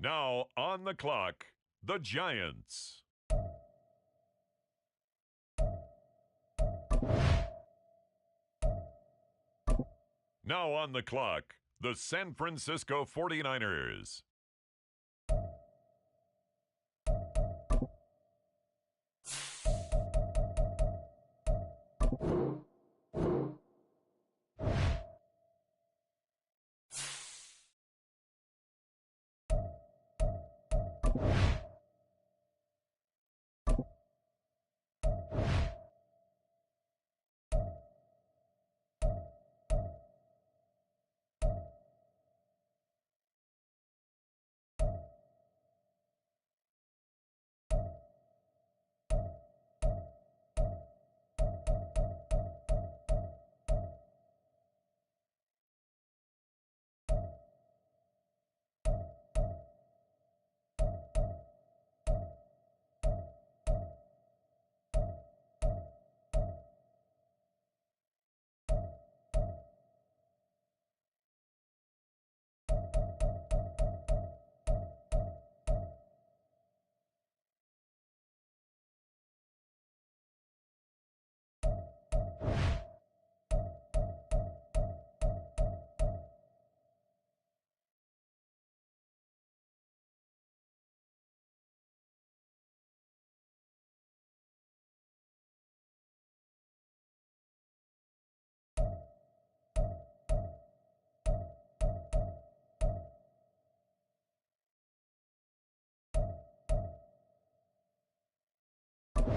Now on the clock, the Giants. Now on the clock, the San Francisco 49ers.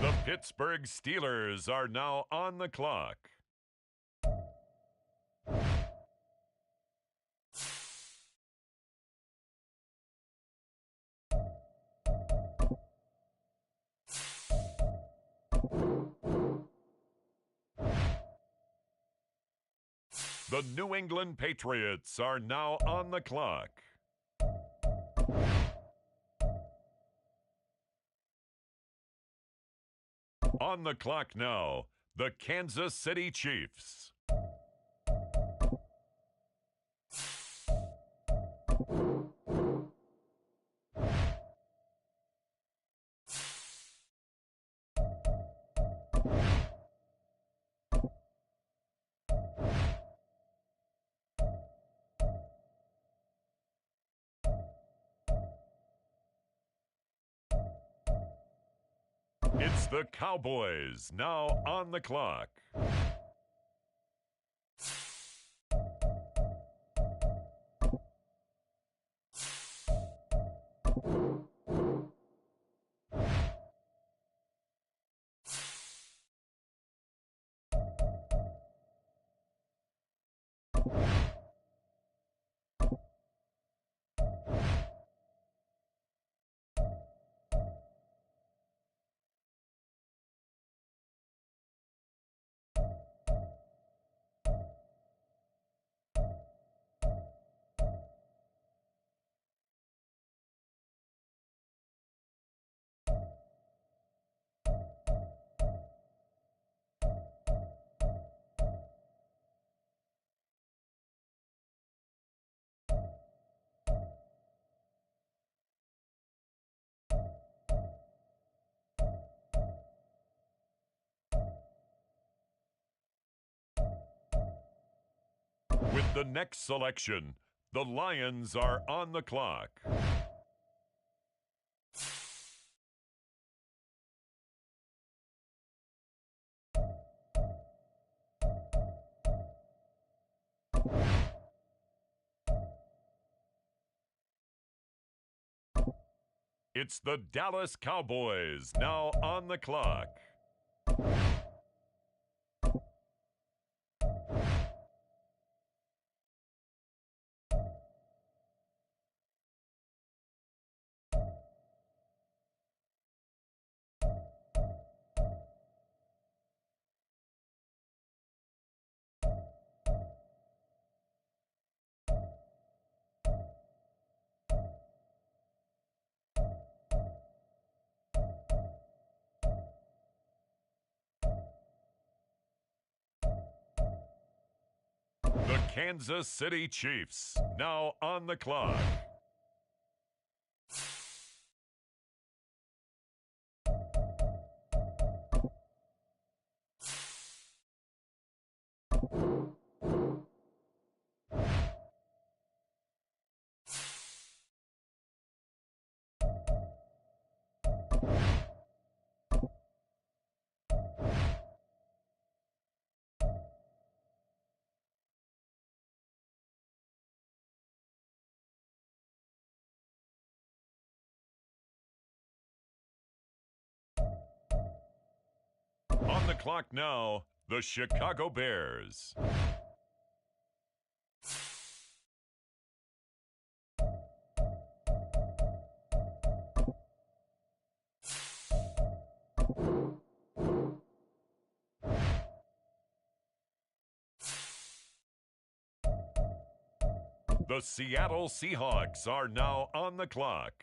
The Pittsburgh Steelers are now on the clock. The New England Patriots are now on the clock. On the clock now, the Kansas City Chiefs. It's the Cowboys now on the clock. With the next selection, the Lions are on the clock. It's the Dallas Cowboys now on the clock. The Kansas City Chiefs now on the clock. On the clock now, the Chicago Bears. The Seattle Seahawks are now on the clock.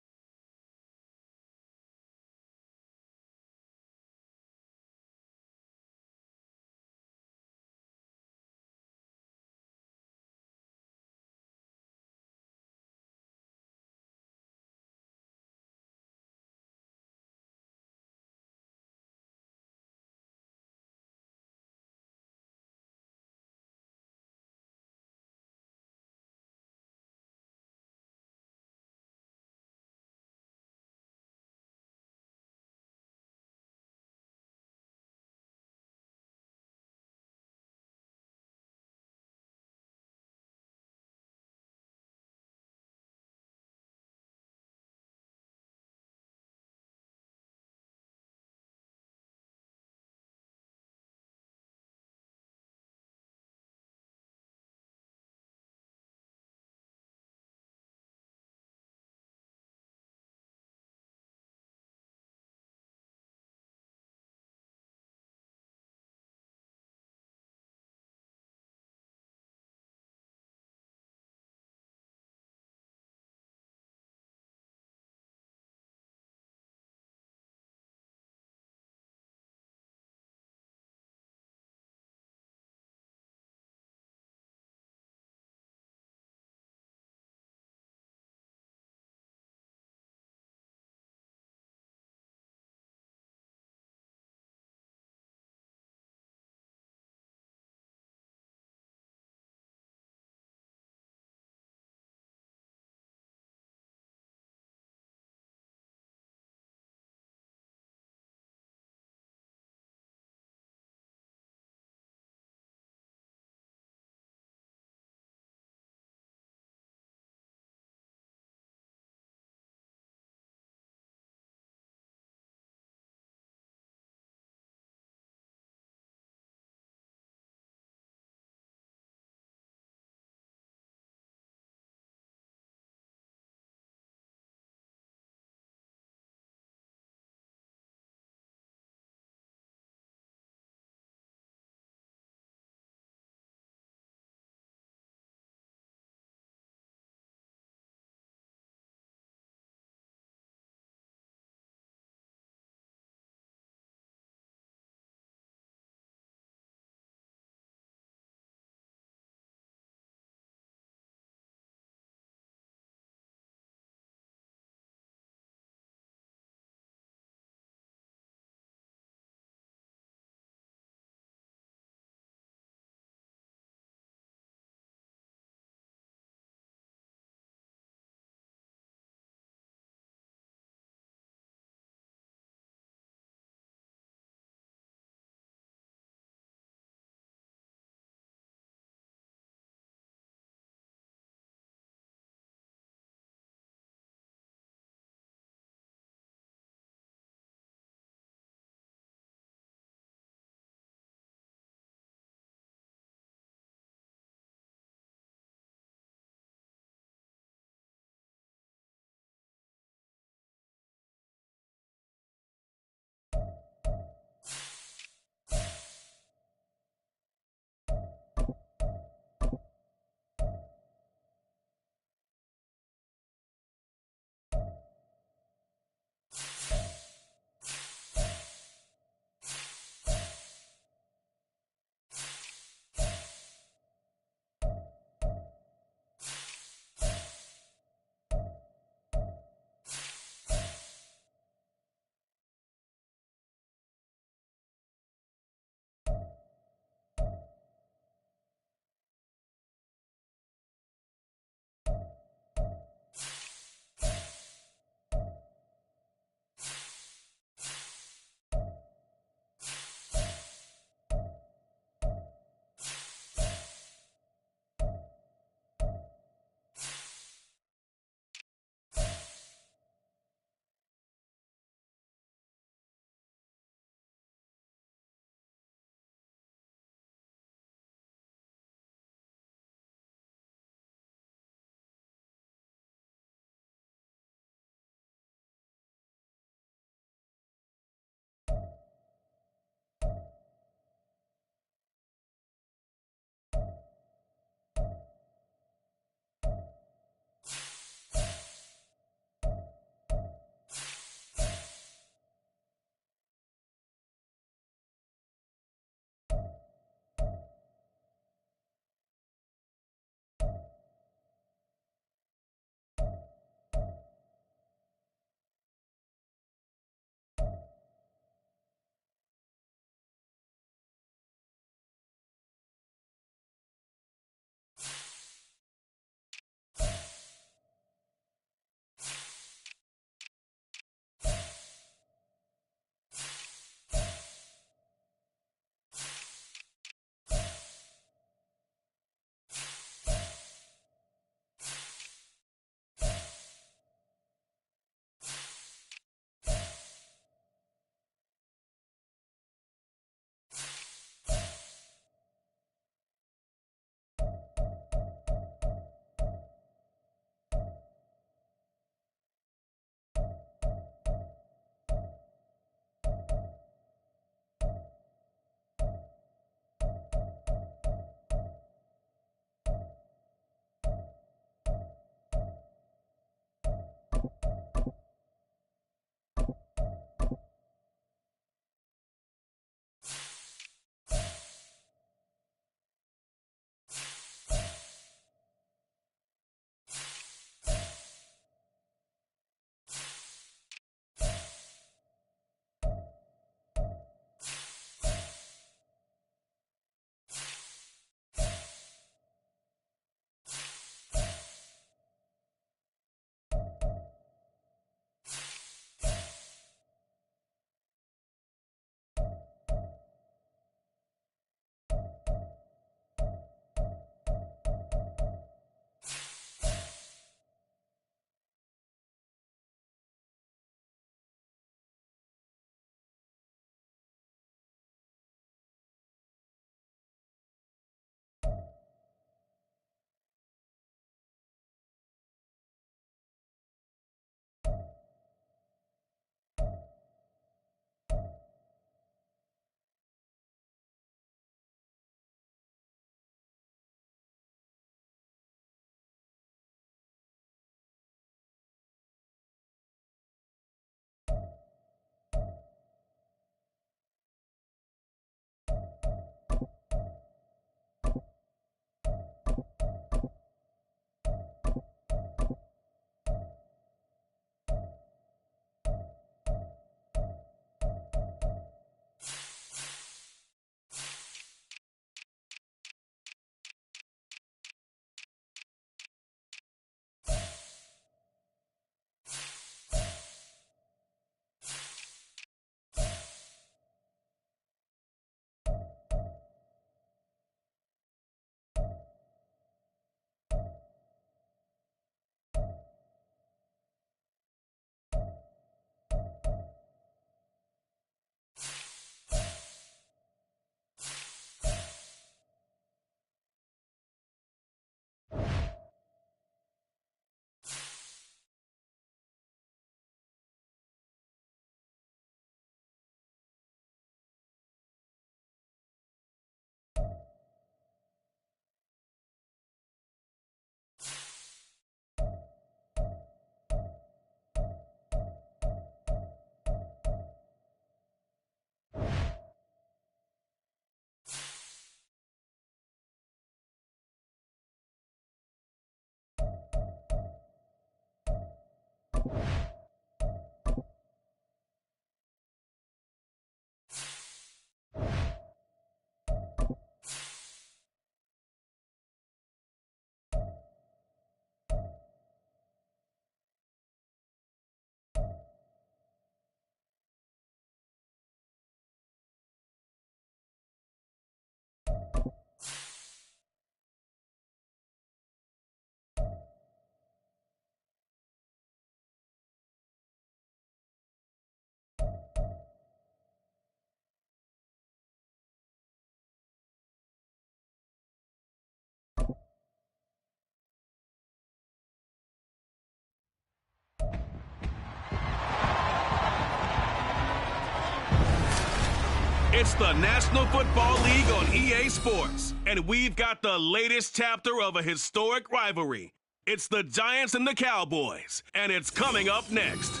It's the National Football League on EA Sports, and we've got the latest chapter of a historic rivalry. It's the Giants and the Cowboys, and it's coming up next.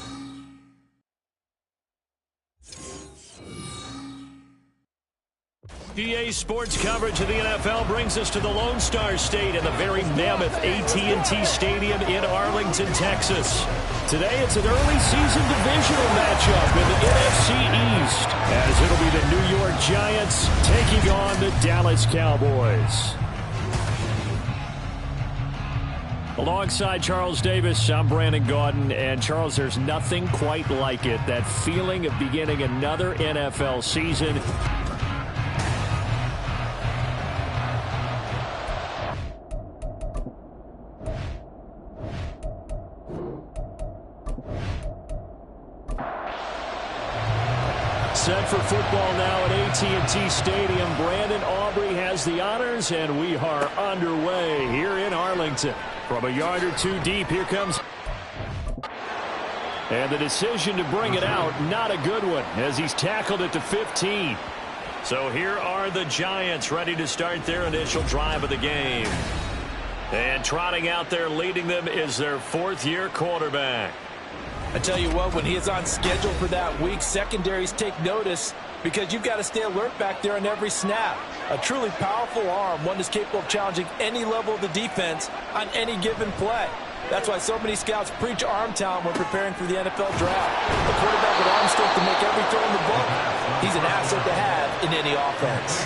EA Sports coverage of the NFL brings us to the Lone Star State and the very mammoth AT&T Stadium in Arlington, Texas. Today it's an early season divisional matchup in the NFC East, as it'll be the New York Giants taking on the Dallas Cowboys. Alongside Charles Davis, I'm Brandon Gaudin, and Charles, there's nothing quite like it, that feeling of beginning another NFL season. Set for football now at AT&T Stadium. Brandon Aubrey has the honors, and we are underway here in Arlington. From a yard or two deep, here comes. And the decision to bring it out, not a good one, as he's tackled it to 15. So here are the Giants ready to start their initial drive of the game. And trotting out there leading them is their fourth-year quarterback. I tell you what, when he is on schedule for that week, secondaries take notice because you've got to stay alert back there on every snap. A truly powerful arm, one that's capable of challenging any level of the defense on any given play. That's why so many scouts preach arm talent when preparing for the NFL draft. A quarterback with arm strength to make every throw in the book, he's an asset to have in any offense.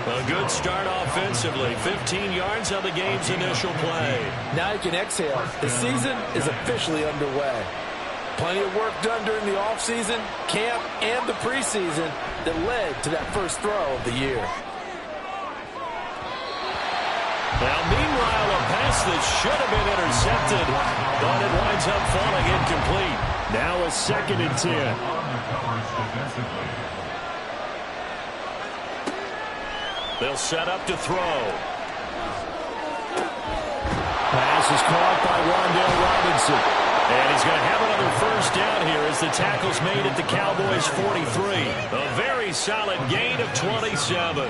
A good start offensively. 15 yards on the game's initial play. Now you can exhale. The season is officially underway. Plenty of work done during the offseason, camp, and the preseason that led to that first throw of the year. Now, meanwhile, a pass that should have been intercepted, but it winds up falling incomplete. Now a 2nd and 10. They'll set up to throw. Pass is caught by Wan'Dale Robinson. And he's going to have another first down here as the tackle's made at the Cowboys' 43. A very solid gain of 27.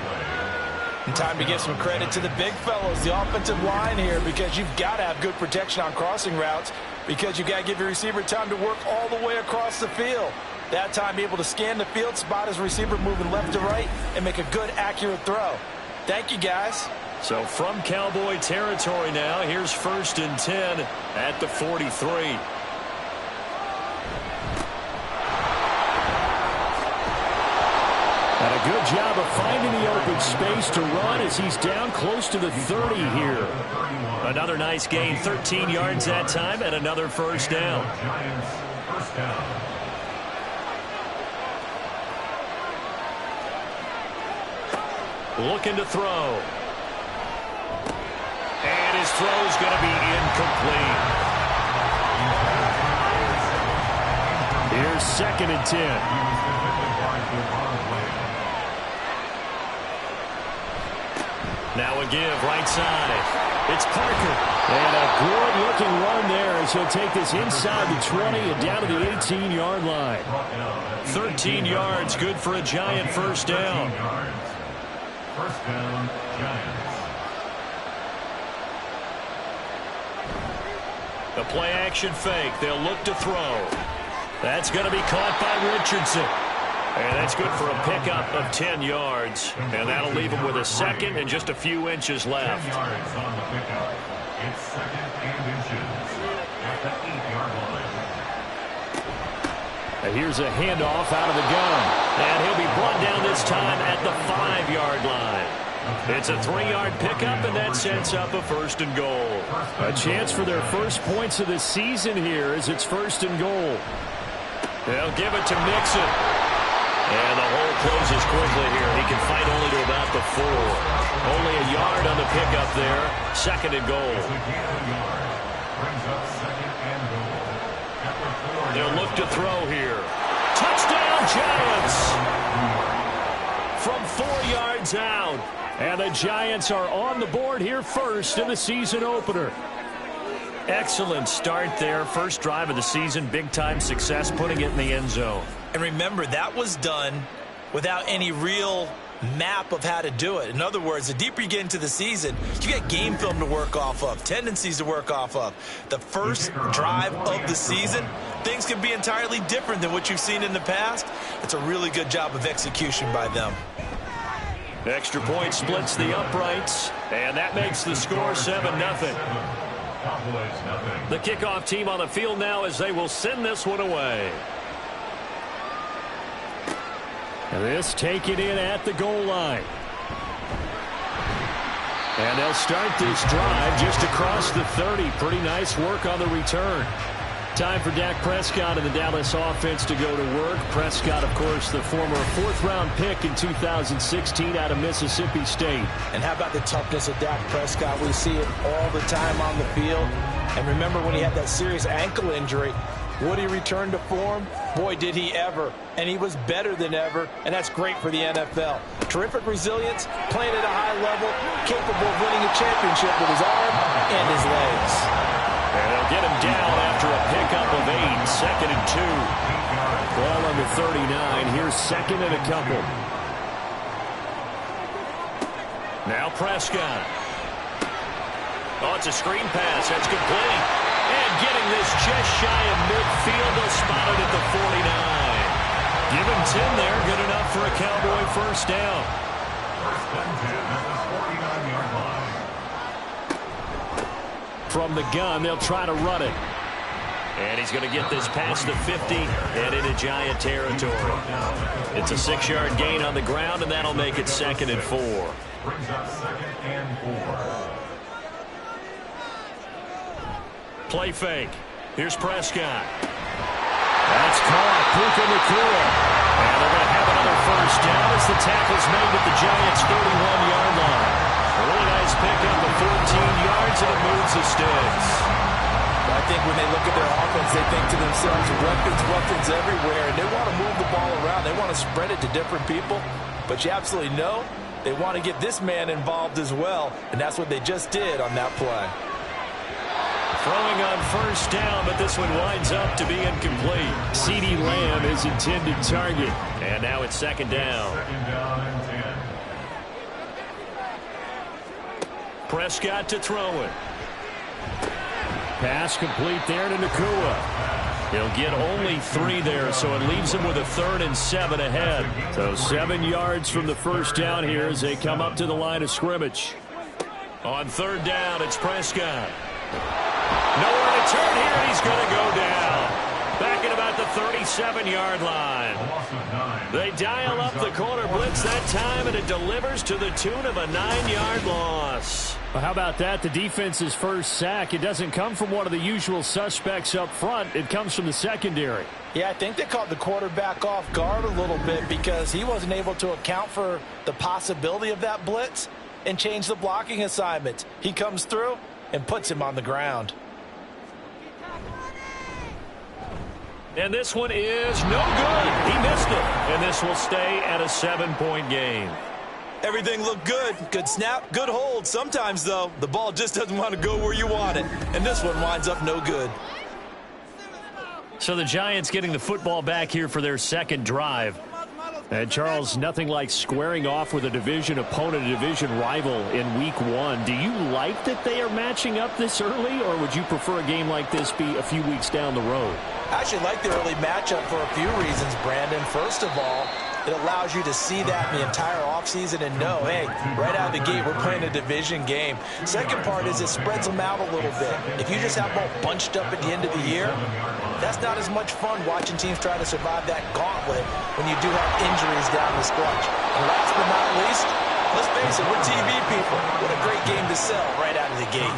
And time to give some credit to the big fellows, the offensive line here, because you've got to have good protection on crossing routes, because you've got to give your receiver time to work all the way across the field. That time, be able to scan the field, spot his receiver moving left to right, and make a good, accurate throw. Thank you, guys. So from Cowboy territory now, here's 1st and 10 at the 43. And a good job of finding the open space to run as he's down close to the 30 here. Another nice gain, 13 yards that time, and another first down. Looking to throw. And his throw's going to be incomplete. Here's 2nd and 10. Now a give, right side. It's Parker. And a good-looking run there as he'll take this inside the 20 and down to the 18-yard line. 13 yards, good for a Giant first down. First down, Giants. The play-action fake. They'll look to throw. That's going to be caught by Richardson. And that's good for a pickup of 10 yards. And that'll leave him with a 2nd and just a few inches left. 10 yards on the pickup. It's 2nd and inches at the 8-yard line. And here's a handoff out of the gun. And he'll be brought down this time at the 5-yard line. It's a 3-yard pickup, and that sets up a 1st and goal. A chance for their first points of the season here as it's 1st and goal. They'll give it to Mixon. And the hole closes quickly here. He can fight only to about the 4. Only a yard on the pickup there. 2nd and goal. They'll look to throw here. Touchdown, Giants! From 4 yards out. And the Giants are on the board here first in the season opener. Excellent start there. First drive of the season. Big-time success putting it in the end zone. And remember, that was done without any real map of how to do it. In other words, the deeper you get into the season, you get game film to work off of, tendencies to work off of. The first drive of the season, things can be entirely different than what you've seen in the past. It's a really good job of execution by them. Extra point splits the uprights, and that makes the score 7-0. The kickoff team on the field now as they will send this one away. This taken in at the goal line. And they'll start this drive just across the 30. Pretty nice work on the return. Time for Dak Prescott and the Dallas offense to go to work. Prescott, of course, the former fourth-round pick in 2016 out of Mississippi State. And how about the toughness of Dak Prescott? We see it all the time on the field. And remember when he had that serious ankle injury, would he return to form? Boy, did he ever. And he was better than ever, and that's great for the NFL. Terrific resilience, playing at a high level, capable of winning a championship with his arm and his legs. And they'll get him down after a pickup of 8, 2nd and 2. Ball on the 39. Here's 2nd and a couple. Now Prescott. Oh, it's a screen pass. That's complete. And getting this just shy of midfield. They'll spot it at the 49. Give him 10 there. Good enough for a Cowboy first down. First and 10 at the 49-yard line. From the gun, they'll try to run it. And he's going to get this past the 50 and into Giant territory. It's a 6-yard gain on the ground, and that'll make it 2nd and 4. Brings up 2nd and 4. Play fake. Here's Prescott. That's caught. Puka Nacua. And they're going to have another first down as the tackle's made at the Giants' 31-yard line. A really nice pickup of 14 yards, and it moves the sticks. I think when they look at their offense, they think to themselves, weapons everywhere, and they want to move the ball around. They want to spread it to different people, but you absolutely know they want to get this man involved as well, and that's what they just did on that play. Throwing on first down, but this one winds up to be incomplete. CeeDee Lamb is intended target. And now it's 2nd down. 2nd down and 10. Prescott to throw it. Pass complete there to Nacua. He'll get only 3 there, so it leaves him with a 3rd and 7 ahead. So 7 yards from the first down here as they come up to the line of scrimmage. On 3rd down, it's Prescott. Nowhere to turn here, and he's going to go down. Back at about the 37-yard line. They dial up the corner blitz that time, and it delivers to the tune of a 9-yard loss. Well, how about that? The defense's first sack. It doesn't come from one of the usual suspects up front. It comes from the secondary. Yeah, I think they caught the quarterback off guard a little bit because he wasn't able to account for the possibility of that blitz and change the blocking assignments. He comes through and puts him on the ground. And this one is no good. He missed it. And this will stay at a 7-point game. Everything looked good. Good snap, good hold. Sometimes, though, the ball just doesn't want to go where you want it. And this one winds up no good. So the Giants getting the football back here for their 2nd drive. And Charles, nothing like squaring off with a division opponent, a division rival in week 1. Do you like that they are matching up this early, or would you prefer a game like this be a few weeks down the road? I actually like the early matchup for a few reasons, Brandon. First of all, it allows you to see that in the entire offseason and know, hey, right out of the gate, we're playing a division game. Second part is it spreads them out a little bit. If you just have them all bunched up at the end of the year, that's not as much fun watching teams try to survive that gauntlet when you do have injuries down the stretch. And last but not least, let's face it, we're TV people. What a great game to sell right out of the gate.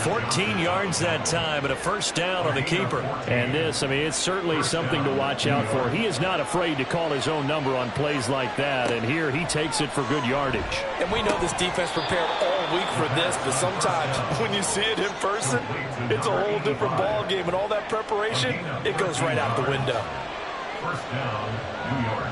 14 yards that time and a first down on the keeper. And this, I mean, it's certainly something to watch out for. He is not afraid to call his own number on plays like that, and here he takes it for good yardage. And we know this defense prepared all week for this, but sometimes when you see it in person, it's a whole different ball game, and all that preparation, it goes right out the window. First down, New York.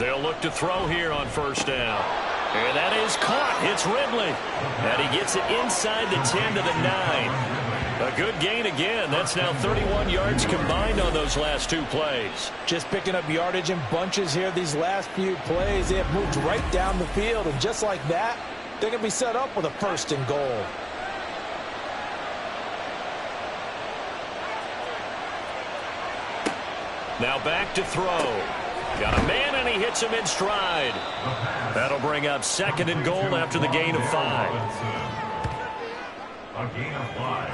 They'll look to throw here on first down. And that is caught. It's Ridley. And he gets it inside the 10 to the 9. A good gain again. That's now 31 yards combined on those last two plays. Just picking up yardage in bunches here these last few plays. They have moved right down the field, and just like that, they're going to be set up with a 1st and goal. Now back to throw. Got a man, and he hits him in stride. That'll bring up 2nd and goal after the gain of 5. A gain of 5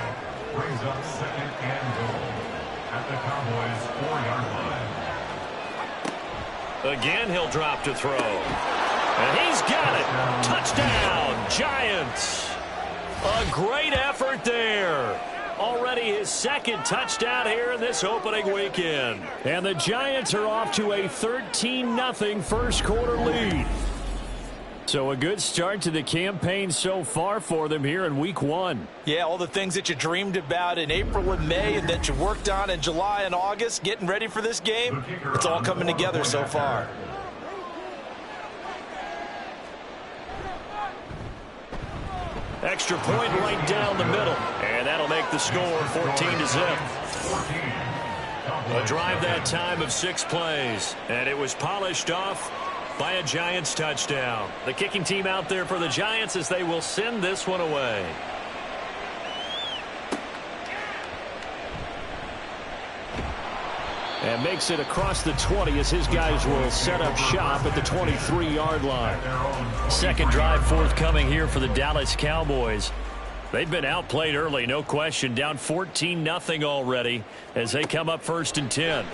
brings up 2nd and goal at the Cowboys' 4-yard line. Again, he'll drop to throw. And he's got it. Touchdown, Giants. A great effort there. Already his 2nd touchdown here in this opening weekend. And the Giants are off to a 13-0 first quarter lead. So a good start to the campaign so far for them here in week 1. Yeah, all the things that you dreamed about in April and May and that you worked on in July and August, getting ready for this game, it's all coming together so far. Extra point right down the middle. And that'll make the score 14-0. A drive that time of 6 plays. And it was polished off by a Giants touchdown. The kicking team out there for the Giants as they will send this one away. And makes it across the 20 as his guys will set up shop at the 23-yard line. 2nd drive forthcoming here for the Dallas Cowboys. They've been outplayed early, no question. Down 14-0 already as they come up 1st and 10.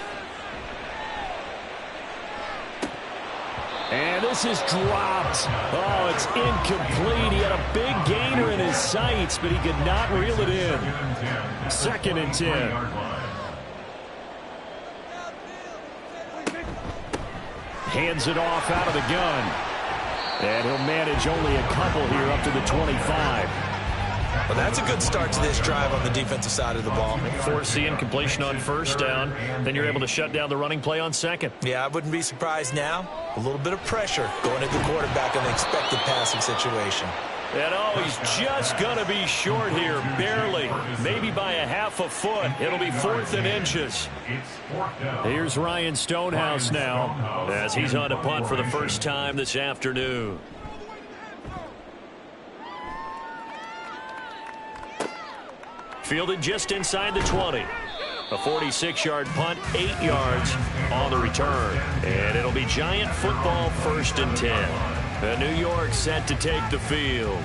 And this is dropped. Oh, it's incomplete. He had a big gainer in his sights, but he could not reel it in. 2nd and 10. Hands it off out of the gun. And he'll manage only a couple here up to the 25. Well, that's a good start to this drive on the defensive side of the ball. Force the incompletion on 1st down. Then you're able to shut down the running play on 2nd. Yeah, I wouldn't be surprised now. A little bit of pressure going at the quarterback in the expected passing situation. And oh, he's just going to be short here, barely. Maybe by a half a foot. It'll be 4th and inches. Here's Ryan Stonehouse now as he's on to punt for the first time this afternoon. Fielded just inside the 20. A 46-yard punt, 8 yards on the return. And it'll be Giant football 1st and 10. New York set to take the field.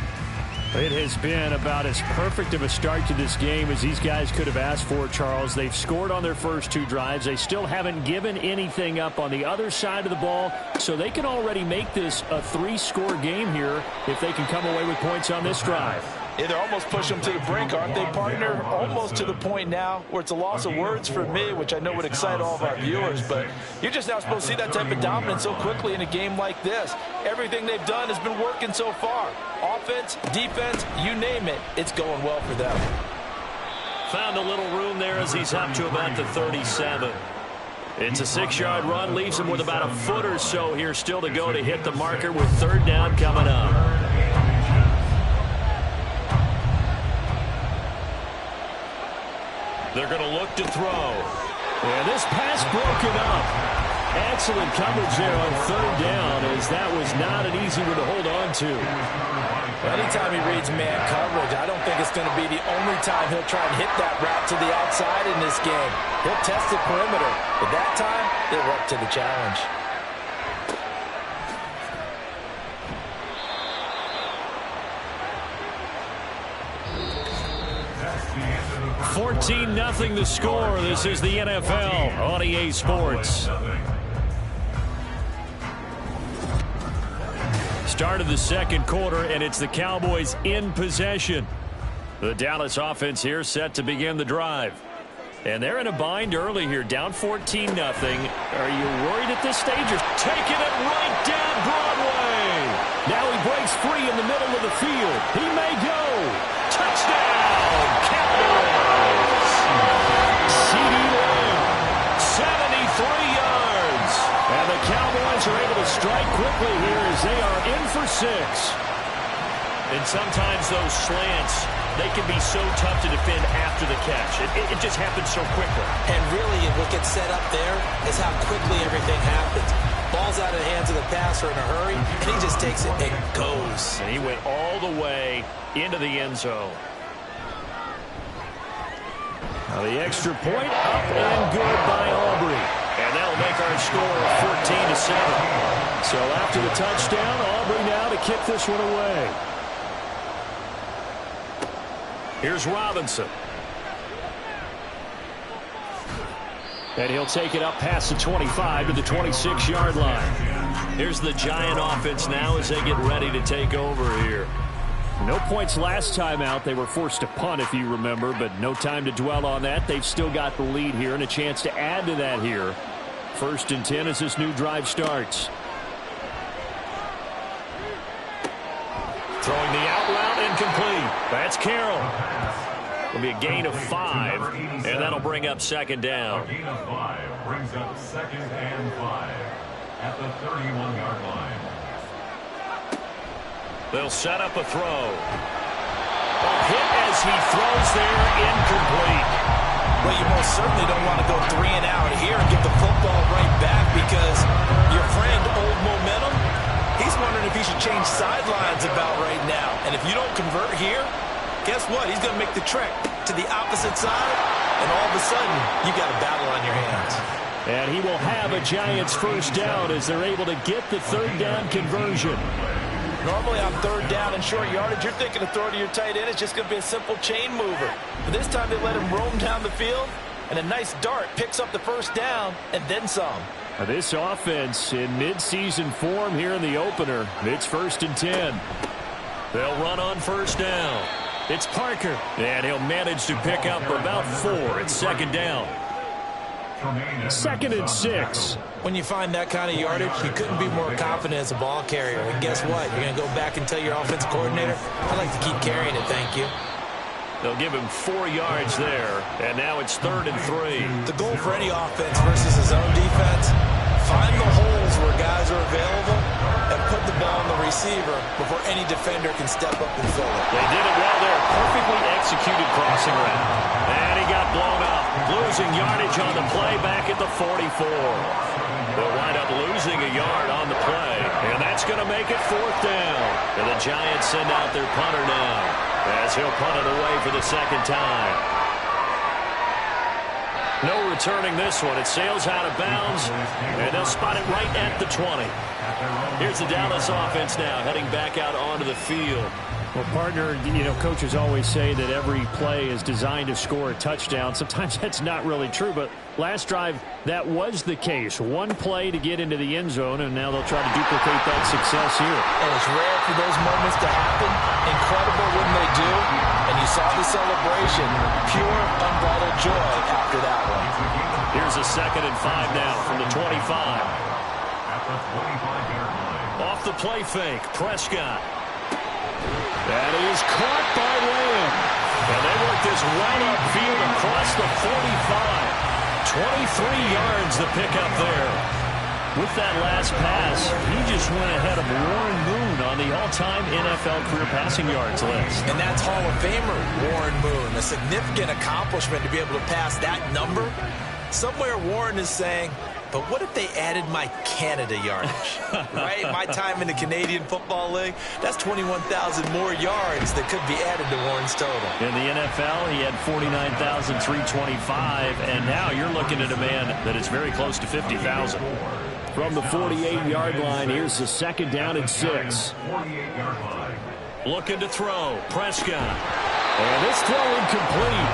It has been about as perfect of a start to this game as these guys could have asked for, Charles. They've scored on their first 2 drives. They still haven't given anything up on the other side of the ball, so they can already make this a 3-score game here if they can come away with points on this drive. Yeah, they're almost pushing them to the brink, aren't they, partner? Almost to the point now where it's a loss of words for me, which I know would excite all of our viewers, but you're just now supposed to see that type of dominance so quickly in a game like this. Everything they've done has been working so far. Offense, defense, you name it, it's going well for them. Found a little room there as he's up to about the 37. It's a 6-yard run, leaves him with about a foot or so here still to go to hit the marker with 3rd down coming up. They're going to look to throw. And this pass broken up. Excellent coverage there on 3rd down as that was not an easy one to hold on to. Anytime he reads man coverage, I don't think it's going to be the only time he'll try and hit that route to the outside in this game. He'll test the perimeter, but that time, they're up to the challenge. 14-0 the score. This is the NFL on EA Sports. Start of the 2nd quarter, and it's the Cowboys in possession. The Dallas offense here set to begin the drive. And they're in a bind early here, down 14-0. Are you worried at this stage? You're taking it right down Broadway. Now he breaks free in the middle of the field. He may go. Touchdown, Cowboys. CD Lamb, 73 yards. And the Cowboys are able to strike quickly here as they are in for 6. And sometimes those slants they can be so tough to defend after the catch. It just happens so quickly. And really, what gets set up there is how quickly everything happens. Ball's out of the hands of the passer in a hurry, and he just takes it and goes. And he went all the way into the end zone. Now the extra point up and good by Aubrey. And that'll make our score 14-7. So after the touchdown, Aubrey now to kick this one away. Here's Robinson. And he'll take it up past the 25 to the 26-yard line. Here's the Giant offense now as they get ready to take over here. No points last time out. They were forced to punt, if you remember, but no time to dwell on that. They've still got the lead here and a chance to add to that here. 1st and 10 as this new drive starts. Throwing the out route incomplete. That's Carroll. It'll be a gain of 5, and that'll bring up 2nd down. A gain of 5 brings up 2nd and 5 at the 31-yard line. They'll set up a throw. A hit as he throws there, incomplete. Well, you most certainly don't want to go 3 and out here and give the football right back because your friend, Old Momentum, he's wondering if he should change sidelines about right now. And if you don't convert here, guess what? He's going to make the trek to the opposite side, and all of a sudden, you got a battle on your hands. And he will have a Giants 1st down as they're able to get the 3rd down conversion. Normally on 3rd down and short yardage, you're thinking to throw to your tight end. It's just going to be a simple chain mover. But this time they let him roam down the field, and a nice dart picks up the 1st down and then some. Now this offense in mid-season form here in the opener. It's 1st and 10. They'll run on 1st down. It's Parker, and he'll manage to pick up about 4. It's 2nd down. 2nd and 6. When you find that kind of yardage, you couldn't be more confident as a ball carrier. And guess what? You're going to go back and tell your offensive coordinator, I'd like to keep carrying it, thank you. They'll give him 4 yards there, and now it's 3rd and 3. The goal for any offense versus his own defense, find the holes where guys are available and put the ball on the receiver before any defender can step up and fill it. They did it well there. Perfectly executed crossing route. And he got blown up. Losing yardage on the play back at the 44. They'll wind up losing a yard on the play. And that's going to make it 4th down. And the Giants send out their punter now as he'll punt it away for the 2nd time. No returning this one. It sails out of bounds, and they'll spot it right at the 20. Here's the Dallas offense now heading back out onto the field. Well, partner, you know, coaches always say that every play is designed to score a touchdown. Sometimes that's not really true, but last drive, that was the case. One play to get into the end zone, and now they'll try to duplicate that success here. And it's rare for those moments to happen. Incredible when they do. And you saw the celebration. Pure, unbridled joy after that one. Here's a 2nd and 5 now from the 25. At the 25-yard line. Off the play fake, Prescott. That is caught by Lamb. And they work this right upfield across the 45. 23 yards the pickup there. With that last pass, he just went ahead of Warren Moon on the all-time NFL career passing yards list. And that's Hall of Famer Warren Moon. A significant accomplishment to be able to pass that number. Somewhere Warren is saying, but what if they added my Canada yardage, right? My time in the Canadian Football League, that's 21,000 more yards that could be added to Warren's total. In the NFL, he had 49,325, and now you're looking at a man that is very close to 50,000. From the 48-yard line, here's the 2nd down and 6. 48-yard line. Looking to throw, Prescott. And this throw incomplete.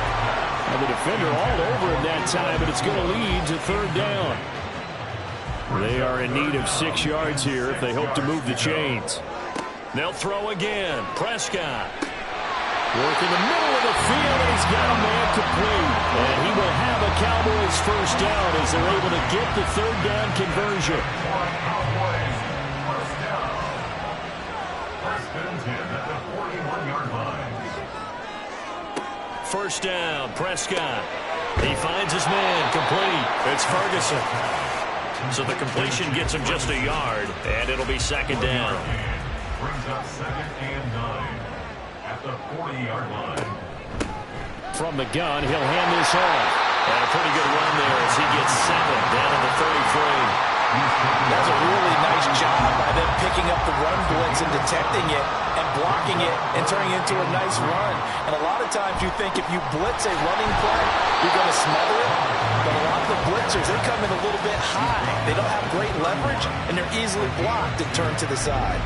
And the defender all over him that time, but it's going to lead to 3rd down. They are in need of 6 yards here if they hope to move the chains. They'll throw again. Prescott. Work in the middle of the field, and he's got a man complete. And he will have a Cowboys 1st down as they're able to get the 3rd down conversion. Cowboys, 1st down. 1st and 10 at the 41-yard line. 1st down, Prescott. He finds his man, complete. It's Ferguson. So the completion gets him just a yard, and it'll be 2nd down. Brings up 2nd and 9 at at the 40-yard line. From the gun, he'll hand this off. And a pretty good run there as he gets 7 down at the 33. That's a really nice job by them picking up the run blitz and detecting it and blocking it and turning it into a nice run. And a lot of times you think if you blitz a running play, you're going to smother it. But a lot of the blitzers, they come in a little bit high. They don't have great leverage, and they're easily blocked and turned to the side.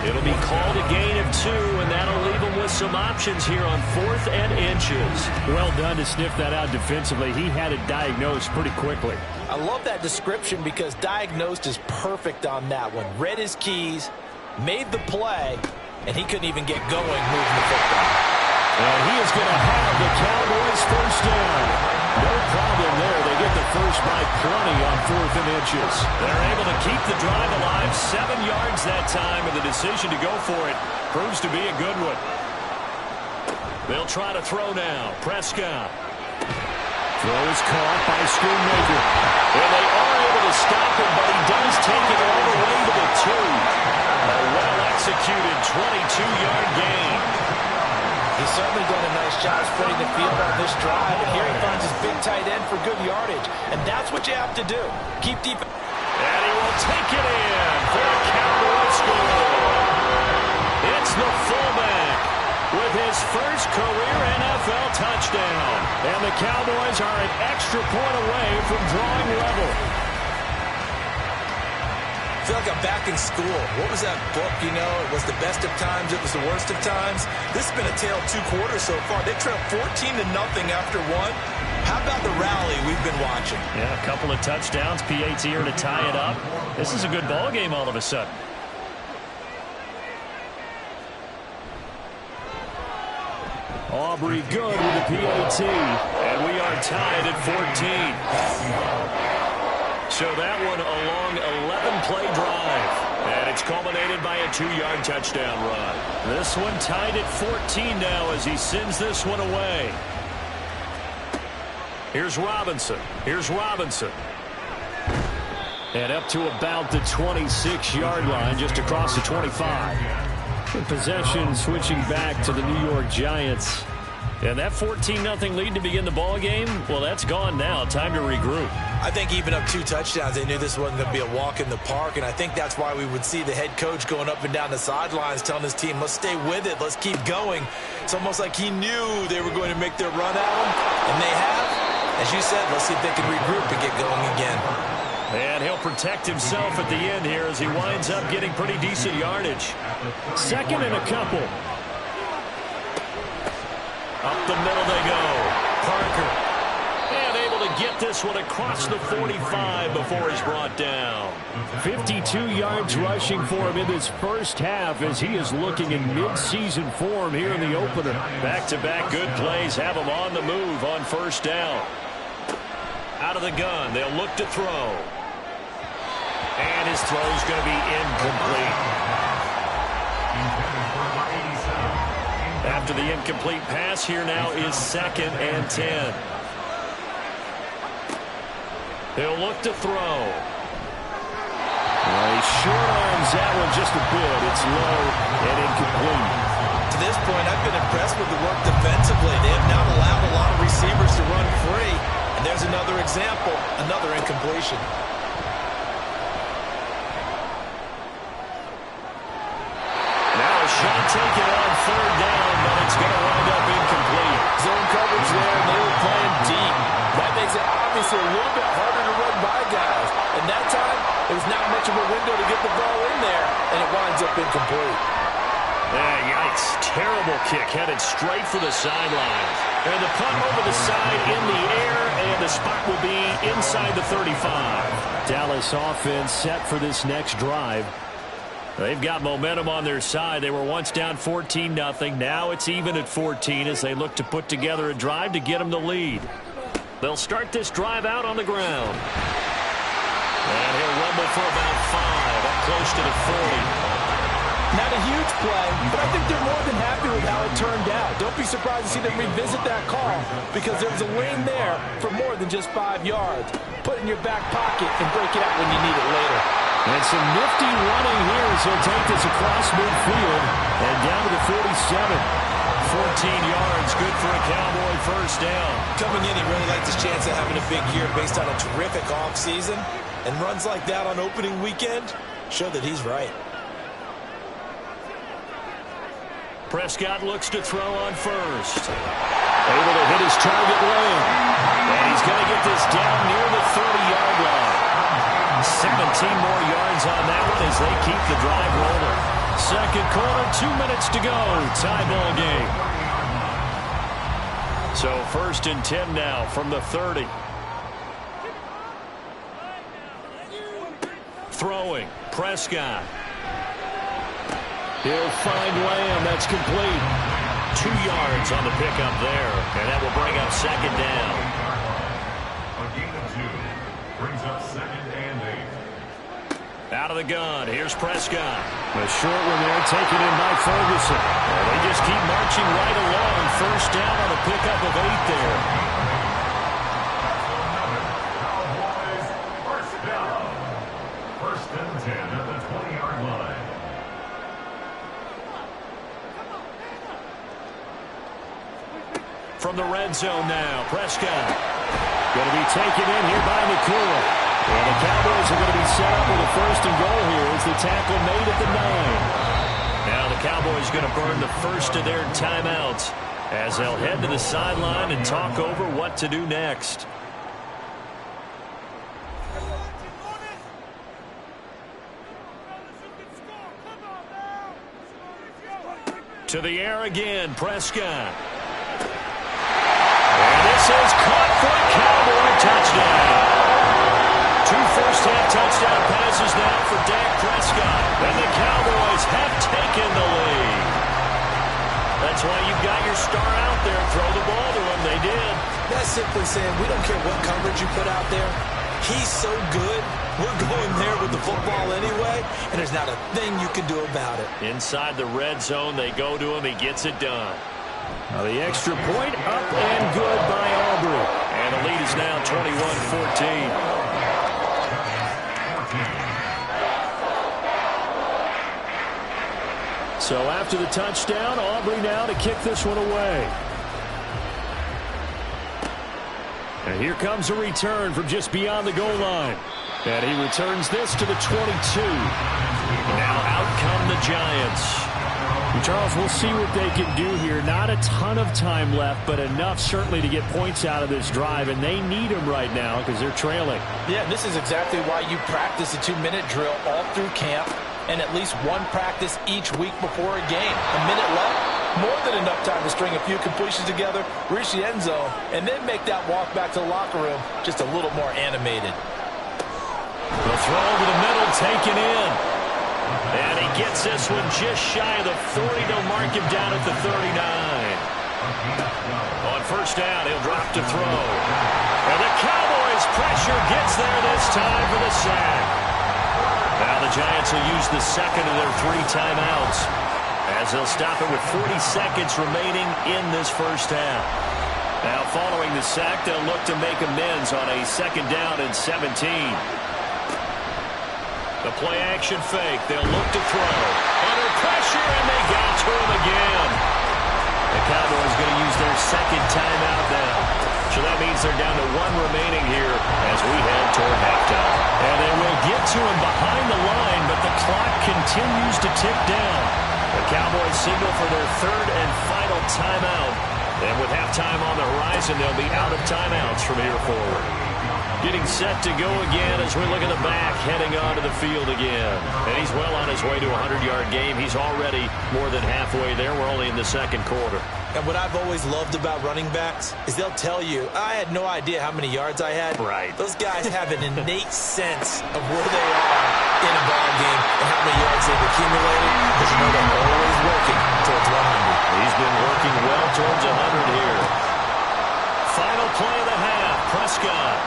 It'll be called a gain of 2, and that'll leave them with some options here on 4th and inches. Well done to sniff that out defensively. He had it diagnosed pretty quickly. I love that description because diagnosed is perfect on that one. Read his keys, made the play, and he couldn't even get going moving the football. And he is going to have the Cowboys first down. No problem there. They get the first by plenty on 4th and inches. They're able to keep the drive alive. 7 yards that time, and the decision to go for it proves to be a good one. They'll try to throw now. Prescott. Throw is caught by Schoonmaker. And they are able to stop him, but he does take it all the way to the 2. A well-executed 22-yard gain. He's certainly done a nice job spreading the field on this drive, and here he finds his big tight end for good yardage. And that's what you have to do. Keep deep. And he will take it in for a Cowboy score. It's the fullback with his first career NFL touchdown. And the Cowboys are an extra point away from drawing level. I feel like I'm back in school. What was that book, you know? It was the best of times. It was the worst of times. This has been a tale of 2 quarters so far. They trailed 14-0 after 1. How about the rally we've been watching? Yeah, a couple of touchdowns. PAT here to tie it up. This is a good ball game all of a sudden. Aubrey good with the PAT. And we are tied at 14. So that one a long 11-play drive. And it's culminated by a 2-yard touchdown run. This one tied at 14 now as he sends this one away. Here's Robinson. And up to about the 26-yard line, just across the 25. Good possession switching back to the New York Giants. And that 14-0 lead to begin the ball game, well, that's gone now. Time to regroup. I think even up 2 touchdowns, they knew this wasn't going to be a walk in the park, and I think that's why we would see the head coach going up and down the sidelines telling his team, let's stay with it, let's keep going. It's almost like he knew they were going to make their run at him, and they have. As you said, let's see if they can regroup and get going again. And he'll protect himself at the end here as he winds up getting pretty decent yardage. 2nd and a couple. Up the middle they go. Parker. And able to get this one across the 45 before he's brought down. 52 yards rushing for him in this first half as he is looking in mid-season form here in the opener. Back-to-back good plays have him on the move on first down. Out of the gun, they'll look to throw. And his throw's going to be incomplete. After the incomplete pass, here now is 2nd and 10. He'll look to throw. Well, he short arms that one just a bit. It's low and incomplete. To this point, I've been impressed with the work defensively. They have not allowed a lot of receivers to run free. And there's another example, another incompletion. Now a shot taken on 3rd down, but it's going to wind up incomplete. Zone coverage there, and they were playing deep. That makes it obviously a little bit harder to run by guys. And that time, it was not much of a window to get the ball in there, and it winds up incomplete. Yikes. Terrible kick headed straight for the sideline. And the punt over the side in the air, and the spot will be inside the 35. Dallas offense set for this next drive. They've got momentum on their side. They were once down 14-0. Now it's even at 14 as they look to put together a drive to get them the lead. They'll start this drive out on the ground. And he'll rumble for about 5, up close to the 40. Not a huge play, but I think they're more than happy with how it turned out. Don't be surprised to see them revisit that call because there was a lane there for more than just 5 yards. Put it in your back pocket and break it out when you need it later. And some nifty running here as he'll take this across midfield and down to the 47. yards, good for a Cowboy first down. Coming in, he really liked his chance of having a big year based on a terrific offseason. And runs like that on opening weekend show that he's right. Prescott looks to throw on first. Able to hit his target lane. And he's going to get this down near the 30-yard line. 17 more yards on that one as they keep the drive rolling. Second quarter, 2 minutes to go. Tie ball game. So 1st and 10 now from the 30. Throwing, Prescott. He'll find Lamb. That's complete. 2 yards on the pickup there, and that will bring up second down. A gain of 2 brings up 2nd and 8. Out of the gun, here's Prescott. A short one there, taken in by Ferguson. And they just keep marching right along. First down on a pickup of 8 there. Cowboys first down. 1st and 10 at the 20-yard line. From the red zone now, Prescott. Going to be taken in here by Nakua. And the Cowboys are going to be set up with a 1st and goal here as the tackle made at the 9. Now the Cowboys going to burn the first of their timeouts as they'll head to the sideline and talk over what to do next. To the air again, Prescott. And this is caught for a Cowboy touchdown. 2 first-half touchdown passes now for Dak Prescott. And the Cowboys have taken the lead. That's why you've got your star out there. Throw the ball to him. They did. That's simply saying we don't care what coverage you put out there. He's so good. We're going there with the football anyway, and there's not a thing you can do about it. Inside the red zone, they go to him. He gets it done. Now the extra point up and good by Aubrey. And the lead is now 21-14. So after the touchdown, Aubrey now to kick this one away. And here comes a return from just beyond the goal line. And he returns this to the 22. Now out come the Giants. Charles, we'll see what they can do here. Not a ton of time left, but enough certainly to get points out of this drive, and they need them right now because they're trailing. Yeah, this is exactly why you practice a 2-minute drill all through camp and at least one practice each week before a game. A minute left, more than enough time to string a few completions together, reach the end zone, and then make that walk back to the locker room just a little more animated. The throw over the middle, taken in. And he gets this one just shy of the 40. They'll mark him down at the 39. On first down, he'll drop to throw. And the Cowboys' pressure gets there this time for the sack. Now the Giants will use the second of their 3 timeouts as they'll stop it with 40 seconds remaining in this first half. Now following the sack, they'll look to make amends on a 2nd down and 17. The play-action fake. They'll look to throw. Under pressure, and they got to him again. The Cowboys going to use their 2nd timeout now. So that means they're down to 1 remaining here as we head toward halftime. And they will get to him behind the line, but the clock continues to tick down. The Cowboys signal for their 3rd and final timeout. And with halftime on the horizon, they'll be out of timeouts from here forward. Getting set to go again as we look at the back, heading onto the field again. And he's well on his way to a 100-yard game. He's already more than halfway there. We're only in the 2nd quarter. And what I've always loved about running backs is they'll tell you, I had no idea how many yards I had. Right. Those guys have an innate sense of where they are in a ball game and how many yards they've accumulated because you know they're always working towards 100. He's been working well towards 100 here. Final play of the half, Prescott.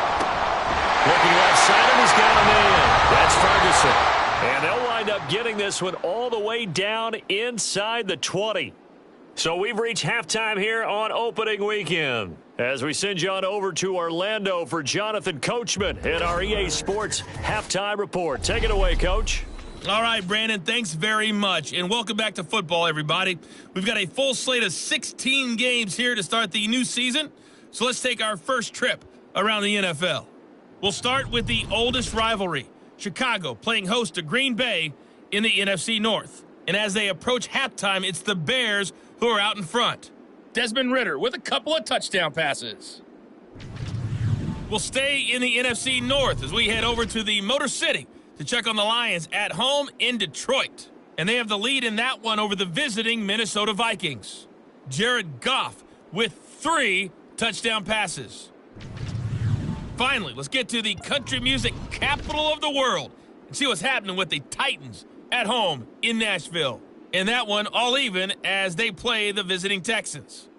Looking left side, and he's got him in. That's Ferguson. And they'll wind up getting this one all the way down inside the 20. So we've reached halftime here on opening weekend. As we send you on over to Orlando for Jonathan Coachman in our EA Sports Halftime Report. Take it away, Coach. All right, Brandon, thanks very much. And welcome back to football, everybody. We've got a full slate of 16 games here to start the new season. So let's take our first trip around the NFL. We'll start with the oldest rivalry, Chicago playing host to Green Bay in the NFC North. And as they approach halftime, it's the Bears who are out in front. Desmond Ridder with a couple of touchdown passes. We'll stay in the NFC North as we head over to the Motor City to check on the Lions at home in Detroit. And they have the lead in that one over the visiting Minnesota Vikings. Jared Goff with 3 touchdown passes. Finally, let's get to the country music capital of the world and see what's happening with the Titans at home in Nashville. And that one all even as they play the visiting Texans.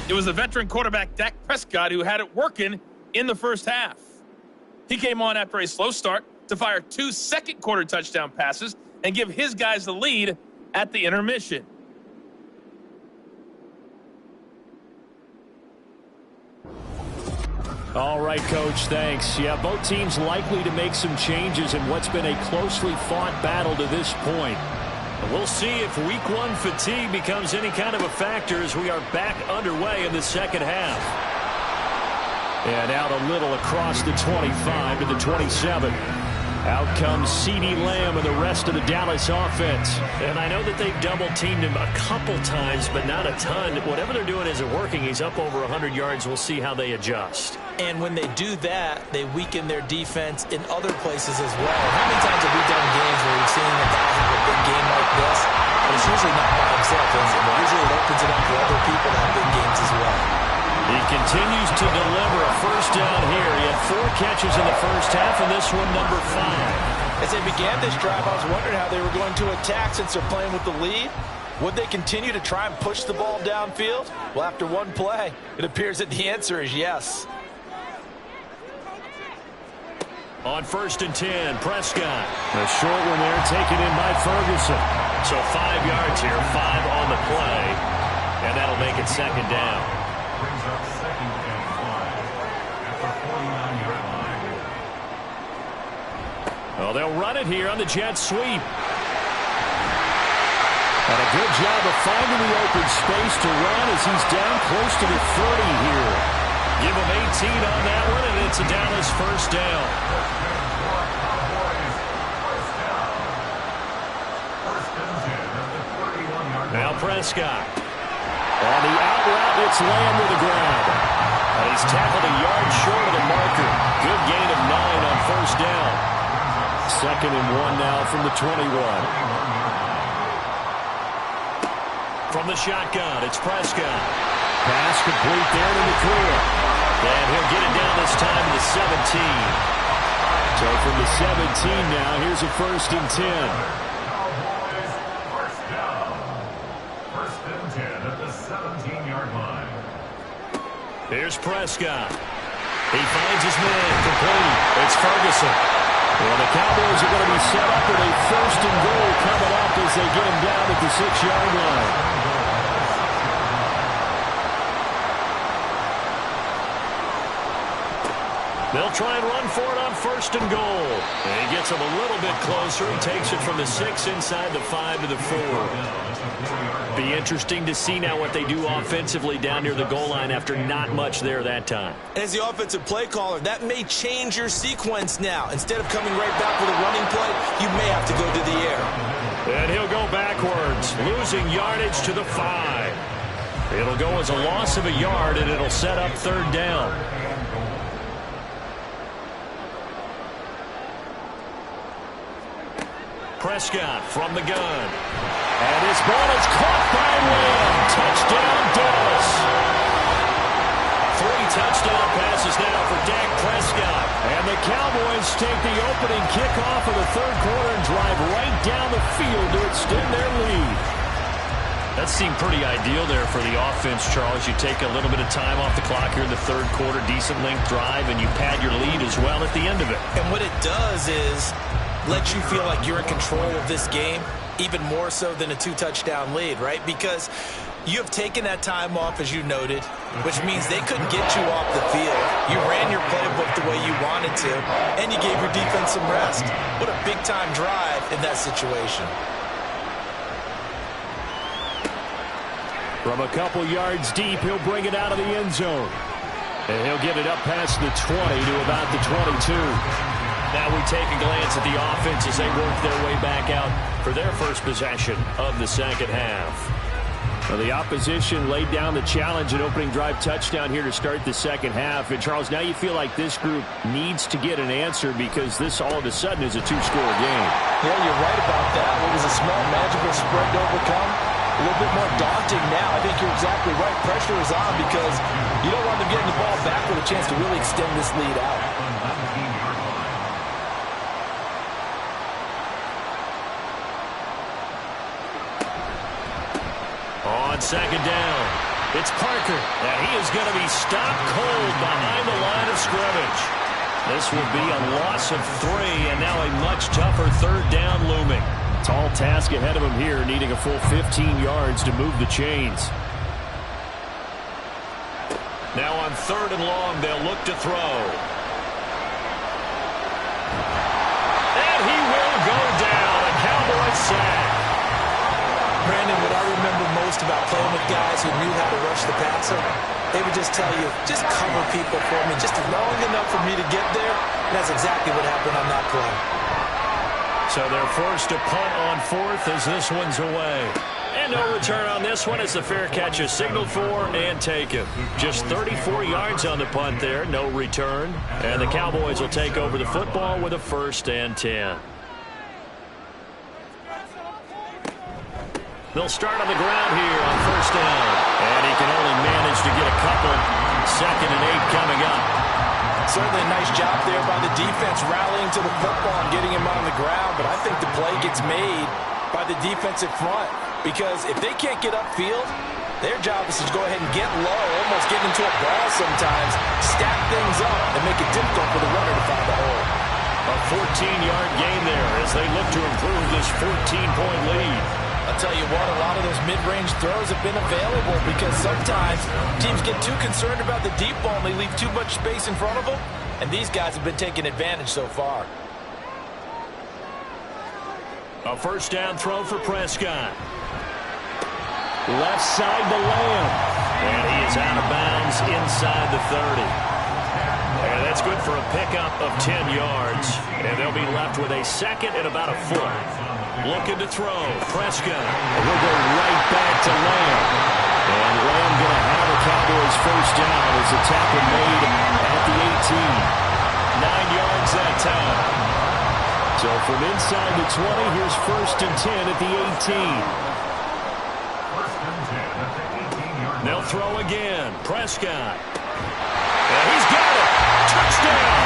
It was the veteran quarterback Dak Prescott who had it working in the first half. He came on after a slow start to fire 2 second-quarter touchdown passes and give his guys the lead at the intermission. All right, Coach, thanks. Yeah, both teams likely to make some changes in what's been a closely fought battle to this point. We'll see if Week 1 fatigue becomes any kind of a factor as we are back underway in the second half. And out a little across the 25 to the 27. Out comes CeeDee Lamb and the rest of the Dallas offense. And I know that they've double-teamed him a couple times, but not a ton. Whatever they're doing isn't working. He's up over 100 yards. We'll see how they adjust. And when they do that, they weaken their defense in other places as well. How many times have we done games where we've seen a guy have a big game like this? But it's usually not by himself, is it? Usually it opens it up for other people to have big games as well. He continues to deliver a first down here. He had 4 catches in the first half, and this one number 5. As they began this drive, I was wondering how they were going to attack since they're playing with the lead. Would they continue to try and push the ball downfield? Well, after one play, it appears that the answer is yes. On 1st and 10, Prescott. A short one there taken in by Ferguson. So 5 yards here, 5 on the play, and that'll make it second down. Brings up second and 5 at the 49-yard line. Oh, they'll run it here on the jet sweep. And a good job of finding the open space to run as he's down close to the 30 here. Give him 18 on that one, and it's a Dallas first down. Now Prescott. On the out route, it's Lamb with the grab. And he's tackled a yard short of the marker. Good gain of 9 on first down. 2nd and 1 now from the 21. From the shotgun, it's Prescott. Pass complete there to the clear. And he'll get it down this time to the 17. So from the 17 now, here's a 1st and 10. Here's Prescott. He finds his man complete. It's Ferguson. Well, the Cowboys are going to be set up with a 1st and goal coming up as they get him down at the 6-yard line. They'll try and run for it on 1st and goal. And he gets him a little bit closer. He takes it from the 6 inside the 5 to the 4. Be interesting to see now what they do offensively down near the goal line after not much there that time. As the offensive play caller, that may change your sequence now. Instead of coming right back with a running play, you may have to go to the air. And he'll go backwards, losing yardage to the 5. It'll go as a loss of a yard, and it'll set up 3rd down. Prescott from the gun. And his ball is caught by Lamb. Touchdown, Dallas. 3 touchdown passes now for Dak Prescott. And the Cowboys take the opening kickoff of the 3rd quarter and drive right down the field to extend their lead. That seemed pretty ideal there for the offense, Charles. You take a little bit of time off the clock here in the 3rd quarter, decent length drive, and you pad your lead as well at the end of it. And what it does is lets you feel like you're in control of this game, even more so than a 2-touchdown lead, right? Because you have taken that time off, as you noted, which means they couldn't get you off the field. You ran your playbook the way you wanted to, and you gave your defense some rest. What a big-time drive in that situation. From a couple yards deep, he'll bring it out of the end zone. And he'll get it up past the 20 to about the 22. Now we take a glance at the offense as they work their way back out for their first possession of the second half. Well, the opposition laid down the challenge and opening drive touchdown here to start the second half. And, Charles, now you feel like this group needs to get an answer because this all of a sudden is a 2-score game. Yeah, you're right about that. It was a small, manageable spread to overcome. A little bit more daunting now. I think you're exactly right. Pressure is on because you don't want them getting the ball back with a chance to really extend this lead out. On second down, it's Parker, and he is going to be stopped cold behind the line of scrimmage. This will be a loss of 3, and now a much tougher third down looming. Tall task ahead of him here, needing a full 15 yards to move the chains. Now on third and long, they'll look to throw. And he will go down, a Cowboy sack. Brandon, what I remember most about playing with guys who knew how to rush the passer, they would just tell you, just cover people for me, just long enough for me to get there. And that's exactly what happened on that play. So they're forced to punt on fourth as this one's away. And no return on this one as the fair catch is signaled for and taken. Just 34 yards on the punt there, no return. And the Cowboys will take over the football with a 1st and 10. They'll start on the ground here on 1st down. And he can only manage to get a couple. 2nd and 8 coming up. Certainly a nice job there by the defense rallying to the football and getting him on the ground. But I think the play gets made by the defensive front. Because if they can't get upfield, their job is to go ahead and get low, almost get into a ball sometimes, stack things up, and make it difficult for the runner to find a hole. A 14-yard gain there as they look to improve this 14-point lead. I'll tell you what, a lot of those mid-range throws have been available because sometimes teams get too concerned about the deep ball and they leave too much space in front of them, and these guys have been taking advantage so far. A 1st down throw for Prescott. Left side to Lamb. And he is out of bounds inside the 30. And that's good for a pickup of 10 yards. And they'll be left with a 2nd and about a foot. Looking to throw. Prescott. And he'll go right back to Lamb. And Lamb going to have a Cowboys 1st down as the tackle made at the 18. 9 yards that time. So from inside the 20, here's 1st and 10 at the 18. They'll throw again. Prescott. And he's got it. Touchdown.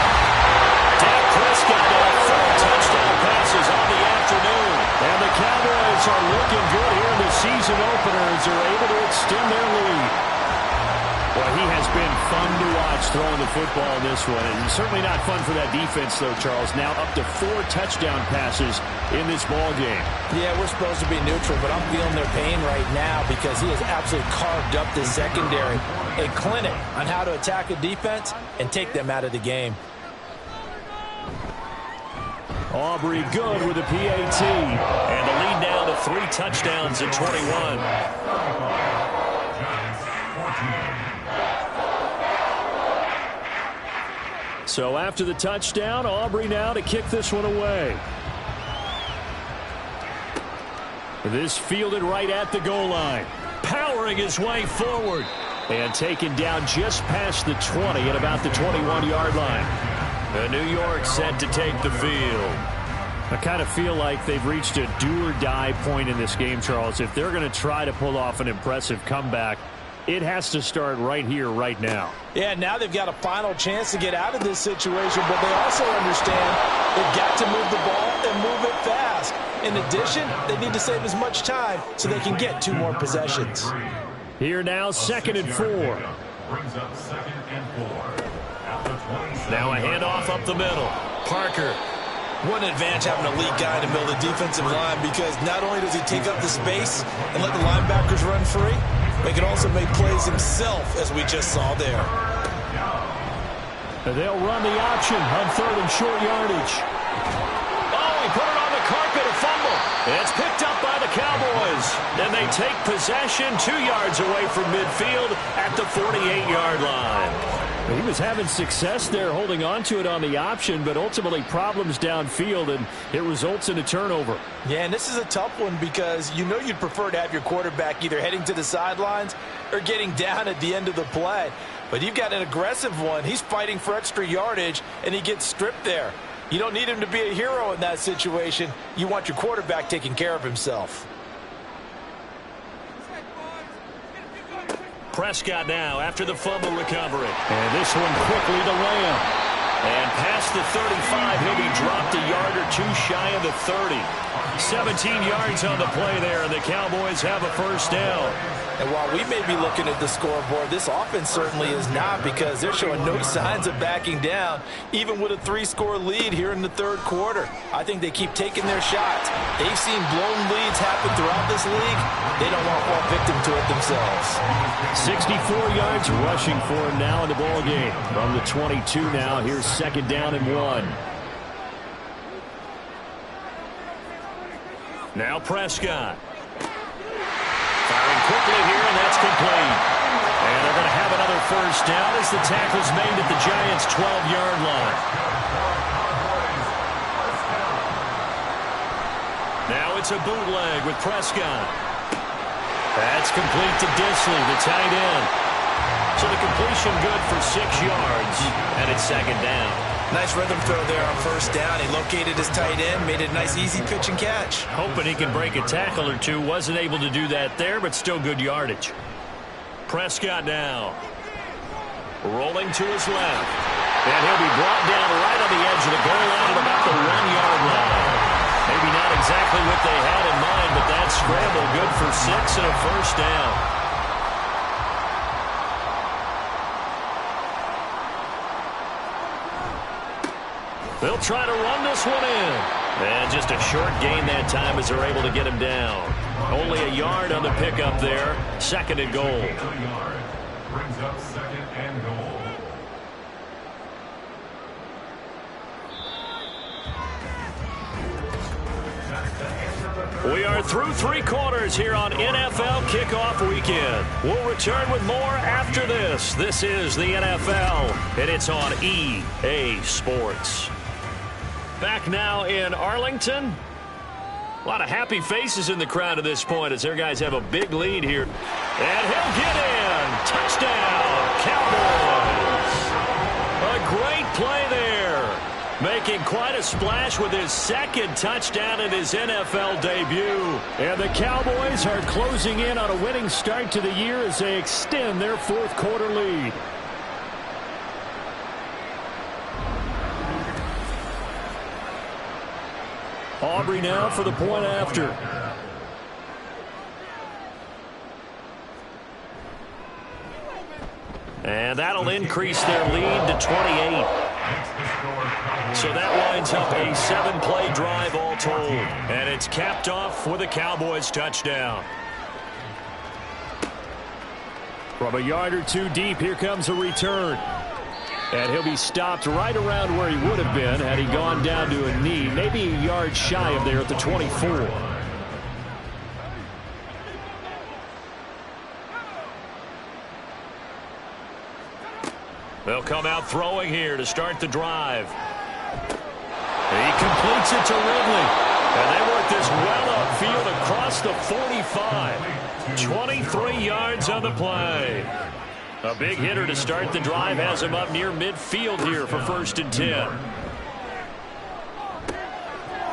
Dak Prescott now 4 touchdown passes on the afternoon. And the Cowboys are looking good here in the season opener as they're able to extend their lead. Well, he has been fun to watch throwing the football in this one. And certainly not fun for that defense, though, Charles. Now up to 4 touchdown passes in this ball game. Yeah, we're supposed to be neutral, but I'm feeling their pain right now because he has absolutely carved up this secondary. A clinic on how to attack a defense and take them out of the game. Aubrey good with a PAT. And the lead now to 3 touchdowns at 21. So after the touchdown, Aubrey now to kick this one away. This fielded right at the goal line. Powering his way forward. And taken down just past the 20 at about the 21-yard line. The New York set to take the field. I kind of feel like they've reached a do-or-die point in this game, Charles. If they're going to try to pull off an impressive comeback, it has to start right here, right now. Yeah, now they've got a final chance to get out of this situation, but they also understand they've got to move the ball and move it fast. In addition, they need to save as much time so they can get 2 more possessions. Here now, 2nd and 4. Brings up 2nd and 4. At the 27. Now a handoff up the middle. Parker. What an advantage having a lead guy in the middle of the defensive line, because not only does he take up the space and let the linebackers run free, but he can also make plays himself, as we just saw there. They'll run the option on 3rd and short yardage. Oh, he put it on the carpet, a fumble. It's picked up by the Cowboys. And they take possession 2 yards away from midfield at the 48-yard line. He was having success there holding on to it on the option, but ultimately problems downfield, and it results in a turnover. Yeah, and this is a tough one because you know you'd prefer to have your quarterback either heading to the sidelines or getting down at the end of the play. But you've got an aggressive one. He's fighting for extra yardage, and he gets stripped there. You don't need him to be a hero in that situation. You want your quarterback taking care of himself. Prescott now after the fumble recovery. And this one quickly to Lamb. And past the 35, he'll be dropped a yard or 2 shy of the 30. 17 yards on the play there, and the Cowboys have a first down. And while we may be looking at the scoreboard, this offense certainly is not, because they're showing no signs of backing down, even with a 3-score lead here in the 3rd quarter. I think they keep taking their shots. They've seen blown leads happen throughout this league. They don't want to fall victim to it themselves. 64 yards rushing for him now in the ball game. From the 22 now, here's 2nd down and 1. Now Prescott. Firing quickly here, and that's complete. And they're going to have another first down as the tackle's made at the Giants' 12-yard line. Now it's a bootleg with Prescott. That's complete to Disley, the tight end. So the completion good for 6 yards, and it's 2nd down. Nice rhythm throw there on first down. He located his tight end, made it a nice easy pitch and catch. Hoping he can break a tackle or two. Wasn't able to do that there, but still good yardage. Prescott now. Rolling to his left. And he'll be brought down right on the edge of the goal line at about the 1-yard line. Maybe not exactly what they had in mind, but that scramble good for 6 and a first down. They'll try to run this one in. And just a short gain that time as they're able to get him down. Only a yard on the pickup there. 2nd and goal. Brings up 2nd and goal. We are through 3 quarters here on NFL Kickoff Weekend. We'll return with more after this. This is the NFL, and it's on EA Sports. Back now in Arlington. A lot of happy faces in the crowd at this point as their guys have a big lead here. And he'll get in. Touchdown, Cowboys. A great play there. Making quite a splash with his 2nd touchdown in his NFL debut. And the Cowboys are closing in on a winning start to the year as they extend their 4th quarter lead. Aubrey now for the point after. And that'll increase their lead to 28. So that winds up a 7-play drive all told. And it's capped off with a Cowboys touchdown. From a yard or 2 deep, here comes a return. And he'll be stopped right around where he would have been had he gone down to a knee, maybe a yard shy of there at the 24. They'll come out throwing here to start the drive. He completes it to Ridley. And they work this well upfield across the 45. 23 yards on the play. A big hitter to start the drive has him up near midfield here for 1st and 10.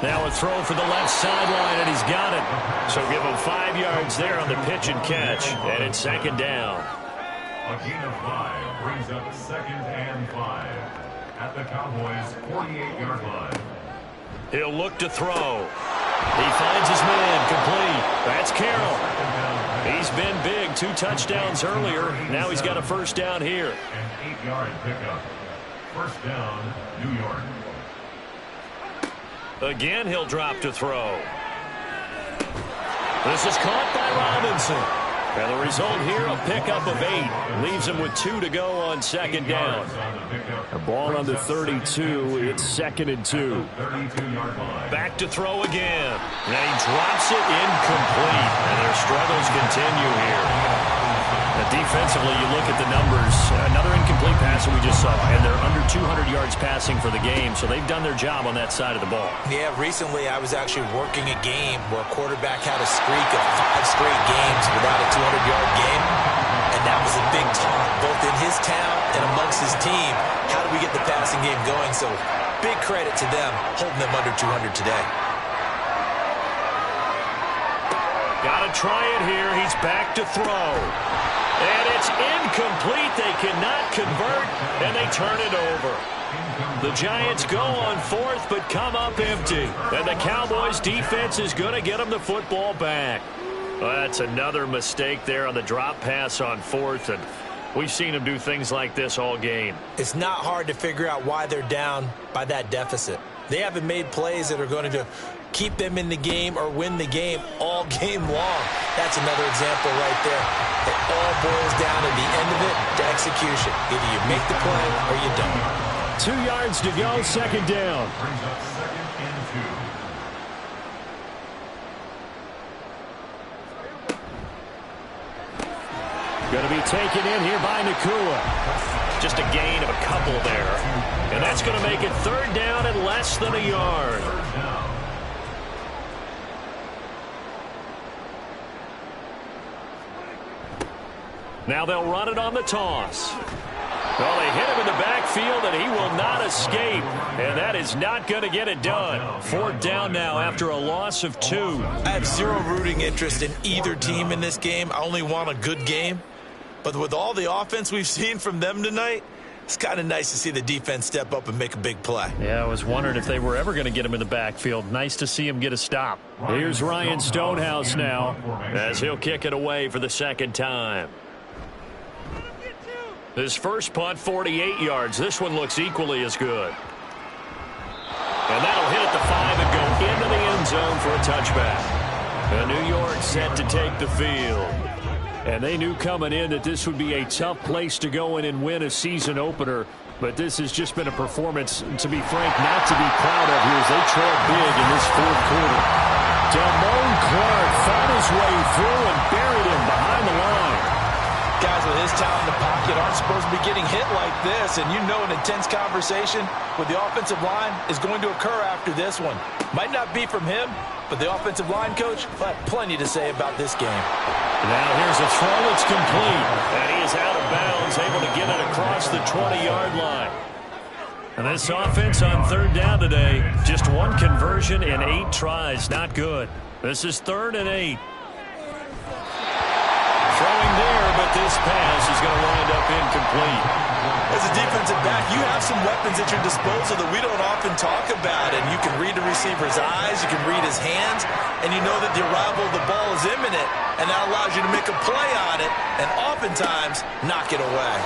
Now a throw for the left sideline, and he's got it. So give him 5 yards there on the pitch and catch. And it's 2nd down. A gain of 5 brings up 2nd and 5 at the Cowboys' 48-yard line. He'll look to throw. He finds his man complete. That's Carroll. He's been big. 2 touchdowns earlier. Now he's got a first down here. An 8-yard pickup. First down, New York. Again, he'll drop to throw. This is caught by Robinson. And the result here, a pickup of 8. Leaves him with 2 to go on second down. A ball on the 32. It's 2nd and 2. Back to throw again. And he drops it incomplete. And their struggles continue here. Defensively, you look at the numbers. Another incomplete pass that we just saw. And they're under 200 yards passing for the game. So they've done their job on that side of the ball. Yeah, recently I was actually working a game where a quarterback had a streak of 5 straight games without a 200-yard game. And that was a big talk, both in his town and amongst his team. How do we get the passing game going? So big credit to them holding them under 200 today. Got to try it here. He's back to throw. And it's incomplete. They cannot convert, and they turn it over. The Giants go on 4th, but come up empty. And the Cowboys' defense is going to get them the football back. Well, that's another mistake there on the drop pass on 4th, and we've seen them do things like this all game. It's not hard to figure out why they're down by that deficit. They haven't made plays that are going to keep them in the game or win the game all game long. That's another example right there. It all boils down at the end of it to execution. Either you make the play or you don't. 2 yards to go, second down. Brings up 2nd and 2. Going to be taken in here by Nakua. Just a gain of a couple there. And that's going to make it 3rd down and less than a yard. Now they'll run it on the toss. Well, they hit him in the backfield, and he will not escape. And that is not going to get it done. 4th down now after a loss of 2. I have zero rooting interest in either team in this game. I only want a good game. But with all the offense we've seen from them tonight, it's kind of nice to see the defense step up and make a big play. Yeah, I was wondering if they were ever going to get him in the backfield. Nice to see him get a stop. Here's Ryan Stonehouse now, as he'll kick it away for the 2nd time. His first punt, 48 yards. This one looks equally as good. And that'll hit at the 5 and go into the end zone for a touchback. And New York set to take the field. and they knew coming in that this would be a tough place to go in and win a season opener. But this has just been a performance, to be frank, not to be proud of here as they trail big in this fourth quarter. Damone Clark fought his way through and buried him behind the line. Guys with his talent in the pocket aren't supposed to be getting hit like this, and you know an intense conversation with the offensive line is going to occur after this one. Might not be from him, but the offensive line coach will have plenty to say about this game. Now here's a throw that's complete. And he is out of bounds, able to get it across the 20-yard line. And this offense on third down today, just one conversion in 8 tries. Not good. This is 3rd and 8. Throwing there, but this pass is going to wind up incomplete. As a defensive back, you have some weapons at your disposal that we don't often talk about, and you can read the receiver's eyes, you can read his hands, and you know that the arrival of the ball is imminent, and that allows you to make a play on it, and oftentimes knock it away.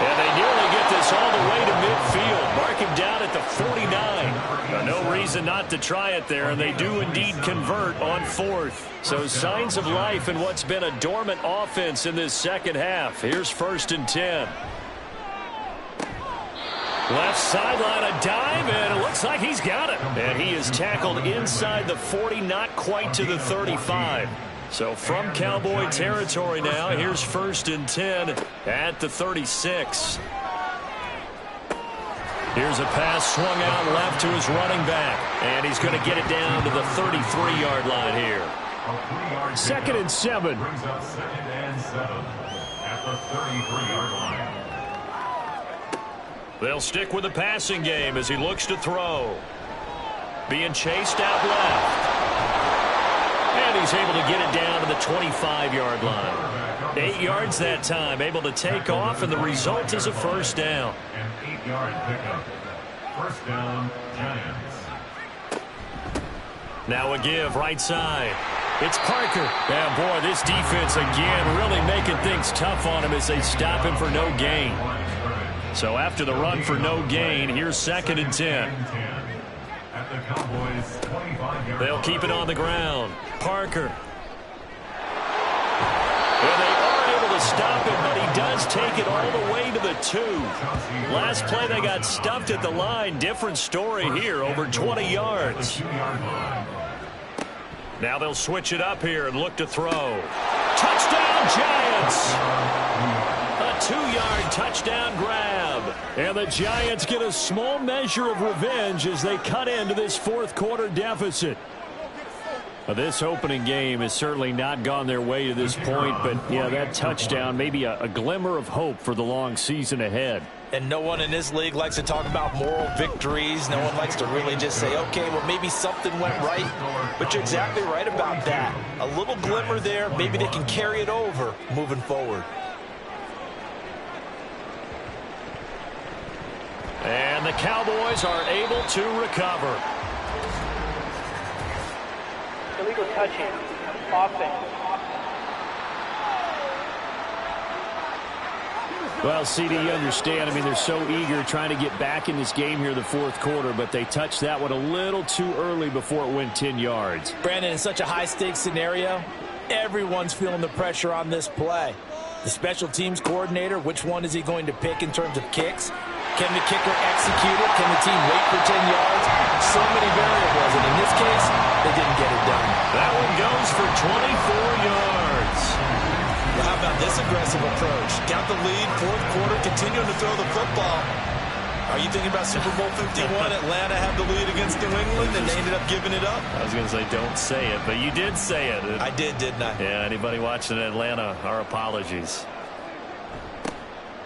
And they nearly get this all the way to midfield. Mark him down at the 49. No reason not to try it there, and they do indeed convert on 4th. So signs of life in what's been a dormant offense in this second half. Here's 1st and 10. Left sideline, a dive, and it looks like he's got it. And he is tackled inside the 40, not quite to the 35. So from Cowboy territory now, here's 1st and 10 at the 36. Here's a pass swung out left to his running back. And he's going to get it down to the 33-yard line here. 2nd and 7. Brings up 2nd and 7 at the 33-yard line. They'll stick with the passing game as he looks to throw. Being chased out left. And he's able to get it down to the 25-yard line. 8 yards that time, able to take off, and the result is a 1st down. An 8-yard pickup. 1st down, Giants. Now a give, right side. It's Parker. And boy, this defense again really making things tough on him as they stop him for no gain. So after the run for no gain, here's 2nd and 10. At the Cowboys' 25-yard They'll keep it on the ground. Parker. And they are able to stop it, but he does take it all the way to the 2. Last play, they got stuffed at the line. Different story here, over 20 yards. Now they'll switch it up here and look to throw. Touchdown, Giants! A 2-yard touchdown grab. And the Giants get a small measure of revenge as they cut into this fourth quarter deficit. This opening game has certainly not gone their way to this point, but yeah, that touchdown, maybe a glimmer of hope for the long season ahead. And no one in this league likes to talk about moral victories. No one likes to really just say, okay, well, maybe something went right. But you're exactly right about that. A little glimmer there. Maybe they can carry it over moving forward. And the Cowboys are able to recover. Illegal touching. Offense. Well, CD, you understand. I mean, they're so eager trying to get back in this game here in the fourth quarter, but they touched that one a little too early before it went 10 yards. Brandon, in such a high-stakes scenario, everyone's feeling the pressure on this play. The special teams coordinator, which one is he going to pick in terms of kicks? Can the kicker execute it? Can the team wait for 10 yards? So many variables, and in this case, they didn't get it done. That one goes for 24 yards. Well, how about this aggressive approach? Got the lead, fourth quarter, continuing to throw the football. Are you thinking about Super Bowl 51? Atlanta had the lead against New England, and they ended up giving it up? I was going to say don't say it, but you did say it. I didn't I? Yeah, anybody watching Atlanta, our apologies.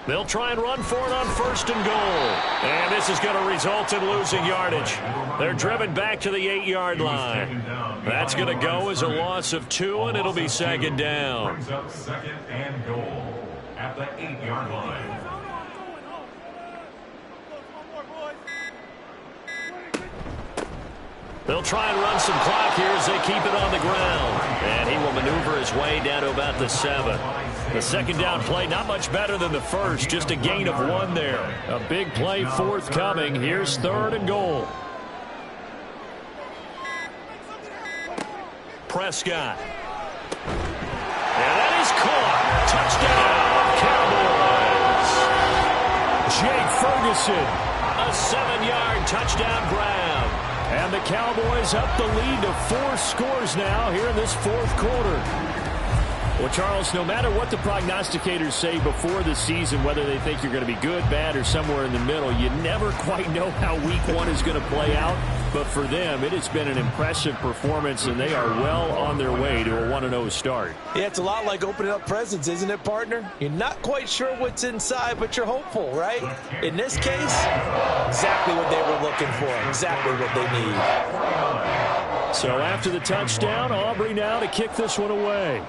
They'll try and run for it on 1st and goal. And this is going to result in losing yardage. They're driven back to the 8-yard line. That's going to go as a loss of 2, and it'll be 2nd down. Brings up 2nd and goal at the 8-yard line. They'll try and run some clock here as they keep it on the ground. And he will maneuver his way down to about the 7. The 2nd down play, not much better than the first, just a gain of 1 there. A big play forthcoming. Here's 3rd and goal. Prescott. And that is caught. Touchdown, Cowboys. Jake Ferguson, a 7-yard touchdown grab. And the Cowboys up the lead to 4 scores now here in this fourth quarter. Well, Charles, no matter what the prognosticators say before the season, whether they think you're going to be good, bad, or somewhere in the middle, you never quite know how week 1 is going to play out. But for them, it has been an impressive performance, and they are well on their way to a 1-0 start. Yeah, it's a lot like opening up presents, isn't it, partner? You're not quite sure what's inside, but you're hopeful, right? In this case, exactly what they were looking for, exactly what they need. So after the touchdown, Aubrey now to kick this one away.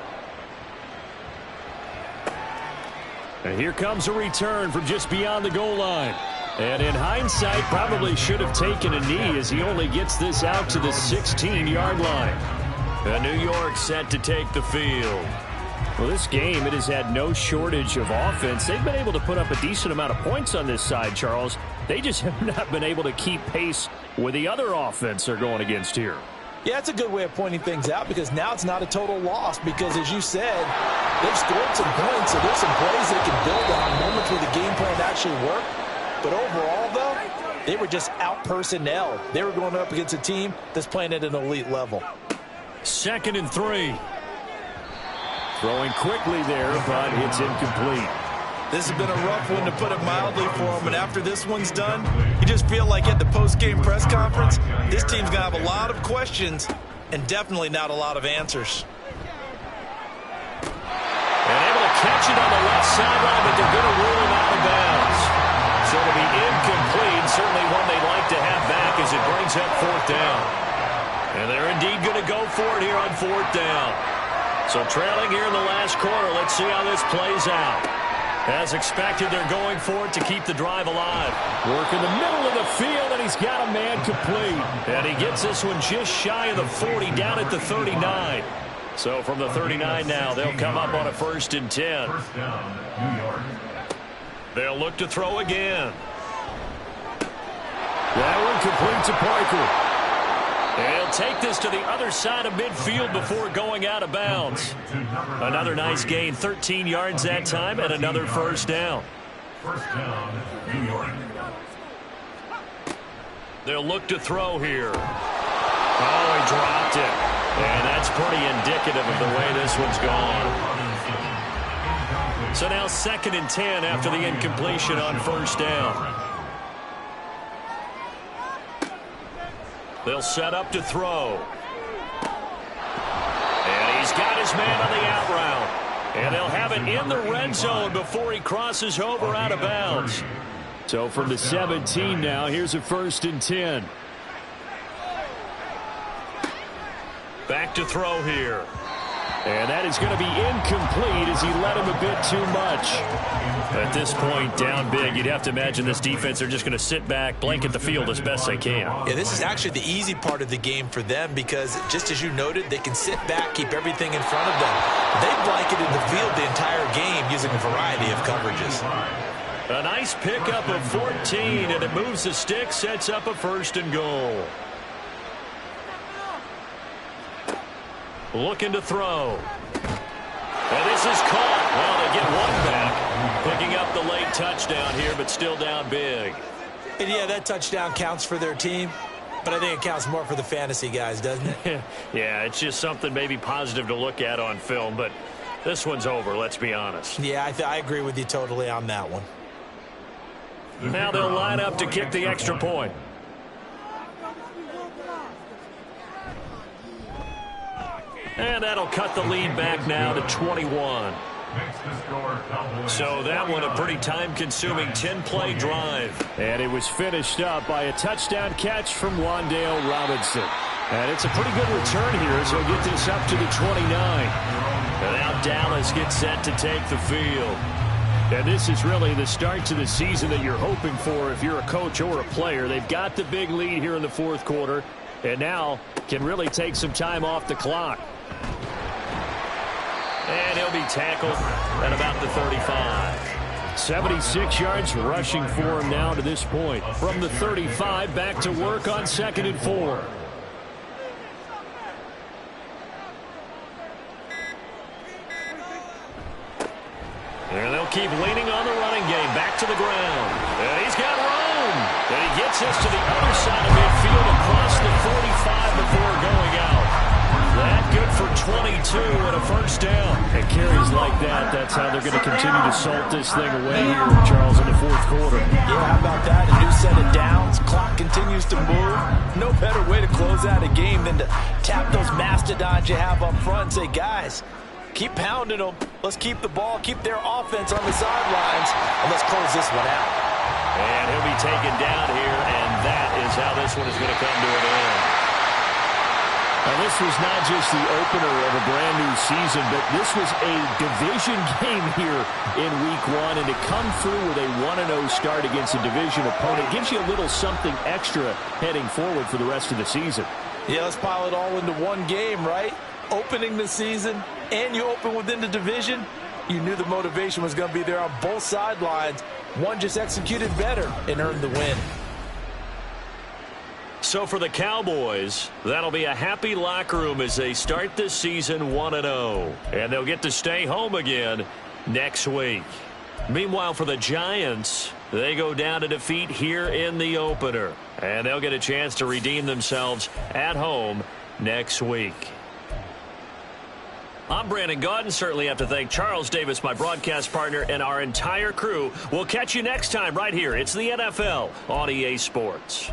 And here comes a return from just beyond the goal line. And in hindsight, probably should have taken a knee as he only gets this out to the 16-yard line. And New York set to take the field. Well, this game, it has had no shortage of offense. They've been able to put up a decent amount of points on this side, Charles. They just have not been able to keep pace with the other offense they're going against here. Yeah, it's a good way of pointing things out because now it's not a total loss because, as you said, they've scored some points, so there's some plays they can build on, moments where the game plan actually worked. But overall, though, they were just out-personnel. They were going up against a team that's playing at an elite level. 2nd and 3. Throwing quickly there, but it's incomplete. This has been a rough one, to put it mildly, for him. And after this one's done, you just feel like at the post-game press conference, this team's going to have a lot of questions and definitely not a lot of answers. And able to catch it on the left sideline, but they're going to rule him out of bounds. So it'll be incomplete, certainly one they'd like to have back as it brings up 4th down. And they're indeed going to go for it here on 4th down. So trailing here in the last quarter, let's see how this plays out. As expected, they're going for it to keep the drive alive. Work in the middle of the field, and he's got a man complete. And he gets this one just shy of the 40, down at the 39. So from the 39 now, they'll come up on a 1st and 10. First down, New York. They'll look to throw again. That one complete to Parker. He'll take this to the other side of midfield before going out of bounds. Another nice gain, 13 yards that time, and another first down. First down, New York. They'll look to throw here. Oh, he dropped it. And that's pretty indicative of the way this one's gone. So now 2nd and 10 after the incompletion on first down. They'll set up to throw. And he's got his man on the out route. And they'll have it in the red zone before he crosses over out of bounds. So from the 17 now, here's a 1st and 10. Back to throw here. And that is going to be incomplete as he let him a bit too much. At this point, down big, you'd have to imagine this defense are just going to sit back, blanket the field as best they can. Yeah, this is actually the easy part of the game for them because, just as you noted, they can sit back, keep everything in front of them. They blanketed the field the entire game using a variety of coverages. A nice pickup of 14, and it moves the stick, sets up a 1st and goal. Looking to throw. And this is caught. Well, they get one back. Picking up the late touchdown here, but still down big. And yeah, that touchdown counts for their team, but I think it counts more for the fantasy guys, doesn't it? Yeah, it's just something maybe positive to look at on film, but this one's over, let's be honest. Yeah, I agree with you totally on that one. Now they'll line up to kick the extra point. And that'll cut the lead back now to 21. So that one a pretty time-consuming 10-play drive. And it was finished up by a touchdown catch from Wan'Dale Robinson. And it's a pretty good return here as he'll get this up to the 29. And now Dallas gets set to take the field. And this is really the start to the season that you're hoping for if you're a coach or a player. They've got the big lead here in the 4th quarter, and now can really take some time off the clock. And he'll be tackled at about the 35. 76 yards rushing for him now to this point. From the 35, back to work on 2nd and 4. And they'll keep leaning on the running game. Back to the ground. And he's got room. And he gets us to the other side of midfield across the 45 before going out. That good for 22 and a first down. And carries like that, that's how they're going to continue to salt this thing away here, Charles, in the 4th quarter. Yeah, how about that? A new set of downs. Clock continues to move. No better way to close out a game than to tap those mastodons you have up front and say, guys, keep pounding them. Let's keep the ball, keep their offense on the sidelines, and let's close this one out. And he'll be taken down here, and that is how this one is going to come to an end. And this was not just the opener of a brand-new season, but this was a division game here in Week 1. And to come through with a 1-0 start against a division opponent gives you a little something extra heading forward for the rest of the season. Yeah, let's pile it all into one game, right? Opening the season, and you open within the division. You knew the motivation was going to be there on both sidelines. One just executed better and earned the win. So for the Cowboys, that'll be a happy locker room as they start this season 1-0. And they'll get to stay home again next week. Meanwhile, for the Giants, they go down to defeat here in the opener. And they'll get a chance to redeem themselves at home next week. I'm Brandon Gaudin. Certainly have to thank Charles Davis, my broadcast partner, and our entire crew. We'll catch you next time right here. It's the NFL on EA Sports.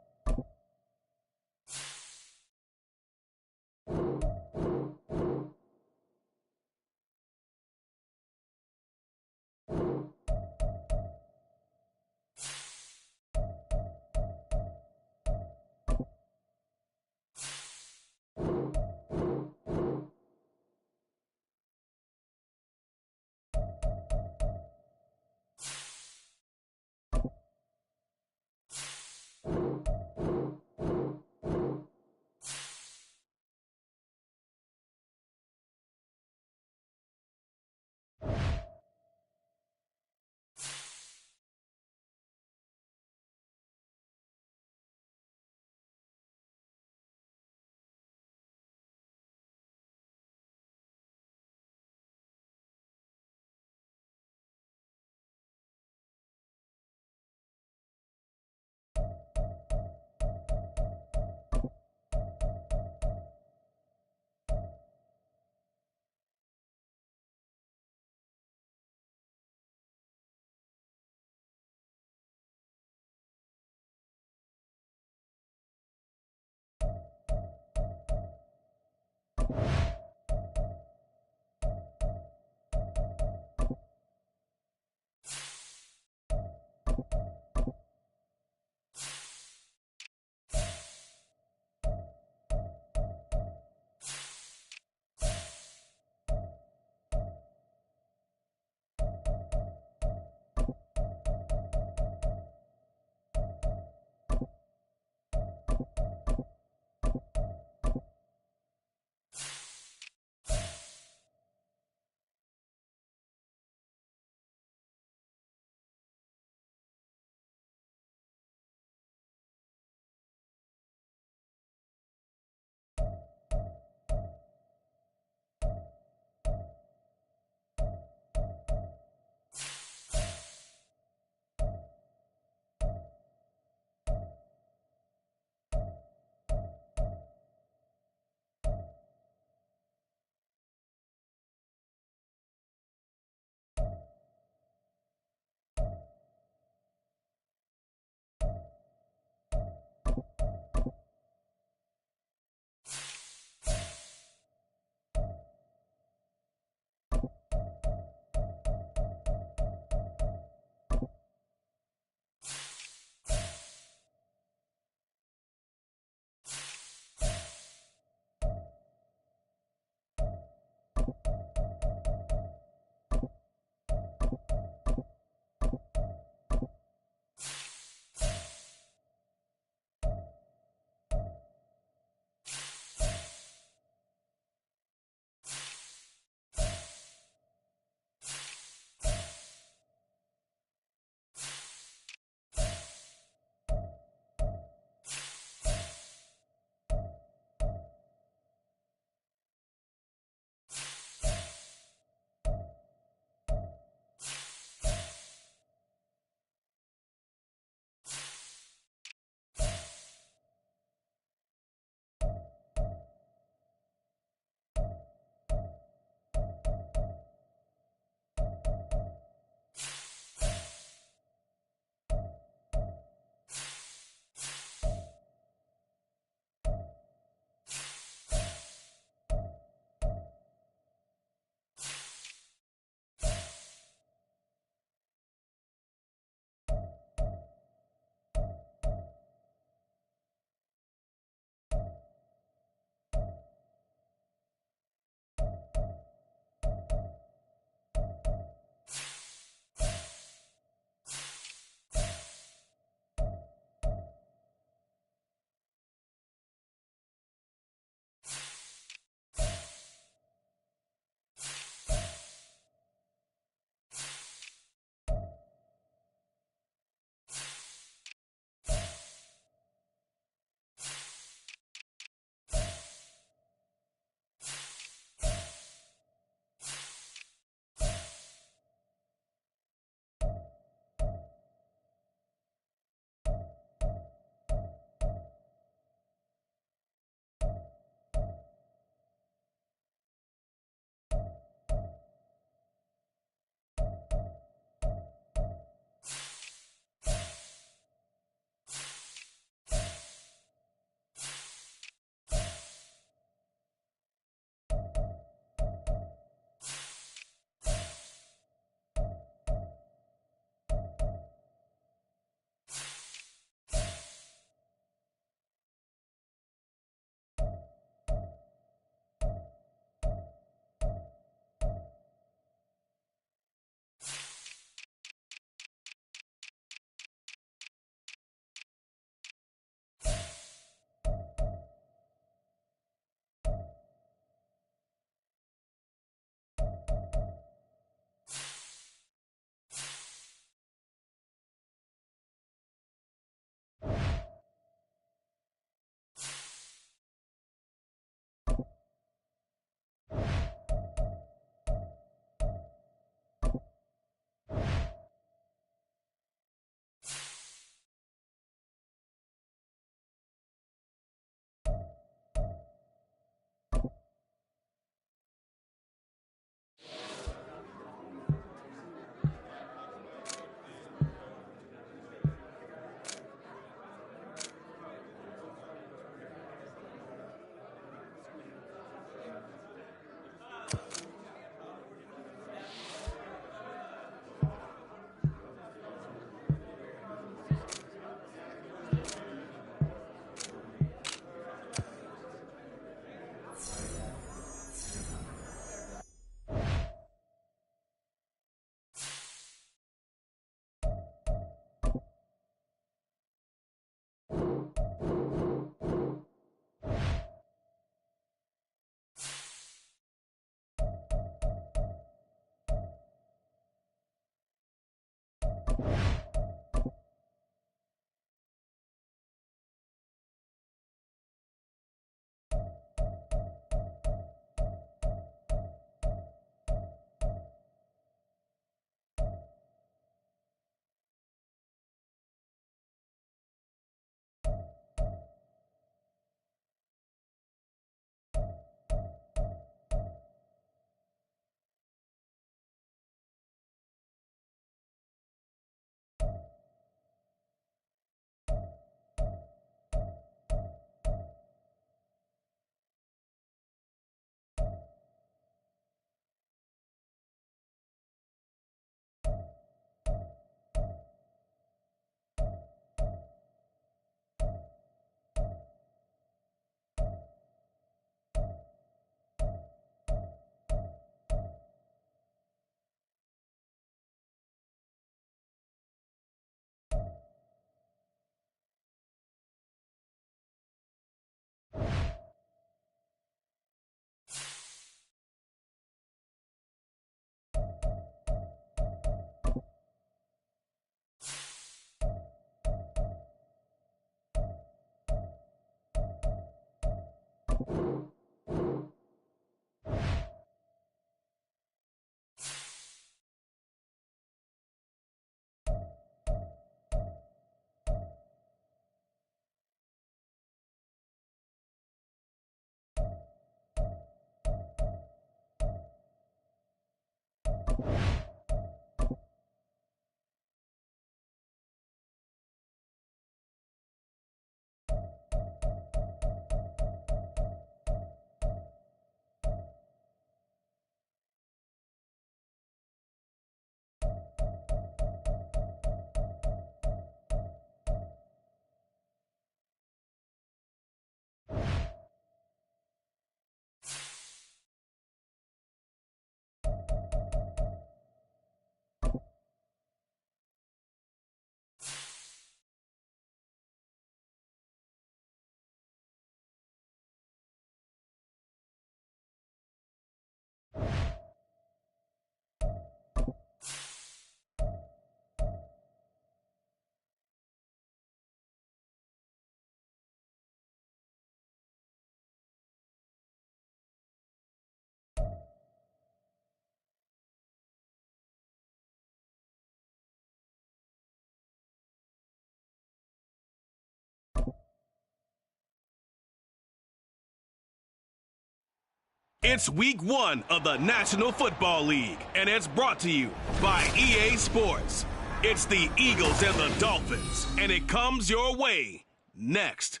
It's week 1 of the National Football League, and it's brought to you by EA Sports. It's the Eagles and the Dolphins, and it comes your way next.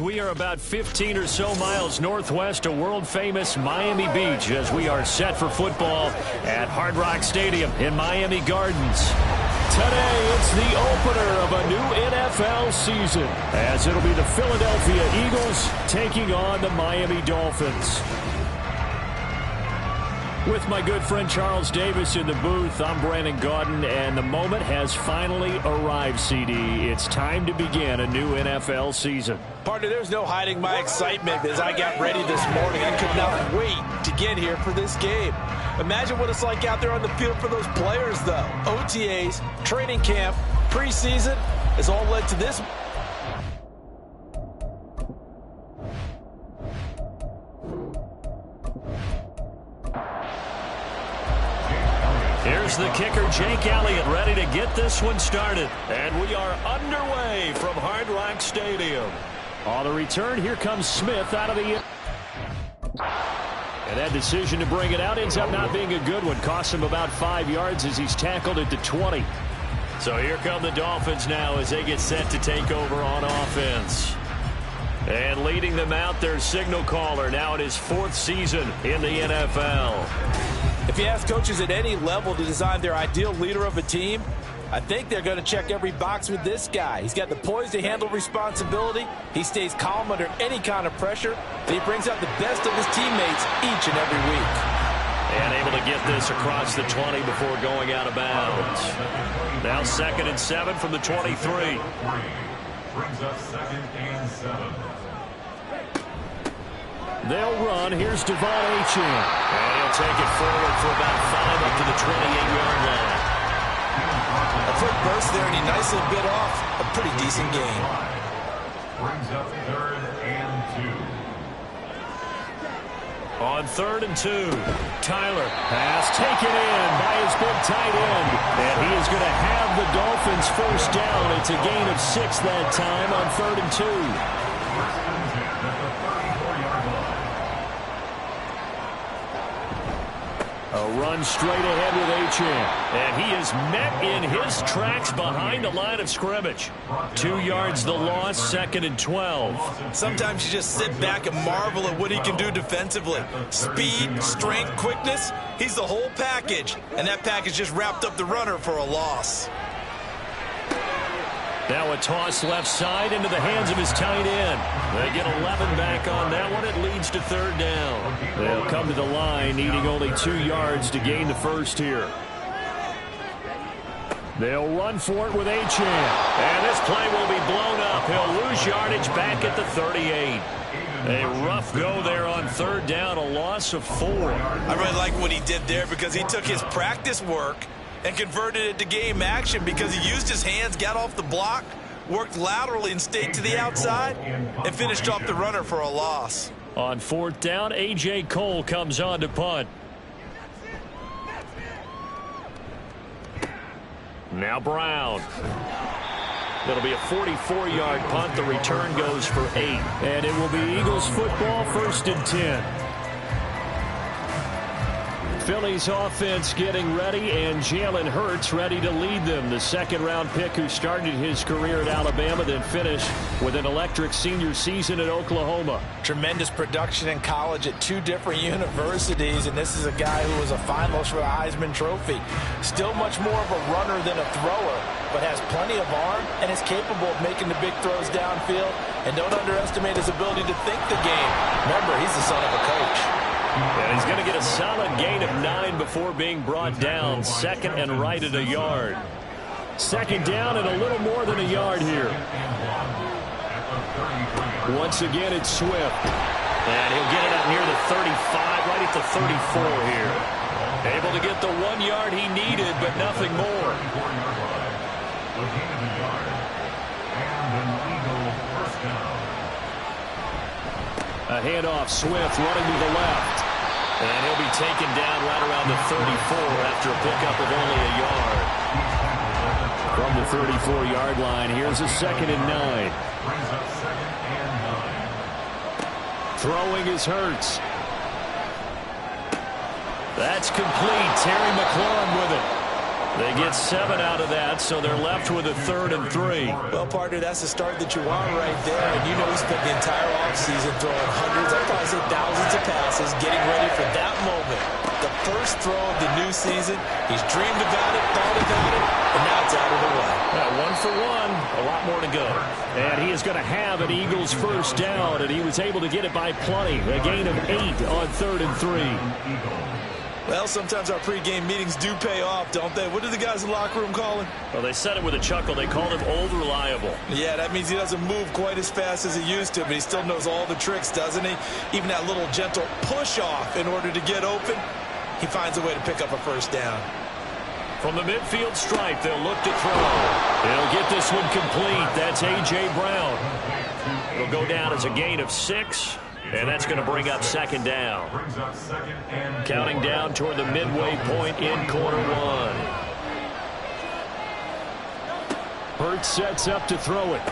We are about 15 or so miles northwest of world-famous Miami Beach as we are set for football at Hard Rock Stadium in Miami Gardens. Today, it's the opener of a new NFL season, as it'll be the Philadelphia Eagles taking on the Miami Dolphins. With my good friend Charles Davis in the booth, I'm Brandon Gaudin, and the moment has finally arrived, CD. It's time to begin a new NFL season. Partner, there's no hiding my excitement as I got ready this morning. I could not wait to get here for this game. Imagine what it's like out there on the field for those players, though. OTAs, training camp, preseason has all led to this. Here's the kicker, Jake Elliott, ready to get this one started. And we are underway from Hard Rock Stadium. On the return, here comes Smith out of the... And that decision to bring it out ends up not being a good one. Costs him about 5 yards as he's tackled at the 20. So here come the Dolphins now as they get set to take over on offense. And leading them out, their signal caller, now in his 4th season in the NFL. If you ask coaches at any level to design their ideal leader of a team, I think they're going to check every box with this guy. He's got the poise to handle responsibility. He stays calm under any kind of pressure. And he brings out the best of his teammates each and every week. And able to get this across the 20 before going out of bounds. Now 2nd and 7 from the 23. Brings up 2nd and 7. They'll run. Here's Devon Achane. And he'll take it forward for about 5 up to the 28-yard line. A quick burst there, and he nicely bit off a pretty decent gain. Brings up 3rd and 2. On 3rd and 2, Tyler. Pass taken in by his big tight end. And he is going to have the Dolphins first down. It's a gain of 6 that time on 3rd and 2. First and 10 at the 34-yard line. A run straight ahead with Achane. And he is met in his tracks behind the line of scrimmage. 2 yards the loss, 2nd and 12. Sometimes you just sit back and marvel at what he can do defensively. Speed, strength, quickness, he's the whole package. And that package just wrapped up the runner for a loss. Now a toss left side into the hands of his tight end. They get 11 back on that one. It leads to 3rd down. They'll come to the line, needing only 2 yards to gain the first here. They'll run for it with Achane. And this play will be blown up. He'll lose yardage back at the 38. A rough go there on third down, a loss of 4. I really like what he did there because he took his practice work and converted it to game action because he used his hands, got off the block, worked laterally and stayed to the outside, and finished off the runner for a loss. On fourth down, A.J. Cole comes on to punt. Now Brown. It'll be a 44-yard punt. The return goes for 8. And it will be Eagles football, 1st and 10. Philly's offense getting ready, and Jalen Hurts ready to lead them. The second-round pick who started his career at Alabama, then finished with an electric senior season at Oklahoma. Tremendous production in college at 2 different universities, and this is a guy who was a finalist for the Heisman Trophy. Still much more of a runner than a thrower, but has plenty of arm and is capable of making the big throws downfield. And don't underestimate his ability to think the game. Remember, he's the son of a coach. And he's going to get a solid gain of 9 before being brought down. Second and right at a yard. Second down and a little more than a yard here. Once again, it's Swift. And he'll get it up near the 35, right at the 34 here. Able to get the 1 yard he needed, but nothing more. A handoff, Swift running to the left. And he'll be taken down right around the 34 after a pickup of only a yard. From the 34-yard line, here's a 2nd and 9. Throwing is Hurts. That's complete. Terry McLaurin with it. They get 7 out of that, so they're left with a 3rd and 3. Well, partner, that's the start that you want right there. And you know he spent the entire offseason throwing hundreds, I'd probably say thousands of passes, getting ready for that moment. The first throw of the new season. He's dreamed about it, thought about it, and now it's out of the way. Well, 1 for 1, a lot more to go. And he is going to have an Eagles first down, and he was able to get it by plenty. A gain of 8 on 3rd and 3. Well, sometimes our pregame meetings do pay off, don't they? What do the guys in the locker room call him? Well, they said it with a chuckle. They called him old reliable. Yeah, that means he doesn't move quite as fast as he used to, but he still knows all the tricks, doesn't he? Even that little gentle push-off in order to get open, he finds a way to pick up a first down. From the midfield stripe, they'll look to throw. They'll get this one complete. That's A.J. Brown. It'll go down as a gain of 6. And that's going to bring up 2nd down. Counting down toward the midway point in quarter 1. Hurts sets up to throw it.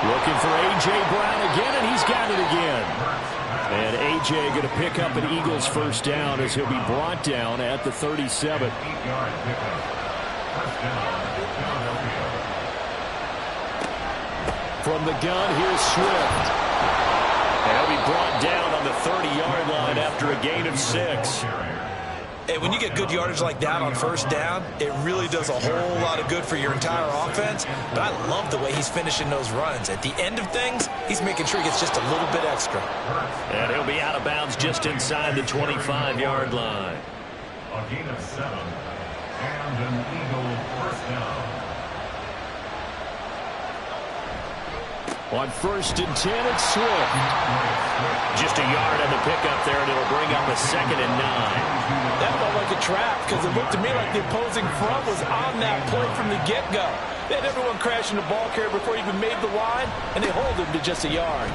Looking for A.J. Brown again, and he's got it again. And A.J. going to pick up an Eagles first down as he'll be brought down at the 37. From the gun, here's Swift. And he'll be brought down on the 30-yard line after a gain of 6. Hey, when you get good yardage like that on first down, it really does a whole lot of good for your entire offense. But I love the way he's finishing those runs. At the end of things, he's making sure he gets just a little bit extra. And he'll be out of bounds just inside the 25-yard line. A gain of 7 and an Eagle first down. On 1st and 10, it's Swift. Just a yard on the pickup there, and it'll bring up a 2nd and 9. That felt like a trap because it looked to me like the opposing front was on that play from the get-go. They had everyone crashing the ball carrier before he even made the line, and they hold him to just a yard.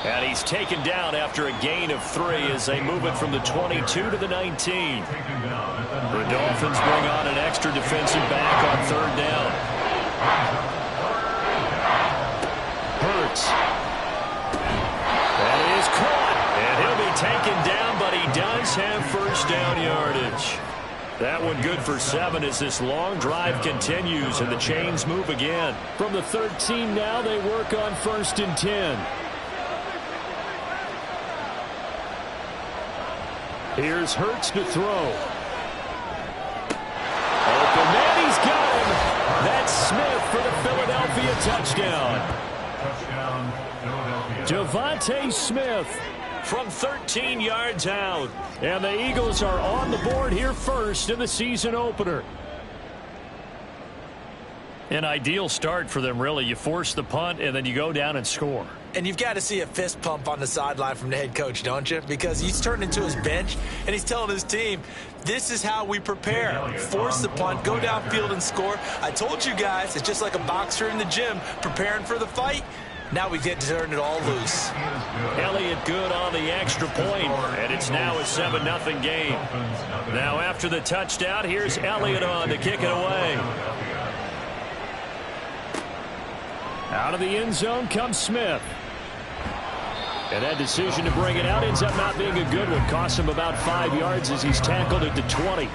And he's taken down after a gain of 3 as they move it from the 22 to the 19. The Dolphins bring on an extra defensive back on 3rd down. Hurts. That is caught. And he'll be taken down, but he does have first down yardage. That one good for 7 as this long drive continues and the chains move again. From the 13 now, they work on 1st and 10. Here's Hurts to throw. Open man, he's got him. That's Smith for the Philadelphia touchdown. Devontae Smith from 13 yards out. And the Eagles are on the board here first in the season opener. An ideal start for them, really. You force the punt, and then you go down and score. And you've got to see a fist pump on the sideline from the head coach, don't you? Because he's turned into his bench, and he's telling his team, this is how we prepare. Force the punt, go downfield and score. I told you guys, it's just like a boxer in the gym preparing for the fight. Now we get to turn it all loose. Elliott good on the extra point, and it's now a 7-0 game. Now after the touchdown, here's Elliott on to kick it away. Out of the end zone comes Smith. And that decision to bring it out ends up not being a good one. Costs him about 5 yards as he's tackled at the 20.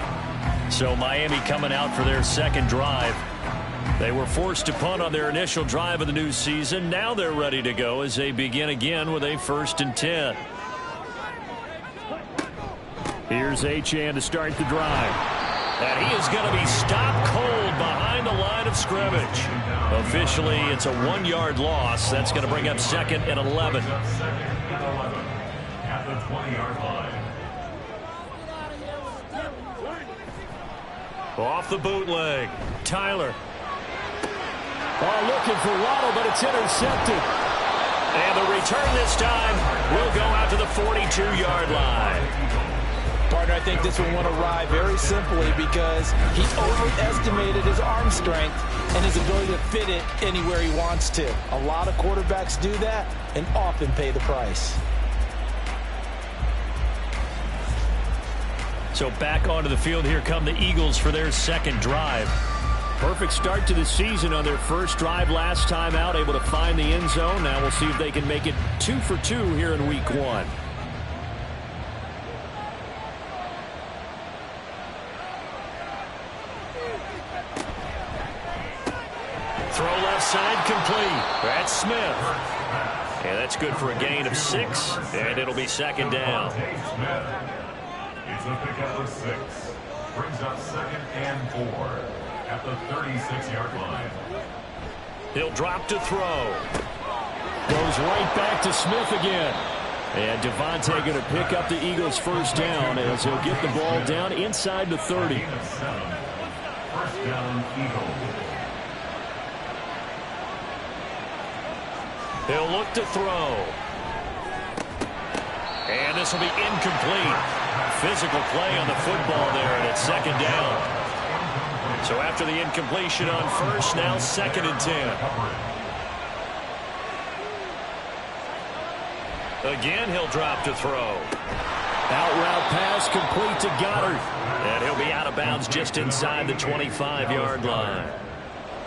So Miami coming out for their second drive. They were forced to punt on their initial drive of the new season. Now they're ready to go as they begin again with a 1st and 10. Here's Achane to start the drive. And he is going to be stopped cold behind the line of scrimmage. Officially, it's a 1-yard loss. That's going to bring up 2nd and 11. At the 20-yard line. Off the bootleg. Tyler. Oh, looking for Waddle, but it's intercepted. And the return this time will go out to the 42-yard line. Partner, I think this one went awry very simply because he overestimated his arm strength and his ability to fit it anywhere he wants to. A lot of quarterbacks do that and often pay the price. So back onto the field, here come the Eagles for their second drive. Perfect start to the season on their first drive last time out, able to find the end zone. Now we'll see if they can make it 2 for 2 here in week 1. Throw left side complete. That's Smith. And that's good for a gain of 6, and it'll be 2nd down. It's a pickup of 6. Brings up 2nd and 4 at the 36-yard line. He'll drop to throw. Goes right back to Smith again. And Devontae going to pick up the Eagles' first down as he'll get the ball down inside the 30. Gain of 7. First down, Eagles. He'll look to throw. And this will be incomplete. Physical play on the football there, and it's 2nd down. So after the incompletion on first, now 2nd and 10. Again, he'll drop to throw. Out route pass complete to Goddard. And he'll be out of bounds just inside the 25-yard line.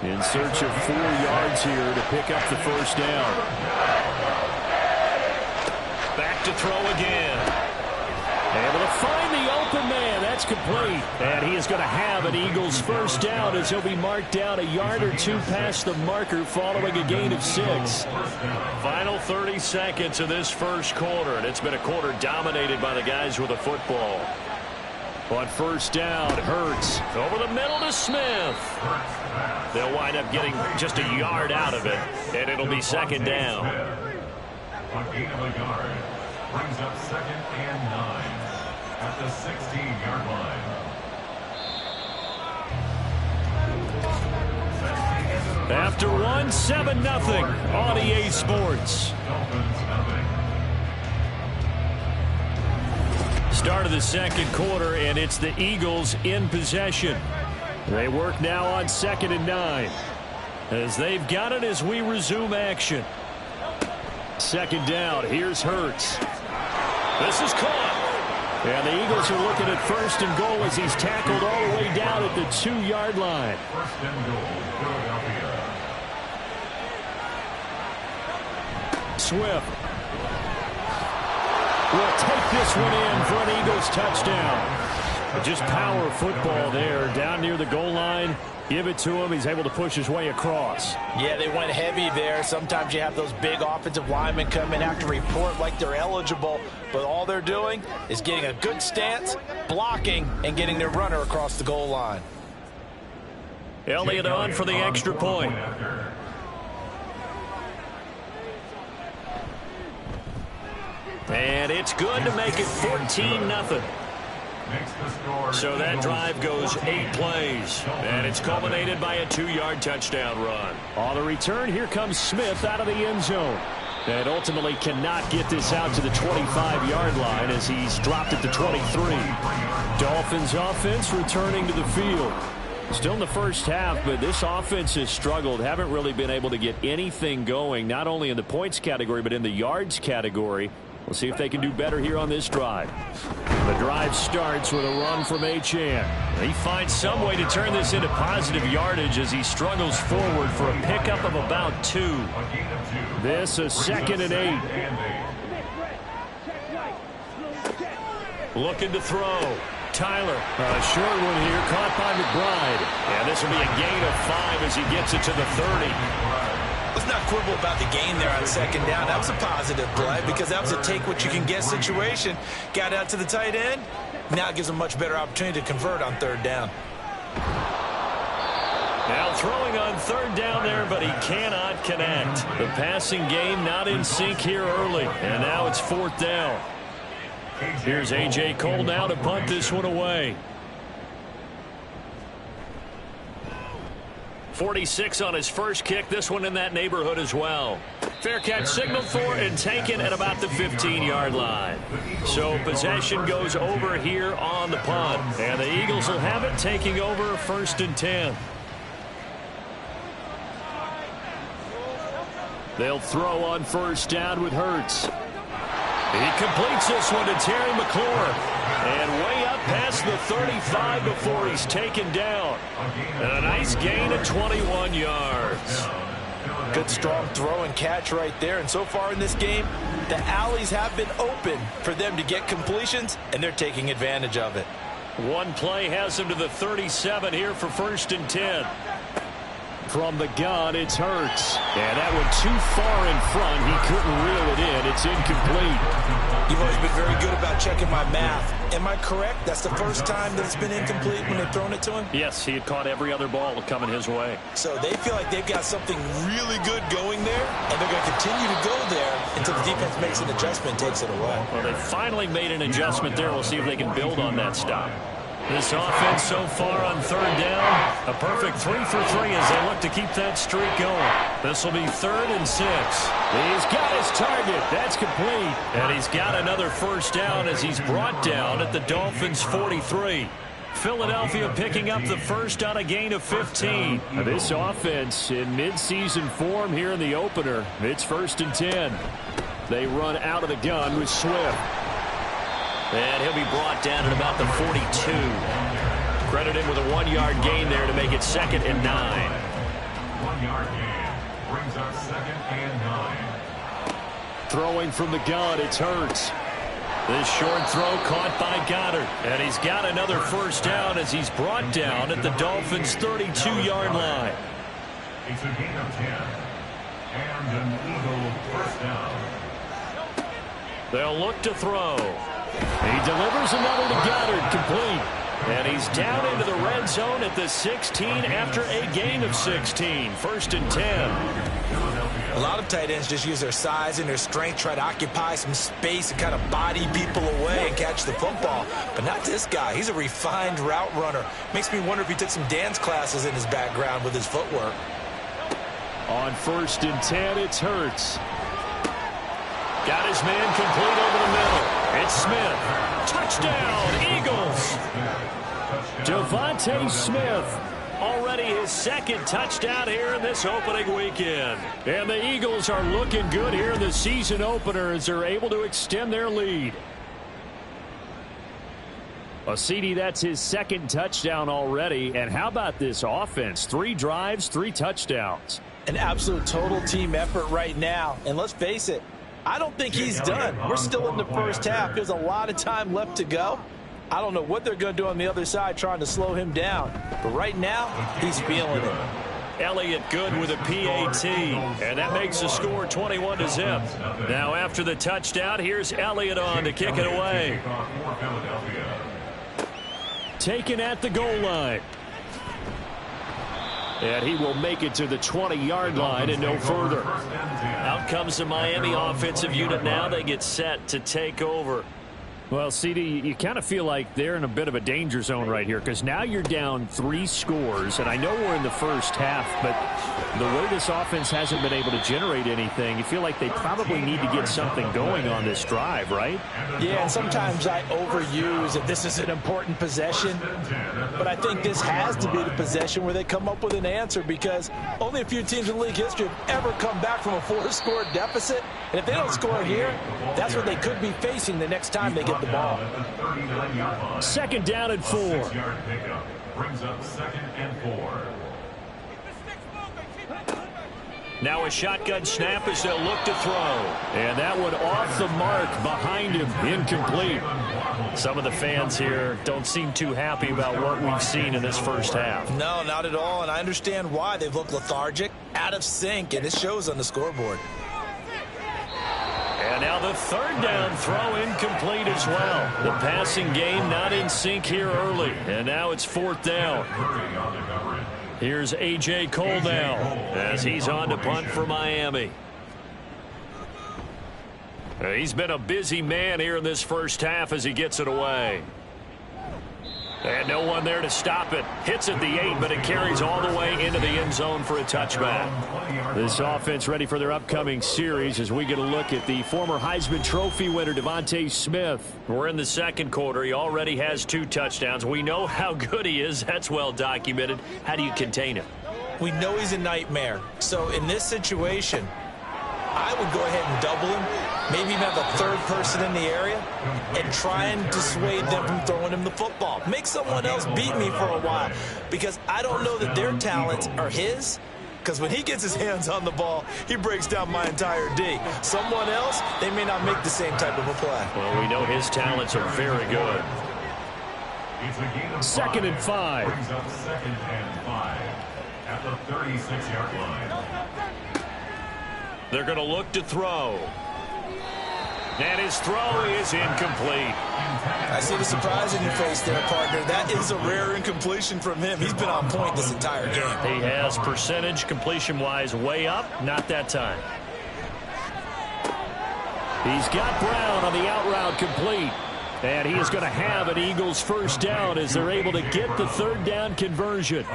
In search of 4 yards here to pick up the first down. Back to throw again. Able to find the open man. That's complete. And he is going to have an Eagles first down as he'll be marked down a yard or 2 past the marker following a gain of 6. Final 30 seconds of this first quarter, and it's been a quarter dominated by the guys with the football. On first down, Hurts over the middle to Smith. They'll wind up getting just a yard out of it, and it'll be 2nd down. A gain of a yard. Brings up 2nd and 9 at the 16-yard line. After 1, 7-0 on EA Sports. Dolphins nothing. Start of the second quarter, and it's the Eagles in possession. They work now on 2nd and 9 as they've got it as we resume action. 2nd down. Here's Hurts. This is caught. And the Eagles are looking at 1st and goal as he's tackled all the way down at the 2-yard line. 1st and goal, Philadelphia. Swift will take this one in for an Eagles touchdown. Just power football there down near the goal line. Give it to him. He's able to push his way across. Yeah, they went heavy there. Sometimes you have those big offensive linemen come in, have to report like they're eligible, but all they're doing is getting a good stance, blocking, and getting their runner across the goal line. Elliott on for the extra point. And it's good to make it 14-0. So that drive goes 8 plays, and it's culminated by a 2-yard touchdown run. On the return, here comes Smith out of the end zone. And ultimately cannot get this out to the 25-yard line as he's dropped at the 23. Dolphins offense returning to the field. Still in the first half, but this offense has struggled. Haven't really been able to get anything going, not only in the points category, but in the yards category. We'll see if they can do better here on this drive. The drive starts with a run from Achane. He finds some way to turn this into positive yardage as he struggles forward for a pickup of about 2. This a 2nd and 8. Looking to throw. Tyler. A short one here, caught by McBride. And this will be a gain of 5 as he gets it to the 30. Let's not quibble about the gain there on 2nd down. That was a positive play because that was a take-what-you-can-get situation. Got out to the tight end. Now it gives him a much better opportunity to convert on 3rd down. Now throwing on 3rd down there, but he cannot connect. The passing game not in sync here early. And now it's 4th down. Here's A.J. Cole now to punt this one away. 46 on his first kick. This one in that neighborhood as well. Fair catch signaled for and taken at about the 15-yard line. So possession goes over here on the punt. And the Eagles will have it, taking over 1st and 10. They'll throw on 1st down with Hurts. He completes this one to Terry McLaurin. And way up past the 35 before he's taken down. And a nice gain of 21 yards. Good strong throw and catch right there. And so far in this game, the alleys have been open for them to get completions, and they're taking advantage of it. One play has him to the 37 here for 1st and 10. From the gun, it's Hurts. And that one too far in front. He couldn't reel it in. It's incomplete. You've always been very good about checking my math. Am I correct? That's the first time that it's been incomplete when they've thrown it to him? Yes, he had caught every other ball coming his way. So they feel like they've got something really good going there, and they're going to continue to go there until the defense makes an adjustment and takes it away. Well, they finally made an adjustment there. We'll see if they can build on that stop. This offense so far on 3rd down, a perfect 3 for 3 as they look to keep that streak going. This will be 3rd and 6. He's got his target. That's complete. And he's got another 1st down as he's brought down at the Dolphins' 43. Philadelphia picking up the 1st on a gain of 15. This offense in midseason form here in the opener. It's 1st and 10. They run out of the gun with Swift. And he'll be brought down at about the 42. Credit him with a 1-yard gain there to make it 2nd and 9. 1-yard gain brings up 2nd and 9. Throwing from the gun, it's Hurts. This short throw caught by Goddard. And he's got another 1st down as he's brought down at the Dolphins' 32-yard line. It's a gain of 10. And an Eagle 1st down. They'll look to throw. He delivers another to Goddard, complete. And he's down into the red zone at the 16 after a gain of 16. 1st and 10. A lot of tight ends just use their size and their strength, try to occupy some space and kind of body people away and catch the football. But not this guy. He's a refined route runner. Makes me wonder if he took some dance classes in his background with his footwork. On 1st and 10, it's Hurts. Got his man complete over the middle. It's Smith. Touchdown, Eagles. Devontae Smith. Already his 2nd touchdown here in this opening weekend. And the Eagles are looking good here in the season opener as they're able to extend their lead. CD, that's his 2nd touchdown already. And how about this offense? 3 drives, 3 touchdowns. An absolute total team effort right now. And let's face it, I don't think he's done. We're still in the first half. There's a lot of time left to go. I don't know what they're going to do on the other side trying to slow him down. But right now, he's feeling it. Elliott good with a PAT. And that makes the score 21-0. Now after the touchdown, here's Elliott on to kick it away. Taken at the goal line. And he will make it to the 20-yard line and no further. Out comes the Miami offensive unit now. They get set to take over. Well, CD, you kind of feel like they're in a bit of a danger zone right here because now you're down 3 scores, and I know we're in the first half, but the way this offense hasn't been able to generate anything, you feel like they probably need to get something going on this drive, right? Yeah, and sometimes I overuse that this is an important possession, but I think this has to be the possession where they come up with an answer because only a few teams in league history have ever come back from a 4-score deficit, and if they don't score here, that's what they could be facing the next time they get the ball. 2nd down and 4. Brings up 2nd and 4. Now a shotgun snap as they'll look to throw. And that one off the mark behind him. Incomplete. Some of the fans here don't seem too happy about what we've seen in this first half. No, not at all, and I understand why. They've looked lethargic, out of sync, and it shows on the scoreboard. And now the 3rd down throw incomplete as well. The passing game not in sync here early. And now it's 4th down. Here's A.J. Cole now as he's on to punt for Miami. He's been a busy man here in this first half as he gets it away. And no one there to stop it. Hits at the 8, but it carries all the way into the end zone for a touchback. This offense ready for their upcoming series as we get a look at the former Heisman Trophy winner, Devontae Smith. We're in the 2nd quarter. He already has 2 touchdowns. We know how good he is. That's well documented. How do you contain him? We know he's a nightmare. So in this situation, I would go ahead and double him, maybe even have a 3rd person in the area, and try and dissuade them from throwing him the football. Make someone else beat me for a while, because I don't know that their talents are his, because when he gets his hands on the ball, he breaks down my entire D. Someone else, they may not make the same type of a play. Well, we know his talents are very good. 2nd and 5. Brings up 2nd and 5 at the 36-yard line. They're going to look to throw. And his throw is incomplete. I see the surprise in your face there, partner. That is a rare incompletion from him. He's been on point this entire game. He has percentage completion-wise way up. Not that time. He's got Brown on the out route complete. And he is going to have an Eagles 1st down as they're able to get the 3rd down conversion.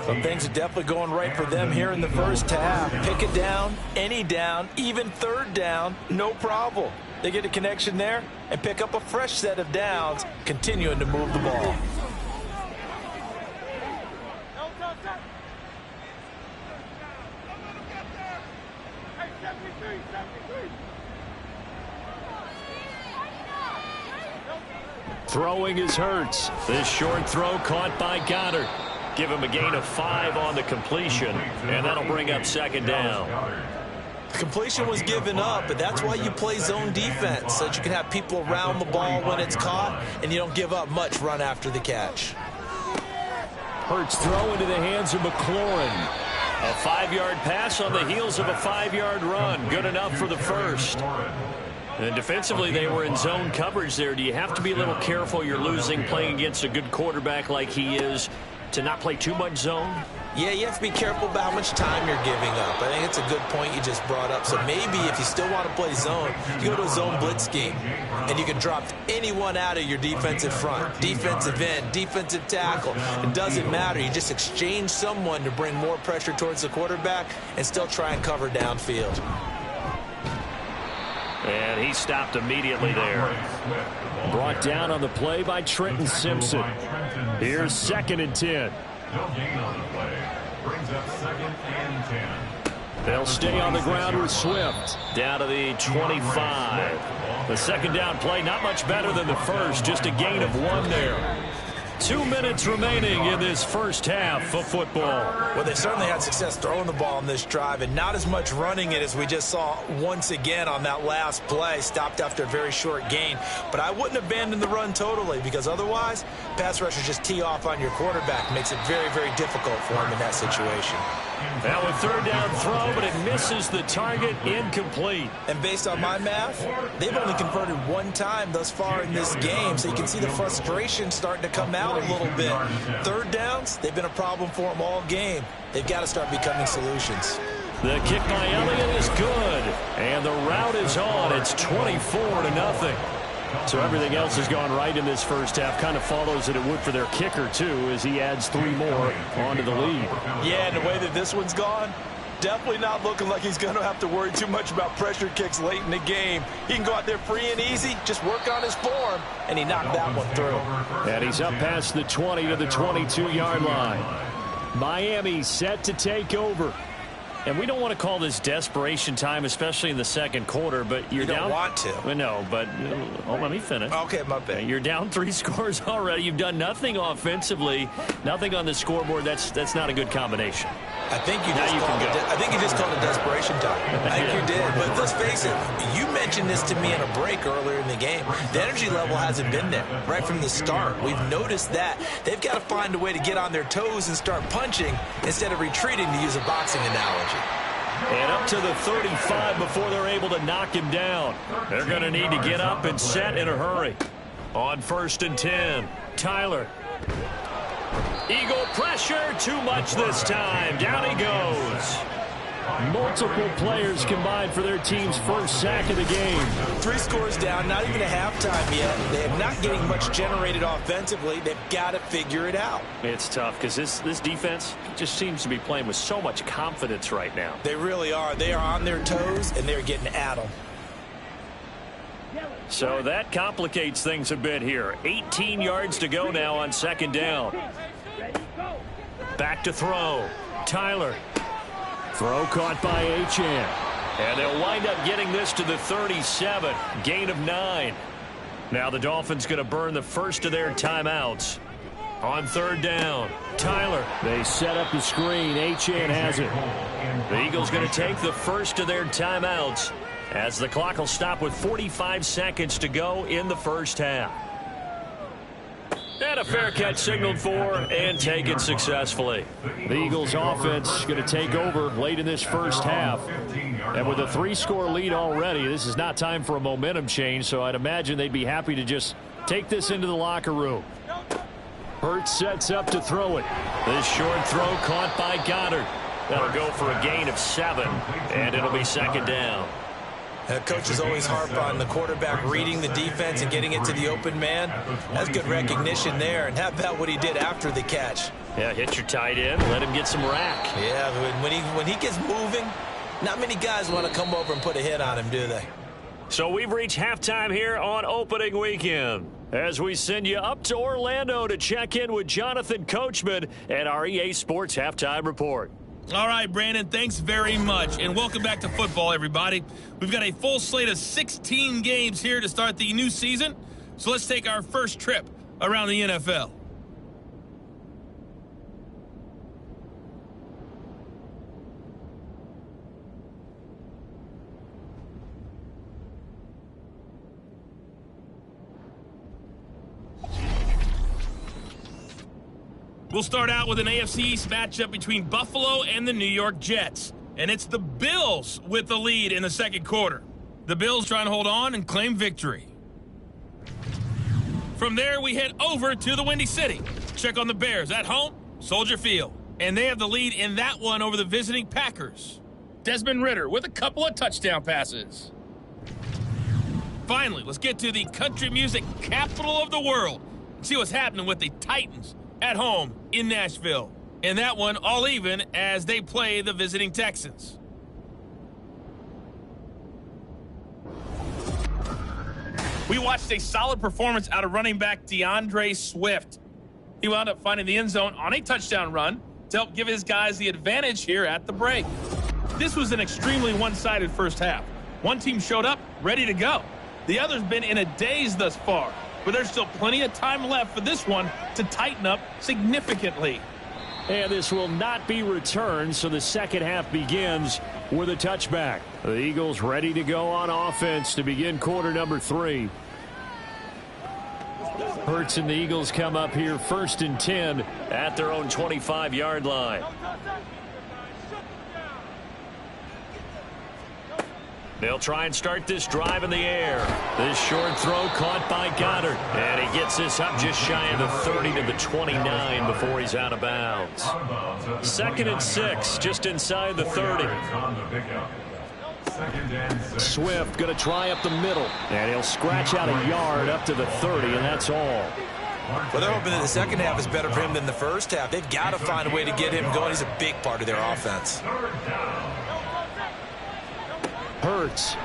So things are definitely going right for them here in the first half. Pick it down, any down, even 3rd down, no problem. They get a connection there and pick up a fresh set of downs, continuing to move the ball. Throwing is Hurts. This short throw caught by Goddard. Give him a gain of 5 on the completion, and that'll bring up 2nd down. The completion was given up, but that's why you play zone defense, so that you can have people around the ball when it's caught, and you don't give up much run after the catch. Hurts throw into the hands of McLaurin. A 5-yard pass on the heels of a 5-yard run. Good enough for the 1st. And defensively, they were in zone coverage there. Do you have to be a little careful? You're losing playing against a good quarterback like he is to not play too much zone? Yeah, you have to be careful about how much time you're giving up. I think it's a good point you just brought up. So maybe if you still want to play zone, you go to a zone blitz scheme, and you can drop anyone out of your defensive front, defensive end, defensive tackle. It doesn't matter. You just exchange someone to bring more pressure towards the quarterback and still try and cover downfield. And he stopped immediately there. Brought down on the play by Trenton Simpson. Here's 2nd and 10. No gain on the play. Brings up 2nd and 10. They'll stay on the ground with Swift. Down to the 25. The 2nd down play, not much better than the 1st. Just a gain of 1 there. 2 minutes remaining in this first half of football. Well, they certainly had success throwing the ball on this drive and not as much running it as we just saw once again on that last play. Stopped after a very short gain. But I wouldn't abandon the run totally because otherwise, pass rushers just tee off on your quarterback. Makes it very, very difficult for him in that situation. Now a 3rd down throw, but it misses the target, incomplete. And based on my math, they've only converted 1 time thus far in this game, so you can see the frustration starting to come out a little bit. 3rd downs, they've been a problem for them all game. They've got to start becoming solutions. The kick by Elliott is good, and the route is on. It's 24-0. So everything else has gone right in this first half. Kind of follows that it would for their kicker, too, as he adds 3 more onto the lead. Yeah, and the way that this one's gone, definitely not looking like he's going to have to worry too much about pressure kicks late in the game. He can go out there free and easy, just work on his form, and he knocked that one through. And he's up past the 20 to the 22-yard line. Miami set to take over. And we don't want to call this desperation time, especially in the second quarter, but you're down. You don't want to. Well, no, but let me finish. Okay, my bad. You're down 3 scores already. You've done nothing offensively, nothing on the scoreboard. That's not a good combination. I think you just called it desperation time. I think you did. But let's face it, you mentioned this to me in a break earlier in the game. The energy level hasn't been there right from the start. We've noticed that. They've got to find a way to get on their toes and start punching instead of retreating, to use a boxing analogy. And up to the 35 before they're able to knock him down. They're going to need to get up and set in a hurry. On 1st and 10, Tyler. Eagle pressure, too much this time. Down he goes. Multiple players combined for their team's first sack of the game. 3 scores down, not even a halftime yet. They're not getting much generated offensively. They've got to figure it out. It's tough because this defense just seems to be playing with so much confidence right now. They really are. They are on their toes, and they're getting at them. So that complicates things a bit here. 18 yards to go now on 2nd down. Back to throw. Tyler. Throw caught by Achane. And they'll wind up getting this to the 37. Gain of 9. Now the Dolphins going to burn the first of their timeouts. On 3rd down, Tyler. They set up the screen. Achane has it. The Eagles going to take the first of their timeouts as the clock will stop with 45 seconds to go in the first half. And a fair catch signaled for and taken successfully. The Eagles offense going to take over late in this first half. And with a 3-score lead already, this is not time for a momentum change, so I'd imagine they'd be happy to just take this into the locker room. Hurts sets up to throw it. This short throw caught by Goddard. That'll go for a gain of 7, and it'll be 2nd down. Coaches always harp on the quarterback reading the defense and getting it to the open man. That's good recognition there. And how about what he did after the catch? Yeah, hit your tight end, let him get some rack. Yeah, when he gets moving, not many guys want to come over and put a hit on him, do they? So we've reached halftime here on opening weekend, as we send you up to Orlando to check in with Jonathan Coachman and our EA Sports Halftime Report. All right, Brandon, thanks very much. And welcome back to football, everybody. We've got a full slate of 16 games here to start the new season. So let's take our first trip around the NFL. We'll start out with an AFC East matchup between Buffalo and the New York Jets. And it's the Bills with the lead in the second quarter. The Bills trying to hold on and claim victory. From there, we head over to the Windy City. Check on the Bears at home, Soldier Field. And they have the lead in that one over the visiting Packers. Desmond Ridder with a couple of touchdown passes. Finally, let's get to the country music capital of the world and see what's happening with the Titans at home in Nashville. And that one all even as they play the visiting Texans. We watched a solid performance out of running back DeAndre Swift. He wound up finding the end zone on a touchdown run to help give his guys the advantage here at the break. This was an extremely one-sided first half. One team showed up ready to go. The other's been in a daze thus far. But there's still plenty of time left for this one to tighten up significantly. And this will not be returned, so the second half begins with a touchback. The Eagles ready to go on offense to begin quarter number 3. Hurts and the Eagles come up here 1st and 10 at their own 25-yard line. They'll try and start this drive in the air. This short throw caught by Goddard. And he gets this up just shy of the 30 to the 29 before he's out of bounds. 2nd and 6, just inside the 30. Second and 6. Swift going to try up the middle, and he'll scratch out a yard up to the 30, and that's all. Well, they're hoping that the second half is better for him than the first half. They've got to find a way to get him going. He's a big part of their offense. Hurts.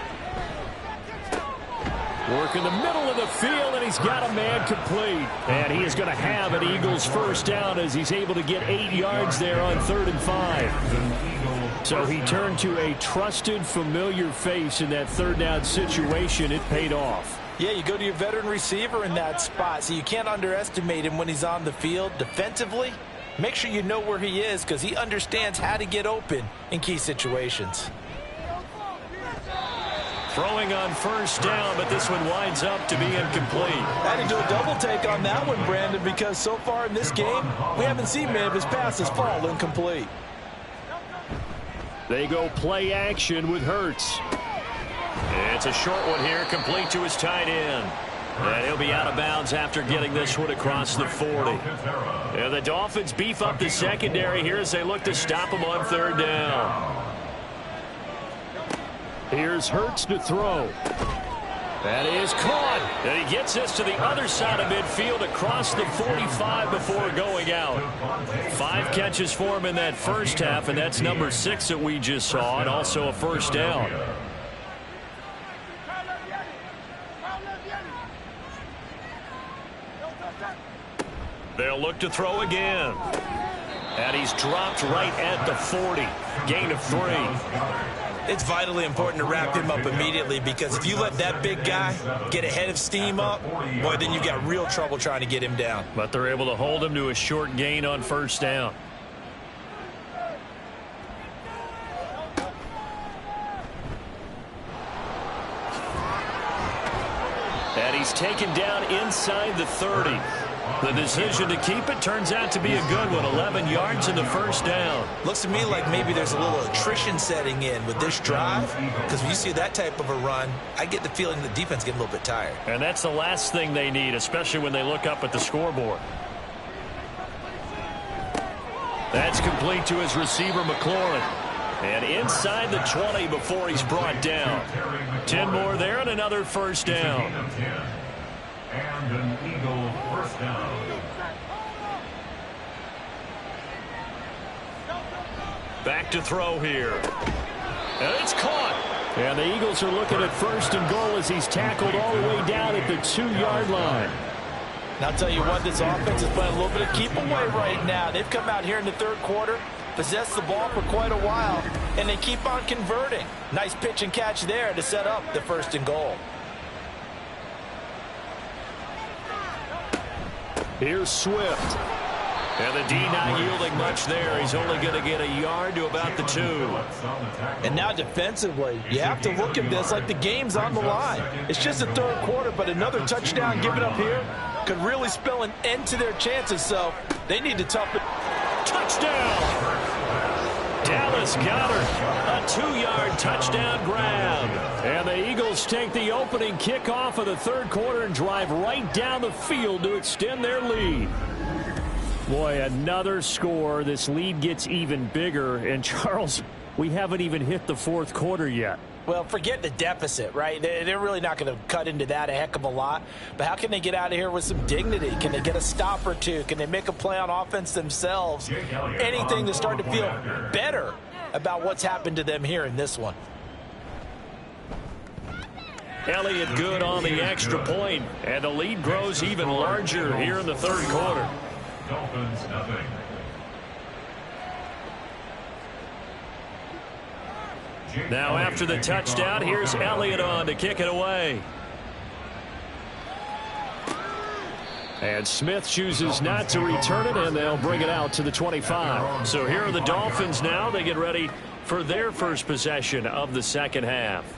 Working the middle of the field, and he's got a man complete. And he is going to have an Eagles first down as he's able to get 8 yards there on 3rd and 5. So he turned to a trusted, familiar face in that 3rd down situation. It paid off. Yeah, you go to your veteran receiver in that spot, so you can't underestimate him when he's on the field. Defensively, make sure you know where he is because he understands how to get open in key situations. Throwing on first down, but this one winds up to be incomplete. I had to do a double take on that one, Brandon, because so far in this game, we haven't seen many of his passes fall incomplete. They go play action with Hurts. It's a short one here, complete to his tight end. And he'll be out of bounds after getting this one across the 40. And the Dolphins beef up the secondary here as they look to stop him on 3rd down. Here's Hurts to throw. That is caught. And he gets this to the other side of midfield across the 45 before going out. 5 catches for him in that first half, and that's number 6 that we just saw, and also a first down. They'll look to throw again. And he's dropped right at the 40. Gain of 3. It's vitally important to wrap him up immediately because if you let that big guy get ahead of steam up, boy, then you've got real trouble trying to get him down. But they're able to hold him to a short gain on first down. And he's taken down inside the 30. The decision to keep it turns out to be a good one. 11 yards in the first down. Looks to me like maybe there's a little attrition setting in with this drive because when you see that type of a run, I get the feeling the defense getting a little bit tired. And that's the last thing they need, especially when they look up at the scoreboard. That's complete to his receiver, McLaurin. And inside the 20 before he's brought down. 10 more there and another first down. And an Eagle first down. Back to throw here. And it's caught. And the Eagles are looking at 1st and goal as he's tackled all the way down at the 2-yard line. And I'll tell you what, this offense is playing a little bit of keep away right now. They've come out here in the 3rd quarter, possessed the ball for quite a while, and they keep on converting. Nice pitch and catch there to set up the 1st and goal. Here's Swift. And the D not yielding much there. He's only going to get a yard to about the 2. And now defensively, you have to look at this like the game's on the line. It's just the 3rd quarter, but another touchdown given up here could really spell an end to their chances, so they need to toughen. Touchdown! Dallas Goedert, a 2-yard touchdown grab. And the Eagles take the opening kickoff of the 3rd quarter and drive right down the field to extend their lead. Boy, another score. This lead gets even bigger. And, Charles, we haven't even hit the 4th quarter yet. Well, forget the deficit, right? They're really not going to cut into that a heck of a lot. But how can they get out of here with some dignity? Can they get a stop or two? Can they make a play on offense themselves? Anything to start to feel better about what's happened to them here in this one. Elliott good on the extra point, and the lead grows even larger here in the 3rd quarter. Dolphins nothing. Now after the touchdown, here's Elliott on to kick it away. And Smith chooses not to return it, and they'll bring it out to the 25. So here are the Dolphins now. They get ready for their first possession of the 2nd half.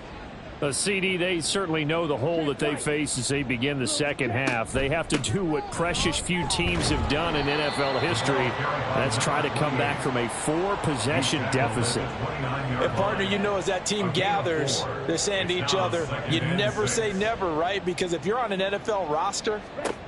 CD, they certainly know the hole that they face as they begin the 2nd half. They have to do what precious few teams have done in NFL history. That's try to come back from a 4-possession deficit. And, partner, you know as that team gathers, they're saying to each other, you never say never, right? Because if you're on an NFL roster,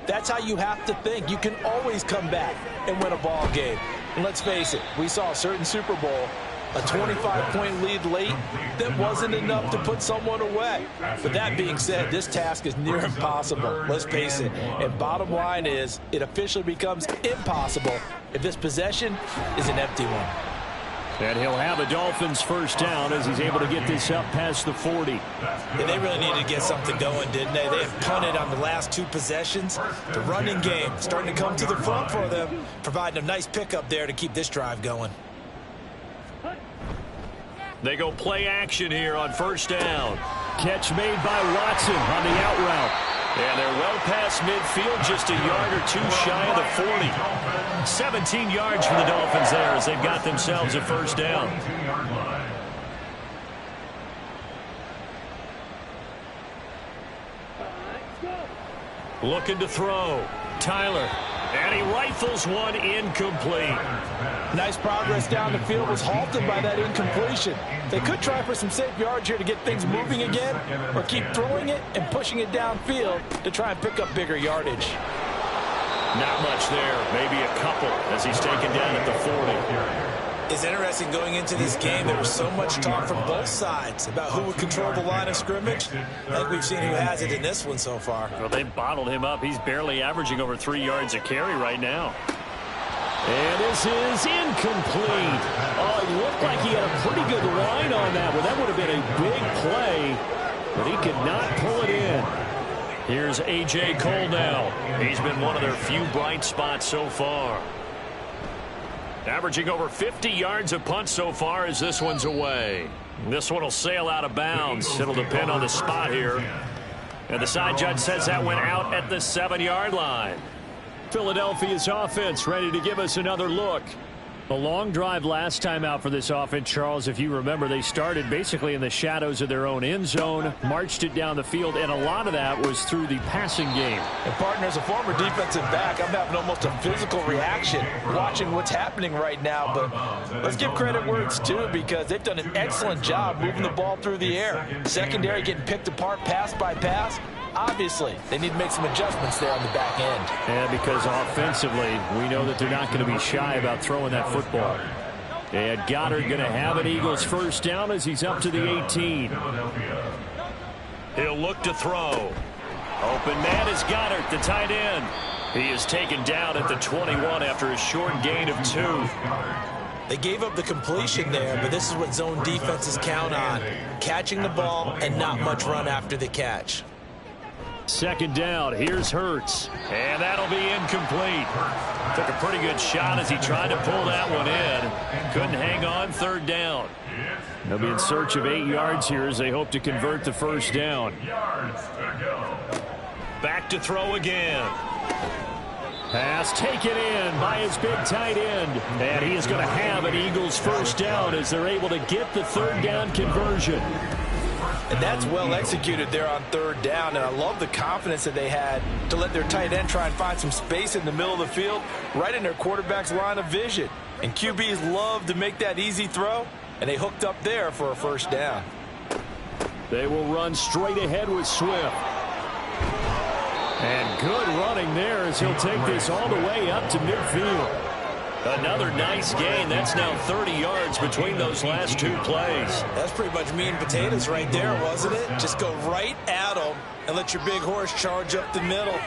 that's how you have to think. You can always come back and win a ball game. And let's face it, we saw a certain Super Bowl A 25-point lead late, that wasn't enough to put someone away. But that being said, this task is near impossible. Let's face it. And bottom line is, it officially becomes impossible if this possession is an empty one. And he'll have a Dolphins first down as he's able to get this up past the 40. Yeah, they really needed to get something going, didn't they? They have punted on the last 2 possessions. The running game starting to come to the front for them, providing a nice pickup there to keep this drive going. They go play action here on first down. Catch made by Watson on the out route. And they're well past midfield, just a yard or 2 shy of the 40. 17 yards for the Dolphins there as they've got themselves a first down. Looking to throw. Tyler. And he rifles one incomplete. Nice progress down the field, was halted by that incompletion. They could try for some safe yards here to get things moving again, or keep throwing it and pushing it downfield to try and pick up bigger yardage. Not much there, maybe a couple as he's taken down at the 40. It's interesting going into this game. There was so much talk from both sides about who would control the line of scrimmage. I think we've seen who has it in this one so far. Well, they bottled him up. He's barely averaging over 3 yards a carry right now. And this is incomplete. Oh, it looked like he had a pretty good line on that one. That would have been a big play, but he could not pull it in. Here's A.J. Cole now. He's been one of their few bright spots so far. Averaging over 50 yards a punt so far as this one's away. This one will sail out of bounds. It'll depend on the spot here. And the side judge says that went out at the 7-yard line. Philadelphia's offense ready to give us another look. A long drive last time out for this offense, Charles. If you remember, they started basically in the shadows of their own end zone, marched it down the field, and a lot of that was through the passing game. And partner, as a former defensive back, I'm having almost a physical reaction watching what's happening right now. But let's give credit where it's due, because they've done an excellent job moving the ball through the air. Secondary getting picked apart pass by pass. Obviously, they need to make some adjustments there on the back end. And because offensively, we know that they're not going to be shy about throwing that football. And Goddard going to have an Eagles first down as he's up to the 18. He'll look to throw. Open man is Goddard, the tight end. He is taken down at the 21 after a short gain of 2. They gave up the completion there, but this is what zone defenses count on. Catching the ball and not much run after the catch. Second down, here's Hurts. And that'll be incomplete. Took a pretty good shot as he tried to pull that one in. Couldn't hang on, third down. They'll be in search of 8 yards here as they hope to convert the first down. Back to throw again. Pass taken in by his big tight end. And he is going to have an Eagles first down as they're able to get the third down conversion. And that's well executed there on third down. And I love the confidence that they had to let their tight end try and find some space in the middle of the field, right in their quarterback's line of vision. And QBs love to make that easy throw, and they hooked up there for a first down. They will run straight ahead with Swift. And good running there as he'll take this all the way up to midfield. Another nice gain. That's now 30 yards between those last 2 plays. That's pretty much meat and potatoes right there, wasn't it? Just go right at them and let your big horse charge up the middle.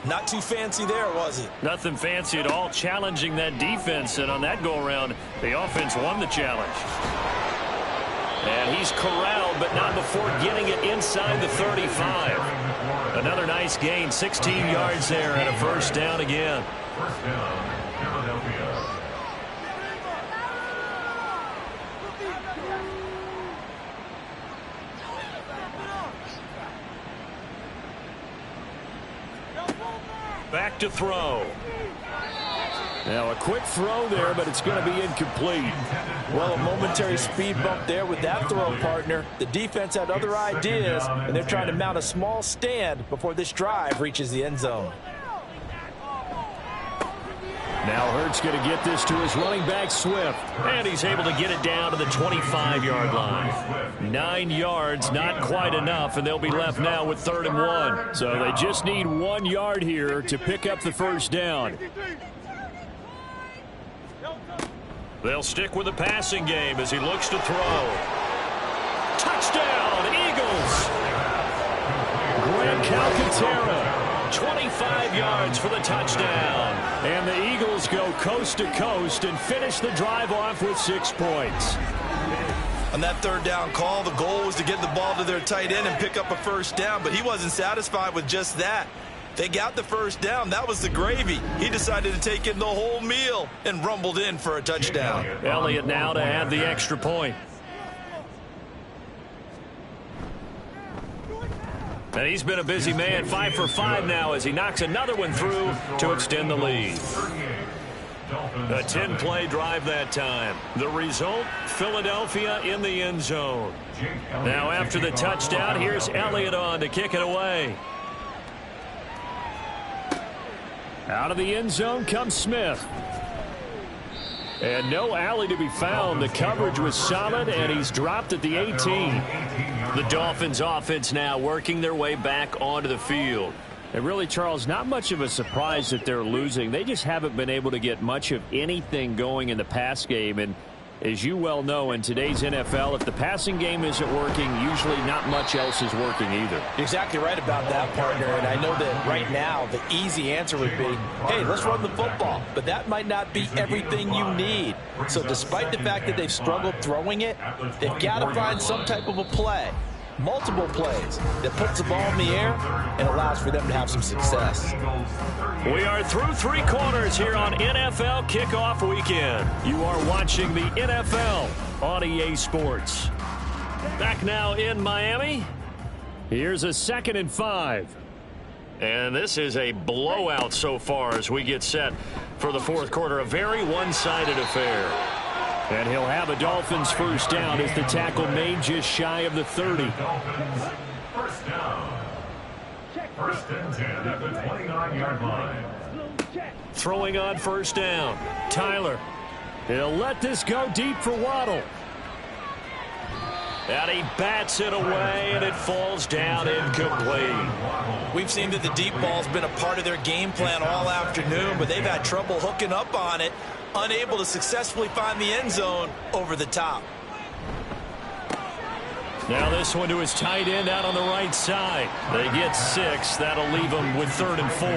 Not too fancy there, was it? Nothing fancy at all, challenging that defense. And on that go-around, the offense won the challenge. And he's corralled, but not before getting it inside the 35. Another nice gain, 16 yards there, and a first down again. First down, Philadelphia. Back to throw. Now a quick throw there, but it's going to be incomplete. Well, a momentary speed bump there with that throw, partner. The defense had other ideas, and they're trying to mount a small stand before this drive reaches the end zone. Now Hurts going to get this to his running back, Swift. And he's able to get it down to the 25-yard line. 9 yards, not quite enough, and they'll be left now with 3rd and 1. So they just need 1 yard here to pick up the first down. They'll stick with the passing game as he looks to throw. Touchdown, Eagles! Grant Calcaterra, 25 yards for the touchdown. And the Eagles go coast to coast and finish the drive off with 6 points. On that third down call, the goal was to get the ball to their tight end and pick up a first down, but he wasn't satisfied with just that. They got the first down. That was the gravy. He decided to take in the whole meal and rumbled in for a touchdown. Elliott now to have the extra point. And he's been a busy man, 5 for 5 now as he knocks another one through to extend the lead. A 10-play drive that time. The result, Philadelphia in the end zone. Now after the touchdown, here's Elliott on to kick it away. Out of the end zone comes Smith. And no alley to be found. The coverage was solid, and he's dropped at the 18. The Dolphins offense now working their way back onto the field. And really, Charles, not much of a surprise that they're losing. They just haven't been able to get much of anything going in the pass game. And as you well know, in today's NFL, if the passing game isn't working, usually not much else is working either. You're exactly right about that, partner. And I know that right now the easy answer would be, hey, let's run the football. But that might not be everything you need. So despite the fact that they've struggled throwing it, they've got to find some type of a play. Multiple plays that puts the ball in the air and allows for them to have some success. We are through 3 quarters here on NFL Kickoff Weekend. You are watching the NFL on EA Sports. Back now in Miami. Here's a 2nd and 5. And this is a blowout so far as we get set for the 4th quarter. A very one-sided affair. And he'll have a Dolphins first down as the tackle made just shy of the 30. First down. First and 10 at the 29-yard line. Throwing on first down. Tyler. He'll let this go deep for Waddle. And he bats it away, and it falls down incomplete. We've seen that the deep ball's been a part of their game plan all afternoon, but they've had trouble hooking up on it, unable to successfully find the end zone over the top. Now this one to his tight end out on the right side. They get 6. That'll leave them with 3rd and 4.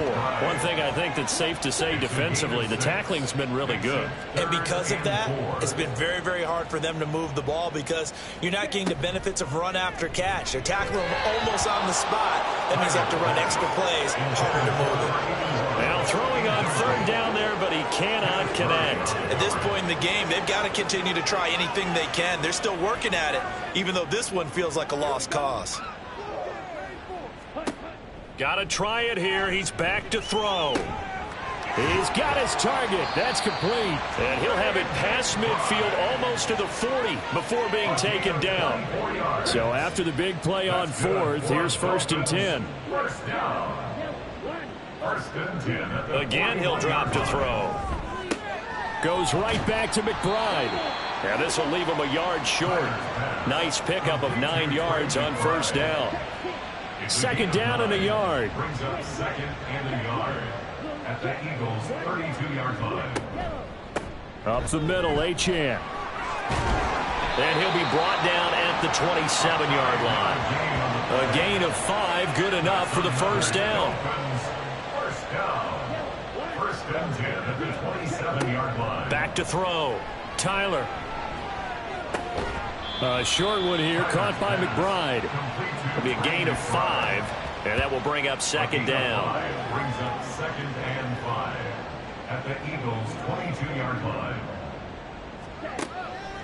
One thing I think that's safe to say defensively, the tackling's been really good. And because of that, it's been very, very hard for them to move the ball because you're not getting the benefits of run after catch. They're tackling them almost on the spot. That means they have to run extra plays, harder to move it. Now throwing on 3rd down there, but he cannot connect. At this point in the game, they've got to continue to try anything they can. They're still working at it, even though this one feels like a lost cause. Got to try it here. He's back to throw. He's got his target. That's complete. And he'll have it past midfield almost to the 40 before being taken down. So after the big play on 4th, here's 1st and 10. First down. First and 10. Again, he'll drop to throw. Goes right back to McBride. And this will leave him a yard short. Nice pickup of 9 yards on first down. 2nd down and a yard. Brings up 2nd and a yard at the Eagles' 32-yard line. Up the middle, Achane. And he'll be brought down at the 27-yard line. A gain of 5, good enough for the first down. First down. First and 10 at the 27-yard line. Back to throw. Tyler. A short one here, caught by McBride. It'll be a gain of 5, and that will bring up 2nd down. Brings up 2nd and 5 at the Eagles' 22-yard line.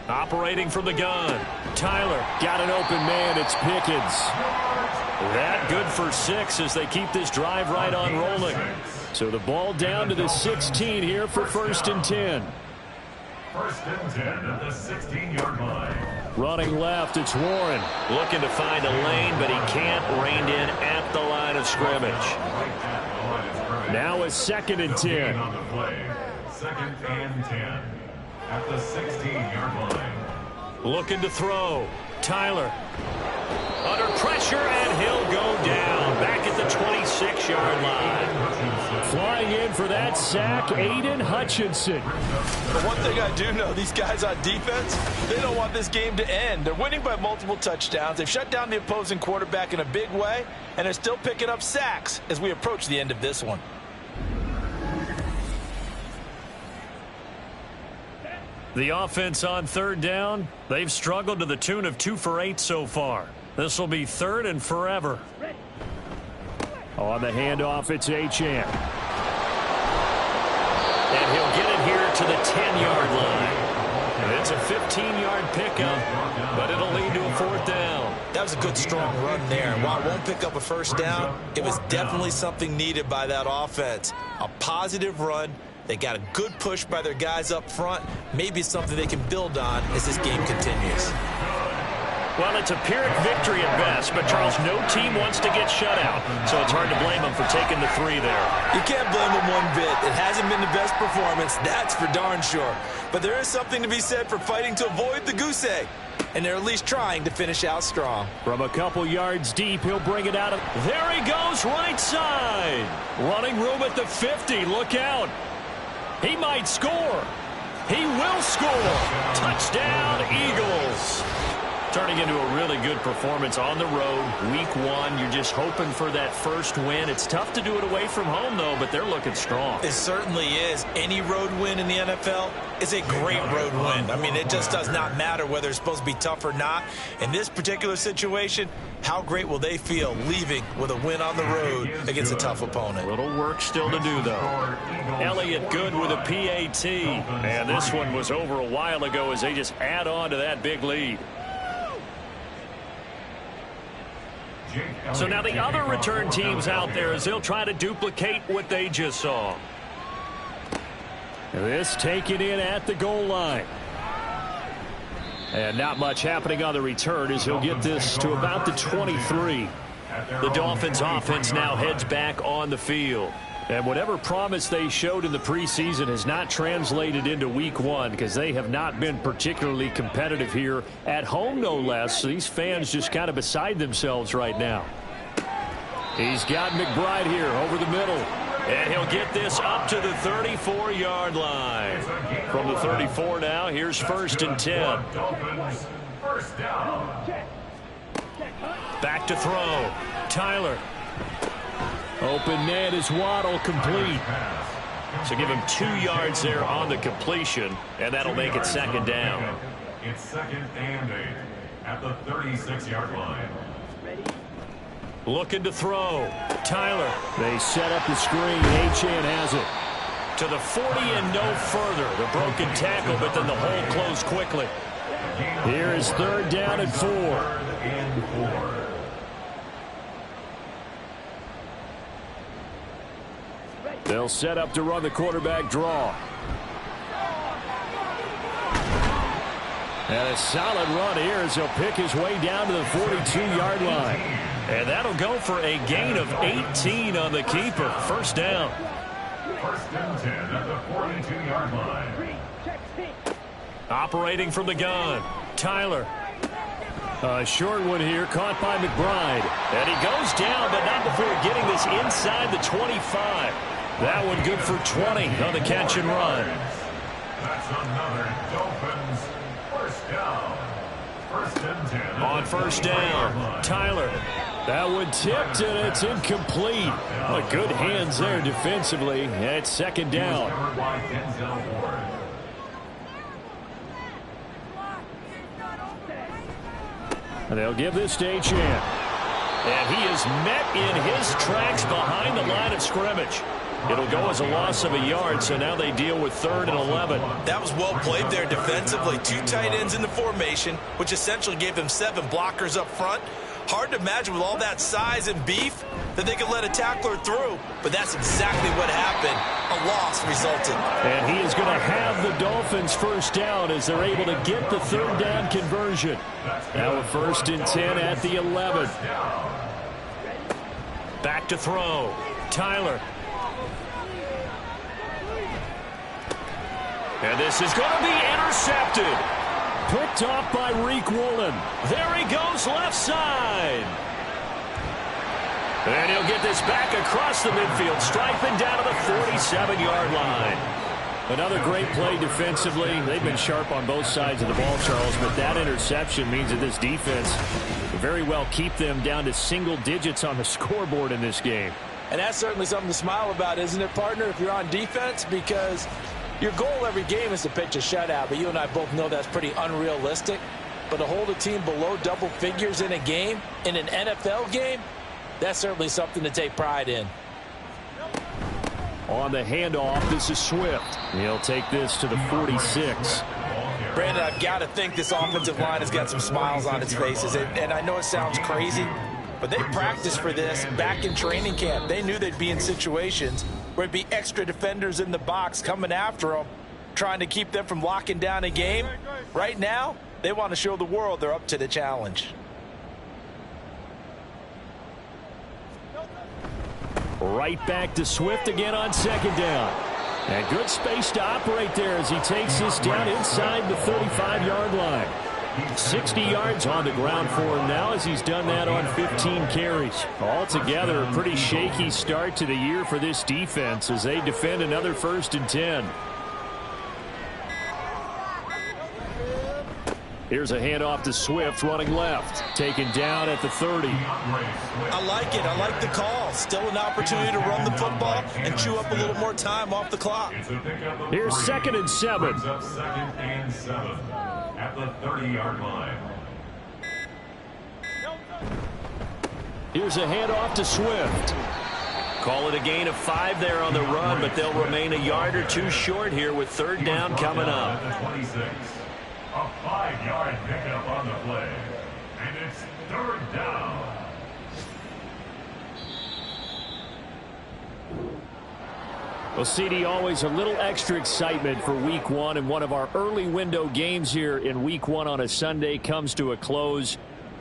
Operating from the gun. Tyler got an open man. It's Pickens. That good for 6 as they keep this drive right on rolling. So the ball down to the 16 here for 1st and 10. First and 10 at the 16-yard line. Running left, it's Warren. Looking to find a lane, but he can't rein in at the line of scrimmage. Now a 2nd and 10. On the play. 2nd and 10 at the 16-yard line. Looking to throw. Tyler. Under pressure, and he'll go down. Back at the 26-yard line. Flying in for that sack, Aiden Hutchinson. But one thing I do know, these guys on defense, they don't want this game to end. They're winning by multiple touchdowns. They've shut down the opposing quarterback in a big way, and they're still picking up sacks as we approach the end of this one. The offense on third down, they've struggled to the tune of 2 for 8 so far. This will be third and forever. On the handoff, it's Achane. And he'll get it here to the 10-yard line. It's a 15-yard pickup, but it'll lead to a 4th down. That was a good, strong run there. While it won't pick up a first down, it was definitely something needed by that offense. A positive run. They got a good push by their guys up front. Maybe it's something they can build on as this game continues. Well, it's a Pyrrhic victory at best, but Charles, no team wants to get shut out, so it's hard to blame them for taking the 3 there. You can't blame them one bit. It hasn't been the best performance, that's for darn sure. But there is something to be said for fighting to avoid the goose egg, and they're at least trying to finish out strong. From a couple yards deep, he'll bring it out of... There he goes, right side. Running room at the 50, look out. He might score. He will score. Touchdown, Eagles. Turning into a really good performance on the road. Week 1, you're just hoping for that first win. It's tough to do it away from home, though, but they're looking strong. It certainly is. Any road win in the NFL is a great road win. I mean, it just does not matter whether it's supposed to be tough or not. In this particular situation, how great will they feel leaving with a win on the road against a tough opponent? Little work still to do, though. Elliott Good with a PAT. And this one was over a while ago as they just add on to that big lead. So now the other return teams out there as they'll try to duplicate what they just saw. This taken in at the goal line. And not much happening on the return as he'll get this to about the 23. The Dolphins offense now heads back on the field. And whatever promise they showed in the preseason has not translated into week 1 because they have not been particularly competitive here at home, no less. So these fans just kind of beside themselves right now. He's got McBride here over the middle. And he'll get this up to the 34-yard line. From the 34 now, here's 1st and 10. Back to throw. Tyler. Open man is Waddle, complete. So give him 2 yards there on the completion, and that'll make it 2nd down. It's 2nd and 8 at the 36-yard line. Looking to throw. Tyler. They set up the screen. Achane has it. To the 40 and no further. The broken tackle, but then the hole closed quickly. Here is 3rd down and 4. They'll set up to run the quarterback draw. And a solid run here as he'll pick his way down to the 42-yard line. And that'll go for a gain of 18 on the keeper. 1st down. 1st and 10 at the 42-yard line. Operating from the gun. Tyler. A short one here, caught by McBride. And he goes down, but not before getting this inside the 25. That one good for 20 on the catch and run. That's another Dolphins 1st down. 1st and 10. On 1st down, Tyler. That one tipped, and it's incomplete. Good hands there defensively. And it's 2nd down. And they'll give this to Achane. And he is met in his tracks behind the line of scrimmage. It'll go as a loss of a yard, so now they deal with 3rd and 11. That was well played there defensively. 2 tight ends in the formation, which essentially gave them 7 blockers up front. Hard to imagine with all that size and beef that they could let a tackler through, but that's exactly what happened. A loss resulted. And he is going to have the Dolphins 1st down as they're able to get the 3rd down conversion. Now a 1st and 10 at the 11. Back to throw. Tyler. And this is going to be intercepted. Picked off by Reek Woolen. There he goes left side. And he'll get this back across the midfield stripe and down to the 47-yard line. Another great play defensively. They've been sharp on both sides of the ball, Charles, but that interception means that this defense will very well keep them down to single digits on the scoreboard in this game. And that's certainly something to smile about, isn't it, partner, if you're on defense? Because your goal every game is to pitch a shutout, but you and I both know that's pretty unrealistic. But to hold a team below double figures in a game, in an NFL game, that's certainly something to take pride in. On the handoff, this is Swift. He'll take this to the 46. Brandon, I've got to think this offensive line has got some smiles on its faces. And I know it sounds crazy, but they practiced for this back in training camp. They knew they'd be in situations where it'd be extra defenders in the box coming after them, trying to keep them from locking down a game. Right now, they want to show the world they're up to the challenge. Right back to Swift again on second down. And good space to operate there as he takes this down inside the 35-yard line. 60 yards on the ground for him now as he's done that on 15 carries. Altogether, a pretty shaky start to the year for this defense as they defend another 1st and 10. Here's a handoff to Swift running left. Taken down at the 30. I like it. I like the call. Still an opportunity to run the football and chew up a little more time off the clock. Here's 2nd and 7. Brings up 2nd and 7 at the 30-yard line. Here's a handoff to Swift. Call it a gain of 5 there on the run, but they'll remain a yard or two short here with 3rd down coming up. A 5-yard pickup on the play. And it's 3rd down. Well, CD, always a little extra excitement for Week 1, and one of our early window games here in Week 1 on a Sunday comes to a close.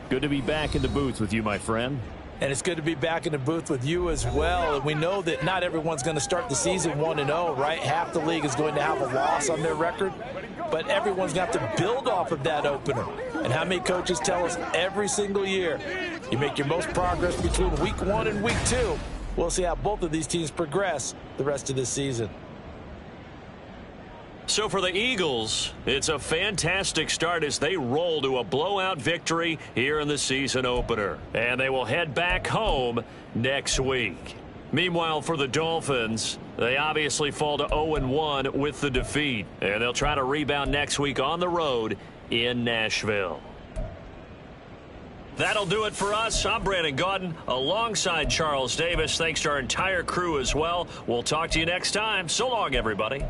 Good to be back in the booth with you, my friend. And it's good to be back in the booth with you as well. And we know that not everyone's going to start the season 1-0, right? Half the league is going to have a loss on their record. But everyone's got to build off of that opener. And how many coaches tell us every single year, you make your most progress between Week 1 and Week 2. We'll see how both of these teams progress the rest of this season. So for the Eagles, it's a fantastic start as they roll to a blowout victory here in the season opener. And they will head back home next week. Meanwhile, for the Dolphins, they obviously fall to 0-1 with the defeat. And they'll try to rebound next week on the road in Nashville. That'll do it for us. I'm Brandon Gaudin alongside Charles Davis. Thanks to our entire crew as well. We'll talk to you next time. So long, everybody.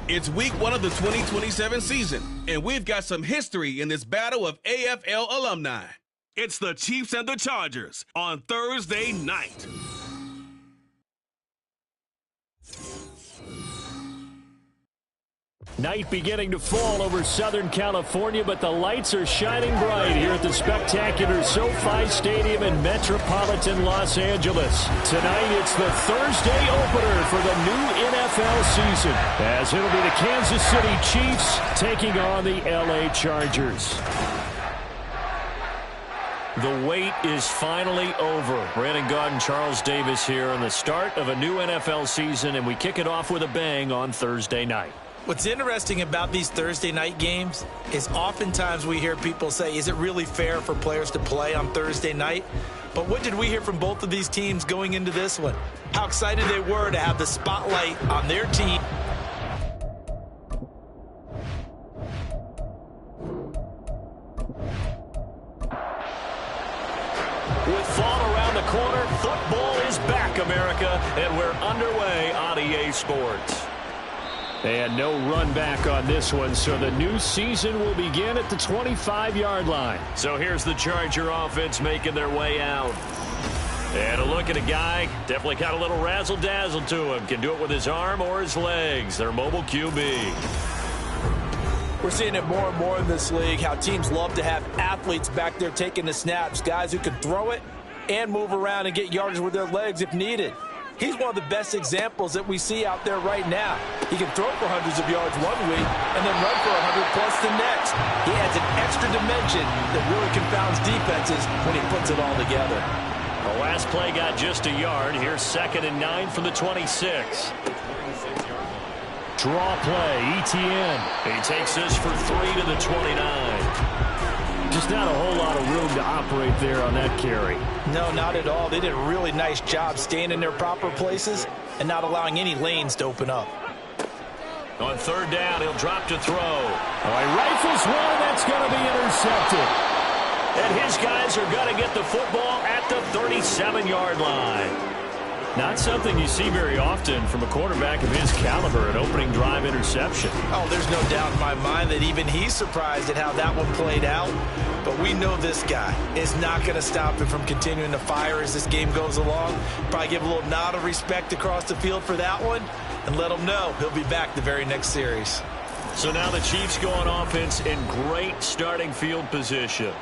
It's week 1 of the 2027 season, and we've got some history in this battle of AFL alumni. It's the Chiefs and the Chargers on Thursday night. Night beginning to fall over Southern California, but the lights are shining bright here at the spectacular SoFi Stadium in metropolitan Los Angeles. Tonight, it's the Thursday opener for the new NFL season, as it'll be the Kansas City Chiefs taking on the LA Chargers. The wait is finally over. Brandon Gaud and Charles Davis here on the start of a new NFL season, and we kick it off with a bang on Thursday night. What's interesting about these Thursday night games is oftentimes we hear people say, is it really fair for players to play on Thursday night? But what did we hear from both of these teams going into this one? How excited they were to have the spotlight on their team. With fall around the corner, football is back, America, and we're underway on EA Sports. And no run back on this one, so the new season will begin at the 25-yard line. So here's the Charger offense making their way out. And a look at a guy, definitely got a little razzle-dazzle to him. Can do it with his arm or his legs. Their mobile QB. We're seeing it more and more in this league, how teams love to have athletes back there taking the snaps, guys who can throw it and move around and get yardage with their legs if needed. He's one of the best examples that we see out there right now. He can throw for hundreds of yards one week and then run for 100+ the next. He adds an extra dimension that really confounds defenses when he puts it all together. The last play got just a yard. Here's 2nd and 9 from the 26. Draw play, ETN. He takes this for 3 to the 29. Just not a whole lot of room to operate there on that carry. No, not at all. They did a really nice job staying in their proper places and not allowing any lanes to open up. On 3rd down, he'll drop to throw. Oh, he rifles one, that's going to be intercepted. And his guys are going to get the football at the 37-yard line. Not something you see very often from a quarterback of his caliber, an opening drive interception. Oh, there's no doubt in my mind that even he's surprised at how that one played out. But we know this guy is not going to stop him from continuing to fire as this game goes along. Probably give a little nod of respect across the field for that one and let him know he'll be back the very next series. So now the Chiefs go on offense in great starting field position.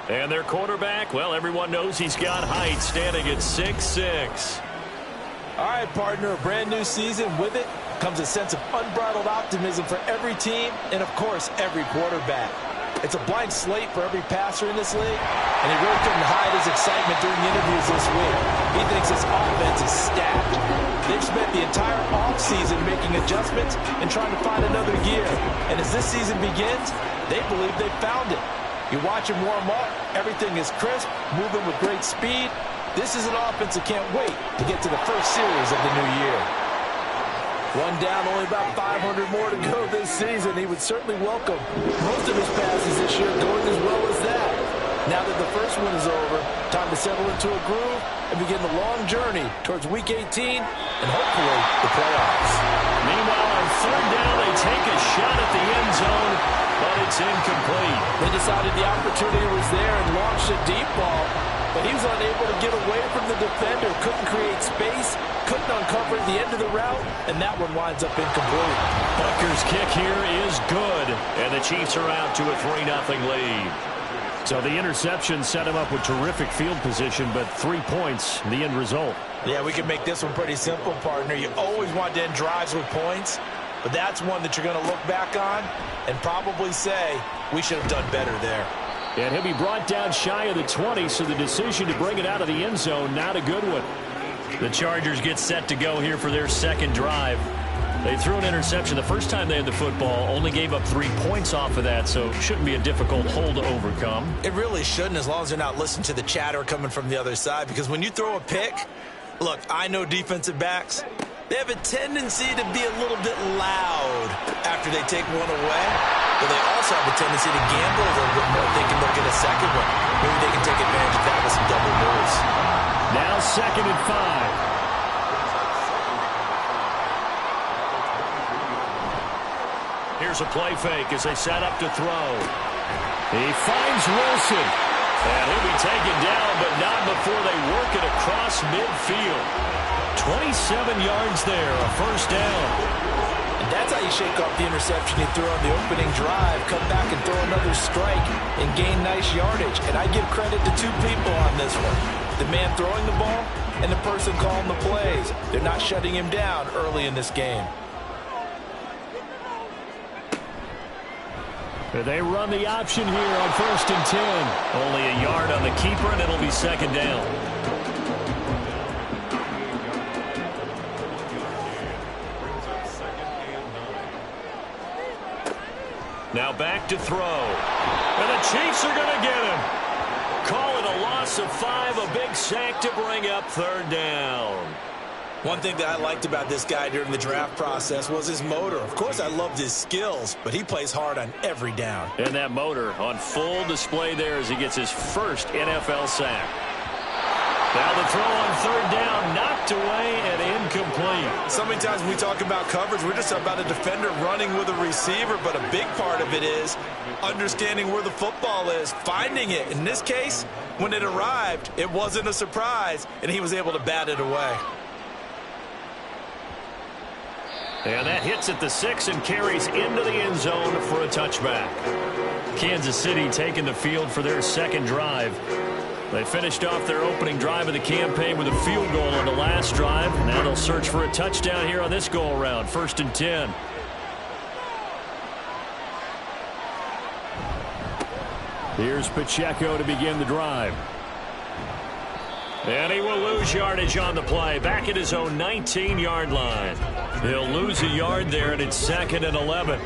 And their quarterback, well, everyone knows he's got height, standing at 6'6". All right, partner, a brand new season. With it comes a sense of unbridled optimism for every team and, of course, every quarterback. It's a blank slate for every passer in this league, and he really couldn't hide his excitement during interviews this week. He thinks his offense is stacked. They've spent the entire offseason making adjustments and trying to find another gear. And as this season begins, they believe they've found it. You watch him warm up, everything is crisp, moving with great speed. This is an offense that can't wait to get to the first series of the new year. One down, only about 500 more to go this season. He would certainly welcome most of his passes this year going as well as that. Now that the first one is over, time to settle into a groove and begin the long journey towards Week 18 and hopefully the playoffs. Meanwhile, on 3rd down, they take a shot at the end zone, but it's incomplete. They decided the opportunity was there and launched a deep ball, but he was unable to get away from the defender, couldn't create space, couldn't uncover the end of the route, and that one winds up incomplete. Butker's kick here is good, and the Chiefs are out to a 3-0 lead. So the interception set him up with terrific field position, but 3 points, the end result. Yeah, we can make this one pretty simple, partner. You always want to end drives with points, but that's one that you're going to look back on and probably say, we should have done better there. And he'll be brought down shy of the 20, so the decision to bring it out of the end zone, not a good one. The Chargers get set to go here for their second drive. They threw an interception the first time they had the football, only gave up 3 points off of that, so it shouldn't be a difficult hole to overcome. It really shouldn't, as long as they're not listening to the chatter coming from the other side, because when you throw a pick, look, I know defensive backs, they have a tendency to be a little bit loud after they take one away, but they also have a tendency to gamble a little bit more, thinking they'll get a second one. Maybe they can take advantage of that with some double moves. Now 2nd and 5. Here's a play fake as they set up to throw. He finds Wilson. And he'll be taken down, but not before they work it across midfield. 27 yards there, a first down. And that's how you shake off the interception you threw on the opening drive, come back and throw another strike and gain nice yardage. And I give credit to 2 people on this one. The man throwing the ball and the person calling the plays. They're not shutting him down early in this game. They run the option here on 1st and 10. Only a yard on the keeper, and it'll be 2nd down. Now back to throw. And the Chiefs are going to get him. Call it a loss of 5, a big sack to bring up 3rd down. One thing that I liked about this guy during the draft process was his motor. Of course, I loved his skills, but he plays hard on every down. And that motor on full display there as he gets his first NFL sack. Now the throw on 3rd down, knocked away and incomplete. So many times when we talk about coverage, we're just about a defender running with a receiver, but a big part of it is understanding where the football is, finding it. In this case, when it arrived, it wasn't a surprise, and he was able to bat it away. And that hits at the 6 and carries into the end zone for a touchback. Kansas City taking the field for their second drive. They finished off their opening drive of the campaign with a field goal on the last drive. Now they'll search for a touchdown here on this go-around. 1st and 10. Here's Pacheco to begin the drive. And he will lose yardage on the play. Back at his own 19-yard line. He'll lose a yard there, and it's 2nd and 11.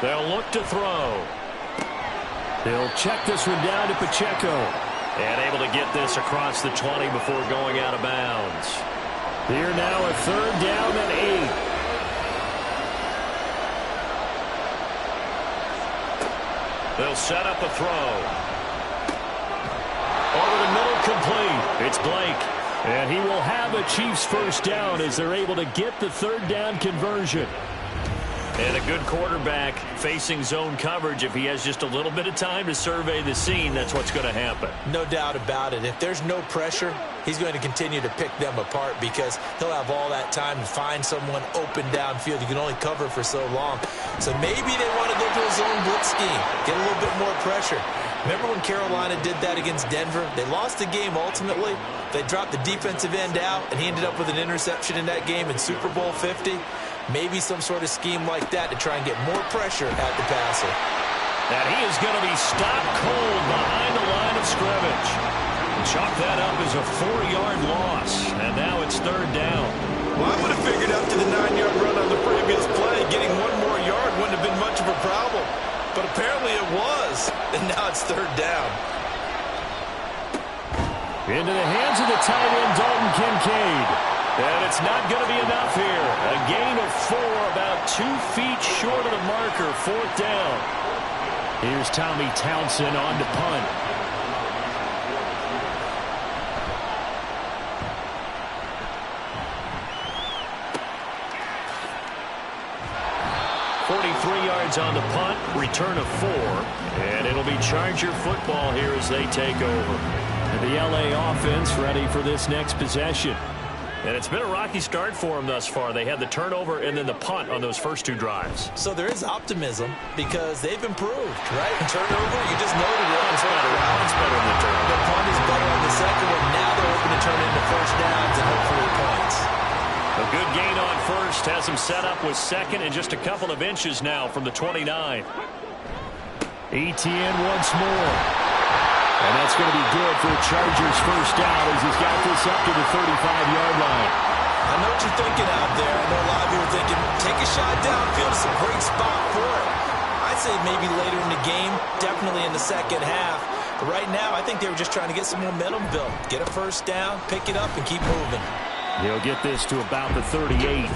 They'll look to throw. He'll check this one down to Pacheco. And able to get this across the 20 before going out of bounds. Here now a 3rd down and 8. They'll set up a throw. Over the middle, complete. It's Blake. And he will have a Chiefs first down as they're able to get the 3rd down conversion. And a good quarterback facing zone coverage. If he has just a little bit of time to survey the scene, that's what's going to happen. No doubt about it. If there's no pressure, he's going to continue to pick them apart because he'll have all that time to find someone open downfield. You can only cover for so long. So maybe they want to go to a zone blitz scheme, get a little bit more pressure. Remember when Carolina did that against Denver? They lost the game ultimately. They dropped the defensive end out, and he ended up with an interception in that game in Super Bowl 50. Maybe some sort of scheme like that to try and get more pressure at the passer. And he is going to be stopped cold behind the line of scrimmage. Chalk that up as a 4-yard loss, and now it's 3rd down. Well, I would have figured after the 9-yard run on the previous play, getting one more yard wouldn't have been much of a problem. But apparently it was, and now it's 3rd down. Into the hands of the tight end, Dalton Kincaid. And it's not going to be enough here. A gain of 4, about 2 feet short of the marker, 4th down. Here's Tommy Townsend on to punt. On the punt, return of 4, and it'll be Charger football here as they take over. And the LA offense ready for this next possession. And it's been a rocky start for them thus far. They had the turnover and then the punt on those first 2 drives. So there is optimism because they've improved, right? Turnover, you just know the It's better. It's better than the turnover. The punt is better on the second one. Now they're hoping to turn it into first downs and hopefully points. A good gain on first has him set up with second and just a couple of inches now from the 29. Etienne once more. And that's going to be good for the Chargers' first down as he's got this up to the 35-yard line. I know what you're thinking out there. I know a lot of you are thinking, take a shot downfield. It's a great spot for it. I'd say maybe later in the game, definitely in the second half. But right now, I think they were just trying to get some momentum built. Get a first down, pick it up, and keep moving. He'll get this to about the 38.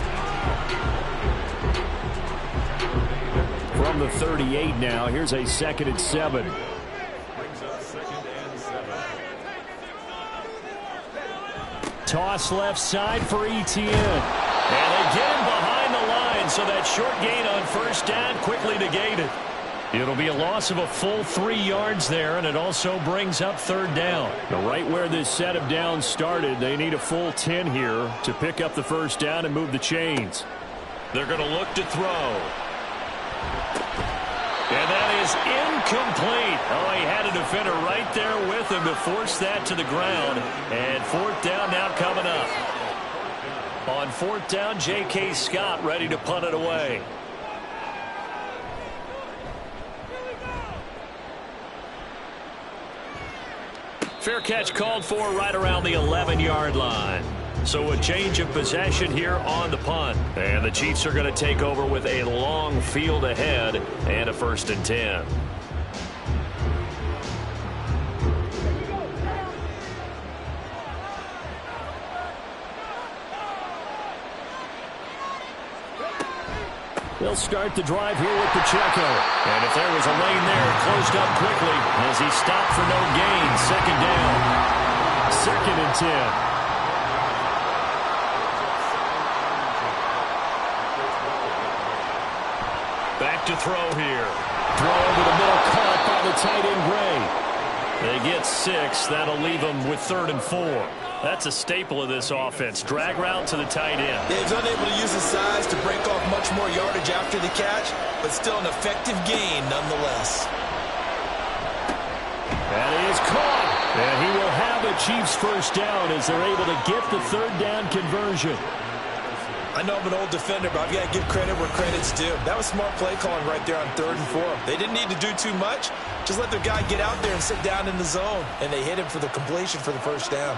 From the 38 now, here's a 2nd and 7. Toss left side for Etienne. And they get him behind the line, so that short gain on first down quickly negated. It'll be a loss of a full 3 yards there, and it also brings up 3rd down. Now, right where this set of downs started, they need a full 10 here to pick up the first down and move the chains. They're going to look to throw. And that is incomplete. Oh, he had a defender right there with him to force that to the ground. And 4th down now coming up. On 4th down, J.K. Scott ready to punt it away. Fair catch called for right around the 11-yard line. So a change of possession here on the punt. And the Chiefs are going to take over with a long field ahead and a 1st and 10. They'll start the drive here with Pacheco. And if there was a lane there, it closed up quickly as he stopped for no gain. 2nd down. 2nd and 10. Back to throw here. Throw over the middle, caught by the tight end Gray. They get 6. That'll leave them with 3rd and 4. That's a staple of this offense. Drag route to the tight end. Yeah, he's unable to use his size to break off much more yardage after the catch, but still an effective gain nonetheless. That is caught. And he will have a Chiefs first down as they're able to get the 3rd down conversion. I know I'm an old defender, but I've got to give credit where credit's due. That was smart play calling right there on 3rd and 4. They didn't need to do too much. Just let their guy get out there and sit down in the zone. And they hit him for the completion for the first down.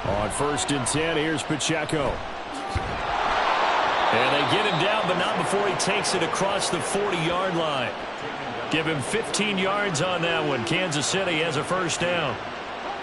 On 1st and 10, here's Pacheco. And they get him down, but not before he takes it across the 40-yard line. Give him 15 yards on that one. Kansas City has a first down.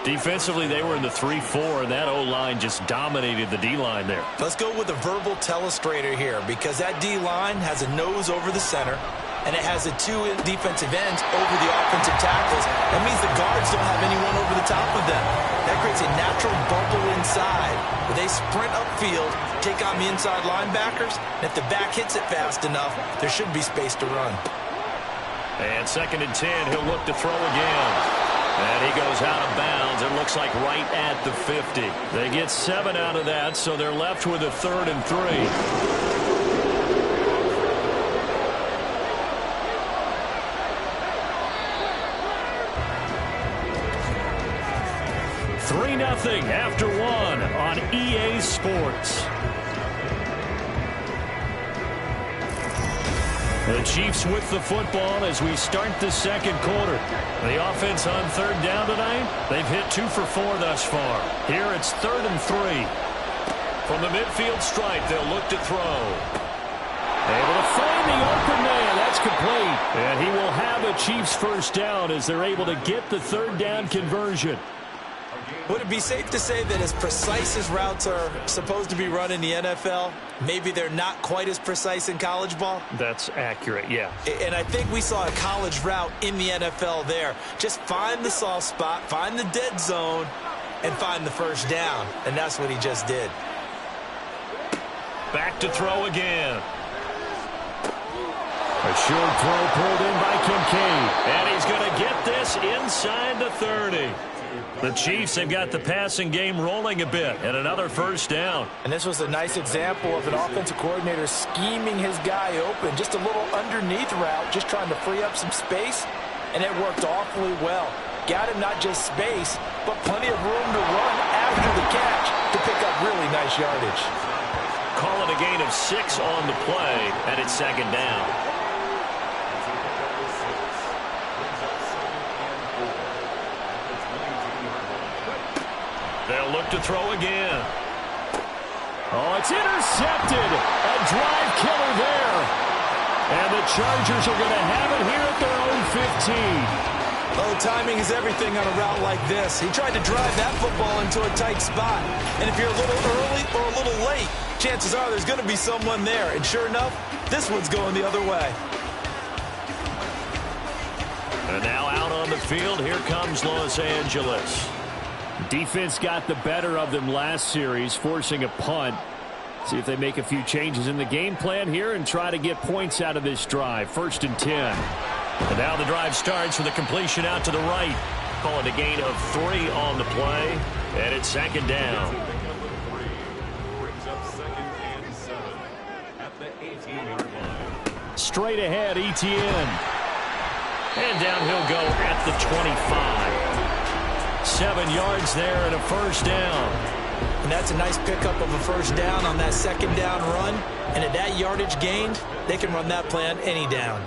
Defensively, they were in the 3-4, and that O-line just dominated the D-line there. Let's go with a verbal telestrator here because that D-line has a nose over the center, and it has the 2 defensive ends over the offensive tackles. That means the guards don't have anyone over the top of them. That creates a natural bubble inside where they sprint upfield, take on the inside linebackers, and if the back hits it fast enough, there should be space to run. And 2nd and 10, he'll look to throw again. And he goes out of bounds. It looks like right at the 50. They get 7 out of that, so they're left with a 3rd and 3. 3-0 after 1 on EA Sports. The Chiefs with the football as we start the 2nd quarter. The offense on 3rd down tonight, they've hit 2 for 4 thus far. Here it's 3rd and 3. From the midfield stripe, they'll look to throw. Able to find the open man. That's complete. And he will have a Chiefs first down as they're able to get the 3rd down conversion. Would it be safe to say that as precise as routes are supposed to be run in the NFL, maybe they're not quite as precise in college ball? That's accurate, yeah. And I think we saw a college route in the NFL there. Just find the soft spot, find the dead zone, and find the first down. And that's what he just did. Back to throw again. A A short throw pulled in by Kincaid. And he's going to get this inside the 30. The Chiefs have got the passing game rolling a bit, and another first down. And this was a nice example of an offensive coordinator scheming his guy open. Just a little underneath route, just trying to free up some space, and it worked awfully well. Got him not just space, but plenty of room to run after the catch to pick up really nice yardage. Call it a gain of 6 on the play, and it's second down. They'll look to throw again. Oh, it's intercepted. A drive killer there. And the Chargers are going to have it here at their own 15. Oh, timing is everything on a route like this. He tried to drive that football into a tight spot. And if you're a little early or a little late, chances are there's going to be someone there. And sure enough, this one's going the other way. And now out on the field, here comes Los Angeles. Defense got the better of them last series, forcing a punt. See if they make a few changes in the game plan here and try to get points out of this drive. 1st and 10. And now the drive starts with a completion out to the right. Call it a gain of 3 on the play. And it's second down. Straight ahead, Etienne. And down he'll go at the 25. 7 yards there and a first down. And that's a nice pickup of a first down on that second down run. And at that yardage gained, they can run that play on any down.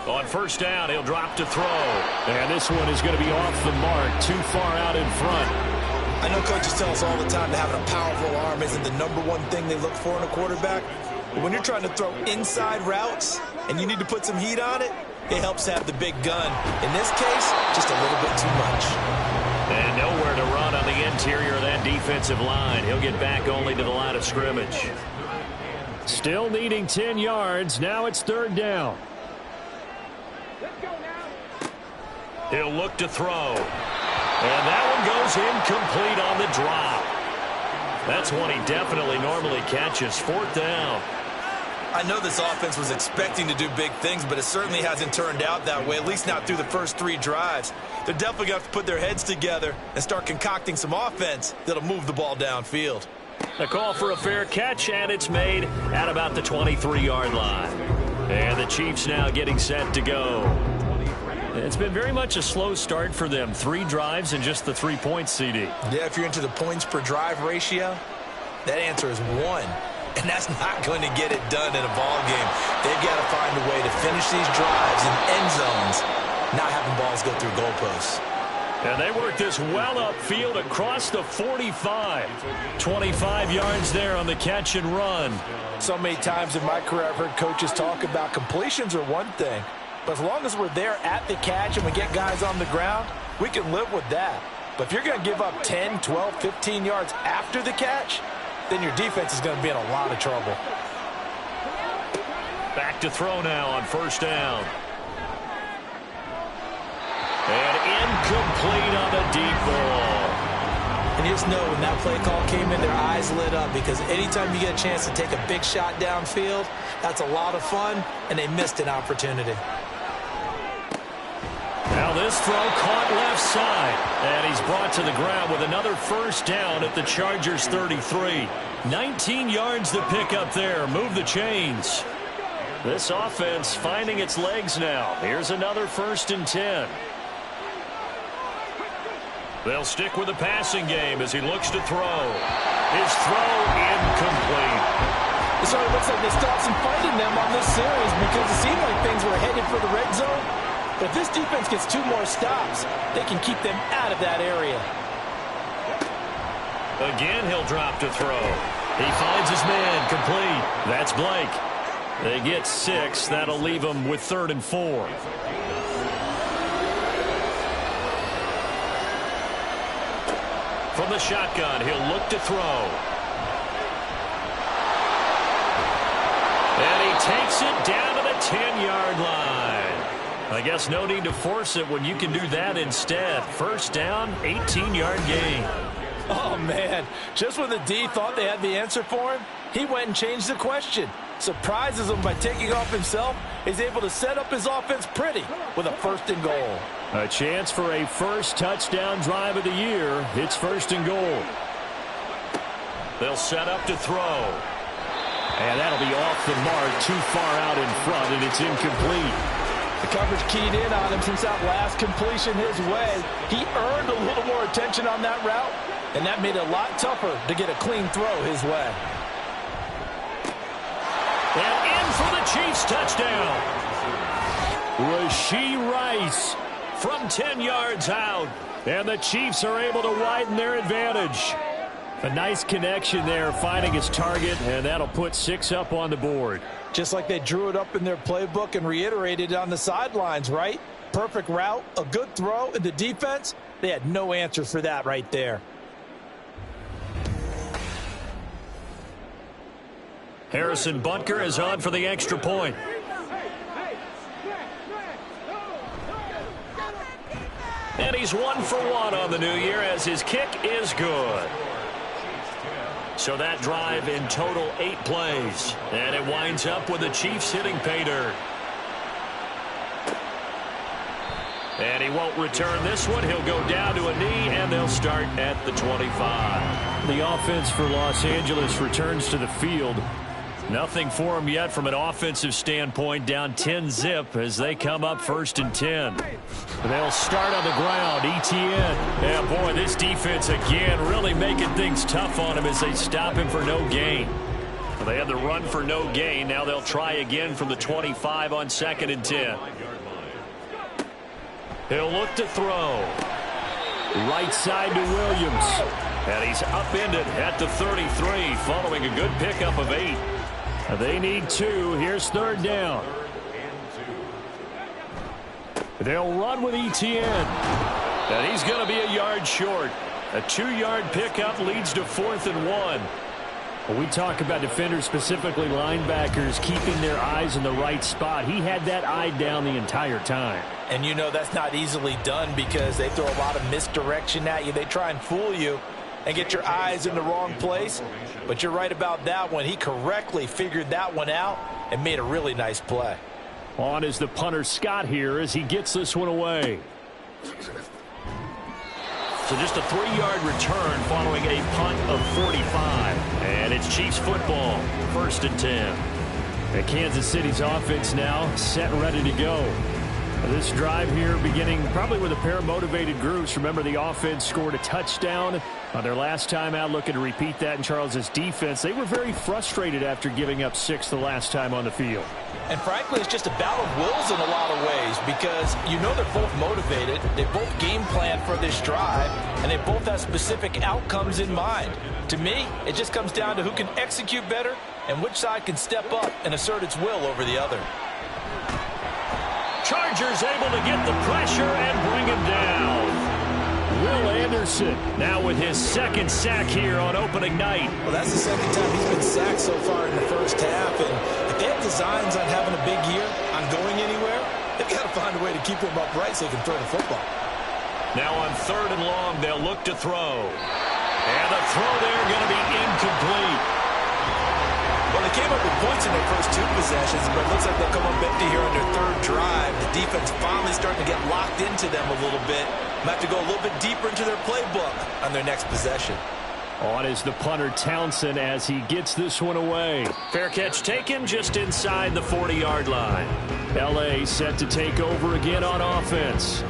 On first down, he'll drop to throw. And this one is going to be off the mark, too far out in front. I know coaches tell us all the time that having a powerful arm isn't the #1 thing they look for in a quarterback. But when you're trying to throw inside routes and you need to put some heat on it, it helps have the big gun. In this case, just a little bit too much. And nowhere to run on the interior of that defensive line. He'll get back only to the line of scrimmage. Still needing 10 yards. Now it's 3rd down. He'll look to throw. And that one goes incomplete on the drop. That's one he definitely normally catches. 4th down. I know this offense was expecting to do big things, but it certainly hasn't turned out that way, at least not through the first 3 drives. They're definitely going to have to put their heads together and start concocting some offense that'll move the ball downfield. A call for a fair catch, and it's made at about the 23-yard line. And the Chiefs now getting set to go. It's been very much a slow start for them. 3 drives and just the 3 points, CD. Yeah, if you're into the points per drive ratio, that answer is 1. And that's not going to get it done in a ball game. They've got to find a way to finish these drives in end zones, not having balls go through goalposts. And they work this well upfield across the 45. 25 yards there on the catch and run. So many times in my career I've heard coaches talk about completions are one thing, but as long as we're there at the catch and we get guys on the ground, we can live with that. But if you're going to give up 10, 12, 15 yards after the catch, then your defense is going to be in a lot of trouble. Back to throw now on first down. And incomplete on the deep ball. And you just know when that play call came in, their eyes lit up, because anytime you get a chance to take a big shot downfield, that's a lot of fun, and they missed an opportunity. Now this throw caught left side, and he's brought to the ground with another first down at the Chargers 33. 19 yards to pick up there. Move the chains. This offense finding its legs now. Here's another 1st and 10. They'll stick with the passing game as he looks to throw. His throw incomplete. It sort of looks like they stopped some fight in them on this series, because it seemed like things were headed for the red zone. But if this defense gets 2 more stops, they can keep them out of that area. Again, he'll drop to throw. He finds his man complete. That's Blake. They get 6. That'll leave them with 3rd and 4. From the shotgun, he'll look to throw. And he takes it down to the 10-yard line. I guess no need to force it when you can do that instead. First down, 18-yard gain. Oh, man. Just when the D thought they had the answer for him, he went and changed the question. surprises him by taking off himself. He's able to set up his offense pretty with a 1st and goal. A chance for a first touchdown drive of the year. It's 1st and goal. They'll set up to throw. And that'll be off the mark, too far out in front, and it's incomplete. The coverage keyed in on him since that last completion his way. He earned a little more attention on that route, and that made it a lot tougher to get a clean throw his way. And in for the Chiefs touchdown. Rashee Rice from 10 yards out. And the Chiefs are able to widen their advantage. A nice connection there, finding his target, and that'll put 6 up on the board. Just like they drew it up in their playbook and reiterated it on the sidelines, right? Perfect route, a good throw, and the defense, they had no answer for that right there. Harrison Butker is on for the extra point. And he's 1 for 1 on the new year as his kick is good. So that drive in total 8 plays. And it winds up with the Chiefs hitting pay dirt. And he won't return this one. He'll go down to a knee, and they'll start at the 25. The offense for Los Angeles returns to the field. Nothing for them yet from an offensive standpoint, down 10-zip as they come up 1st and 10. They'll start on the ground. Etienne. Yeah, boy, this defense again really making things tough on him as they stop him for no gain. Well, they had the run for no gain. Now they'll try again from the 25 on 2nd and 10. He'll look to throw. Right side to Williams. And he's upended at the 33 following a good pickup of 8. They need 2. Here's 3rd down. They'll run with Etienne. And he's going to be a yard short. A 2-yard pickup leads to 4th and 1. When we talk about defenders, specifically linebackers, keeping their eyes in the right spot, he had that eye down the entire time. And you know that's not easily done because they throw a lot of misdirection at you. They try and fool you and get your eyes in the wrong place. But you're right about that one. He correctly figured that one out and made a really nice play. On is the punter Scott here as he gets this one away. So just a 3-yard return following a punt of 45. And it's Chiefs football, 1st and 10. And Kansas City's offense now set and ready to go. This drive here beginning probably with a pair of motivated groups. Remember, the offense scored a touchdown on their last time out, looking to repeat that in Charles' defense. They were very frustrated after giving up 6 the last time on the field. And frankly, it's just a battle of wills in a lot of ways because you know they're both motivated. They both game plan for this drive, and they both have specific outcomes in mind. To me, it just comes down to who can execute better and which side can step up and assert its will over the other. Chargers able to get the pressure and bring him down. Will Anderson now with his 2nd sack here on opening night. Well, that's the 2nd time he's been sacked so far in the first half. And if they have designs on having a big year, on going anywhere, they've got to find a way to keep him upright so he can throw the football. Now on 3rd and long, they'll look to throw. And the throw there going to be incomplete. Well, they came up with points in their first 2 possessions, but it looks like they'll come up empty here on their 3rd drive. The defense finally starting to get locked into them a little bit. Might have to go a little bit deeper into their playbook on their next possession. On is the punter Townsend as he gets this one away. Fair catch taken just inside the 40-yard line. L.A. set to take over again on offense.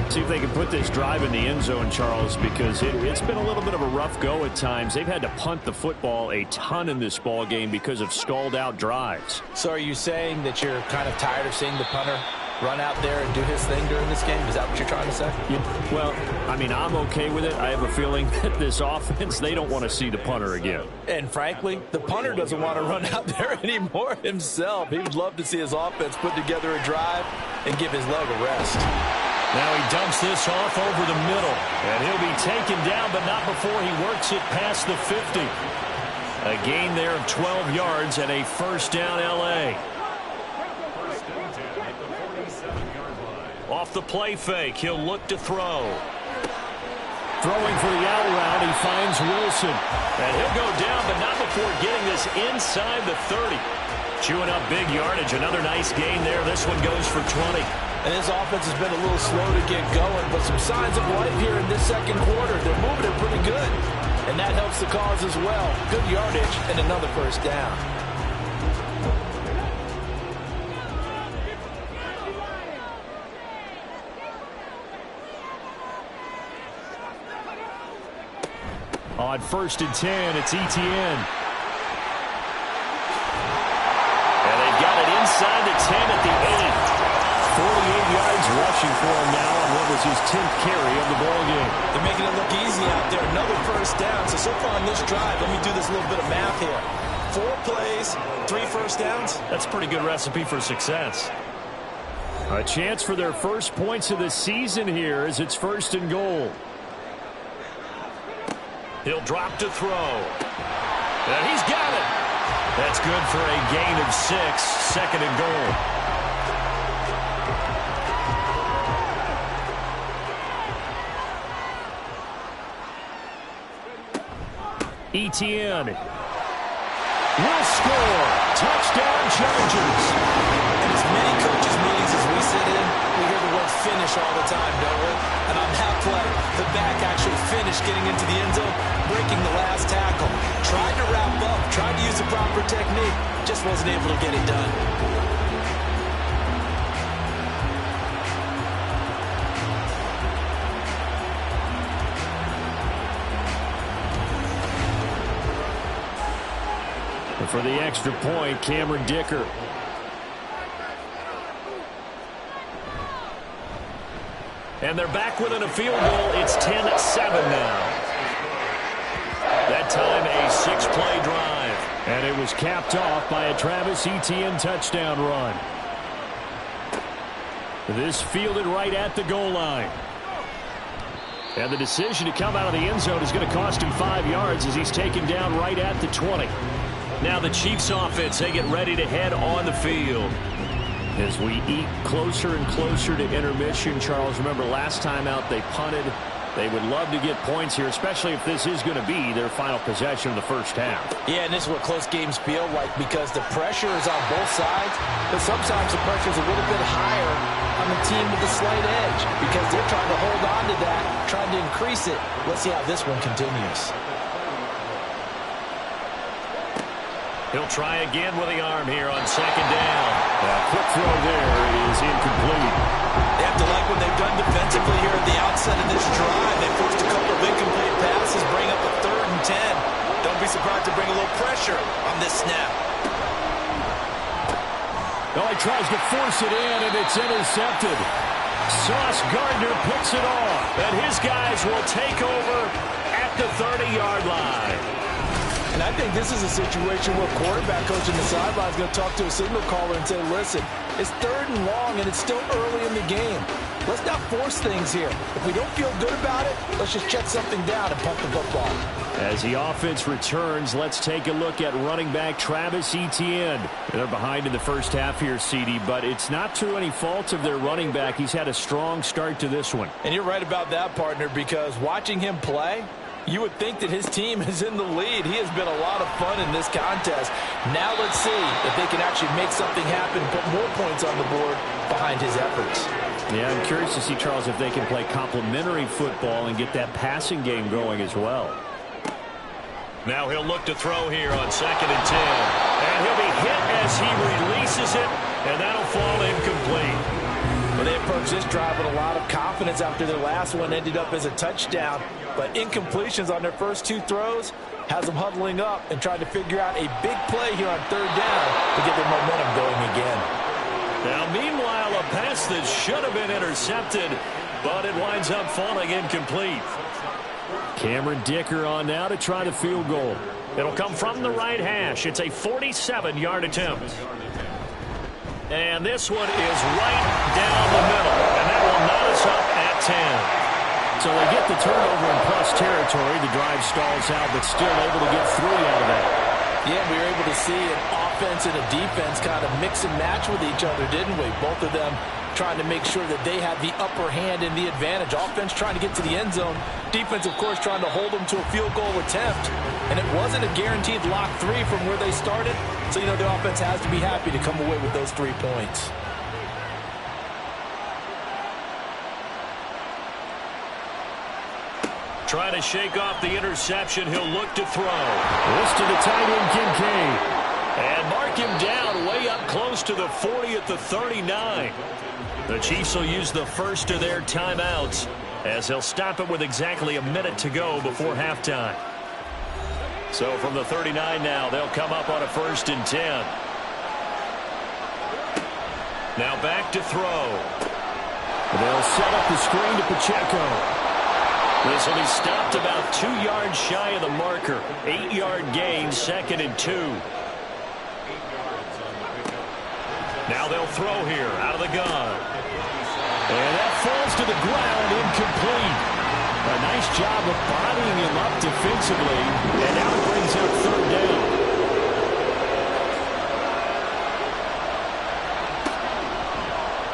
See if they can put this drive in the end zone, Charles, because it's been a little bit of a rough go at times. They've had to punt the football a ton in this ball game because of stalled-out drives. So are you saying that you're kind of tired of seeing the punter run out there and do his thing during this game? Is that what you're trying to say? Yeah, well, I mean, I'm okay with it. I have a feeling that this offense, they don't want to see the punter again. And frankly, the punter doesn't want to run out there anymore himself. He would love to see his offense put together a drive and give his leg a rest. Now he dumps this off over the middle. And he'll be taken down, but not before he works it past the 50. A gain there of 12 yards and a 1st down L.A. Off the play fake, he'll look to throw. Throwing for the out route, he finds Wilson. And he'll go down, but not before getting this inside the 30. Chewing up big yardage. Another nice gain there. This one goes for 20. And his offense has been a little slow to get going, but some signs of life here in this second quarter. They're moving it pretty good, and that helps the cause as well. Good yardage and another first down. On 1st and 10, it's Etienne. And they've got it inside the 10 at the 8. 48 yards rushing for him now on what was his 10th carry of the ball game. They're making it look easy out there. Another first down. So far on this drive, let me do this little bit of math here. 4 plays, 3 first downs. That's a pretty good recipe for success. A chance for their first points of the season here as it's 1st and goal. He'll drop to throw. And he's got it. That's good for a gain of 6, 2nd and goal. Etienne will score. Touchdown Chargers. In as many coaches' meetings as we sit in, we hear the word finish all the time, don't we? And on that play, the back actually finished getting into the end zone, breaking the last tackle. Tried to wrap up, tried to use the proper technique, just wasn't able to get it done. For the extra point, Cameron Dicker. And they're back within a field goal. It's 10-7 now. That time a 6-play drive. And it was capped off by a Travis Etienne touchdown run. This fielded right at the goal line. And the decision to come out of the end zone is going to cost him 5 yards as he's taken down right at the 20. Now the Chiefs offense, they get ready to head on the field. As we eat closer and closer to intermission, Charles, remember last time out they punted. They would love to get points here, especially if this is going to be their final possession of the first half. Yeah, and this is what close games feel like because the pressure is on both sides, but sometimes the pressure is a little bit higher on the team with the slight edge because they're trying to hold on to that, trying to increase it. Let's see how this one continues. He'll try again with the arm here on 2nd down. Quick throw there is incomplete. They have to like what they've done defensively here at the outset of this drive. They forced a couple of incomplete passes, bring up a 3rd and 10. Don't be surprised to bring a little pressure on this snap. Well, he tries to force it in, and it's intercepted. Sauce Gardner picks it off, and his guys will take over at the 30-yard line. And I think this is a situation where quarterback coach in the sideline is going to talk to a signal caller and say, listen, it's 3rd and long, and it's still early in the game. Let's not force things here. If we don't feel good about it, let's just check something down and pump the football. As the offense returns, let's take a look at running back Travis Etienne. They're behind in the first half here, CD, but it's not through any fault of their running back. He's had a strong start to this one. And you're right about that, partner, because watching him play, you would think that his team is in the lead. He has been a lot of fun in this contest. Now let's see if they can actually make something happen, put more points on the board behind his efforts. Yeah, I'm curious to see, Charles, if they can play complementary football and get that passing game going as well. Now he'll look to throw here on 2nd and 10. And he'll be hit as he releases it, and that'll fall incomplete. Well, they approached this drive with a lot of confidence after their last one ended up as a touchdown. But incompletions on their first 2 throws has them huddling up and trying to figure out a big play here on 3rd down to get their momentum going again. Now, meanwhile, a pass that should have been intercepted, but it winds up falling incomplete. Cameron Dicker on now to try the field goal. It'll come from the right hash. It's a 47-yard attempt. And this one is right down the middle, and that will knot us up at 10. So they get the turnover in plus territory. The drive stalls out, but still able to get 3 out of that. Yeah, we were able to see an offense and a defense kind of mix and match with each other, didn't we? Both of them trying to make sure that they have the upper hand and the advantage. Offense trying to get to the end zone. Defense, of course, trying to hold them to a field goal attempt. And it wasn't a guaranteed lock 3 from where they started. So, you know, the offense has to be happy to come away with those 3 points. Trying to shake off the interception. He'll look to throw. This to the tight end, Kincaid. And mark him down way up close to the 40 at the 39. The Chiefs will use the first of their timeouts as they'll stop it with exactly a minute to go before halftime. So from the 39 now, they'll come up on a 1st and 10. Now back to throw. They'll set up the screen to Pacheco. This will be stopped about 2 yards shy of the marker. 8-yard gain, 2nd and 2. Now they'll throw here out of the gun. And that falls to the ground, incomplete. A nice job of bodying him up defensively. And now it brings up 3rd down.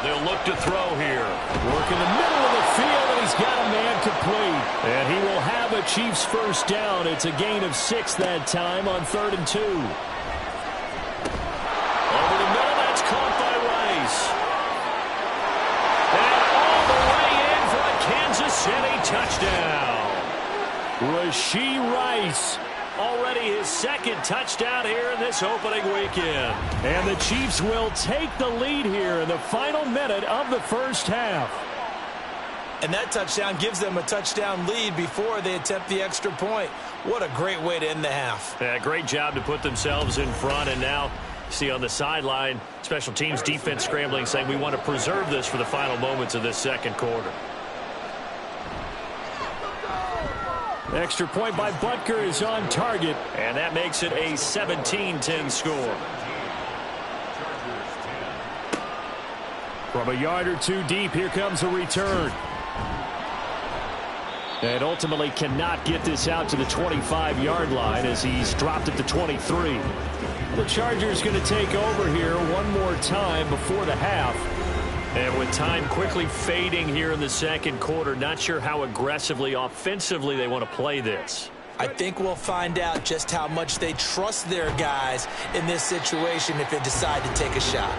They'll look to throw here. Work in the middle of the field, and he's got a man complete. And he will have a Chiefs 1st down. It's a gain of 6 that time on 3rd and 2. Over the middle, that's caught by Rice. And all the way in for a Kansas City touchdown. Rashee Rice. Already his 2nd touchdown here in this opening weekend. And the Chiefs will take the lead here in the final minute of the 1st half. And that touchdown gives them a touchdown lead before they attempt the extra point. What a great way to end the half. Yeah, great job to put themselves in front. And now, see on the sideline, special teams defense scrambling, saying we want to preserve this for the final moments of this 2nd quarter. Extra point by Butker is on target. And that makes it a 17-10 score. From a yard or 2 deep, here comes a return. And ultimately cannot get this out to the 25-yard line as he's dropped at the 23. The Chargers going to take over here one more time before the half. And with time quickly fading here in the 2nd quarter, not sure how aggressively, offensively they want to play this. I think we'll find out just how much they trust their guys in this situation if they decide to take a shot.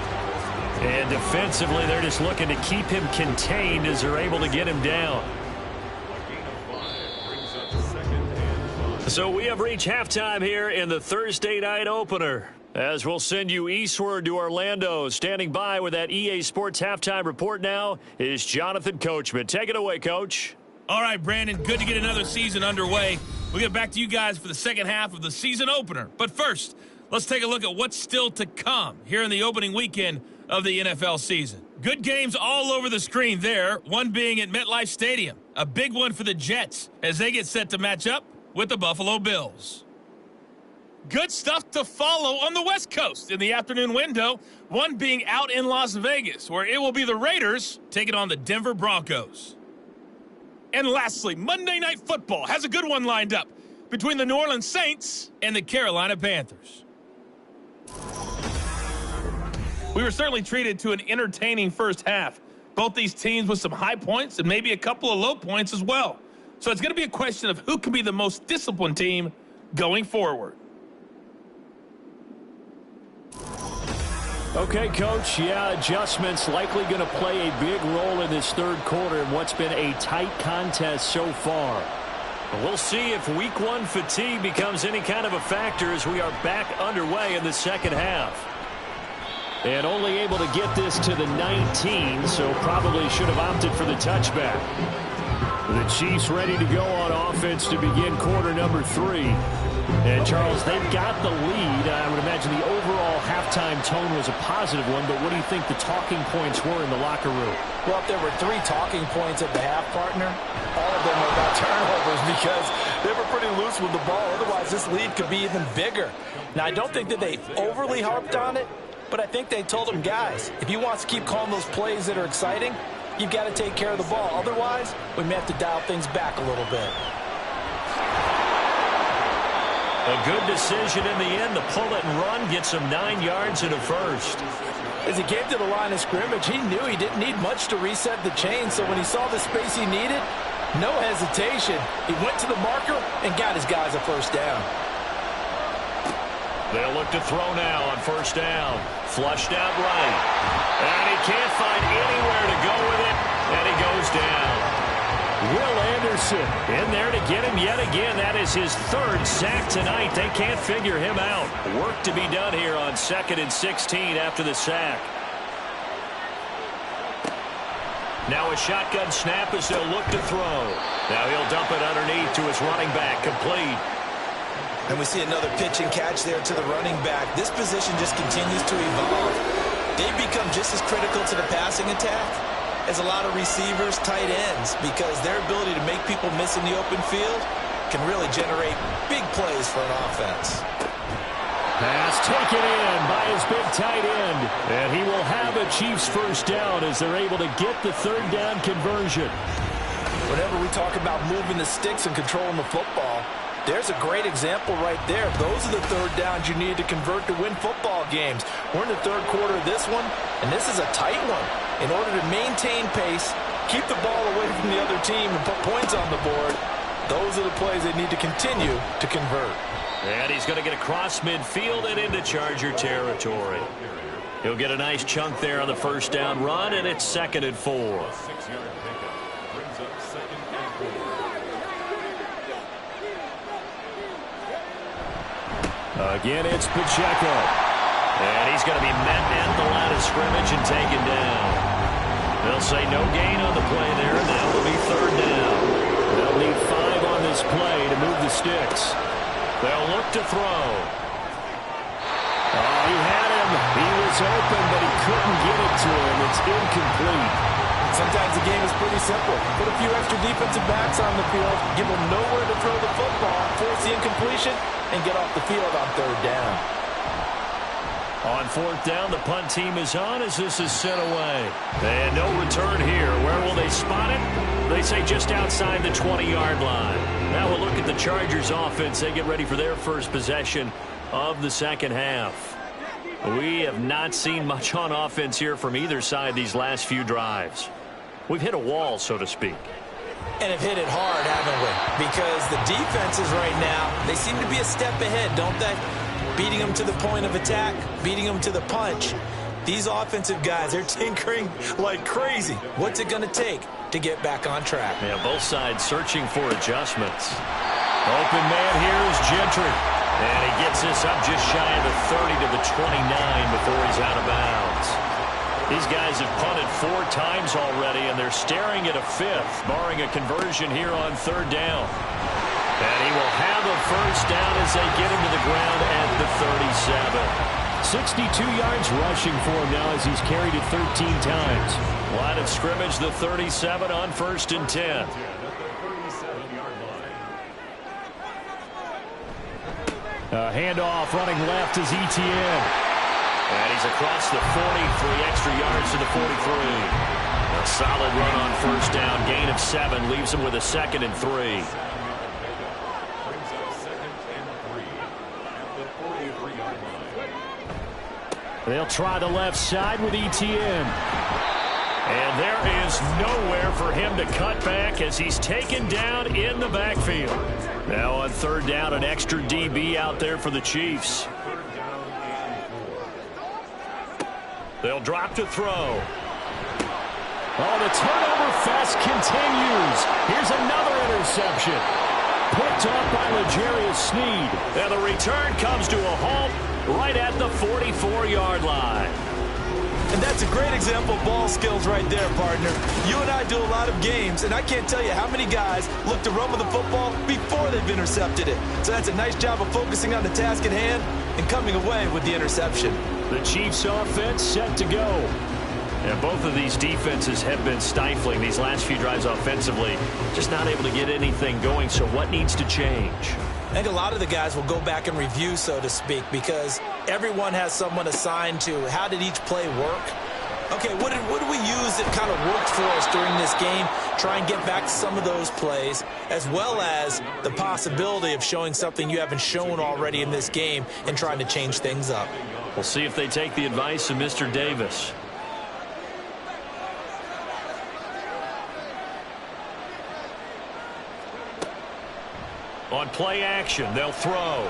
And defensively, they're just looking to keep him contained as they're able to get him down. So we have reached halftime here in the Thursday night opener, as we'll send you eastward to Orlando. Standing by with that EA Sports halftime report now is Jonathan Coachman. Take it away, Coach. All right, Brandon, good to get another season underway. We'll get back to you guys for the 2nd half of the season opener. But first, let's take a look at what's still to come here in the opening weekend of the NFL season. Good games all over the screen there, one being at MetLife Stadium. A big one for the Jets as they get set to match up with the Buffalo Bills. Good stuff to follow on the West Coast in the afternoon window, one being out in Las Vegas, where it will be the Raiders taking on the Denver Broncos. And lastly, Monday Night Football has a good one lined up between the New Orleans Saints and the Carolina Panthers. We were certainly treated to an entertaining first half. Both these teams with some high points and maybe a couple of low points as well. So it's going to be a question of who can be the most disciplined team going forward. Okay, Coach. Yeah, adjustments likely going to play a big role in this 3rd quarter in what's been a tight contest so far. We'll see if week 1 fatigue becomes any kind of a factor as we are back underway in the 2nd half. And only able to get this to the 19, so probably should have opted for the touchback. The Chiefs ready to go on offense to begin quarter number 3. And, Charles, they've got the lead. I would imagine the overall halftime tone was a positive one, but what do you think the talking points were in the locker room? Well, if there were 3 talking points at the half, partner, all of them were about turnovers because they were pretty loose with the ball. Otherwise, this lead could be even bigger. Now, I don't think that they overly harped on it, but I think they told them, guys, if you want to keep calling those plays that are exciting, you've got to take care of the ball. Otherwise, we may have to dial things back a little bit. A good decision in the end to pull it and run, gets him 9 yards and a first. As he came to the line of scrimmage, he knew he didn't need much to reset the chain, so when he saw the space he needed, no hesitation. He went to the marker and got his guys a first down. They'll look to throw now on first down. Flushed out right. And he can't find anywhere to go with it. And he goes down. Will Anderson in there to get him yet again. That is his third sack tonight. They can't figure him out. Work to be done here on 2nd and 16 after the sack. Now a shotgun snap as they'll look to throw. Now he'll dump it underneath to his running back. Complete. And we see another pitch and catch there to the running back. This position just continues to evolve. They've become just as critical to the passing attack as a lot of receivers, tight ends, because their ability to make people miss in the open field can really generate big plays for an offense. Pass taken in by his big tight end. And he will have a Chiefs first down as they're able to get the third down conversion. Whenever we talk about moving the sticks and controlling the football, there's a great example right there. Those are the third downs you need to convert to win football games. We're in the third quarter of this one, and this is a tight one. In order to maintain pace, keep the ball away from the other team, and put points on the board, those are the plays they need to continue to convert. And he's going to get across midfield and into Charger territory. He'll get a nice chunk there on the first down run, and it's 2nd and 4. Again, it's Pacheco. And he's going to be met at the line of scrimmage and taken down. They'll say no gain on the play there, and that will be third down. They'll need 5 on this play to move the sticks. They'll look to throw. Oh, he had him. He was open, but he couldn't get it to him. It's incomplete. Sometimes the game is pretty simple. Put a few extra defensive backs on the field, give them nowhere to throw the football, force the incompletion, and get off the field on third down. On fourth down, the punt team is on as this is sent away. And no return here. Where will they spot it? They say just outside the 20-yard line. Now we'll look at the Chargers offense. They get ready for their first possession of the second half. We have not seen much on offense here from either side these last few drives. We've hit a wall, so to speak. And have hit it hard, haven't we? Because the defenses right now, they seem to be a step ahead, don't they? Beating them to the point of attack, beating them to the punch. These offensive guys, they're tinkering like crazy. What's it going to take to get back on track? Yeah, both sides searching for adjustments. Open man here is Gentry. And he gets this up just shy of the 30 to the 29 before he's out of bounds. These guys have punted 4 times already, and they're staring at a 5th, barring a conversion here on third down. And he will have a first down as they get him to the ground at the 37. 62 yards rushing for him now as he's carried it 13 times. Line of scrimmage, the 37 on 1st and 10. Handoff running left is Etienne. And he's across the 40, 3 extra yards to the 43. A solid run on first down, gain of 7, leaves him with a 2nd and 3. They'll try the left side with Etienne. And there is nowhere for him to cut back as he's taken down in the backfield. Now on third down, an extra DB out there for the Chiefs. They'll drop to throw. Oh, the turnover fest continues. Here's another interception. Picked off by L'Jarius Sneed. And the return comes to a halt right at the 44-yard line. And that's a great example of ball skills right there, partner. You and I do a lot of games, and I can't tell you how many guys look to run with the football before they've intercepted it. So that's a nice job of focusing on the task at hand and coming away with the interception. The Chiefs offense set to go. And both of these defenses have been stifling these last few drives offensively. Just not able to get anything going, so what needs to change? I think a lot of the guys will go back and review, so to speak, because everyone has someone assigned to how did each play work. Okay, what did we use that kind of worked for us during this game? Try and get back to some of those plays, as well as the possibility of showing something you haven't shown already in this game and trying to change things up. We'll see if they take the advice of Mr. Davis. On play action, they'll throw.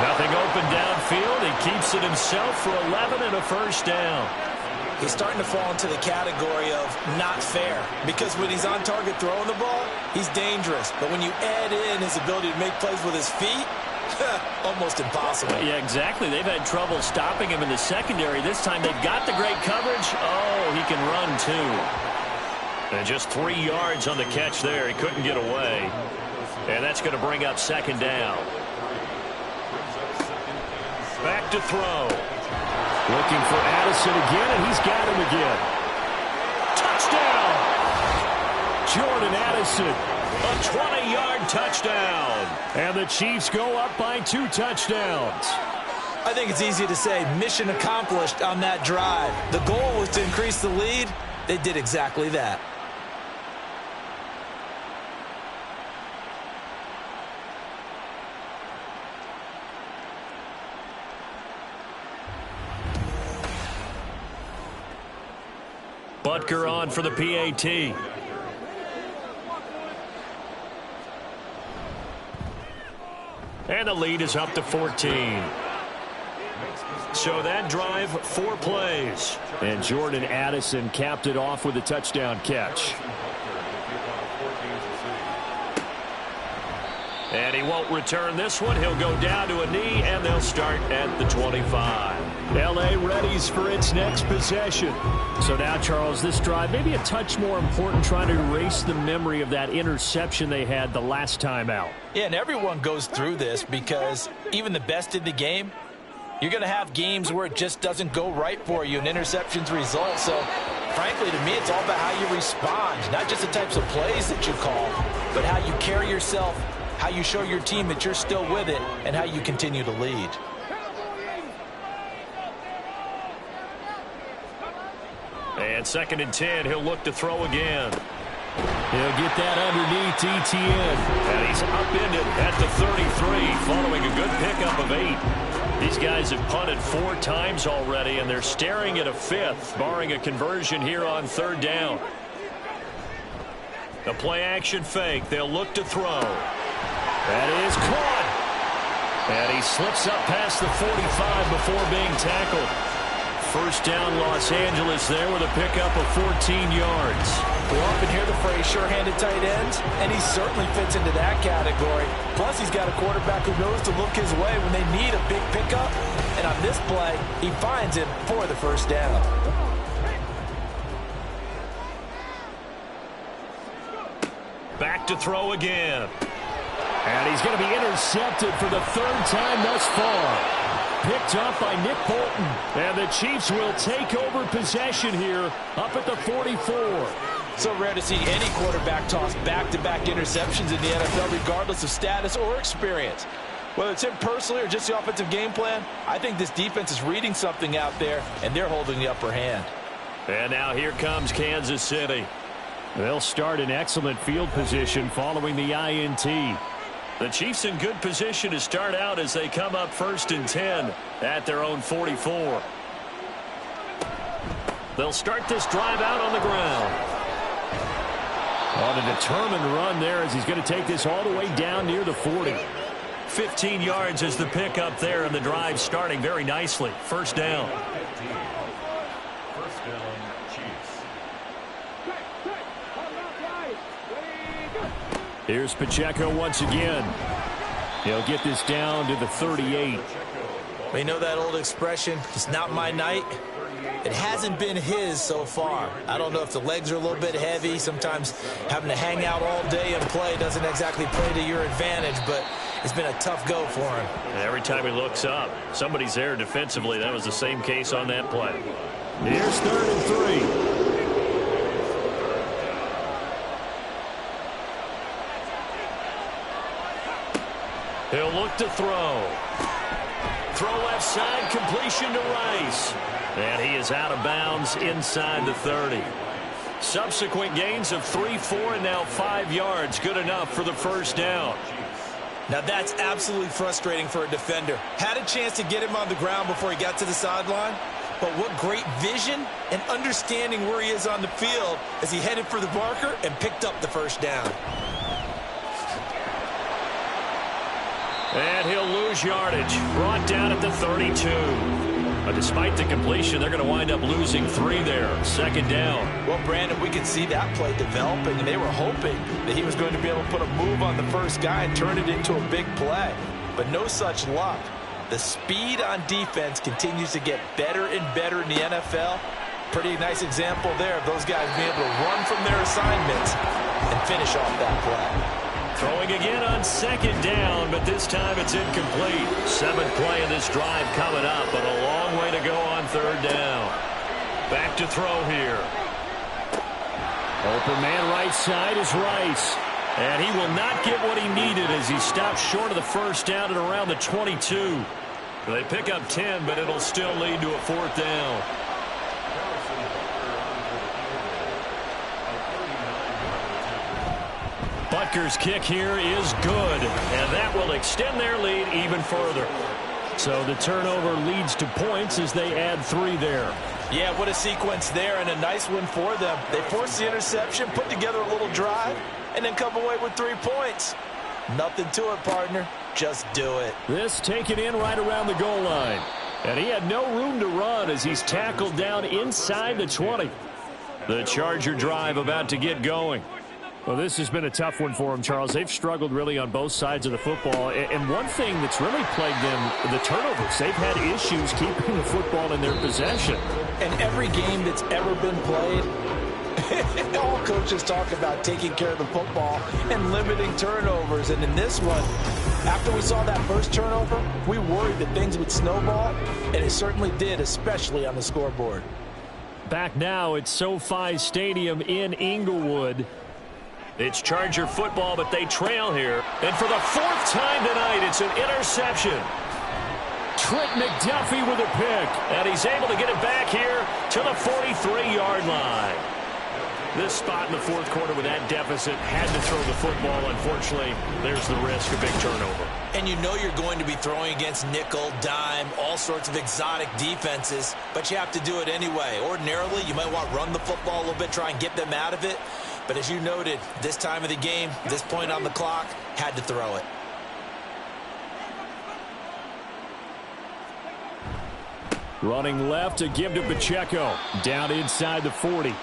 Nothing open downfield. He keeps it himself for 11 and a first down. He's starting to fall into the category of not fair, because when he's on target throwing the ball, he's dangerous. But when you add in his ability to make plays with his feet, almost impossible. Yeah, exactly. They've had trouble stopping him in the secondary. This time they've got the great coverage. Oh, he can run too. And just 3 yards on the catch there. He couldn't get away. And that's going to bring up second down. Back to throw. Looking for Addison again, and he's got him again. Touchdown! Jordan Addison, a 20-yard touchdown. And the Chiefs go up by 2 touchdowns. I think it's easy to say mission accomplished on that drive. The goal was to increase the lead. They did exactly that. Butker on for the PAT. And the lead is up to 14. So that drive, 4 plays. And Jordan Addison capped it off with a touchdown catch. And he won't return this one. He'll go down to a knee, and they'll start at the 25. L.A. readies for its next possession. So now, Charles, this drive maybe a touch more important, trying to erase the memory of that interception they had the last time out. Yeah, and everyone goes through this because even the best in the game, you're going to have games where it just doesn't go right for you and interceptions result. So, frankly, to me, it's all about how you respond, not just the types of plays that you call, but how you carry yourself, how you show your team that you're still with it, and how you continue to lead. And 2nd and 10, he'll look to throw again. He'll get that underneath ETN. And he's upended at the 33 following a good pickup of 8. These guys have punted 4 times already, and they're staring at a 5th, barring a conversion here on 3rd down. The play-action fake. They'll look to throw. That is caught. And he slips up past the 45 before being tackled. First down, Los Angeles there with a pickup of 14 yards. We often hear the phrase sure-handed tight ends, and he certainly fits into that category. Plus, he's got a quarterback who knows to look his way when they need a big pickup. And on this play, he finds him for the first down. Back to throw again. And he's going to be intercepted for the 3rd time thus far. Picked up by Nick Bolton. And the Chiefs will take over possession here up at the 44. So rare to see any quarterback toss back-to-back interceptions in the NFL, regardless of status or experience. Whether it's him personally or just the offensive game plan, I think this defense is reading something out there, and they're holding the upper hand. And now here comes Kansas City. They'll start in excellent field position following the INT. The Chiefs in good position to start out as they come up 1st and 10 at their own 44. They'll start this drive out on the ground. On a determined run there as he's going to take this all the way down near the 40. 15 yards is the pickup there, and the drive starting very nicely. First down. First down, Chiefs. Here's Pacheco once again. He'll get this down to the 38. We know that old expression, it's not my night. It hasn't been his so far. I don't know if the legs are a little bit heavy. Sometimes having to hang out all day and play doesn't exactly play to your advantage, but it's been a tough go for him. And every time he looks up, somebody's there defensively. That was the same case on that play. Here's 3rd and 3. He'll look to throw. Throw left side, completion to Rice. And he is out of bounds inside the 30. Subsequent gains of 3, 4, and now 5 yards. Good enough for the first down. Now that's absolutely frustrating for a defender. Had a chance to get him on the ground before he got to the sideline. But what great vision and understanding where he is on the field as he headed for the marker and picked up the first down. And he'll lose lose yardage. Brought down at the 32. But despite the completion, they're going to wind up losing 3 there. 2nd down. Well, Brandon, we could see that play developing, and they were hoping that he was going to be able to put a move on the first guy and turn it into a big play. But no such luck. The speed on defense continues to get better and better in the NFL. Pretty nice example there of those guys being able to run from their assignments and finish off that play. Throwing again on 2nd down, but this time it's incomplete. 7th play of this drive coming up, but a long way to go on 3rd down. Back to throw here. Open man right side is Rice. And he will not get what he needed as he stops short of the 1st down at around the 22. They pick up 10, but it'll still lead to a 4th down. Butker's kick here is good, and that will extend their lead even further. So the turnover leads to points as they add 3 there. Yeah, what a sequence there, and a nice one for them. They forced the interception, put together a little drive, and then come away with 3 points. Nothing to it, partner. Just do it. This taken in right around the goal line. And he had no room to run as he's tackled down inside the 20. The Charger drive about to get going. Well, this has been a tough one for them, Charles. They've struggled really on both sides of the football. And one thing that's really plagued them, the turnovers. They've had issues keeping the football in their possession. And every game that's ever been played, all coaches talk about taking care of the football and limiting turnovers. And in this one, after we saw that first turnover, we worried that things would snowball, and it certainly did, especially on the scoreboard. Back now at SoFi Stadium in Inglewood. It's Charger football, but they trail here. And for the 4th time tonight, it's an interception. Trent McDuffie with a pick. And he's able to get it back here to the 43-yard line. This spot in the 4th quarter with that deficit had to throw the football. Unfortunately, there's the risk of big turnover. And you know you're going to be throwing against nickel, dime, all sorts of exotic defenses, but you have to do it anyway. Ordinarily, you might want to run the football a little bit, try and get them out of it. But as you noted, this time of the game, this point on the clock, had to throw it. Running left to give to Pacheco. Down inside the 40.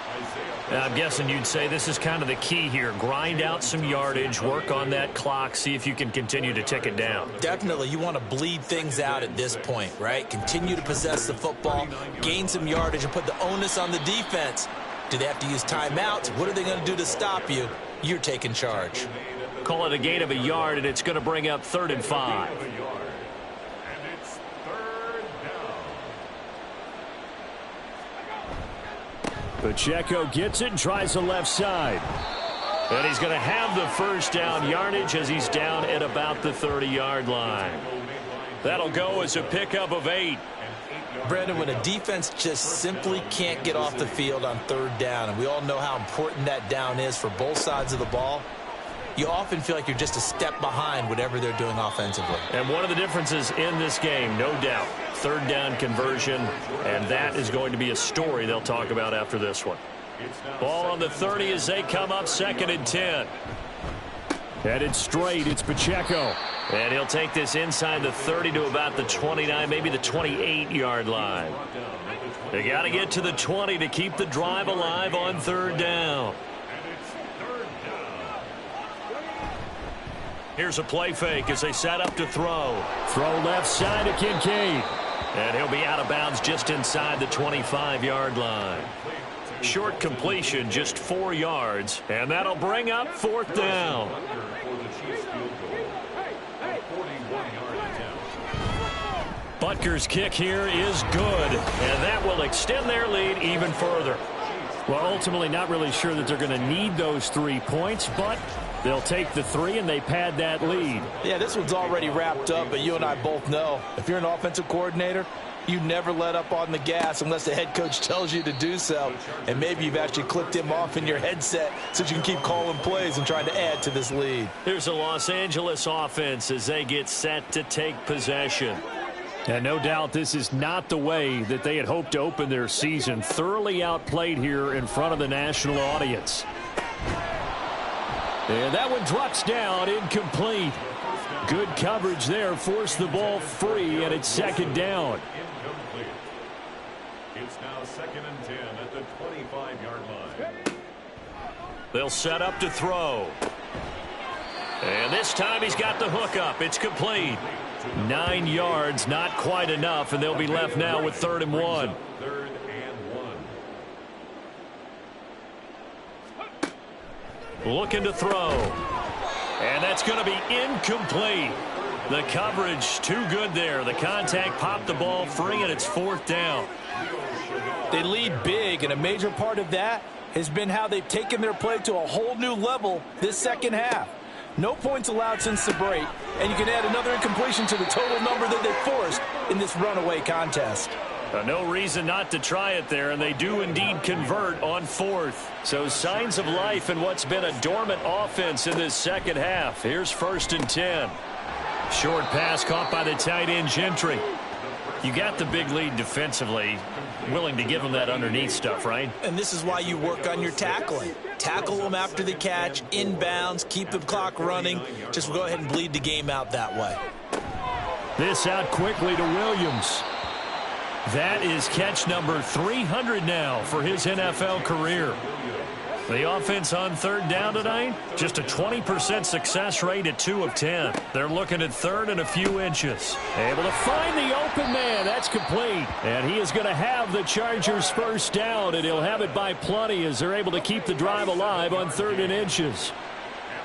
I'm guessing you'd say this is kind of the key here. Grind out some yardage, work on that clock, see if you can continue to tick it down. Definitely. You want to bleed things out at this point, right? Continue to possess the football, gain some yardage, and put the onus on the defense. Do they have to use timeouts? What are they going to do to stop you? You're taking charge. Call it a gain of a yard, and it's going to bring up 3rd and 5. And it's 3rd down. Pacheco gets it and tries the left side. And he's going to have the 1st down yardage as he's down at about the 30-yard line. That'll go as a pickup of 8. Brandon, when a defense just simply can't get off the field on 3rd down, and we all know how important that down is for both sides of the ball, you often feel like you're just a step behind whatever they're doing offensively. And one of the differences in this game, no doubt, 3rd down conversion, and that is going to be a story they'll talk about after this one. Ball on the 30 as they come up 2nd and 10. Headed straight, it's Pacheco. And he'll take this inside the 30 to about the 29, maybe the 28-yard line. They got to get to the 20 to keep the drive alive on 3rd down. Here's a play fake as they set up to throw. Throw left side to Kincaid. And he'll be out of bounds just inside the 25-yard line. Short completion, just 4 yards, and that'll bring up 4th down. Butker's kick here is good, and that will extend their lead even further. Well, ultimately not really sure that they're going to need those 3 points, but they'll take the 3 and they pad that lead. Yeah, this one's already wrapped up, but you and I both know if you're an offensive coordinator, you never let up on the gas unless the head coach tells you to do so. And maybe you've actually clicked him off in your headset so you can keep calling plays and trying to add to this lead. Here's a Los Angeles offense as they get set to take possession. And no doubt this is not the way that they had hoped to open their season. Thoroughly outplayed here in front of the national audience. And that one drops down, incomplete. Good coverage there. Forced the ball free, and it's second down. Incomplete. It's now 2nd and 10 at the 25-yard line. They'll set up to throw. And this time he's got the hook up. It's complete. 9 yards, not quite enough, and they'll be left now with 3rd and 1. 3rd and 1. Looking to throw. And that's going to be incomplete. The coverage too good there. The contact popped the ball free, and it's 4th down. They lead big, and a major part of that has been how they've taken their play to a whole new level this second half. No points allowed since the break, and you can add another incompletion to the total number that they forced in this runaway contest. No reason not to try it there, and they do indeed convert on 4th. So signs of life in what's been a dormant offense in this second half. Here's 1st and 10. Short pass caught by the tight end Gentry. You got the big lead defensively. Willing to give them that underneath stuff, right? And this is why you work on your tackling. Tackle them after the catch, inbounds, keep the clock running. Just go ahead and bleed the game out that way. This out quickly to Williams. That is catch number 300 now for his NFL career. The offense on 3rd down tonight, just a 20% success rate at 2 of 10. They're looking at 3rd and a few inches. Able to find the open man. That's complete. And he is going to have the Chargers 1st down, and he'll have it by plenty as they're able to keep the drive alive on 3rd and inches.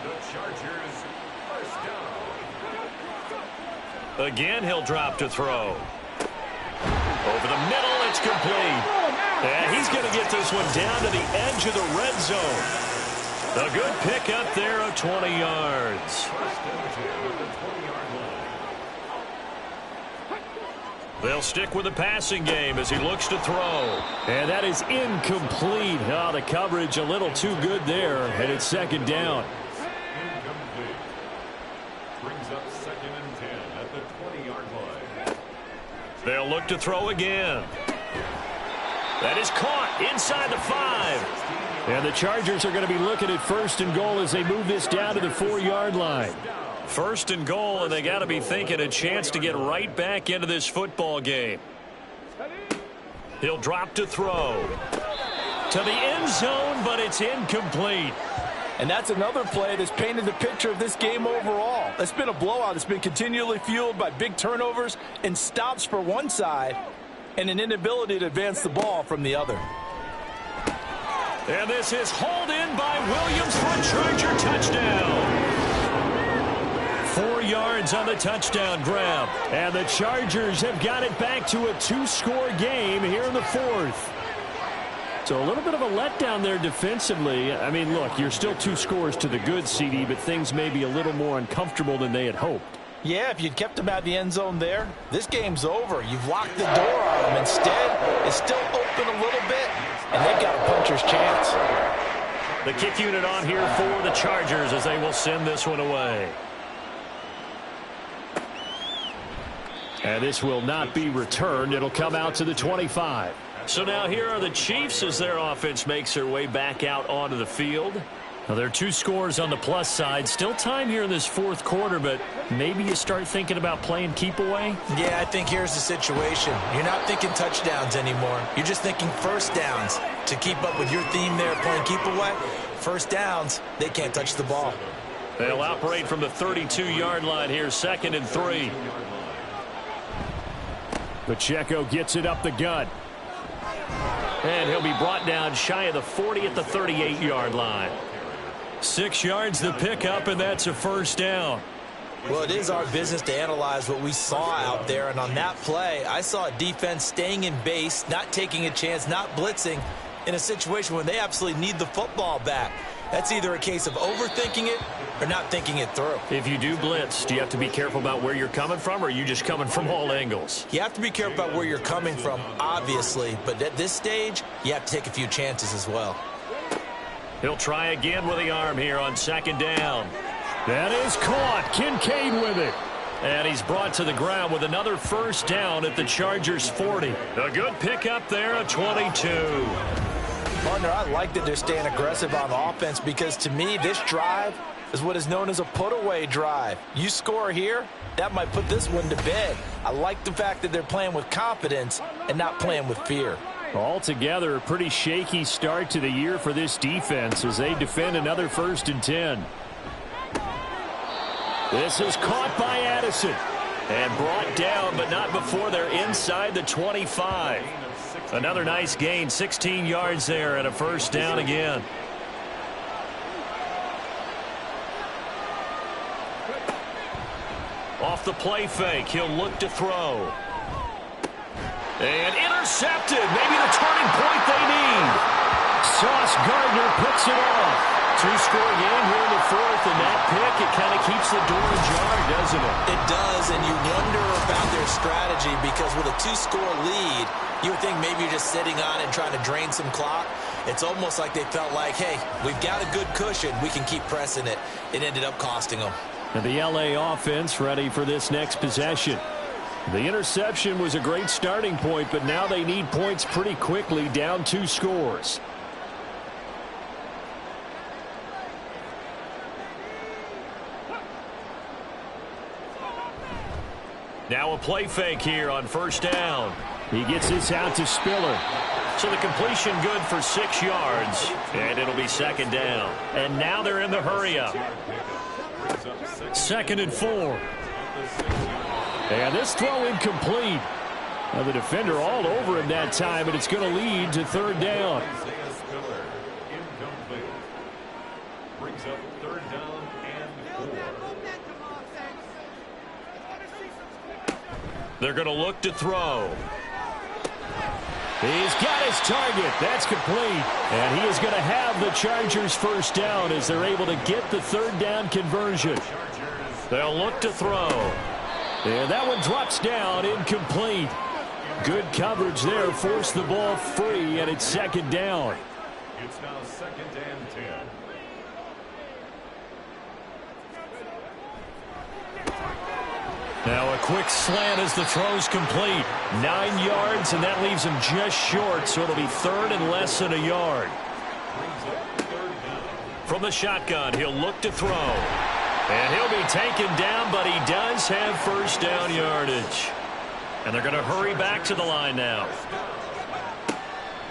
And the Chargers 1st down. Again, he'll drop to throw. Over the middle, it's complete. And he's going to get this one down to the edge of the red zone. A good pickup there of 20 yards. They'll stick with the passing game as he looks to throw. And that is incomplete. Oh, the coverage a little too good there, and it's 2nd down. Incomplete. Brings up 2nd and 10 at the 20-yard line. They'll look to throw again. That is caught inside the 5. And the Chargers are going to be looking at 1st and goal as they move this down to the 4-yard line. 1st and goal, and they got to be thinking a chance to get right back into this football game. He'll drop to throw. To the end zone, but it's incomplete. And that's another play that's painted the picture of this game overall. It's been a blowout. It's been continually fueled by big turnovers and stops for one side and an inability to advance the ball from the other. And this is hauled in by Williams for a Charger touchdown. 4 yards on the touchdown grab. And the Chargers have got it back to a 2-score game here in the 4th. So a little bit of a letdown there defensively. I mean, look, you're still 2 scores to the good, CD, but things may be a little more uncomfortable than they had hoped. Yeah, if you'd kept them out of the end zone there, this game's over. You've locked the door on them. Instead, it's still open a little bit, and they've got a puncher's chance. The kick unit on here for the Chargers as they will send this one away. And this will not be returned. It'll come out to the 25. So now here are the Chiefs as their offense makes their way back out onto the field. Now, there are 2 scores on the plus side. Still time here in this 4th quarter, but maybe you start thinking about playing keep away? Yeah, I think here's the situation. You're not thinking touchdowns anymore. You're just thinking 1st downs. To keep up with your theme there, playing keep away, 1st downs, they can't touch the ball. They'll operate from the 32-yard line here, 2nd and 3. Pacheco gets it up the gut. And he'll be brought down shy of the 40 at the 38-yard line. 6 yards the pickup, and that's a 1st down. Well, it is our business to analyze what we saw out there, and on that play, I saw a defense staying in base, not taking a chance, not blitzing in a situation where they absolutely need the football back. That's either a case of overthinking it or not thinking it through. If you do blitz, do you have to be careful about where you're coming from, or are you just coming from all angles? You have to be careful about where you're coming from, obviously, but at this stage, you have to take a few chances as well. He'll try again with the arm here on 2nd down. That is caught. Kincaid with it. And he's brought to the ground with another 1st down at the Chargers 40. A good pickup there, a 22. Partner, I like that they're staying aggressive on offense because to me, this drive is what is known as a put-away drive. You score here, that might put this one to bed. I like the fact that they're playing with confidence and not playing with fear. Altogether, a pretty shaky start to the year for this defense as they defend another 1st and 10. This is caught by Addison and brought down, but not before they're inside the 25. Another nice gain, 16 yards there and a 1st down again. Off the play fake, he'll look to throw. And intercepted, maybe the turning point they need. Sauce Gardner picks it off. 2-score game here in the 4th, and that pick, it kind of keeps the door ajar, doesn't it? It does, and you wonder about their strategy because with a 2-score lead, you would think maybe you're just sitting on it and trying to drain some clock. It's almost like they felt like, hey, we've got a good cushion. We can keep pressing it. It ended up costing them. And the LA offense ready for this next possession. The interception was a great starting point, but now they need points pretty quickly, down 2 scores. Now a play fake here on 1st down. He gets this out to Spiller. So the completion good for 6 yards, and it'll be 2nd down. And now they're in the hurry-up. 2nd and 4. And this throw incomplete. Now the defender all over him that time, but it's going to lead to 3rd down. Brings up 3rd down and 4. They're going to look to throw. He's got his target. That's complete. And he is going to have the Chargers 1st down as they're able to get the 3rd down conversion. They'll look to throw. And that one drops down, incomplete. Good coverage there, forced the ball free, and it's 2nd down. It's now 2nd and 10. Now a quick slant as the throw's complete. 9 yards, and that leaves him just short, so it'll be 3rd and less than a yard. From the shotgun, he'll look to throw. And he'll be taken down, but he does have 1st down yardage. And they're going to hurry back to the line now.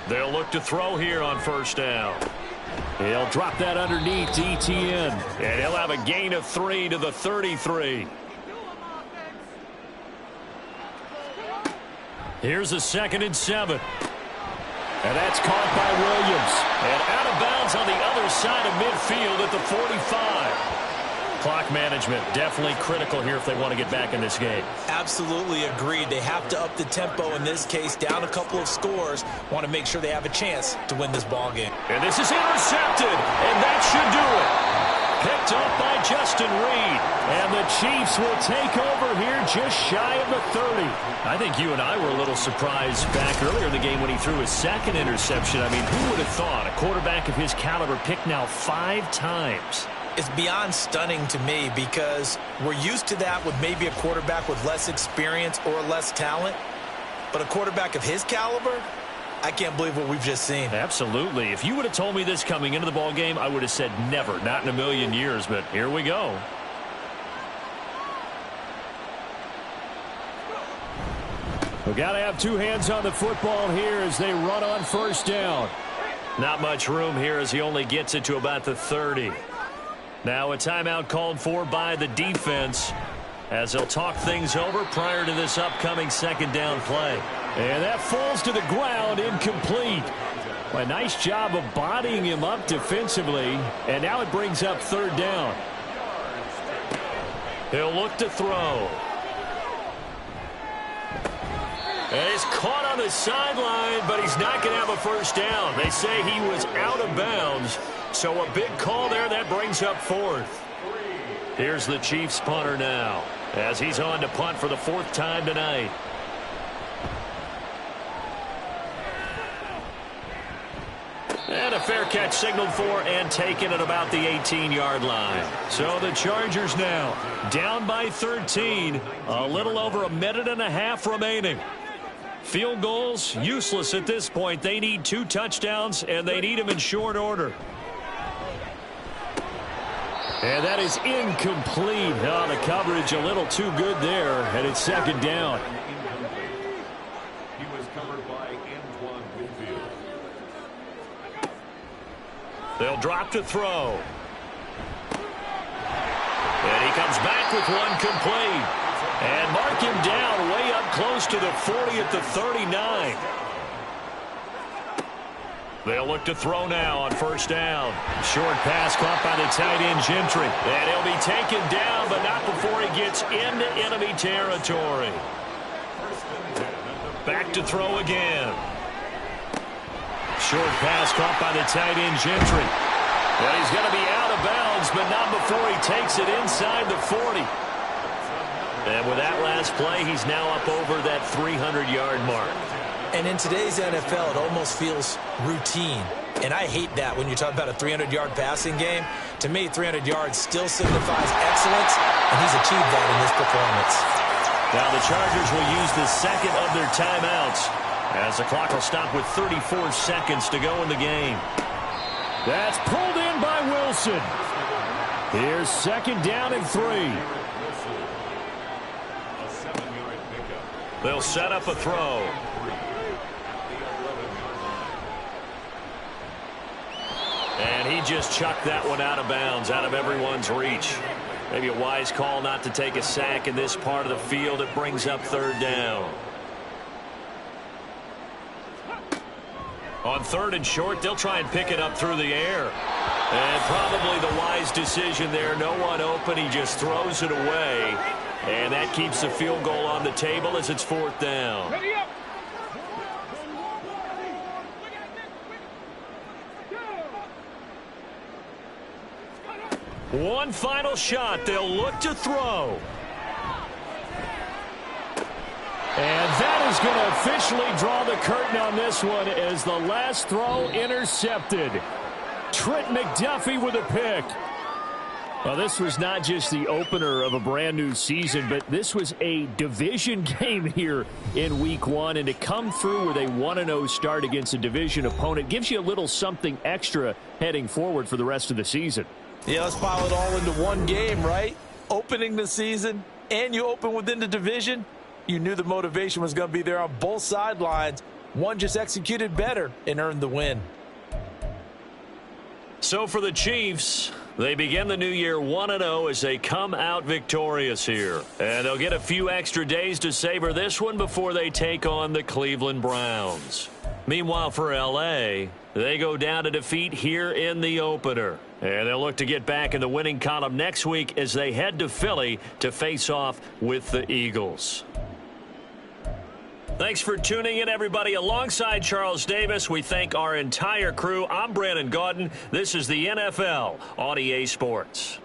They'll look to throw here on 1st down. He'll drop that underneath to ETN. And he'll have a gain of 3 to the 33. Here's a 2nd and 7. And that's caught by Williams. And out of bounds on the other side of midfield at the 45. Clock management definitely critical here if they want to get back in this game. Absolutely agreed. They have to up the tempo in this case, down a couple of scores. Want to make sure they have a chance to win this ball game. And this is intercepted, and that should do it. Picked up by Justin Reed. And the Chiefs will take over here just shy of the 30. I think you and I were a little surprised back earlier in the game when he threw his 2nd interception. I mean, who would have thought a quarterback of his caliber picked now 5 times? It's beyond stunning to me because we're used to that with maybe a quarterback with less experience or less talent. But a quarterback of his caliber, I can't believe what we've just seen. Absolutely. If you would have told me this coming into the ball game, I would have said never, not in a million years. But here we go. We've got to have 2 hands on the football here as they run on 1st down. Not much room here as he only gets it to about the 30. Now a timeout called for by the defense as they'll talk things over prior to this upcoming 2nd down play. And that falls to the ground, incomplete. Well, a nice job of bodying him up defensively, and now it brings up 3rd down. He'll look to throw. And he's caught on the sideline, but he's not going to have a 1st down. They say he was out of bounds. So a big call there that brings up 4th. Here's the Chiefs punter now as he's on to punt for the 4th time tonight. And a fair catch signaled for and taken at about the 18-yard line. So the Chargers now down by 13. A little over a minute and a half remaining. Field goals, useless at this point. They need 2 touchdowns, and they need them in short order. And that is incomplete. Oh, the coverage a little too good there, and it's second down. He was covered by Antoine Winfield. They'll drop to throw. And he comes back with one complete. And mark him down way up close to the 40 at the 39. They'll look to throw now on first down. Short pass caught by the tight end Gentry. And he'll be taken down, but not before he gets into enemy territory. Back to throw again. Short pass caught by the tight end Gentry. And he's going to be out of bounds, but not before he takes it inside the 40. And with that last play, he's now up over that 300-yard mark. And in today's NFL, it almost feels routine. And I hate that when you talk about a 300-yard passing game. To me, 300 yards still signifies excellence, and he's achieved that in this performance. Now the Chargers will use the second of their timeouts as the clock will stop with 34 seconds to go in the game. That's pulled in by Wilson. Here's second down and 3. They'll set up a throw. And he just chucked that one out of bounds, out of everyone's reach. Maybe a wise call not to take a sack in this part of the field. It brings up third down. On third and short, they'll try and pick it up through the air. And probably the wise decision there. No one open. He just throws it away. And that keeps the field goal on the table as it's fourth down. One final shot. They'll look to throw. And that is going to officially draw the curtain on this one as the last throw intercepted. Trent McDuffie with a pick. Well, this was not just the opener of a brand new season, but this was a division game here in week 1. And to come through with a 1-0 start against a division opponent gives you a little something extra heading forward for the rest of the season. Yeah, let's pile it all into one game, right? Opening the season, and you open within the division. You knew the motivation was going to be there on both sidelines. One just executed better and earned the win. So for the Chiefs, they begin the new year 1-0 as they come out victorious here. And they'll get a few extra days to savor this one before they take on the Cleveland Browns. Meanwhile, for L.A., they go down to defeat here in the opener. And they'll look to get back in the winning column next week as they head to Philly to face off with the Eagles. Thanks for tuning in, everybody. Alongside Charles Davis, we thank our entire crew. I'm Brandon Gaudin. This is the NFL on EA Sports.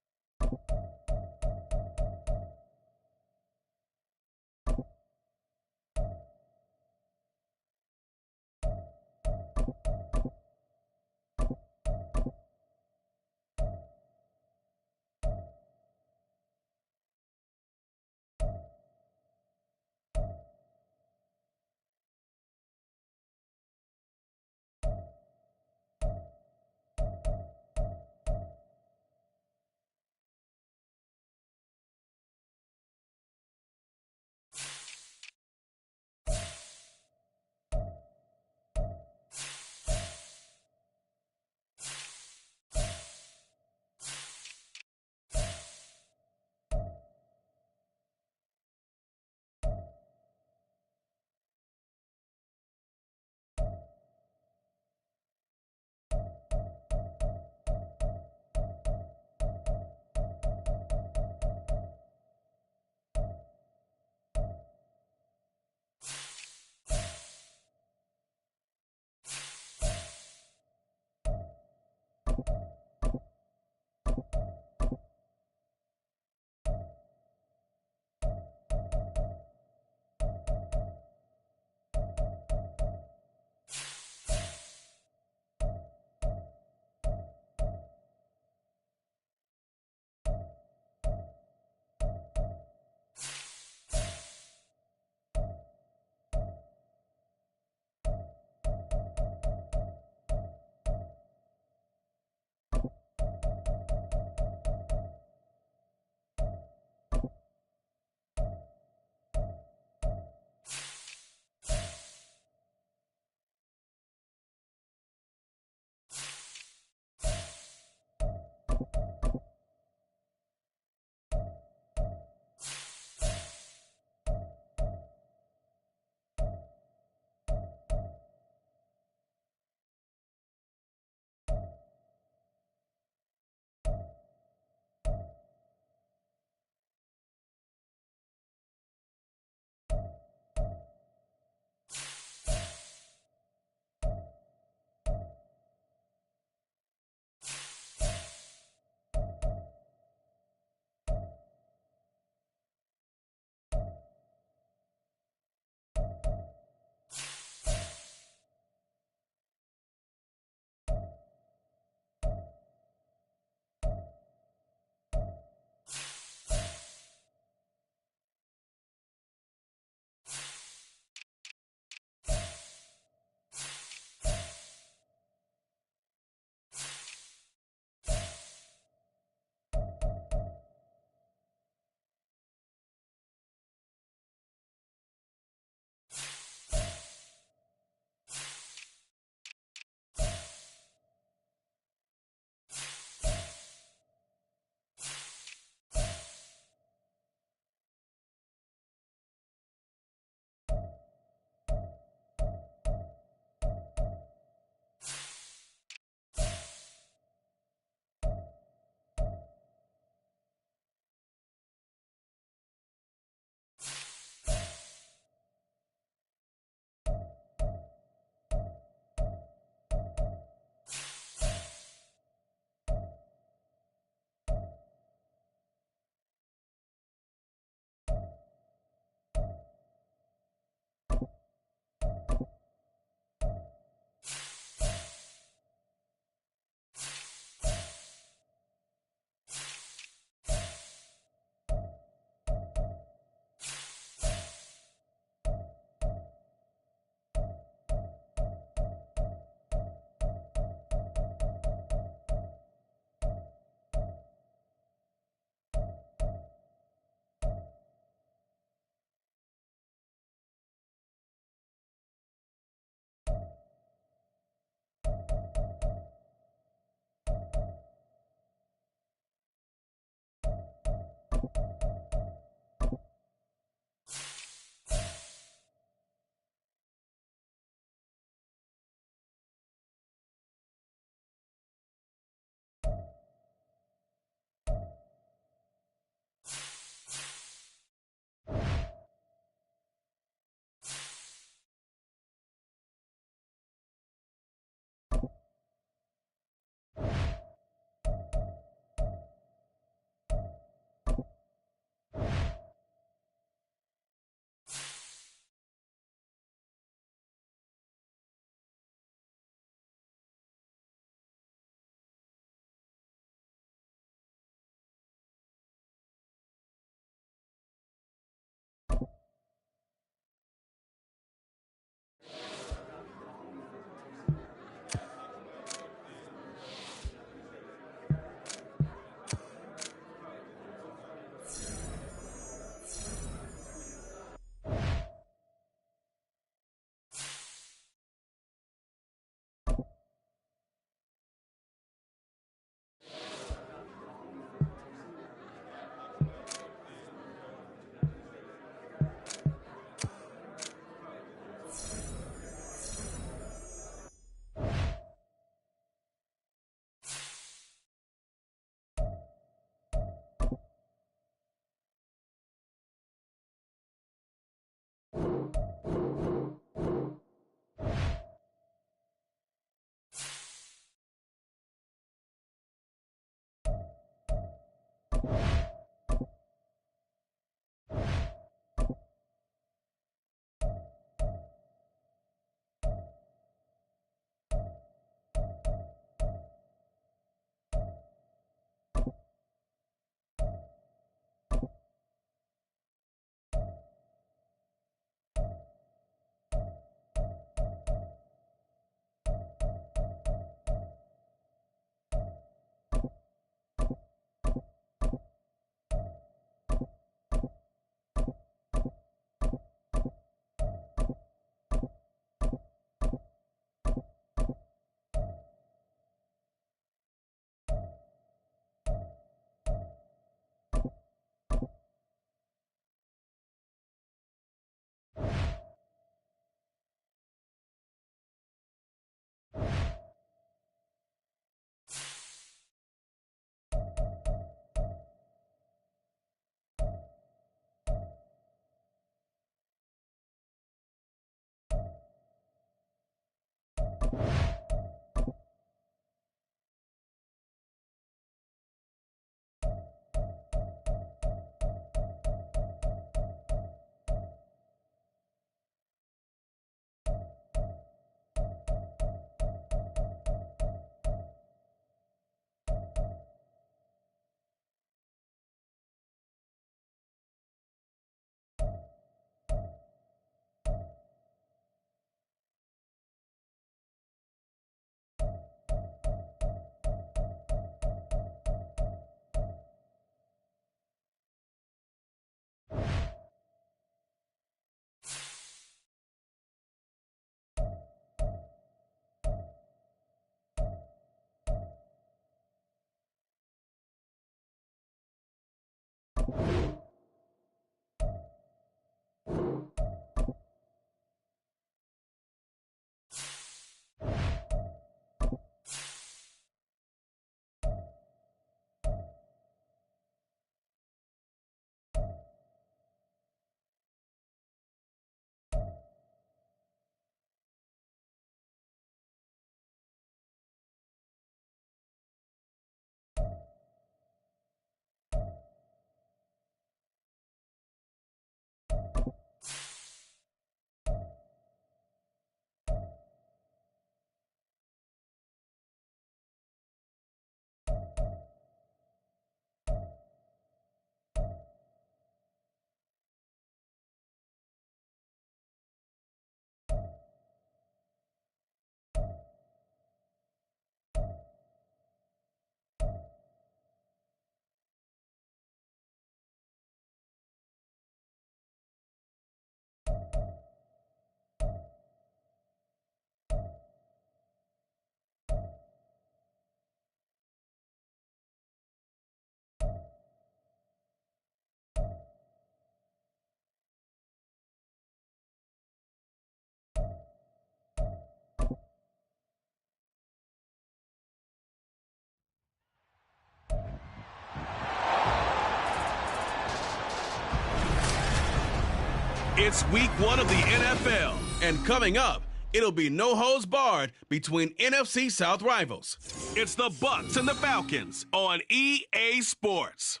It's week 1 of the NFL, and coming up, it'll be no holds barred between NFC South rivals. It's the Bucs and the Falcons on EA Sports.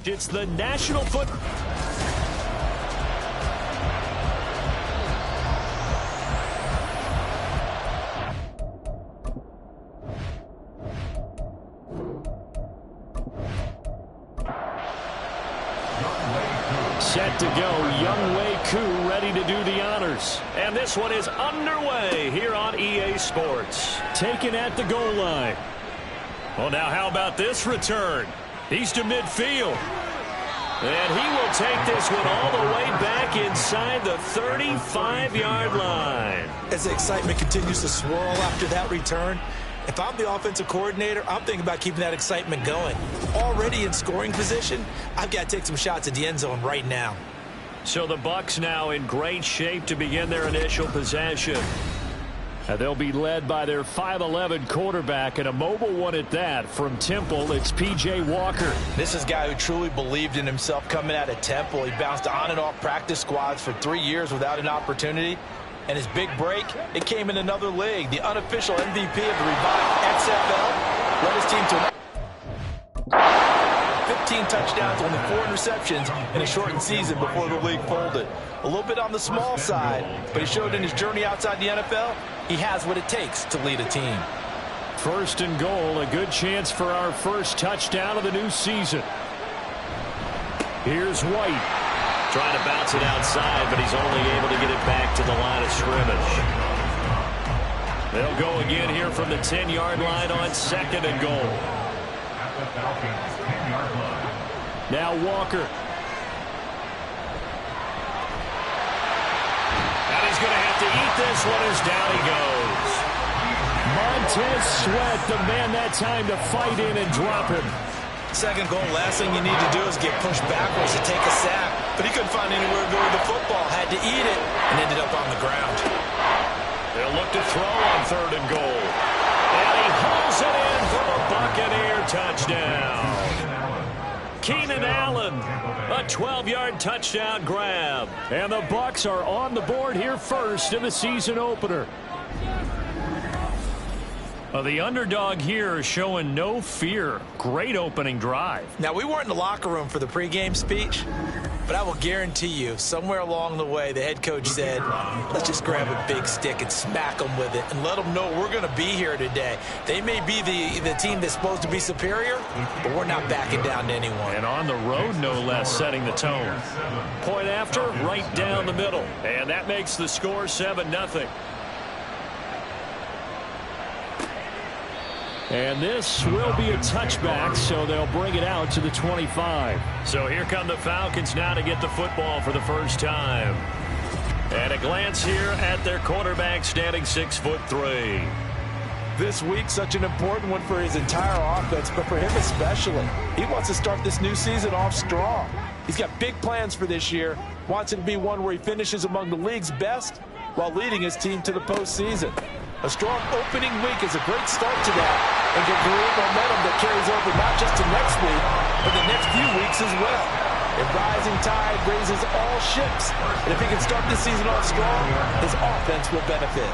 It's the National Football. Set to go, Young Wei Koo ready to do the honors. And this one is underway here on EA Sports. Taken at the goal line. Well, now how about this return? He's to midfield. And he will take this one all the way back inside the 35-yard line. As the excitement continues to swirl after that return, if I'm the offensive coordinator, I'm thinking about keeping that excitement going. Already in scoring position, I've got to take some shots at the end zone right now. So the Bucs now in great shape to begin their initial possession. They'll be led by their 5'11" quarterback, and a mobile one at that. From Temple, it's P.J. Walker. This is a guy who truly believed in himself coming out of Temple. He bounced on and off practice squads for 3 years without an opportunity. And his big break, it came in another league. The unofficial MVP of the revived XFL led his team to 15 touchdowns, only 4 interceptions in a shortened season before the league folded. A little bit on the small side, but he showed in his journey outside the NFL, he has what it takes to lead a team. First and goal, a good chance for our first touchdown of the new season. Here's White. Trying to bounce it outside, but he's only able to get it back to the line of scrimmage. They'll go again here from the 10-yard line on second and goal. At the Falcons' 10-yard line. Now Walker. And he's going to have to eat this one as down he goes. Montez Sweat, the man that time to fight in and drop him. Second goal, last thing you need to do is get pushed backwards to take a sack. But he couldn't find anywhere to go with the football, had to eat it, and ended up on the ground. They'll look to throw on third and goal. And he hauls it in for a Buccaneer touchdown. Keenan Allen, a 12-yard touchdown grab. And the Bucs are on the board here first in the season opener. The underdog here is showing no fear. Great opening drive. Now, we weren't in the locker room for the pregame speech, but I will guarantee you, somewhere along the way, the head coach said, let's just grab a big stick and smack them with it and let them know we're going to be here today. They may be the team that's supposed to be superior, but we're not backing down to anyone. And on the road, no less, setting the tone. Point after, right down the middle. And that makes the score 7-0. And this will be a touchback, so they'll bring it out to the 25. So here come the Falcons now to get the football for the first time. And a glance here at their quarterback, standing 6'3". This week, such an important one for his entire offense, but for him especially. He wants to start this new season off strong. He's got big plans for this year, wants it to be one where he finishes among the league's best while leading his team to the postseason. A strong opening week is a great start to that and can create momentum that carries over not just to next week, but the next few weeks as well. A rising tide raises all ships, and if he can start this season off strong, his offense will benefit.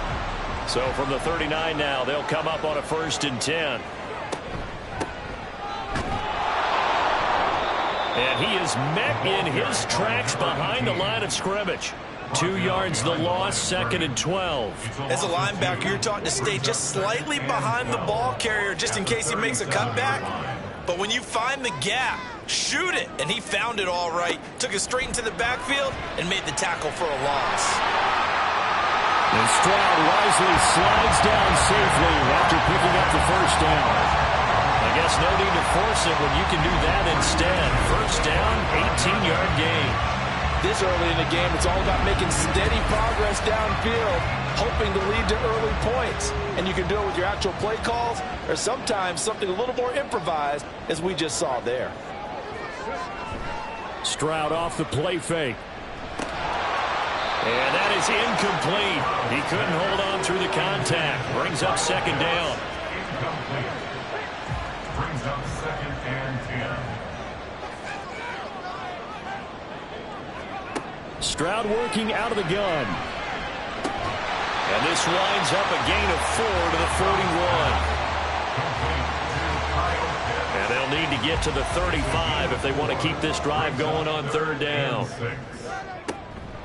So from the 39 now, they'll come up on a 1st and 10. And he is met in his tracks behind the line of scrimmage. 2 yards the loss, 2nd and 12. As a linebacker, you're taught to stay just slightly behind the ball carrier just in case he makes a cutback. But when you find the gap, shoot it. And he found it all right. Took it straight into the backfield and made the tackle for a loss. And Stroud wisely slides down safely after picking up the 1st down. I guess no need to force it when you can do that instead. 1st down, 18-yard gain. This early in the game, it's all about making steady progress downfield, hoping to lead to early points. And you can do it with your actual play calls or sometimes something a little more improvised, as we just saw there. Stroud off the play fake. And that is incomplete. He couldn't hold on through the contact. Brings up 2nd down. Incomplete. Brings up 2nd and 10. Stroud working out of the gun. And this winds up a gain of 4 to the 41. And they'll need to get to the 35 if they want to keep this drive going on 3rd down.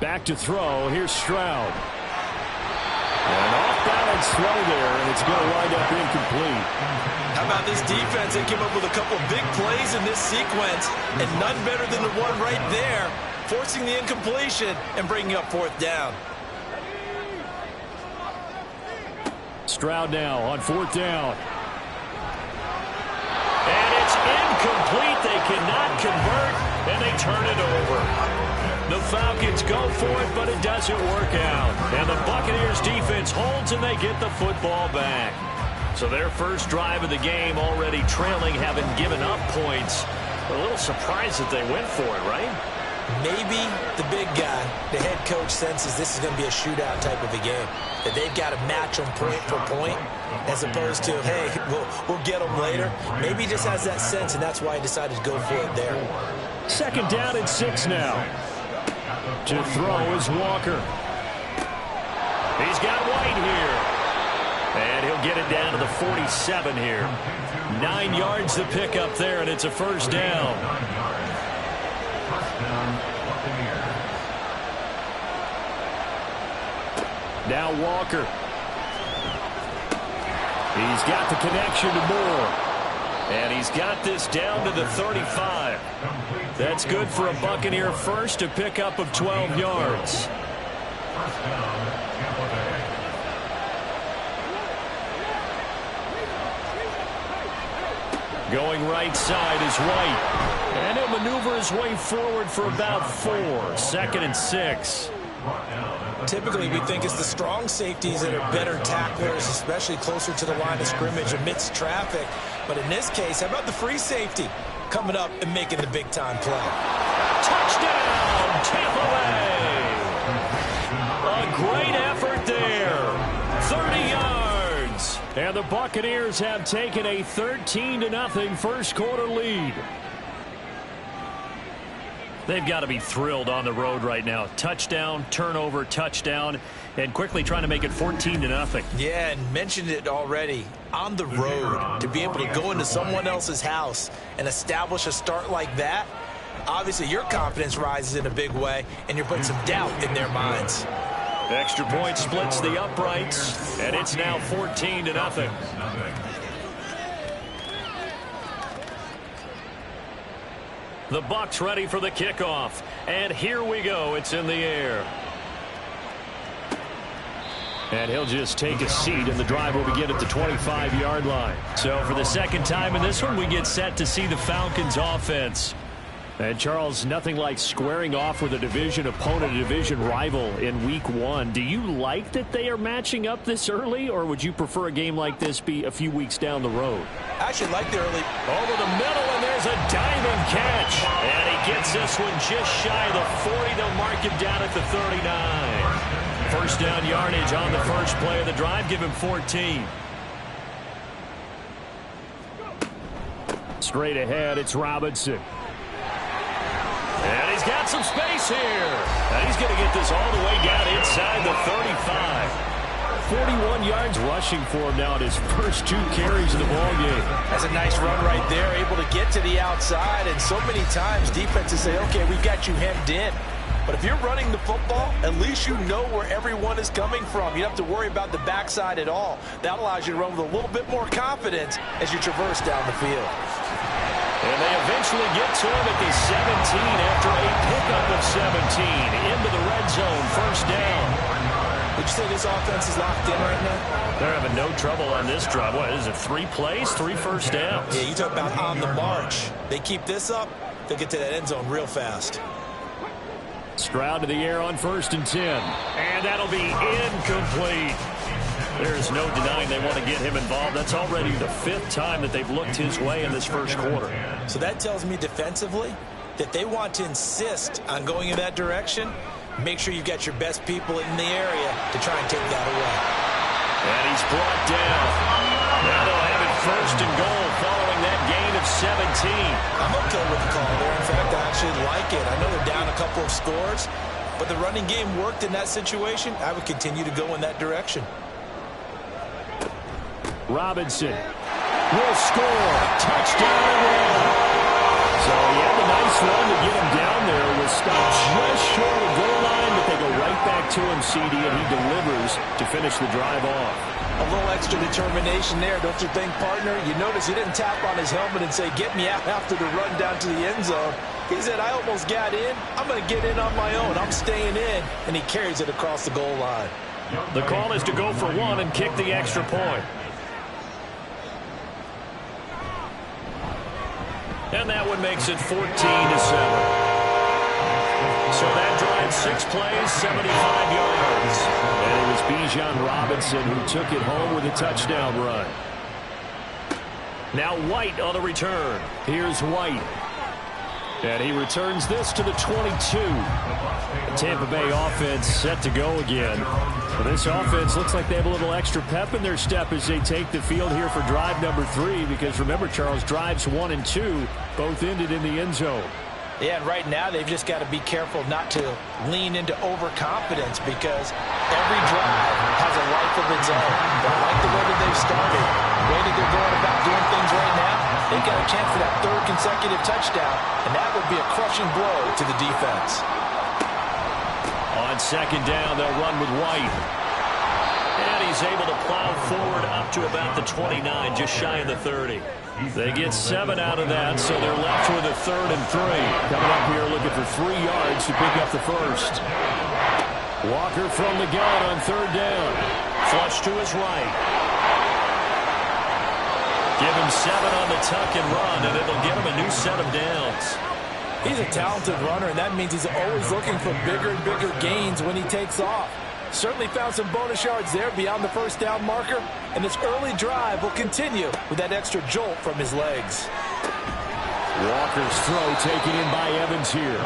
Back to throw. Here's Stroud. An off-balance throw there, and it's going to wind up incomplete. How about this defense? They came up with a couple of big plays in this sequence, and none better than the one right there, forcing the incompletion and bringing up 4th down. Stroud now on 4th down. And it's incomplete. They cannot convert, and they turn it over. The Falcons go for it, but it doesn't work out. And the Buccaneers defense holds, and they get the football back. So their first drive of the game already trailing, having given up points. But a little surprised that they went for it, right? Maybe the big guy, the head coach, senses this is going to be a shootout type of a game. That they've got to match them point for point, as opposed to, hey, we'll get them later. Maybe he just has that sense, and that's why he decided to go for it there. 2nd down and 6 now. To throw is Walker. He's got White here. And he'll get it down to the 47 here. 9 yards to pick up there, and it's a 1st down. Now Walker. He's got the connection to Moore. And he's got this down to the 35. That's good for a Buccaneer first, to pick up of 12 yards. Going right side is White. And he'll maneuver his way forward for about 4. 2nd and 6. Typically, we think it's the strong safeties that are better tacklers, especially closer to the line of scrimmage amidst traffic. But in this case, how about the free safety coming up and making the big-time play? Touchdown, Tampa Bay! A great effort there. 30 yards. And the Buccaneers have taken a 13-0 first quarter lead. They've got to be thrilled on the road right now. Touchdown, turnover, touchdown, and quickly trying to make it 14-0. Yeah, and mentioned it already. On the road, to be able to go into someone else's house and establish a start like that, obviously your confidence rises in a big way, and you're putting some doubt in their minds. Extra point splits the uprights, and it's now 14-0. The Bucs ready for the kickoff. And here we go. It's in the air. And he'll just take a seat, and the drive will begin at the 25-yard line. So for the second time in this one, we get set to see the Falcons offense. And Charles, nothing like squaring off with a division opponent, a division rival in week 1. Do you like that they are matching up this early, or would you prefer a game like this be a few weeks down the road? I actually like the early. Over the middle, and there's a diving catch. And he gets this one just shy of the 40. They'll mark him down at the 39. First down yardage on the first play of the drive. Give him 14. Straight ahead, it's Robinson. And he's got some space here. And he's going to get this all the way down inside the 35. 41 yards rushing for him now in his first 2 carries of the ball game. That's a nice run right there, able to get to the outside. And so many times defenses say, okay, we've got you hemmed in. But if you're running the football, at least you know where everyone is coming from. You don't have to worry about the backside at all. That allows you to run with a little bit more confidence as you traverse down the field. And they eventually get to him at the 17 after a pickup of 17 into the red zone. First down. Would you say this offense is locked in right now? They're having no trouble on this drive. What is it, 3 plays, 3 first downs? Yeah, you talk about on the march. They keep this up, they'll get to that end zone real fast. Stroud to the air on 1st and 10. And that'll be incomplete. There's no denying they want to get him involved. That's already the 5th time that they've looked his way in this first quarter. So that tells me defensively that they want to insist on going in that direction. Make sure you've got your best people in the area to try and take that away. And he's brought down. Now they'll have it 1st and goal following that gain of 17. I'm okay with the call there. In fact, I actually like it. I know they're down a couple of scores, but the running game worked in that situation. I would continue to go in that direction. Robinson will score. Touchdown. So he had a nice run to get him down there. Was stopped just short of the goal line, but they go right back to him, CD, and he delivers to finish the drive off. A little extra determination there, don't you think, partner? You notice he didn't tap on his helmet and say, get me out after the run down to the end zone. He said, I almost got in. I'm going to get in on my own. I'm staying in. And he carries it across the goal line. The call is to go for 1 and kick the extra point. And that one makes it 14-7. So that drive, 6 plays, 75 yards. And it was Bijan Robinson who took it home with a touchdown run. Now White on the return. Here's White. And he returns this to the 22. The Tampa Bay offense set to go again. But this offense looks like they have a little extra pep in their step as they take the field here for drive number 3. Because remember, Charles, drives 1 and 2 both ended in the end zone. Yeah, and right now they've just got to be careful not to lean into overconfidence because every drive has a life of its own. But I like the way that they've started, the way that they're going about doing things right now. They've got a chance for that 3rd consecutive touchdown, and that would be a crushing blow to the defense. On 2nd down, they'll run with White. And he's able to plow forward up to about the 29, just shy of the 30. They get 7 out of that, so they're left with a 3rd and 3. Coming up here looking for 3 yards to pick up the first. Walker from the gun on 3rd down. Flush to his right. Give him 7 on the tuck and run, and it'll get him a new set of downs. He's a talented runner, and that means he's always looking for bigger and bigger gains when he takes off. Certainly found some bonus yards there beyond the 1st down marker, and this early drive will continue with that extra jolt from his legs. Walker's throw taken in by Evans here.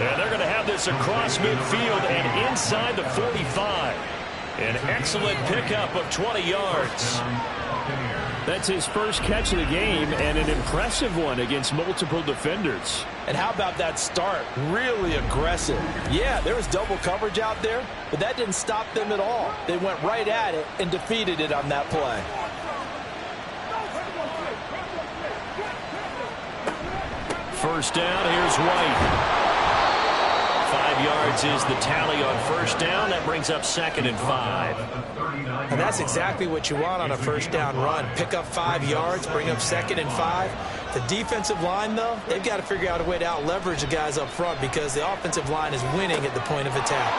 And they're going to have this across midfield and inside the 45. An excellent pickup of 20 yards. That's his first catch of the game and an impressive one against multiple defenders. And how about that start? Really aggressive. Yeah, there was double coverage out there, but that didn't stop them at all. They went right at it and defeated it on that play. First down, here's White. 5 yards is the tally on 1st down. That brings up 2nd and 5. And that's exactly what you want on a 1st down run. Pick up 5 yards, bring up 2nd and 5. The defensive line, though, they've got to figure out a way to out-leverage the guys up front because the offensive line is winning at the point of attack.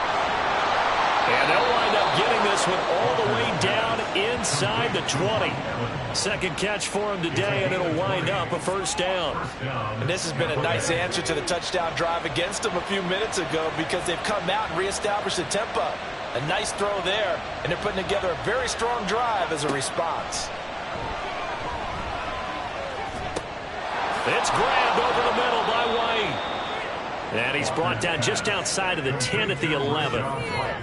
And they'll wind up getting this one all the way down inside the 20. Second catch for him today, and it'll wind up a first down. And this has been a nice answer to the touchdown drive against them a few minutes ago, because they've come out and reestablished the tempo. A nice throw there, and they're putting together a very strong drive as a response. It's grabbed over the middle by White. And he's brought down just outside of the 10 at the 11.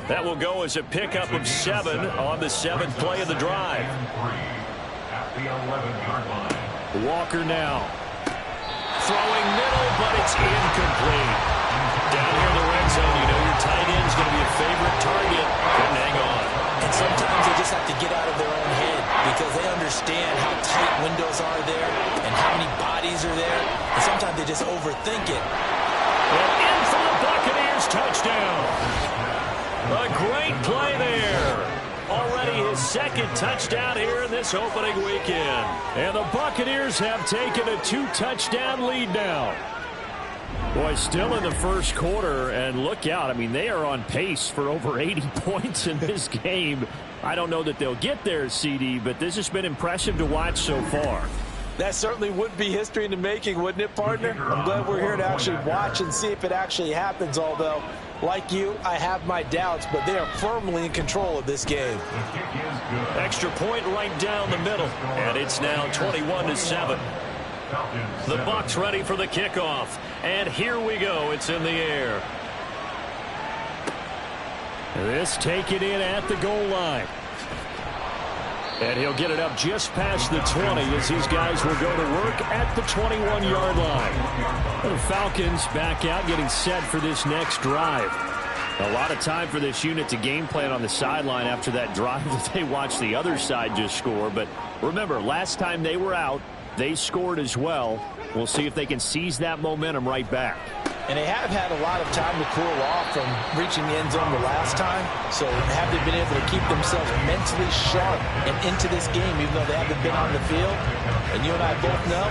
That will go as a pickup of 7 on the 7th play of the drive. Walker now. Throwing middle, but it's incomplete. Down here in the red zone, you know your tight end's going to be a favorite target. Couldn't hang on. And sometimes they just have to get out of their own head, because they understand how tight windows are there and how many bodies are there. And sometimes they just overthink it. And in for the Buccaneers touchdown. A great play there. Already his second touchdown here in this opening weekend. And the Buccaneers have taken a 2-touchdown lead now. Boy, still in the first quarter, and look out. I mean, they are on pace for over 80 points in this game. I don't know that they'll get there, CD, but this has been impressive to watch so far. That certainly would be history in the making, wouldn't it, partner? I'm glad we're here to actually watch and see if it actually happens, although, like you, I have my doubts, but they are firmly in control of this game. Extra point right down the middle, and it's now 21-7. The Bucs ready for the kickoff, and here we go. It's in the air. This taken in at the goal line. And he'll get it up just past the 20 as these guys will go to work at the 21-yard line. The Falcons back out, getting set for this next drive. A lot of time for this unit to game plan on the sideline after that drive that they watched the other side just score. But remember, last time they were out, they scored as well. We'll see if they can seize that momentum right back. And they have had a lot of time to cool off from reaching the end zone the last time. So have they been able to keep themselves mentally sharp and into this game, even though they haven't been on the field? And you and I both know,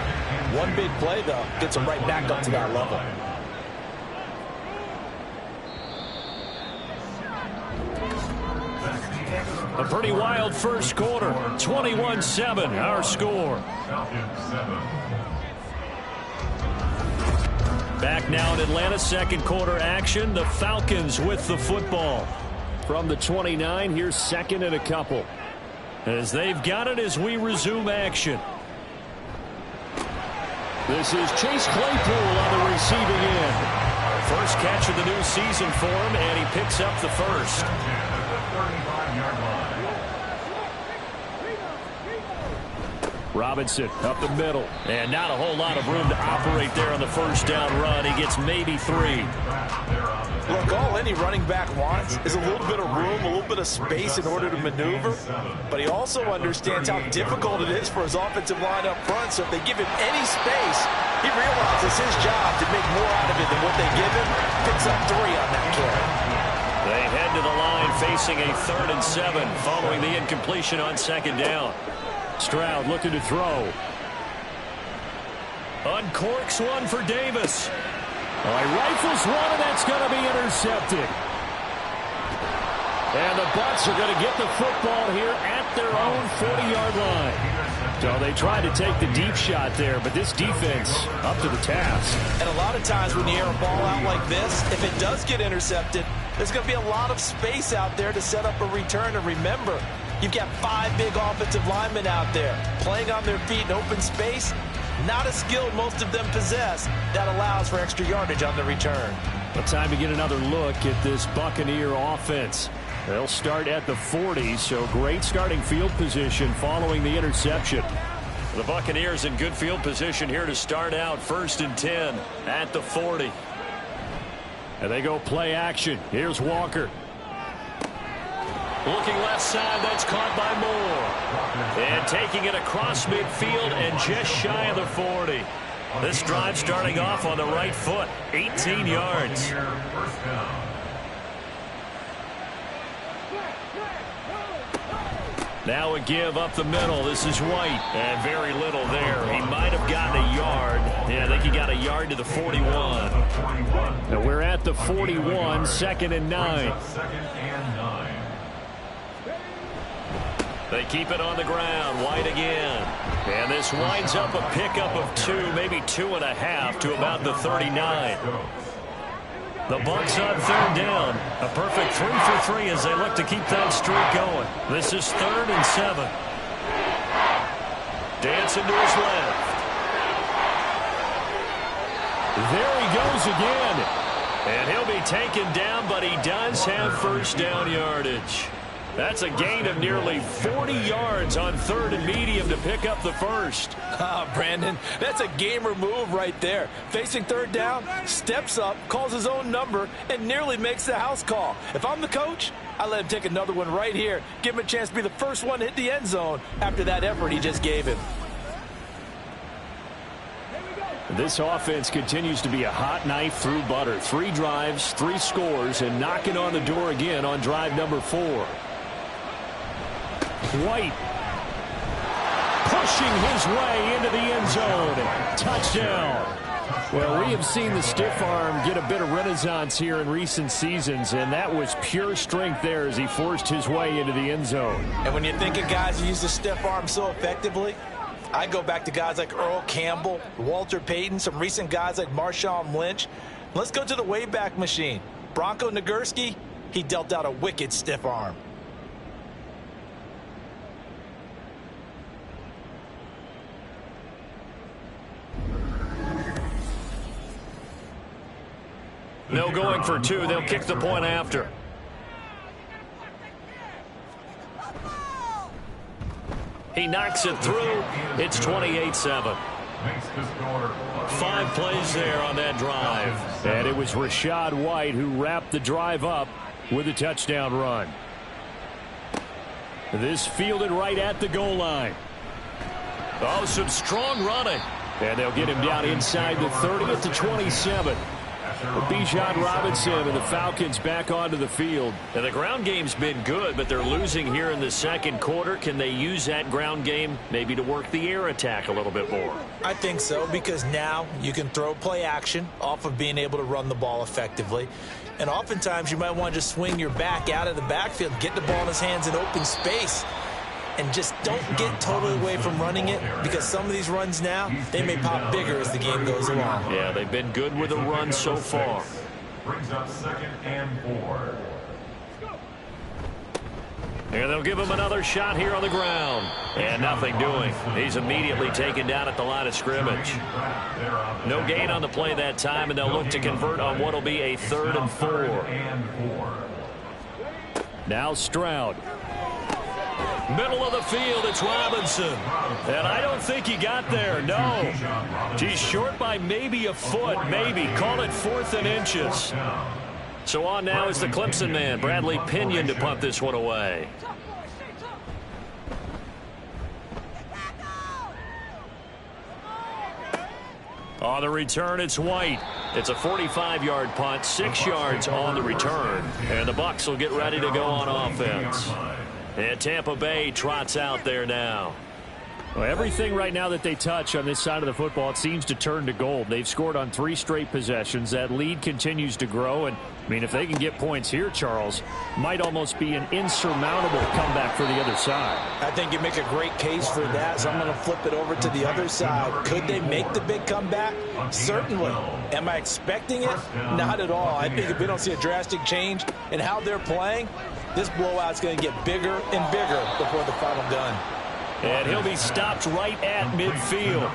one big play, though, gets them right back up to that level. A pretty wild first quarter. 21-7, our score. Back now in Atlanta, second quarter action. The Falcons with the football. From the 29, here's second and a couple. As they've got it as we resume action. This is Chase Claypool on the receiving end. First catch of the new season for him, and he picks up the first. Robinson up the middle, and not a whole lot of room to operate there on the first down run. He gets maybe 3. Look, all any running back wants is a little bit of room, a little bit of space in order to maneuver, but he also understands how difficult it is for his offensive line up front, so if they give him any space, he realizes his job to make more out of it than what they give him. Picks up 3 on that carry. They head to the line facing a 3rd and 7 following the incompletion on second down. Stroud looking to throw. Uncorks one for Davis. Oh, he rifles one, and that's going to be intercepted. And the Bucs are going to get the football here at their own 40-yard line. So they tried to take the deep shot there, but this defense up to the task. And a lot of times when you air a ball out like this, if it does get intercepted, there's going to be a lot of space out there to set up a return. And remember, you've got 5 big offensive linemen out there playing on their feet in open space. Not a skill most of them possess. That allows for extra yardage on the return. Well, time to get another look at this Buccaneer offense. They'll start at the 40, so great starting field position following the interception. The Buccaneers in good field position here to start out. 1st and 10 at the 40. And they go play action. Here's Walker. Looking left side, that's caught by Moore. And taking it across midfield and just shy of the 40. This drive starting off on the right foot. 18 yards. Now a give up the middle. This is White. And very little there. He might have gotten a yard. Yeah, I think he got a yard to the 41. And we're at the 41, 2nd and 9. They keep it on the ground. White again. And this winds up a pickup of 2, maybe 2.5 to about the 39. The Bucs on 3rd down. A perfect 3 for 3 as they look to keep that streak going. This is 3rd and 7. Dancing to his left. There he goes again. And he'll be taken down, but he does have first down yardage. That's a gain of nearly 40 yards on 3rd and medium to pick up the first. Brandon, that's a gamer move right there. Facing 3rd down, steps up, calls his own number, and nearly makes the house call. If I'm the coach, I let him take another one right here. Give him a chance to be the first one to hit the end zone after that effort he just gave him. This offense continues to be a hot knife through butter. 3 drives, 3 scores, and knocking on the door again on drive number 4. White pushing his way into the end zone. Touchdown. Well, we have seen the stiff arm get a bit of renaissance here in recent seasons, and that was pure strength there as he forced his way into the end zone. And when you're thinking guys who use the stiff arm so effectively, I go back to guys like Earl Campbell, Walter Payton, some recent guys like Marshawn Lynch. Let's go to the Wayback Machine. Bronco Nagurski, he dealt out a wicked stiff arm. No going for 2. They'll kick the point after. He knocks it through. It's 28-7. 5 plays there on that drive. And it was Rachaad White who wrapped the drive up with a touchdown run. This fielded right at the goal line. Oh, some strong running. And they'll get him down inside the 30 at the 27. Bijan Robinson and the Falcons back onto the field. And the ground game's been good, but they're losing here in the second quarter. Can they use that ground game maybe to work the air attack a little bit more? I think so, because now you can throw play action off of being able to run the ball effectively. And oftentimes you might want to just swing your back out of the backfield, get the ball in his hands in open space, and just don't get totally away from running it, because some of these runs now, they may pop bigger as the game goes along. Yeah, they've been good with the run so far. Brings up 2nd and 4. And they'll give him another shot here on the ground. And nothing doing. He's immediately taken down at the line of scrimmage. No gain on the play that time, and they'll look to convert on what will be a 3rd and 4. Now Stroud. Middle of the field, it's Robinson. And I don't think he got there, no. He's short by maybe a foot, maybe. Call it 4th and inches. So on now is the Clemson man, Bradley Pinion, to punt this one away. On the return, it's White. It's a 45-yard punt, 6 yards on the return. And the Bucs will get ready to go on offense. And Tampa Bay trots out there now. Well, everything right now that they touch on this side of the football, it seems to turn to gold. They've scored on 3 straight possessions. That lead continues to grow. And, I mean, if they can get points here, Charles, might almost be an insurmountable comeback for the other side. I think you make a great case for that, so I'm going to flip it over to the other side. Could they make the big comeback? Certainly. Am I expecting it? Not at all. I think if we don't see a drastic change in how they're playing, this blowout's going to get bigger and bigger before the final gun. And he'll be stopped right at midfield.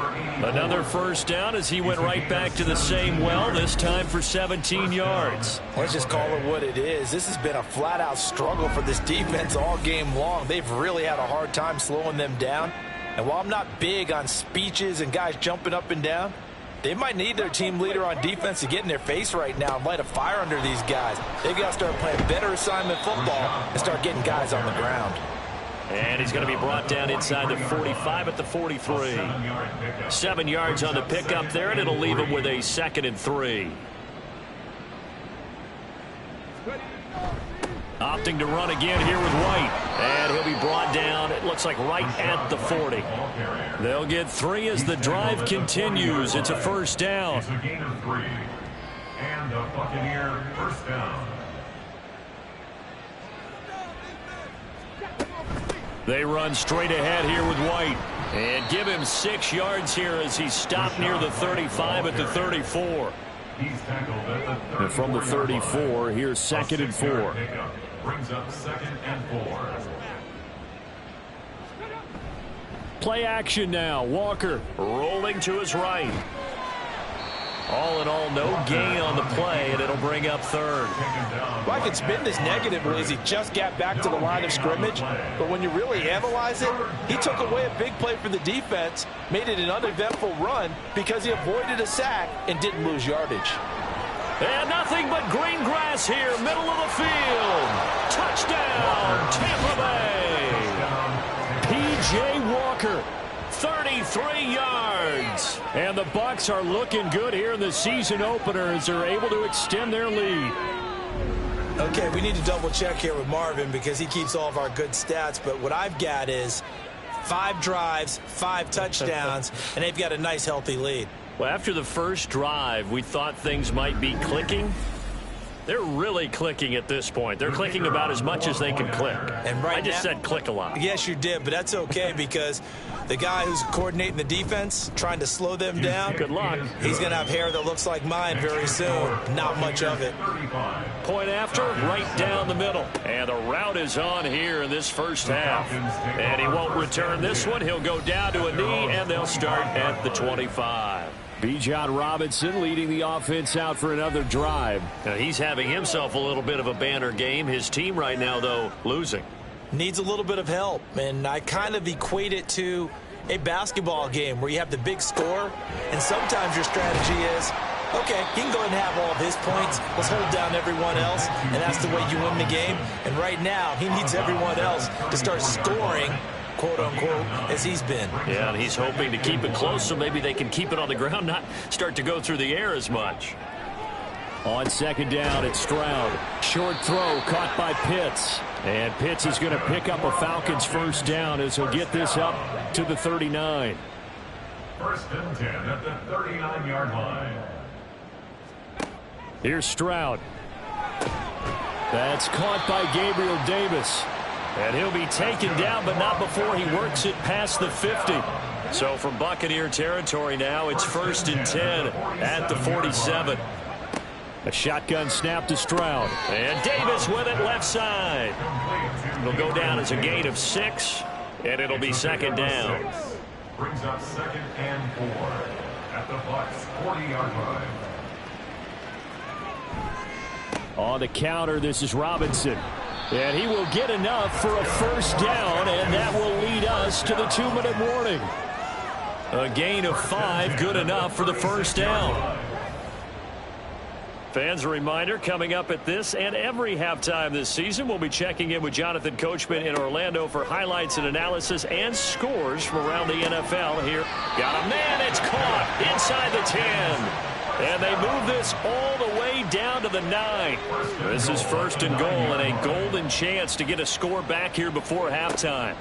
Another first down as he went right back to the same well, this time for 17 yards. Let's just call it what it is. This has been a flat-out struggle for this defense all game long. They've really had a hard time slowing them down. And while I'm not big on speeches and guys jumping up and down, they might need their team leader on defense to get in their face right now and light a fire under these guys. They've got to start playing better assignment football and start getting guys on the ground. And he's going to be brought down inside the 45 at the 43. 7 yards on the pickup there, and it'll leave him with a 2nd and 3. Opting to run again here with White. And he'll be brought down, it looks like right at the 40. They'll get 3 as the drive continues. It's a first down. It's a gain of 3. And a Buccaneer first down. They run straight ahead here with White. And give him 6 yards here as he stopped near the 35 at the 34. He's tackled at the And from the 34, here's 2nd and 4. Brings up 2nd and 4. Play action now. Walker rolling to his right. All in all, no gain on the play, and it'll bring up 3rd. Well, I can spin this negatively as he just got back to the line of scrimmage. But when you really analyze it, he took away a big play for the defense, made it an uneventful run because he avoided a sack and didn't lose yardage. And nothing but green grass here, middle of the field. Touchdown, Tampa Bay. P.J. Walker, 33 yards. And the Bucs are looking good here in the season opener as they're able to extend their lead. Okay, we need to double check here with Marvin because he keeps all of our good stats. But what I've got is 5 drives, 5 touchdowns, and they've got a nice, healthy lead. Well, after the first drive, we thought things might be clicking. They're really clicking at this point. They're clicking about as much as they can click. And right I just now, said click a lot. Yes, you did, but that's okay because the guy who's coordinating the defense, trying to slow them down, good luck. He's going to have hair that looks like mine very soon. Not much of it. Point after, right down the middle. And the route is on here in this first half. And he won't return this one. He'll go down to a knee, and they'll start at the 25. Bijan Robinson leading the offense out for another drive. Now he's having himself a little bit of a banner game. His team right now, though, losing. Needs a little bit of help, and I kind of equate it to a basketball game where you have the big score, and sometimes your strategy is, okay, he can go ahead and have all of his points. Let's hold down everyone else, and that's the way you win the game. And right now, he needs everyone else to start scoring, quote-unquote, as he's been. Yeah, and he's hoping to keep it close so maybe they can keep it on the ground, not start to go through the air as much. On 2nd down, it's Stroud. Short throw caught by Pitts. And Pitts is going to pick up a Falcons first down as he'll get this up to the 39. 1st and 10 at the 39-yard line. Here's Stroud. That's caught by Gabriel Davis. And he'll be taken down, but not before he works it past the 50. So from Buccaneer territory now, it's 1st and 10 at the 47. A shotgun snap to Stroud. And Davis with it left side. It'll go down as a gain of 6, and it'll be 2nd down. Brings up 2nd and 4 at the Bucs 40-yard line. On the counter, this is Robinson. And he will get enough for a first down, and that will lead us to the 2-minute warning. A gain of 5, good enough for the first down. Fans, a reminder, coming up at this and every halftime this season, we'll be checking in with Jonathan Coachman in Orlando for highlights and analysis and scores from around the NFL here. Got a man, it's caught inside the 10. And they move this all the way down to the 9. This is 1st and goal and a golden chance to get a score back here before halftime.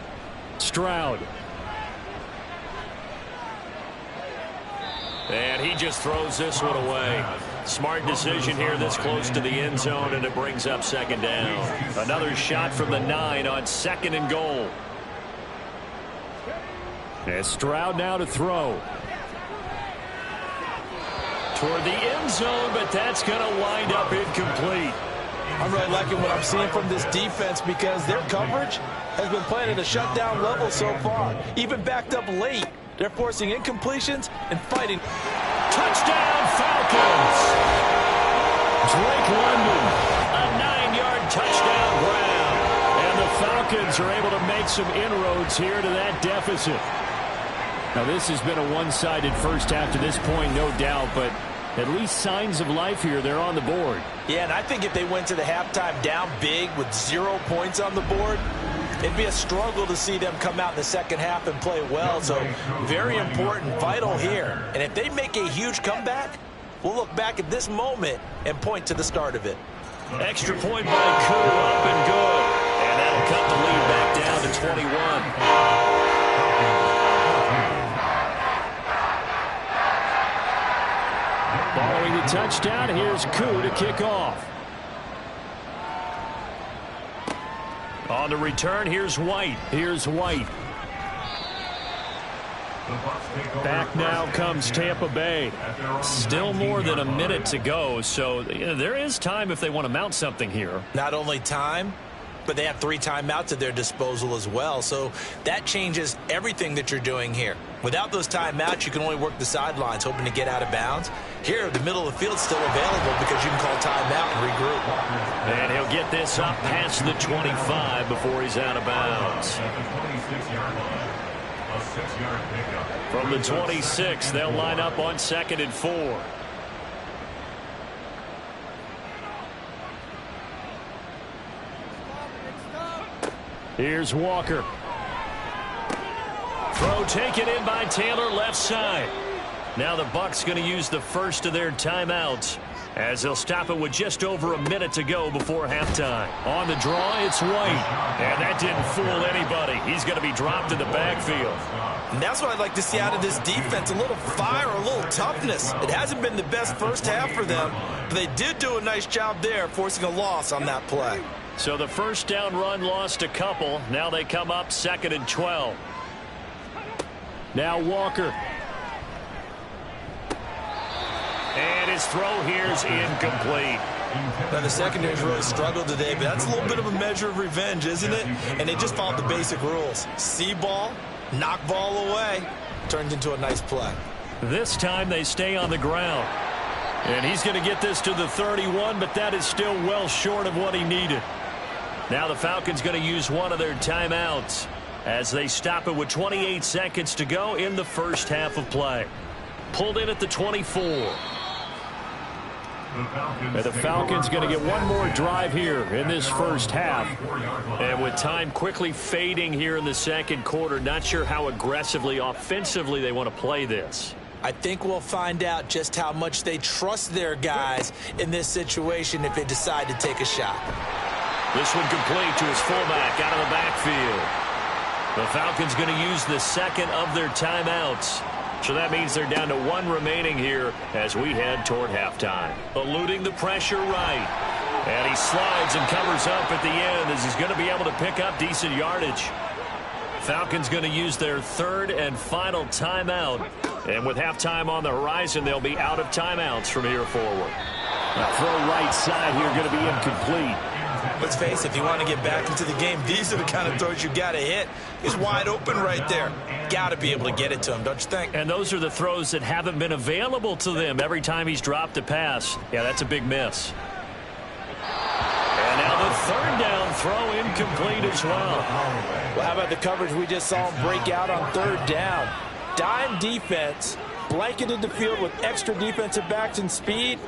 Stroud. And he just throws this one away. Smart decision here this close to the end zone, and it brings up 2nd down. Another shot from the 9 on 2nd and goal. And Stroud now to throw. Toward the end zone, but that's going to wind up incomplete. I'm really liking what I'm seeing from this defense because their coverage has been playing at a shutdown level so far. Even backed up late, they're forcing incompletions and fighting. Touchdown, Falcons! Drake London, a 9-yard touchdown grab. And the Falcons are able to make some inroads here to that deficit. Now, this has been a one-sided first half to this point, no doubt, but at least signs of life here. They're on the board. Yeah, and I think if they went to the halftime down big with 0 points on the board, it'd be a struggle to see them come out in the second half and play well. So very important, vital here. And if they make a huge comeback, we'll look back at this moment and point to the start of it. Extra point by Koo, up and good. And that'll cut the lead back down to 21. Following the touchdown, here's Koo to kick off. On the return, here's White. Back now comes Tampa Bay. Still more than a minute to go, so there is time if they want to mount something here. Not only time, but they have 3 timeouts at their disposal as well, so that changes everything that you're doing here. Without those timeouts, you can only work the sidelines, hoping to get out of bounds. Here, the middle of the field's still available because you can call timeout and regroup. And he'll get this up past the 25 before he's out of bounds. From the 26, they'll line up on 2nd and 4. Here's Walker. Throw taken in by Taylor, left side. Now the Bucs going to use the first of their timeouts as they'll stop it with just over a minute to go before halftime. On the draw, it's White. And that didn't fool anybody. He's going to be dropped in the backfield. And that's what I'd like to see out of this defense, a little fire, a little toughness. It hasn't been the best first half for them, but they did do a nice job there, forcing a loss on that play. So the first down run lost a couple. Now they come up 2nd and 12. Now Walker. And his throw here's incomplete. Now the secondary's really struggled today, but that's a little bit of a measure of revenge, isn't it? And they just followed the basic rules. See ball, knock ball away. Turns into a nice play. This time they stay on the ground. And he's going to get this to the 31, but that is still well short of what he needed. Now the Falcons going to use one of their timeouts as they stop it with 28 seconds to go in the first half of play. Pulled in at the 24. And the Falcons going to get one more drive here in this first half. And with time quickly fading here in the second quarter, not sure how aggressively, offensively they want to play this. I think we'll find out just how much they trust their guys in this situation if they decide to take a shot. This one complete to his fullback out of the backfield. The Falcons going to use the second of their timeouts. So that means they're down to 1 remaining here as we head toward halftime. Eluding the pressure right. And he slides and covers up at the end as he's going to be able to pick up decent yardage. Falcons going to use their 3rd and final timeout. And with halftime on the horizon, they'll be out of timeouts from here forward. A throw right side here going to be incomplete. Let's face it, if you want to get back into the game, these are the kind of throws you got to hit. He's wide open right there. Got to be able to get it to him, don't you think? And those are the throws that haven't been available to them every time he's dropped a pass. Yeah, that's a big miss. And now the 3rd down throw incomplete as well. Well, how about the coverage we just saw him break out on 3rd down? Dime defense, blanketed the field with extra defensive backs and speed,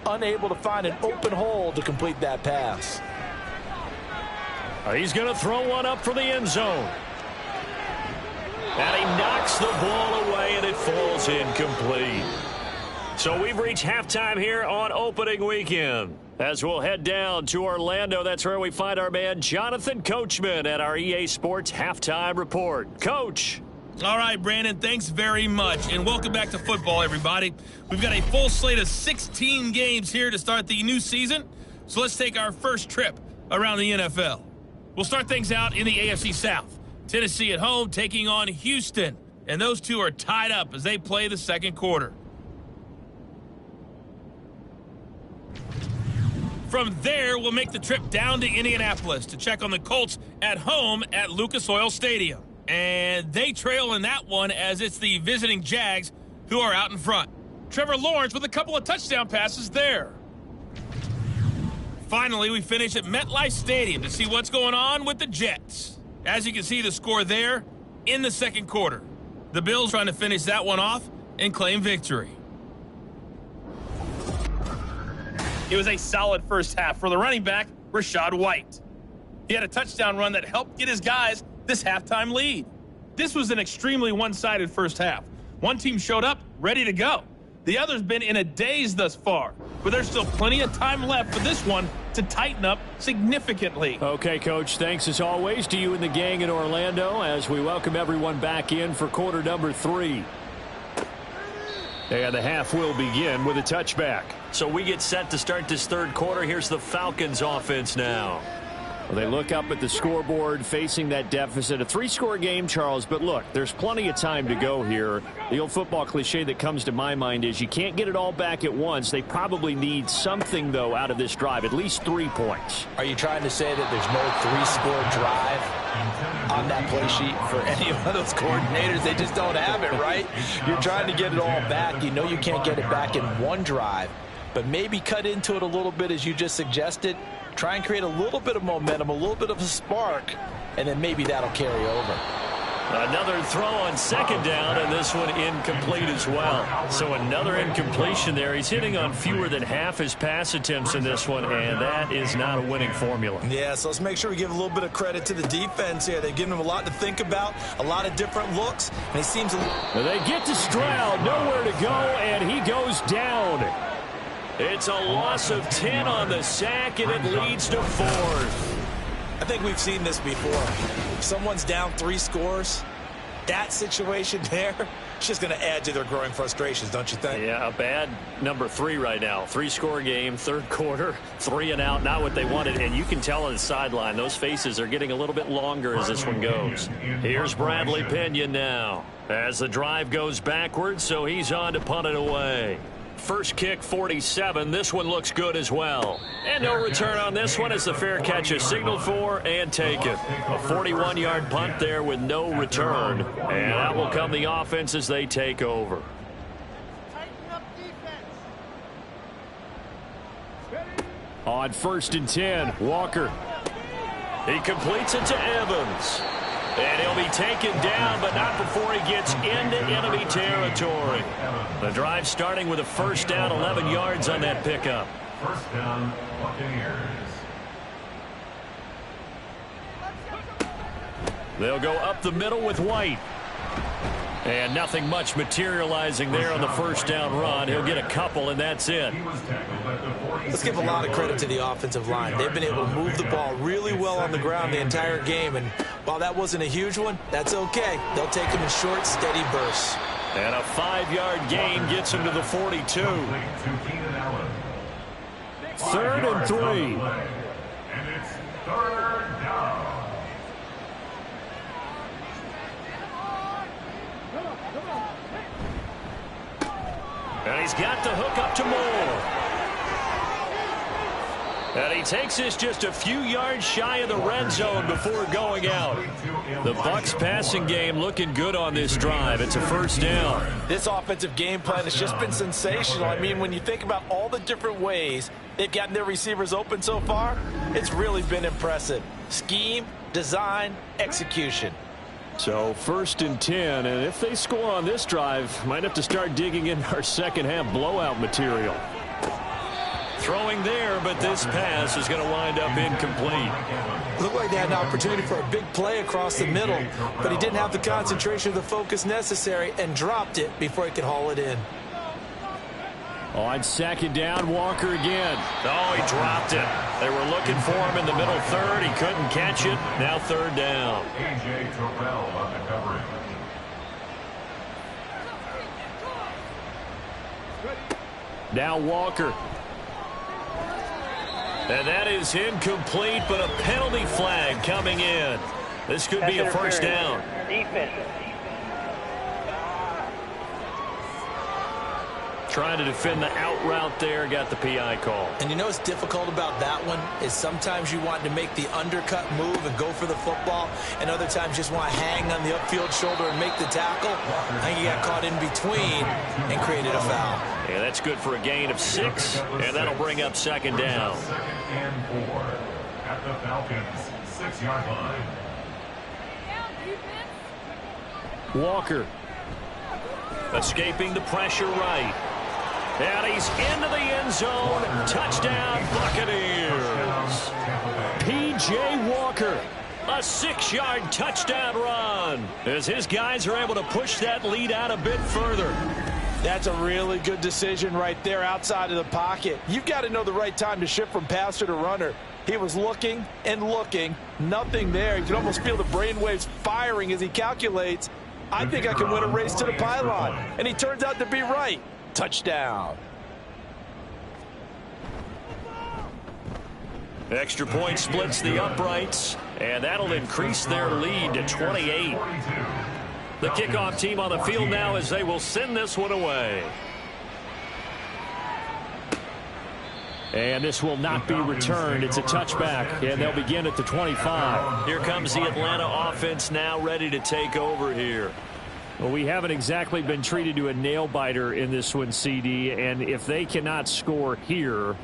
unable to find an open hole to complete that pass. He's going to throw one up for the end zone. And he knocks the ball away, and it falls incomplete. So we've reached halftime here on opening weekend. As we'll head down to Orlando, that's where we find our man Jonathan Coachman at our EA Sports Halftime Report. Coach. All right, Brandon, thanks very much, and welcome back to football, everybody. We've got a full slate of 16 games here to start the new season, so let's take our first trip around the NFL. We'll start things out in the AFC South. Tennessee at home taking on Houston, and those two are tied up as they play the second quarter. From there, we'll make the trip down to Indianapolis to check on the Colts at home at Lucas Oil Stadium. And they trail in that one as it's the visiting Jags who are out in front. Trevor Lawrence with a couple of touchdown passes there. Finally, we finish at MetLife Stadium to see what's going on with the Jets. As you can see, the score there in the second quarter. The Bills trying to finish that one off and claim victory. It was a solid first half for the running back, Rachaad White. He had a touchdown run that helped get his guys this halftime lead. This was an extremely one-sided first half. One team showed up ready to go. The other's been in a daze thus far, but there's still plenty of time left for this one to tighten up significantly. Okay, Coach, thanks as always to you and the gang in Orlando as we welcome everyone back in for quarter number 3. And the half will begin with a touchback. So we get set to start this third quarter. Here's the Falcons offense now. Well, they look up at the scoreboard facing that deficit. A 3-score game, Charles, but look, there's plenty of time to go here. The old football cliche that comes to my mind is you can't get it all back at once. They probably need something, though, out of this drive, at least 3 points. Are you trying to say that there's no 3-score drive on that play sheet for any of those coordinators? They just don't have it, right? You're trying to get it all back. You know you can't get it back in one drive, but maybe cut into it a little bit as you just suggested. Try and create a little bit of momentum, a little bit of a spark, and then maybe that'll carry over. Another throw on second down, and this one incomplete as well. So another incompletion there. He's hitting on fewer than half his pass attempts in this one, and that is not a winning formula. Yeah, so let's make sure we give a little bit of credit to the defense here. They've given him a lot to think about, a lot of different looks, and he seems They get to Stroud, nowhere to go, and he goes down. It's a loss of 10 on the sack, and it leads to 4th. I think we've seen this before. If someone's down 3 scores, that situation there, it's just going to add to their growing frustrations, don't you think? Yeah, a bad number 3 right now. 3-score game, third quarter, 3 and out, not what they wanted. And you can tell on the sideline, those faces are getting a little bit longer as this one goes. Here's Bradley Pinion now as the drive goes backwards, so he's on to punt it away. First kick, 47. This one looks good as well. And no return on this one as the fair catch is signaled for and taken. A 41-yard punt there with no return. And that will come the offense as they take over. On 1st and 10, Walker. He completes it to Evans. And he'll be taken down, but not before he gets into enemy territory. The drive starting with a first down, 11 yards on that pickup. First down, Buccaneers. They'll go up the middle with White. And nothing much materializing there on the first down run. He'll get a couple, and that's it. Let's give a lot of credit to the offensive line. They've been able to move the ball really well on the ground the entire game, and while that wasn't a huge one, that's okay. They'll take them in short, steady bursts. And a 5-yard gain gets him to the 42. 3rd and 3. And it's 3rd down. And he's got the hook up to Moore. And he takes this just a few yards shy of the red zone before going out. The Bucs passing game looking good on this drive. It's a first down. This offensive game plan has just been sensational. I mean, when you think about all the different ways they've gotten their receivers open so far, it's really been impressive. Scheme, design, execution. So 1st and 10, and if they score on this drive, might have to start digging in our second half blowout material. Throwing there, but this pass is going to wind up incomplete. Looked like they had an opportunity for a big play across the middle, but he didn't have the concentration or the focus necessary and dropped it before he could haul it in. On 2nd down, Walker again. Oh, he dropped it. They were looking for him in the middle 3rd. He couldn't catch it. Now 3rd down. A.J. Terrell on the coverage. Now Walker. And that is incomplete, but a penalty flag coming in. This could be a first down. Defense. Trying to defend the out route there, got the PI call. And you know what's difficult about that one is sometimes you want to make the undercut move and go for the football, and other times just want to hang on the upfield shoulder and make the tackle. I think he got caught in between and created a foul. Yeah, that's good for a gain of 6, and that'll bring up 2nd down. 2nd and 4 at the Falcons' 6-yard line. Walker escaping the pressure right. And he's into the end zone. Touchdown, Buccaneers. P.J. Walker, a 6-yard touchdown run as his guys are able to push that lead out a bit further. That's a really good decision right there outside of the pocket. You've got to know the right time to shift from passer to runner. He was looking and looking, nothing there. You can almost feel the brainwaves firing as he calculates, I think I can win a race to the pylon. And he turns out to be right. Touchdown. Extra point splits the uprights, and that'll increase their lead to 28. The kickoff team on the field now as they will send this one away. And this will not be returned. It's a touchback, and they'll begin at the 25. Here comes the Atlanta offense now ready to take over here. Well, we haven't exactly been treated to a nail-biter in this one, CD, and if they cannot score here,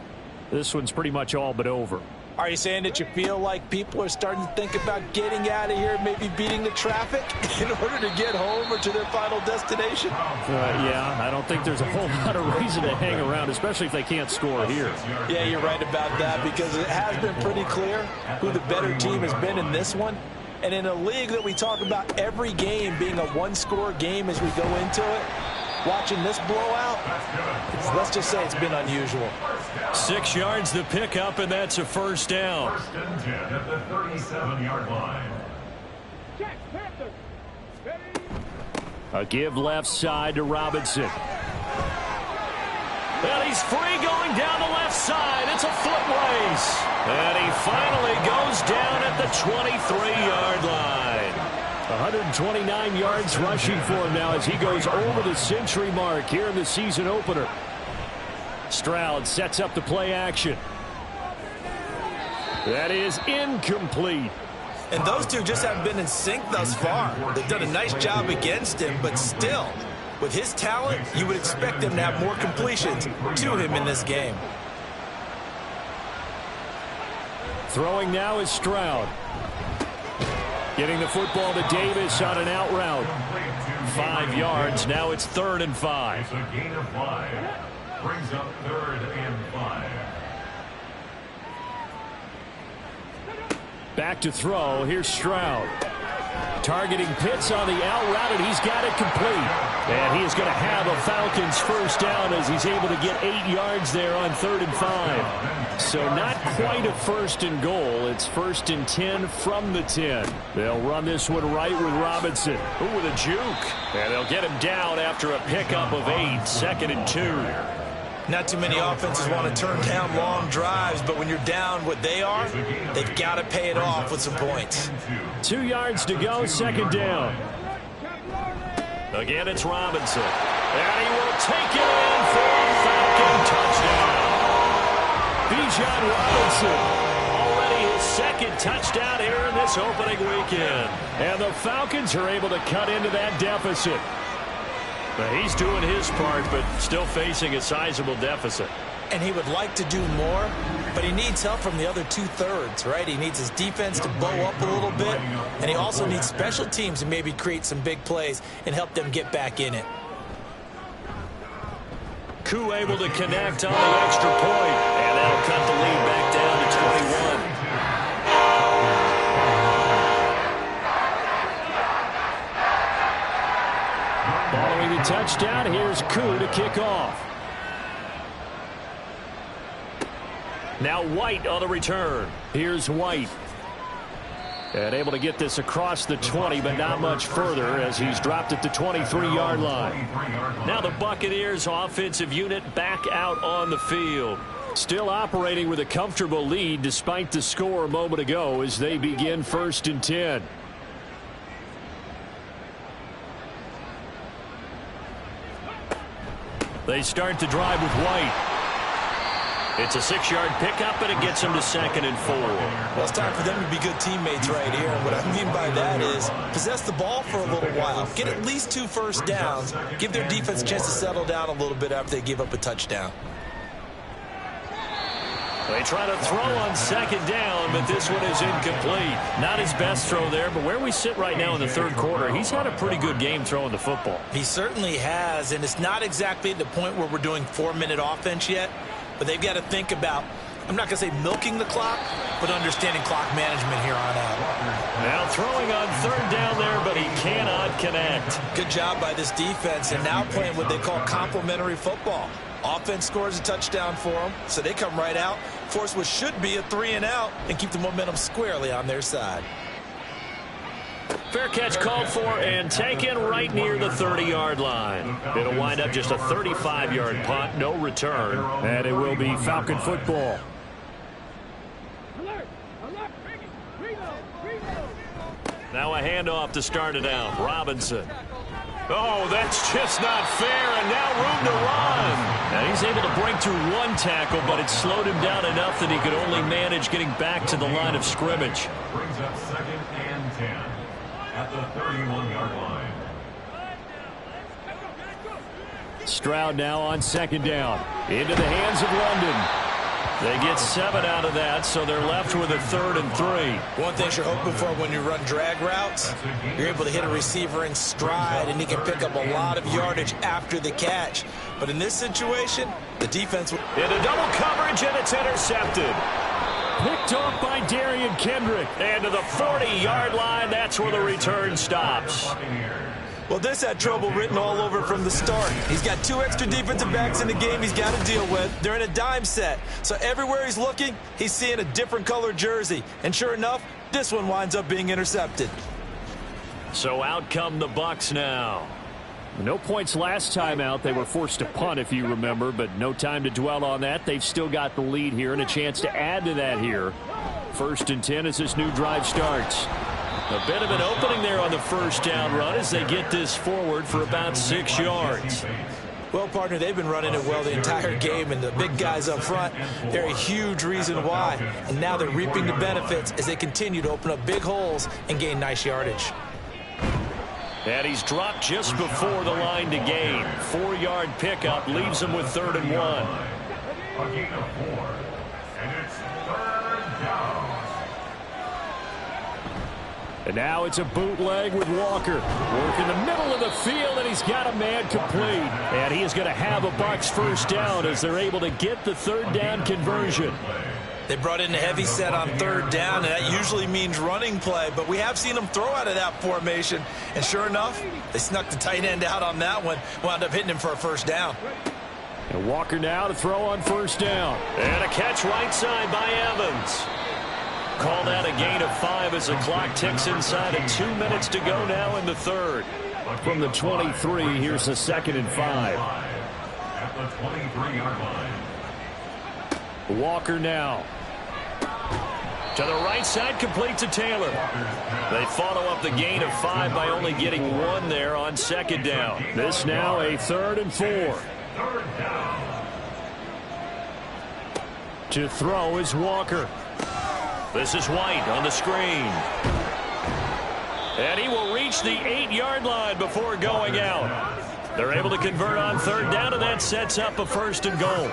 this one's pretty much all but over. Are you saying that you feel like people are starting to think about getting out of here, maybe beating the traffic in order to get home or to their final destination? Yeah, I don't think there's a whole lot of reason to hang around, especially if they can't score here. Yeah, you're right about that, because it has been pretty clear who the better team has been in this one. And in a league that we talk about every game being a one-score game as we go into it, watching this blowout, let's just say it's been unusual. 6 yards the pickup, and that's a first down. First and 10 at the 37-yard line. A give left side to Robinson. And he's free going down the left side. It's a foot race. And he finally goes down at the 23-yard line. 129 yards rushing for him now as he goes over the century mark here in the season opener. Stroud sets up the play action. That is incomplete. And those two just haven't been in sync thus far. They've done a nice job against him, but still, with his talent, you would expect him to have more completions to him in this game. Throwing now is Stroud. Getting the football to Davis on an out route. 5 yards. Now it's 3rd and 5. It's a gain of 5. Brings up 3rd and 5. Back to throw. Here's Stroud. Targeting Pitts on the out route, and he's got it complete. And he is going to have a Falcons first down as he's able to get 8 yards there on 3rd and 5. So not quite a 1st and goal. It's 1st and 10 from the 10. They'll run this one right with Robinson. Ooh, with a juke. And they'll get him down after a pickup of 8. 2nd and 2. Not too many offenses want to turn down long drives, but when you're down what they are, they've got to pay it off with some points. 2 yards to go, 2nd down. Again, it's Robinson. And he will take it in for a Falcon touchdown. Bijan Robinson, already his 2nd touchdown here in this opening weekend. And the Falcons are able to cut into that deficit. He's doing his part, but still facing a sizable deficit. And he would like to do more, but he needs help from the other 2/3, right? He needs his defense to bow up a little bit, and he also needs special teams to maybe create some big plays and help them get back in it. Koo able to connect on the extra point, and that'll cut the lead back down to 21. Following the touchdown, here's Koo to kick off. Now White on the return. Here's White. And able to get this across the 20, but not much further as he's dropped at the 23-yard line. Now the Buccaneers offensive unit back out on the field. Still operating with a comfortable lead despite the score a moment ago as they begin 1st and 10. They start the drive with White. It's a 6-yard pickup, and it gets them to 2nd and 4. Well, it's time for them to be good teammates right here. And what I mean by that is possess the ball for a little while. Get at least 2 first downs. Give their defense a chance to settle down a little bit after they give up a touchdown. They try to throw on 2nd down, but this one is incomplete. Not his best throw there, but where we sit right now in the 3rd quarter, he's had a pretty good game throwing the football. He certainly has, and it's not exactly at the point where we're doing 4-minute offense yet, but they've got to think about, I'm not going to say milking the clock, but understanding clock management here on out. Now throwing on 3rd down there, but he cannot connect. Good job by this defense, and now playing what they call complementary football. Offense scores a touchdown for them, so they come right out, force what should be a 3 and out, and keep the momentum squarely on their side. Fair catch called for and taken right near the 30-yard line. It'll wind up just a 35-yard punt, no return. And it will be Falcon football. Now a handoff to start it out. Robinson. Oh, that's just not fair, and now room to run. Now he's able to break through one tackle, but it slowed him down enough that he could only manage getting back to the line of scrimmage. Brings up 2nd and 10 at the 31-yard line. Stroud now on 2nd down. Into the hands of London. They get 7 out of that, so they're left with a 3rd and 3. One thing you're hoping for when you run drag routes, you're able to hit a receiver in stride, and he can pick up a lot of yardage after the catch. But in this situation, the defense... Into double coverage, and it's intercepted. Picked off by Darian Kendrick. And to the 40-yard line, that's where the return stops. Well, this had trouble written all over from the start. He's got 2 extra defensive backs in the game he's got to deal with. They're in a dime set. So everywhere he's looking, he's seeing a different color jersey. And sure enough, this one winds up being intercepted. So out come the Bucs now. No points last time out. They were forced to punt, if you remember, but no time to dwell on that. They've still got the lead here and a chance to add to that here. 1st and 10 as this new drive starts. A bit of an opening there on the 1st down run as they get this forward for about 6 yards. Well, partner, they've been running it well the entire game, and the big guys up front, they're a huge reason why. And now they're reaping the benefits as they continue to open up big holes and gain nice yardage. And he's dropped just before the line to gain. 4-yard pickup leaves him with 3rd and 1. A gain of 4, and it's 3rd down. And now it's a bootleg with Walker. Work in the middle of the field, and he's got a man complete. And he is going to have a Bucs 1st down as they're able to get the 3rd down conversion. They brought in a heavy set on 3rd down, and that usually means running play. But we have seen them throw out of that formation. And sure enough, they snuck the tight end out on that one. Wound up hitting him for a 1st down. And Walker now to throw on 1st down. And a catch right side by Evans. Call that a gain of 5 as the clock ticks inside of 2 minutes to go now in the 3rd. From the 23, here's the 2nd and 5. At the 23-yard line. Walker now. To the right side, complete to Taylor. They follow up the gain of 5 by only getting 1 there on 2nd down. This now a 3rd and 4. 3rd down. To throw is Walker. This is White on the screen. And he will reach the 8-yard line before going out. They're able to convert on 3rd down, and that sets up a 1st and goal.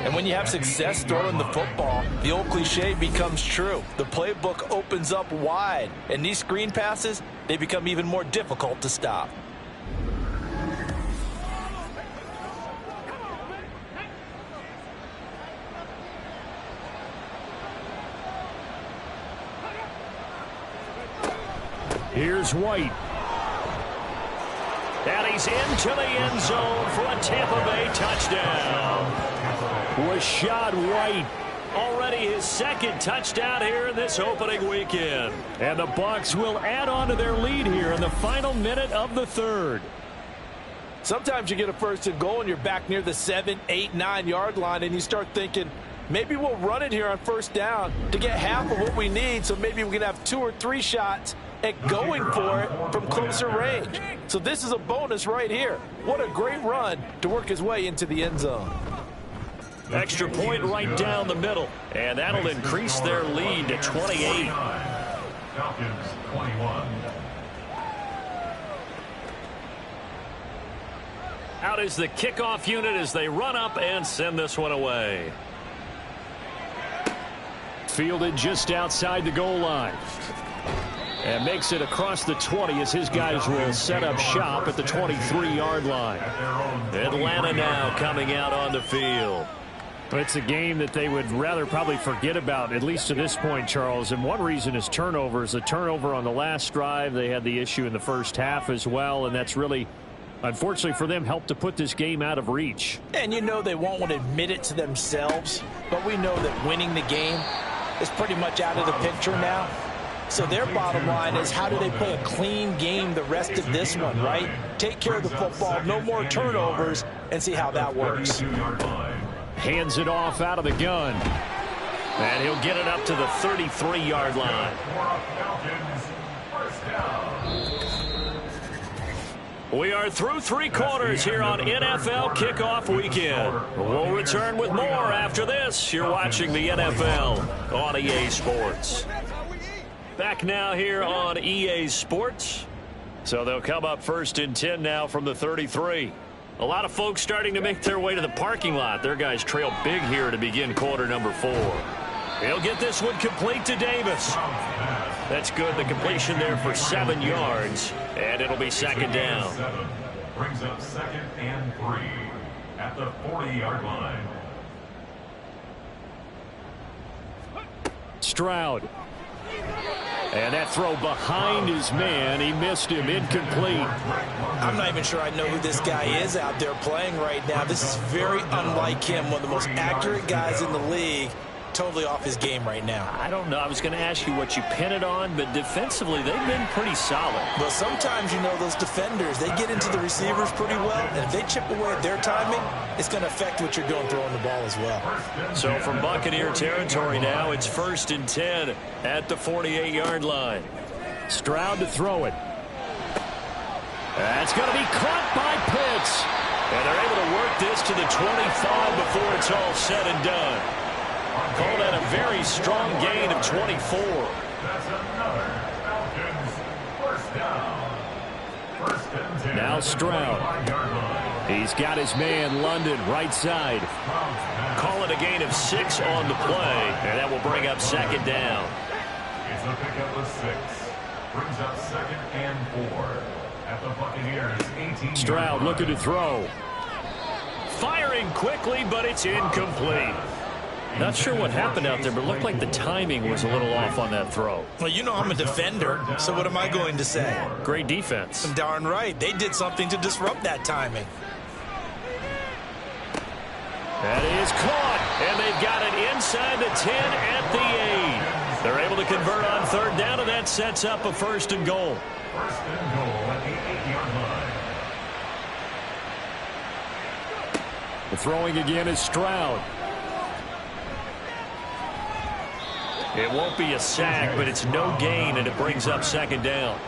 And when you have success throwing the football, the old cliche becomes true. The playbook opens up wide, and these screen passes, they become even more difficult to stop. Here's White. And he's into the end zone for a Tampa Bay touchdown. Rashad White. Already his 2nd touchdown here in this opening weekend. And the Bucs will add on to their lead here in the final minute of the 3rd. Sometimes you get a 1st and goal and you're back near the 7, 8, 9-yard line, and you start thinking, maybe we'll run it here on 1st down to get half of what we need, so maybe we can have 2 or 3 shots at going for it from closer range. So this is a bonus right here. What a great run to work his way into the end zone. Extra point right down the middle, and that'll increase their lead to 28. Falcons 21. Out is the kickoff unit as they run up and send this one away. Fielded just outside the goal line. And makes it across the 20 as his guys will set up shop at the 23-yard line. Atlanta now coming out on the field. But it's a game that they would rather probably forget about, at least to this point, Charles. And one reason is turnovers. A turnover on the last drive. They had the issue in the 1st half as well, and that's really, unfortunately for them, helped to put this game out of reach. And you know they won't want to admit it to themselves, but we know that winning the game is pretty much out of the picture now. So their bottom line is, how do they play a clean game the rest of this one, right? Take care of the football, no more turnovers, and see how that works. Hands it off out of the gun. And he'll get it up to the 33-yard line. We are through 3 quarters here on NFL Kickoff Weekend. We'll return with more after this. You're watching the NFL on EA Sports. Back now here on EA Sports. So they'll come up 1st and 10 now from the 33. A lot of folks starting to make their way to the parking lot. Their guys trail big here to begin quarter number 4. He'll get this one complete to Davis. That's good. The completion there for 7 yards. And it'll be 2nd down. Brings up 2nd and 3 at the 40-yard line. Stroud. And that throw behind his man. He missed him. Incomplete. I'm not even sure I know who this guy is out there playing right now. This is very unlike him. One of the most accurate guys in the league. Totally off his game right now. I don't know. I was going to ask you what you pin it on, but defensively, they've been pretty solid. Well, sometimes, you know, those defenders, they get into the receivers pretty well, and if they chip away at their timing, it's going to affect what you're doing throwing the ball as well. So from Buccaneer territory now, it's 1st and 10 at the 48-yard line. Stroud to throw it. That's going to be caught by Pitts. And they're able to work this to the 25 before it's all said and done. Call that a very strong gain of 24. That's another Falcons first down. 1st and 10. Now Stroud. He's got his man London right side. Call it a gain of 6 on the play, and that will bring up 2nd down. It's a pickup of 6. Brings up 2nd and 4 at the Buccaneers 18. Stroud looking to throw. Firing quickly, but it's incomplete. Not sure what happened out there, but it looked like the timing was a little off on that throw. Well, you know I'm a defender, so what am I going to say? Great defense. Darn right. They did something to disrupt that timing. That is caught, and they've got it inside the 10 at the 8. They're able to convert on 3rd down, and that sets up a 1st and goal. 1st and goal at the 8-yard line. The throwing again is Stroud. It won't be a sack, but it's no gain, and it brings up 2nd down.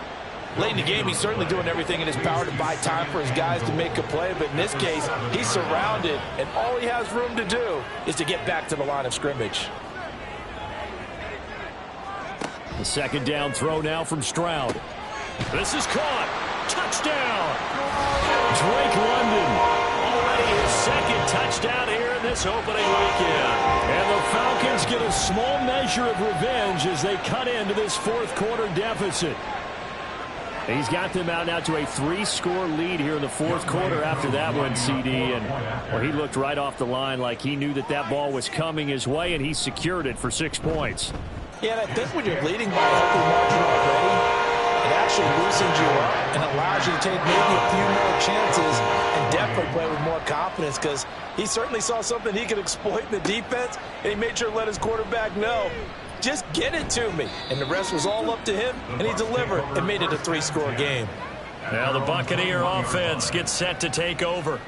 Late in the game, he's certainly doing everything in his power to buy time for his guys to make a play, but in this case, he's surrounded, and all he has room to do is to get back to the line of scrimmage. The 2nd down throw now from Stroud. This is caught. Touchdown. Drake London. Already his 2nd touchdown here in this opening weekend. And the Falcons get a small measure of revenge as they cut into this 4th quarter deficit. He's got them out now to a 3-score lead here in the 4th quarter after that one, CD. And well, he looked right off the line like he knew that that ball was coming his way, and he secured it for 6 points. Yeah, and I think when you're leading by a healthy margin already, it actually loosens you up and allows you to take maybe a few more chances and definitely play with more confidence, because he certainly saw something he could exploit in the defense, and he made sure to let his quarterback know, just get it to me. And the rest was all up to him, and he delivered and made it a 3-score game. Now the Buccaneer offense gets set to take over.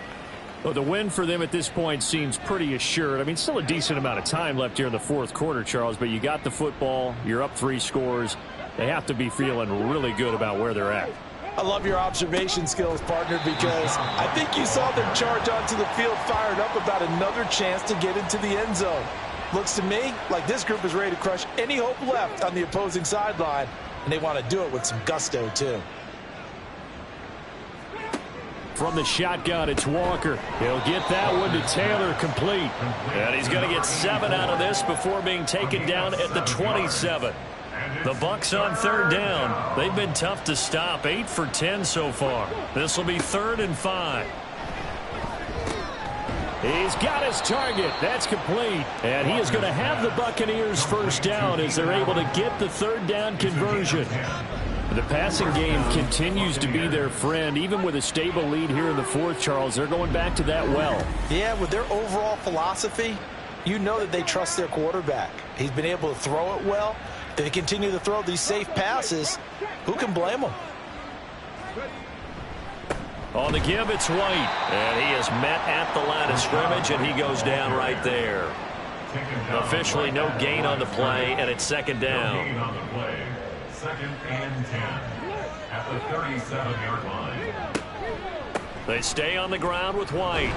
Well, the win for them at this point seems pretty assured. I mean, still a decent amount of time left here in the 4th quarter, Charles, but you got the football, you're up 3 scores. They have to be feeling really good about where they're at. I love your observation skills, partner, because I think you saw them charge onto the field fired up about another chance to get into the end zone. Looks to me like this group is ready to crush any hope left on the opposing sideline, and they want to do it with some gusto, too. From the shotgun, it's Walker. He'll get that one to Taylor, complete. And he's going to get 7 out of this before being taken down at the 27. The Bucs on 3rd down. They've been tough to stop. 8 for 10 so far. This will be 3rd and 5. He's got his target. That's complete. And he is going to have the Buccaneers 1st down as they're able to get the 3rd down conversion. The passing game continues to be their friend. Even with a stable lead here in the 4th, Charles, they're going back to that well. Yeah, with their overall philosophy, you know that they trust their quarterback. He's been able to throw it well. If they continue to throw these safe passes, who can blame them? On the give, it's White. And he is met at the line of scrimmage, and he goes down right there. Officially no gain on the play, and it's second down. No gain on the play. Second and 10 at the 37-yard line. They stay on the ground with White.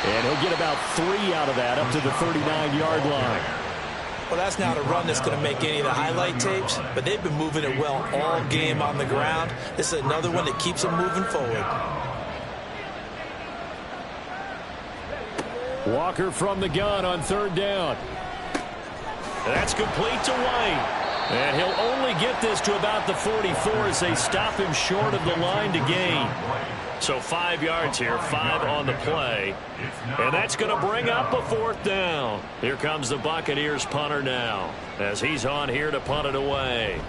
And he'll get about 3 out of that up to the 39-yard line. Well, that's not a run that's going to make any of the highlight tapes, but they've been moving it well all game on the ground. This is another one that keeps them moving forward. Walker from the gun on third down. That's complete to White. And he'll only get this to about the 44 as they stop him short of the line to gain. So 5 yards here, 5 on the play. And that's going to bring up a fourth down. Here comes the Buccaneers punter now as he's on here to punt it away.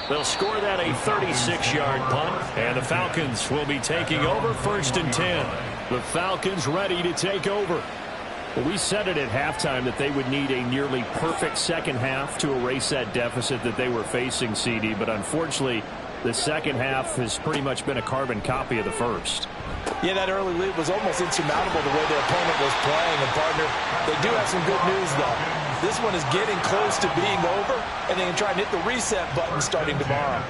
They'll score that a 36-yard punt, and the Falcons will be taking over first and 10. The Falcons ready to take over. Well, we said it at halftime that they would need a nearly perfect second half to erase that deficit that they were facing, CD, but unfortunately, the second half has pretty much been a carbon copy of the first. Yeah, that early lead was almost insurmountable the way their opponent was playing. And, partner, they do have some good news, though. This one is getting close to being over, and they can try and hit the reset button starting tomorrow.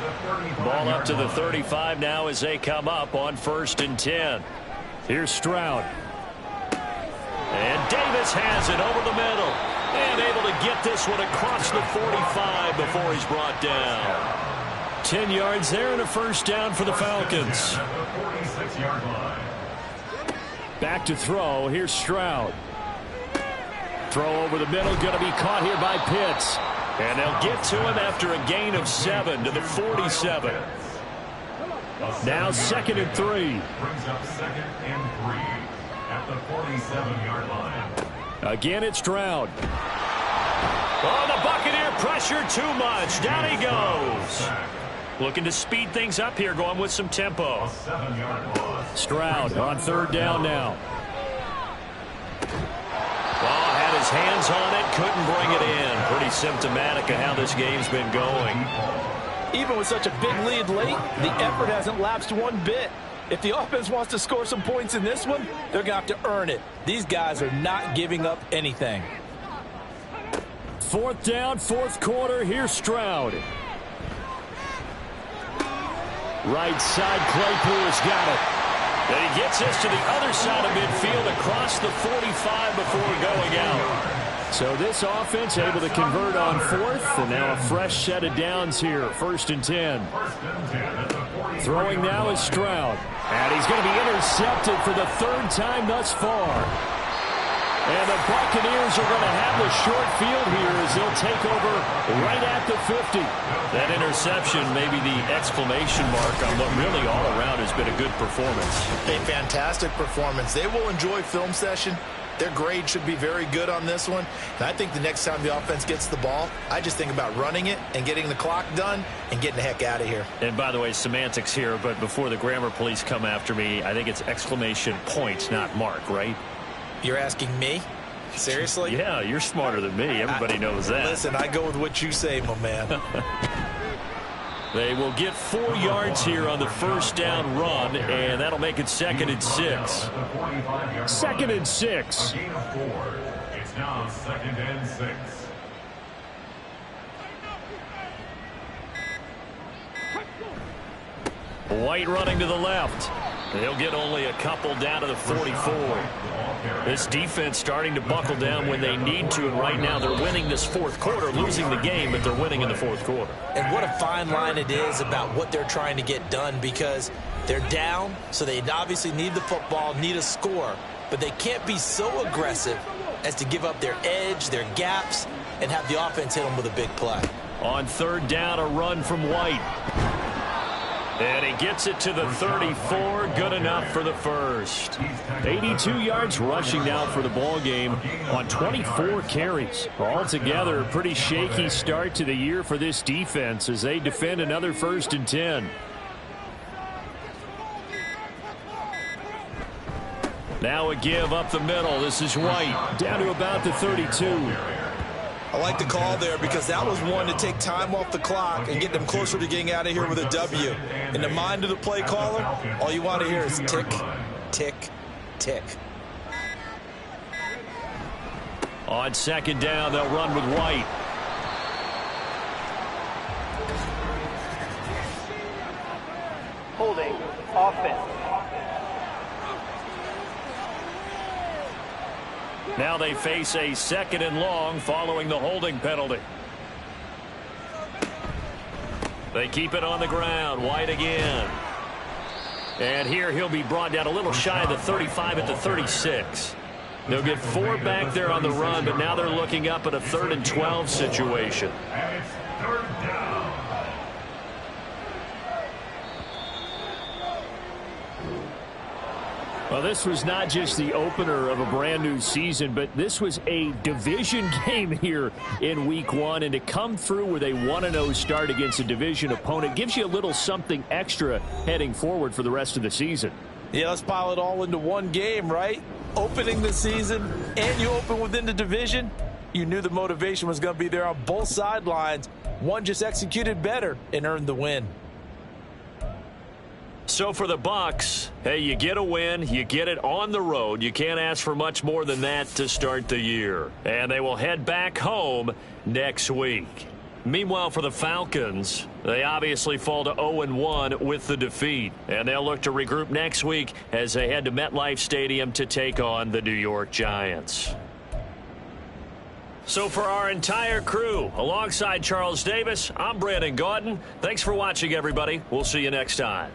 Ball up to the 35 now as they come up on first and 10. Here's Stroud. And Davis has it over the middle. And able to get this one across the 45 before he's brought down. 10 yards there and a first down for the Falcons. Back to throw. Here's Stroud. Throw over the middle. Going to be caught here by Pitts. And they'll get to him after a gain of 7 to the 47. Now second and 3. Brings up second and 3 at the 47-yard line. Again, it's Stroud. Oh, the Buccaneer pressure too much. Down he goes. Looking to speed things up here, going with some tempo. 7-yard loss. Stroud on third down now. Oh, had his hands on it, couldn't bring it in. Pretty symptomatic of how this game's been going. Even with such a big lead late, the effort hasn't lapsed one bit. If the offense wants to score some points in this one, they're going to have to earn it. These guys are not giving up anything. Fourth down, fourth quarter. Here's Stroud. Right side, Claypool has got it. And he gets this to the other side of midfield across the 45 before going out. So this offense able to convert on fourth, and now a fresh set of downs here. First and 10. Throwing now is Stroud. And he's going to be intercepted for the third time thus far. And the Buccaneers are going to have the short field here as they'll take over right at the 50. That interception may be the exclamation mark on what really all around has been a good performance. A fantastic performance. They will enjoy film session. Their grade should be very good on this one. And I think the next time the offense gets the ball, I just think about running it and getting the clock done and getting the heck out of here. And by the way, semantics here, but before the grammar police come after me, I think it's exclamation point, not mark, right? You're asking me? Seriously? Yeah, you're smarter than me. Everybody knows that. Listen, I go with what you say, my man. They will get 4 yards here on the first down run, and that'll make it second and 6. Second and 6. A gain of 4. It's now second and 6. White running to the left. They'll get only a couple down to the 44. This defense starting to buckle down when they need to, and right now they're winning this fourth quarter, losing the game, but they're winning in the fourth quarter. And what a fine line it is about what they're trying to get done, because they're down, so they obviously need the football, need a score, but they can't be so aggressive as to give up their edge, their gaps, and have the offense hit them with a big play. On third down, a run from White. And he gets it to the 34. Good enough for the first. 82 yards rushing now for the ball game on 24 carries. Altogether, a pretty shaky start to the year for this defense as they defend another first and 10. Now a give up the middle. This is White. Down to about the 32. I like the call there because that was one to take time off the clock and get them closer to getting out of here with a W. In the mind of the play caller, all you want to hear is tick, tick, tick. On second down, they'll run with White. Holding. Offense. Now they face a 2nd and long following the holding penalty. They keep it on the ground. White again. And here he'll be brought down a little shy of the 35 at the 36. They'll get 4 back there on the run, but now they're looking up at a 3rd and 12 situation. And it's 3rd down. Well, this was not just the opener of a brand new season, but this was a division game here in week 1. And to come through with a 1-0 start against a division opponent gives you a little something extra heading forward for the rest of the season. Yeah, let's pile it all into one game, right? Opening the season, and you open within the division. You knew the motivation was going to be there on both sidelines. One just executed better and earned the win. So for the Bucs, hey, you get a win, you get it on the road. You can't ask for much more than that to start the year. And they will head back home next week. Meanwhile, for the Falcons, they obviously fall to 0-1 with the defeat. And they'll look to regroup next week as they head to MetLife Stadium to take on the New York Giants. So for our entire crew, alongside Charles Davis, I'm Brandon Gaudin. Thanks for watching, everybody. We'll see you next time.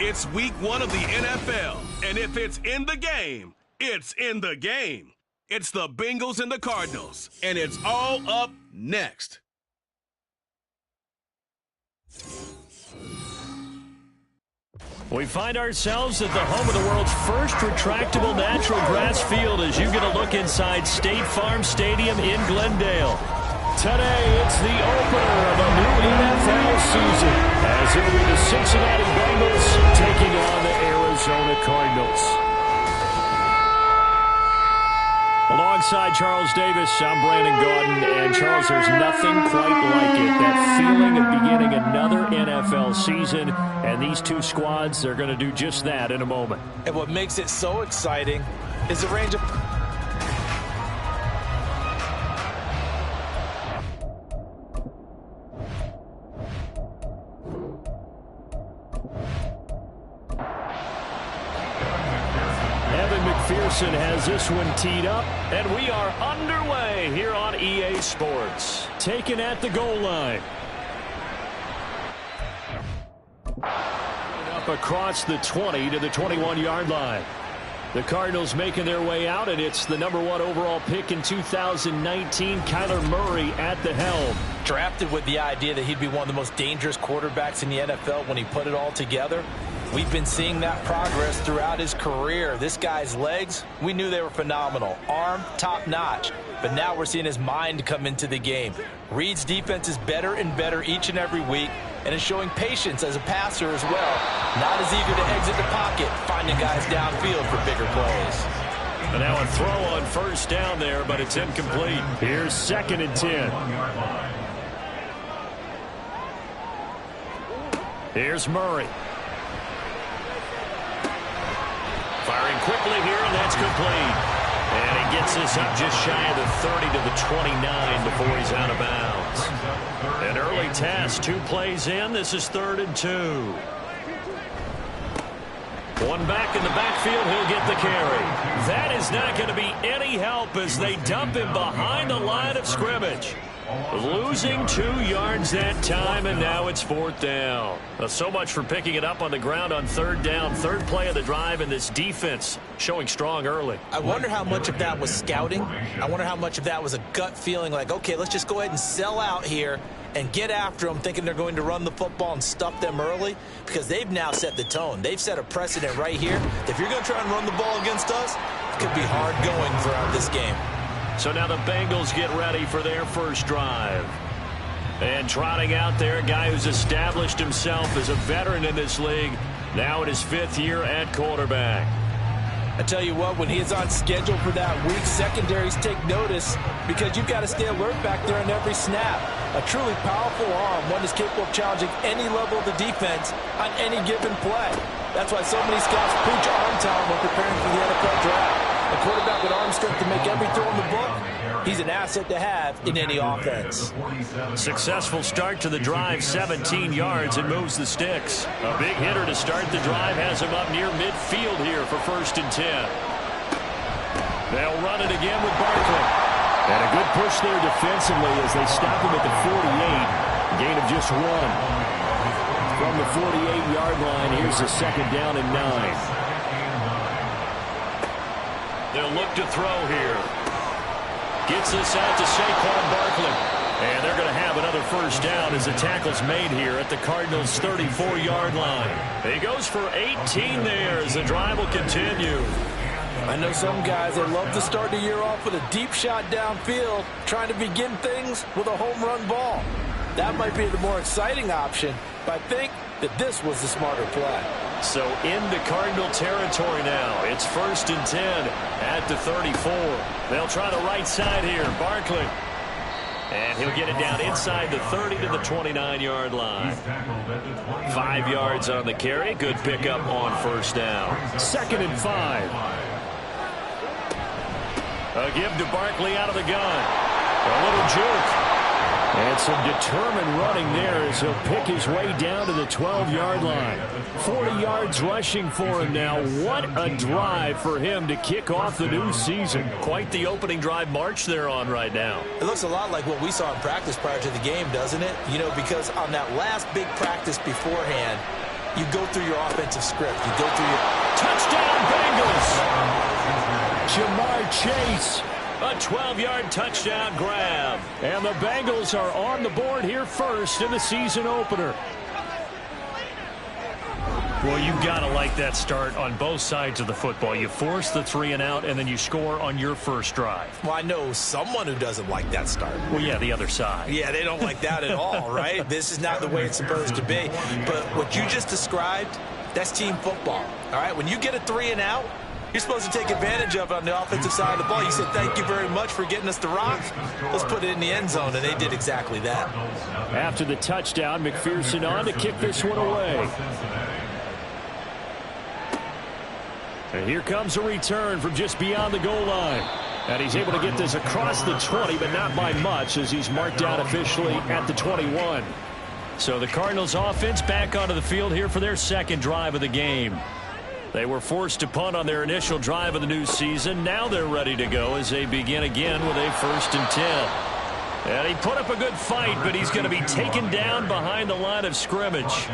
It's week 1 of the NFL, and if it's in the game, it's in the game. It's the Bengals and the Cardinals, and it's all up next. We find ourselves at the home of the world's first retractable natural grass field as you get a look inside State Farm Stadium in Glendale. Today, it's the opener of a new NFL season as it will be the Cincinnati Bengals taking on the Arizona Cardinals. Alongside Charles Davis, I'm Brandon Gaudin, and Charles, there's nothing quite like it. That feeling of beginning another NFL season, and these two squads, they're going to do just that in a moment. And what makes it so exciting is the range of... McPherson has this one teed up, and we are underway here on EA Sports. Taken at the goal line. Up across the 20 to the 21-yard line. The Cardinals making their way out, and it's the number 1 overall pick in 2019, Kyler Murray at the helm. Drafted with the idea that he'd be one of the most dangerous quarterbacks in the NFL when he put it all together. We've been seeing that progress throughout his career. This guy's legs, we knew they were phenomenal. Arm, top-notch. But now we're seeing his mind come into the game. Reed's defense is better and better each and every week, and is showing patience as a passer as well. Not as eager to exit the pocket, finding guys downfield for bigger plays. And now a throw on first down there, but it's incomplete. Here's 2nd and 10. Here's Murray. Firing quickly here, and that's complete. And he gets us up just shy of the 30 to the 29 before he's out of bounds. An early test, 2 plays in. This is 3rd and 2. One back in the backfield, he'll get the carry. That is not going to be any help as they dump him behind the line of scrimmage. Losing 2 yards that time, and now it's 4th down. So much for picking it up on the ground on 3rd down. 3rd play of the drive, and this defense showing strong early. I wonder how much of that was scouting. I wonder how much of that was a gut feeling like, okay, let's just go ahead and sell out here and get after them, thinking they're going to run the football and stuff them early, because they've now set the tone. They've set a precedent right here. If you're going to try and run the ball against us, it could be hard going throughout this game. So now the Bengals get ready for their first drive. And trotting out there, a guy who's established himself as a veteran in this league, now in his 5th year at quarterback. I tell you what, when he is on schedule for that week, secondaries take notice because you've got to stay alert back there on every snap. A truly powerful arm, one that's capable of challenging any level of the defense on any given play. That's why so many scouts preach arm talent when preparing for the NFL draft. A quarterback with arm strength to make every throw in the book, he's an asset to have in any offense. Successful start to the drive, 17 yards, and moves the sticks. A big hitter to start the drive has him up near midfield here for 1st and 10. They'll run it again with Barkley. And a good push there defensively as they stop him at the 48. Gain of just 1. From the 48-yard line, here's a 2nd down and 9. They'll look to throw here. Gets this out to Saquon Barkley. And they're going to have another 1st down as the tackle's made here at the Cardinals' 34-yard line. He goes for 18 there as the drive will continue. I know some guys that love to start the year off with a deep shot downfield, trying to begin things with a home run ball. That might be the more exciting option, but I think that this was the smarter play. So into Cardinal territory now. It's 1st and 10 at the 34. They'll try the right side here. Barkley. And he'll get it down inside the 30 to the 29-yard line. 5 yards on the carry. Good pickup on 1st down. 2nd and 5. A give to Barkley out of the gun. A little juke. And some determined running there as he'll pick his way down to the 12-yard line. 40 yards rushing for him now. What a drive for him to kick off the new season. Quite the opening drive march they're on right now. It looks a lot like what we saw in practice prior to the game, doesn't it? You know, because on that last big practice beforehand, you go through your offensive script. You go through your... Touchdown, Bengals! Jamar Chase, a 12-yard touchdown grab. And the Bengals are on the board here first in the season opener. Well, you've got to like that start on both sides of the football. You force the 3 and out, and then you score on your first drive. Well, I know someone who doesn't like that start. Well, yeah, the other side. Yeah, they don't like that at all, right? This is not the way it's supposed to be. But what you just described, that's team football, all right? When you get a 3 and out, you're supposed to take advantage of it on the offensive side of the ball. You said, thank you very much for getting us the rock. Let's put it in the end zone, and they did exactly that. After the touchdown, McPherson on to kick this one away. And here comes a return from just beyond the goal line. And he's able to get this across the 20, but not by much, as he's marked out officially at the 21. So the Cardinals offense back onto the field here for their second drive of the game. They were forced to punt on their initial drive of the new season. Now they're ready to go as they begin again with a 1st and 10. And he put up a good fight, but he's going to be taken down behind the line of scrimmage.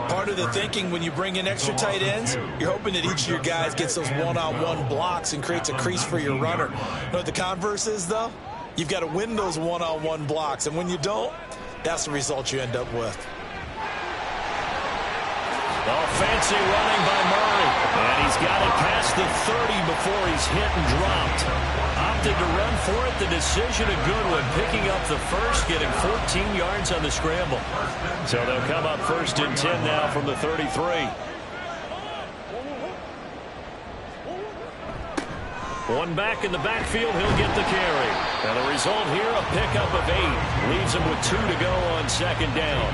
Part of the thinking when you bring in extra tight ends, you're hoping that each of your guys gets those one-on-one blocks and creates a crease for your runner. You know what the converse is, though? You've got to win those one-on-one blocks, and when you don't, that's the result you end up with. Oh, fancy running by Murray. And he's got it past the 30 before he's hit and dropped. Opted to run for it. The decision of Goodwin picking up the first, getting 14 yards on the scramble. So they'll come up 1st and 10 now from the 33. One back in the backfield, he'll get the carry. And the result here, a pickup of 8. Leaves him with 2 to go on 2nd down.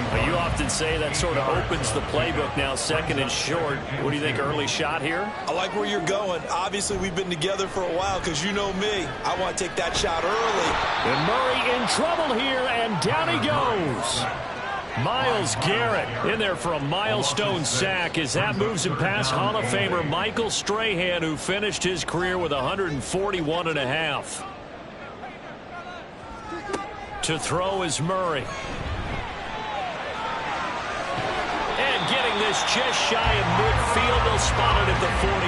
Well, you often say that sort of opens the playbook now, 2nd and short. What do you think, early shot here? I like where you're going. Obviously, we've been together for a while because you know me. I want to take that shot early. And Murray in trouble here, and down he goes. Myles Garrett in there for a milestone sack as that moves him past Hall of Famer Michael Strahan, who finished his career with 141.5. To throw is Murray. And getting this just shy of midfield, they'll spot it at the 49.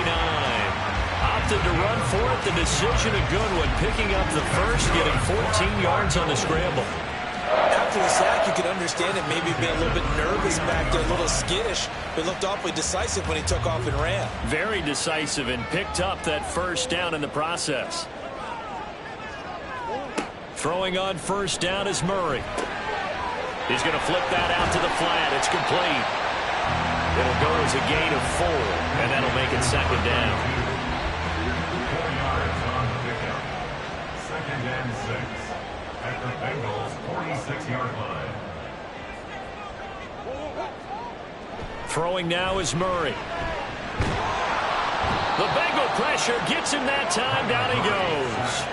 Opted to run for it. The decision of Goodwin picking up the first, getting 14 yards on the scramble. After the sack, you could understand it maybe being a little bit nervous back there, a little skittish, but looked awfully decisive when he took off and ran. Very decisive and picked up that first down in the process. Throwing on 1st down is Murray. He's going to flip that out to the flat. It's complete. It'll go as a gain of 4, and that'll make it 2nd down. 4 yards on the pickup. 2nd and 6 at the Bengals' 46-yard line. Throwing now is Murray. The Bengal pressure gets him that time. Down he goes.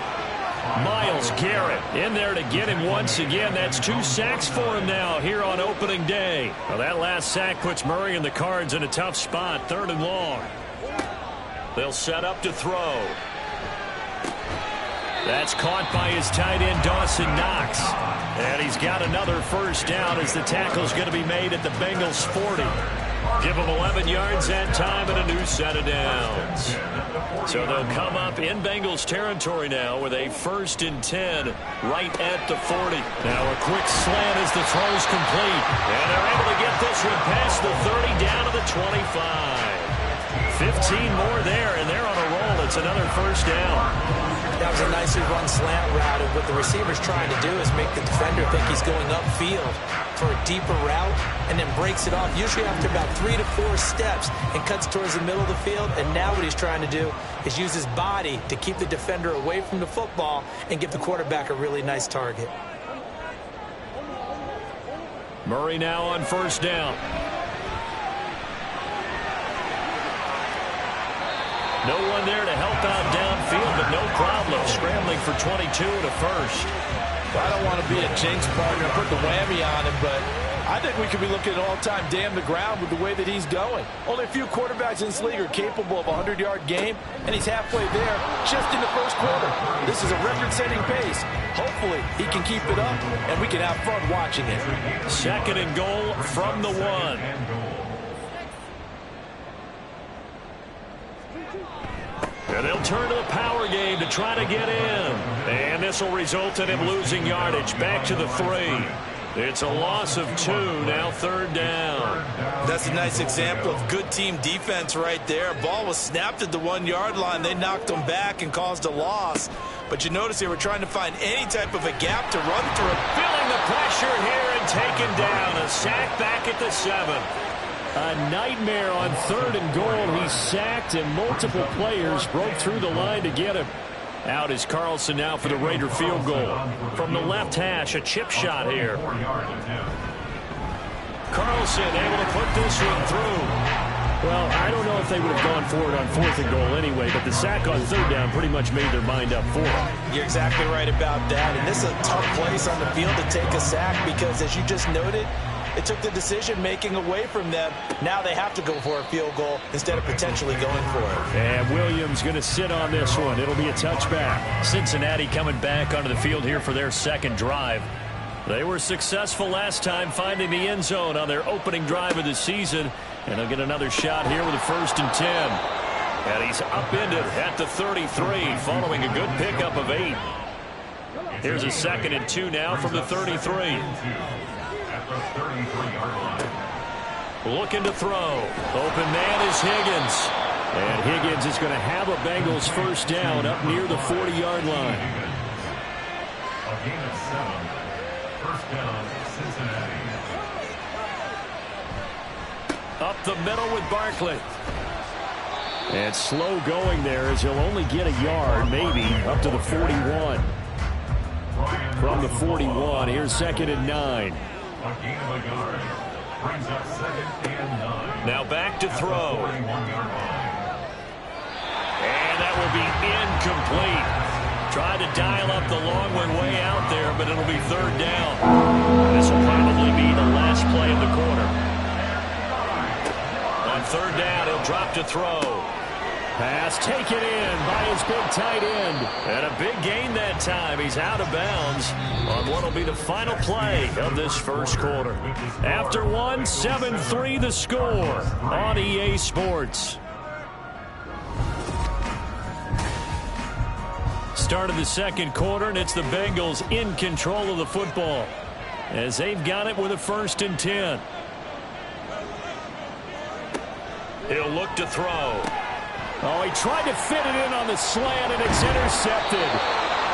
Myles Garrett in there to get him once again. That's 2 sacks for him now here on opening day. Well, that last sack puts Murray and the Cards in a tough spot. 3rd and long. They'll set up to throw. That's caught by his tight end, Dawson Knox. And he's got another 1st down as the tackle's going to be made at the Bengals' 40. Give him 11 yards that time and a new set of downs. So they'll come up in Bengals territory now with a 1st and 10 right at the 40. Now a quick slant as the throw's complete. And they're able to get this one past the 30 down to the 25. 15 more there, and they're on a roll. It's another 1st down. That was a nicely run slant route, and what the receiver's trying to do is make the defender think he's going upfield for a deeper route and then breaks it off, usually after about 3 to 4 steps, and cuts towards the middle of the field. And now what he's trying to do is use his body to keep the defender away from the football and give the quarterback a really nice target. Murray now on 1st down. No one there to help out downfield, but no problem. Scrambling for 22 to 1st. I don't want to be a jinx partner, put the whammy on him, but I think we could be looking at all-time damn the ground with the way that he's going. Only a few quarterbacks in this league are capable of a 100-yard game, and he's halfway there just in the first quarter. This is a record-setting pace. Hopefully, he can keep it up, and we can have fun watching it. 2nd and goal from the 1. And they'll turn to the power game to try to get in. And this will result in him losing yardage. Back to the 3. It's a loss of 2, now 3rd down. That's a nice example of good team defense right there. Ball was snapped at the 1-yard line. They knocked him back and caused a loss. But you notice they were trying to find any type of a gap to run through. Feeling the pressure here and taken down. A sack back at the 7. A nightmare on 3rd and goal. He's sacked and multiple players broke through the line to get him. Out is Carlson now for the Raider field goal. From the left hash, a chip shot here. Carlson able to put this one through. Well, I don't know if they would have gone for it on 4th and goal anyway, but the sack on 3rd down pretty much made their mind up for it. You're exactly right about that, and this is a tough place on the field to take a sack because, as you just noted, it took the decision-making away from them. Now they have to go for a field goal instead of potentially going for it. And Williams going to sit on this one. It'll be a touchback. Cincinnati coming back onto the field here for their 2nd drive. They were successful last time finding the end zone on their opening drive of the season. And they'll get another shot here with a 1st and 10. And he's upended at the 33 following a good pickup of 8. Here's a 2nd and 2 now from the 33. Looking to throw. Open man is Higgins. And Higgins is going to have a Bengals 1st down up near the 40-yard line. A gain of 7. 1st down, Cincinnati. Up the middle with Barkley. And slow going there as he'll only get a yard, maybe, up to the 41. From the 41, here's 2nd and 9. A gain of a yard. Brings up 2nd and 9. Now back to throw. 41-yard line. And that will be incomplete. Tried to dial up the long one way out there, but it'll be 3rd down. This will probably be the last play of the quarter. On 3rd down, he'll drop to throw. Pass taken in by his big tight end. And a big gain that time. He's out of bounds on what will be the final play of this 1st quarter. After 1, 7-3 the score on EA Sports. Start of the 2nd quarter, and it's the Bengals in control of the football as they've got it with a 1st and 10. He'll look to throw. Oh, he tried to fit it in on the slant, and it's intercepted.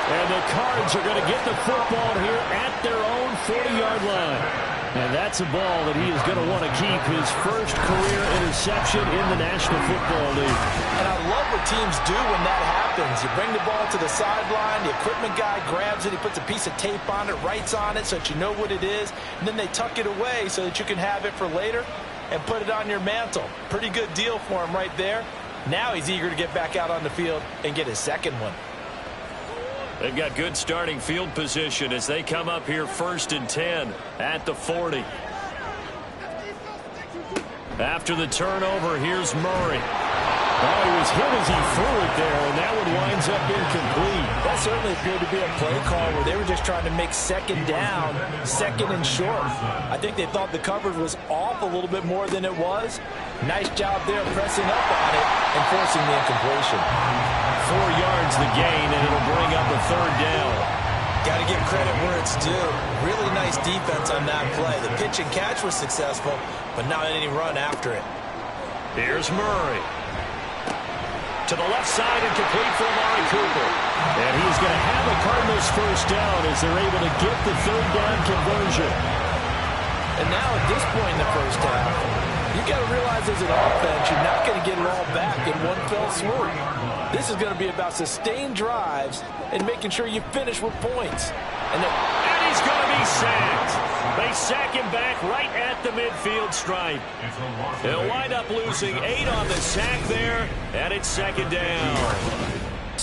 And the Cards are going to get the football here at their own 40-yard line. And that's a ball that he is going to want to keep, his 1st career interception in the National Football League. And I love what teams do when that happens. You bring the ball to the sideline, the equipment guy grabs it, he puts a piece of tape on it, writes on it so that you know what it is, and then they tuck it away so that you can have it for later and put it on your mantle. Pretty good deal for him right there. Now he's eager to get back out on the field and get his 2nd one. They've got good starting field position as they come up here 1st and 10 at the 40. After the turnover, here's Murray. Oh, he was hit as he threw it there, and that one winds up incomplete. That certainly appeared to be a play call where they were just trying to make 2nd down, 2nd and short. I think they thought the coverage was off a little bit more than it was. Nice job there pressing up on it and forcing the incompletion. 4 yards the gain, and it'll bring up a 3rd down. Got to give credit where it's due. Really nice defense on that play. The pitch and catch was successful, but not any run after it. Here's Murray. To the left side and complete for Amari Cooper. And he's going to have the Cardinals 1st down as they're able to get the 3rd down conversion. And now at this point in the 1st half, you've got to realize as an offense, you're not going to get it all back in one fell swoop. This is going to be about sustained drives and making sure you finish with points. And he's going to be sacked. They sack him back right at the midfield stripe. He'll wind up losing 8 on the sack there, and it's 2nd down.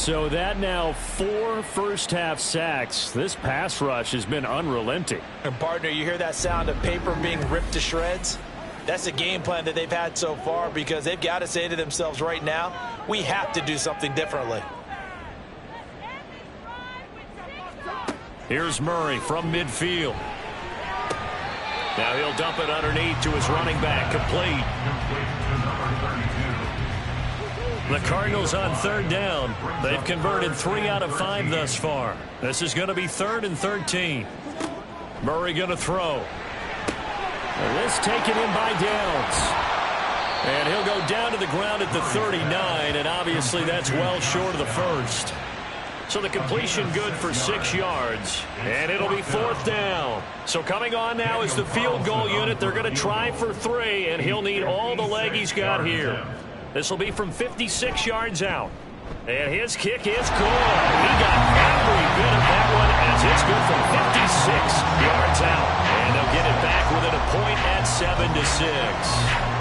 So that now 4 first-half sacks. This pass rush has been unrelenting. And partner, you hear that sound of paper being ripped to shreds? That's the game plan that they've had so far, because they've got to say to themselves right now, we have to do something differently. Here's Murray from midfield. Now he'll dump it underneath to his running back, complete. The Cardinals on 3rd down. They've converted 3 out of 5 thus far. This is going to be 3rd and 13. Murray going to throw. And this taken in by Downs. And he'll go down to the ground at the 39, and obviously that's well short of the first. So the completion good for 6 yards, and it'll be 4th down. So coming on now is the field goal unit. They're going to try for 3, and he'll need all the leg he's got here. This will be from 56 yards out. And his kick is good. He got every bit of that one as it's good from 56 yards out. And they'll get it back within a point at 7-6.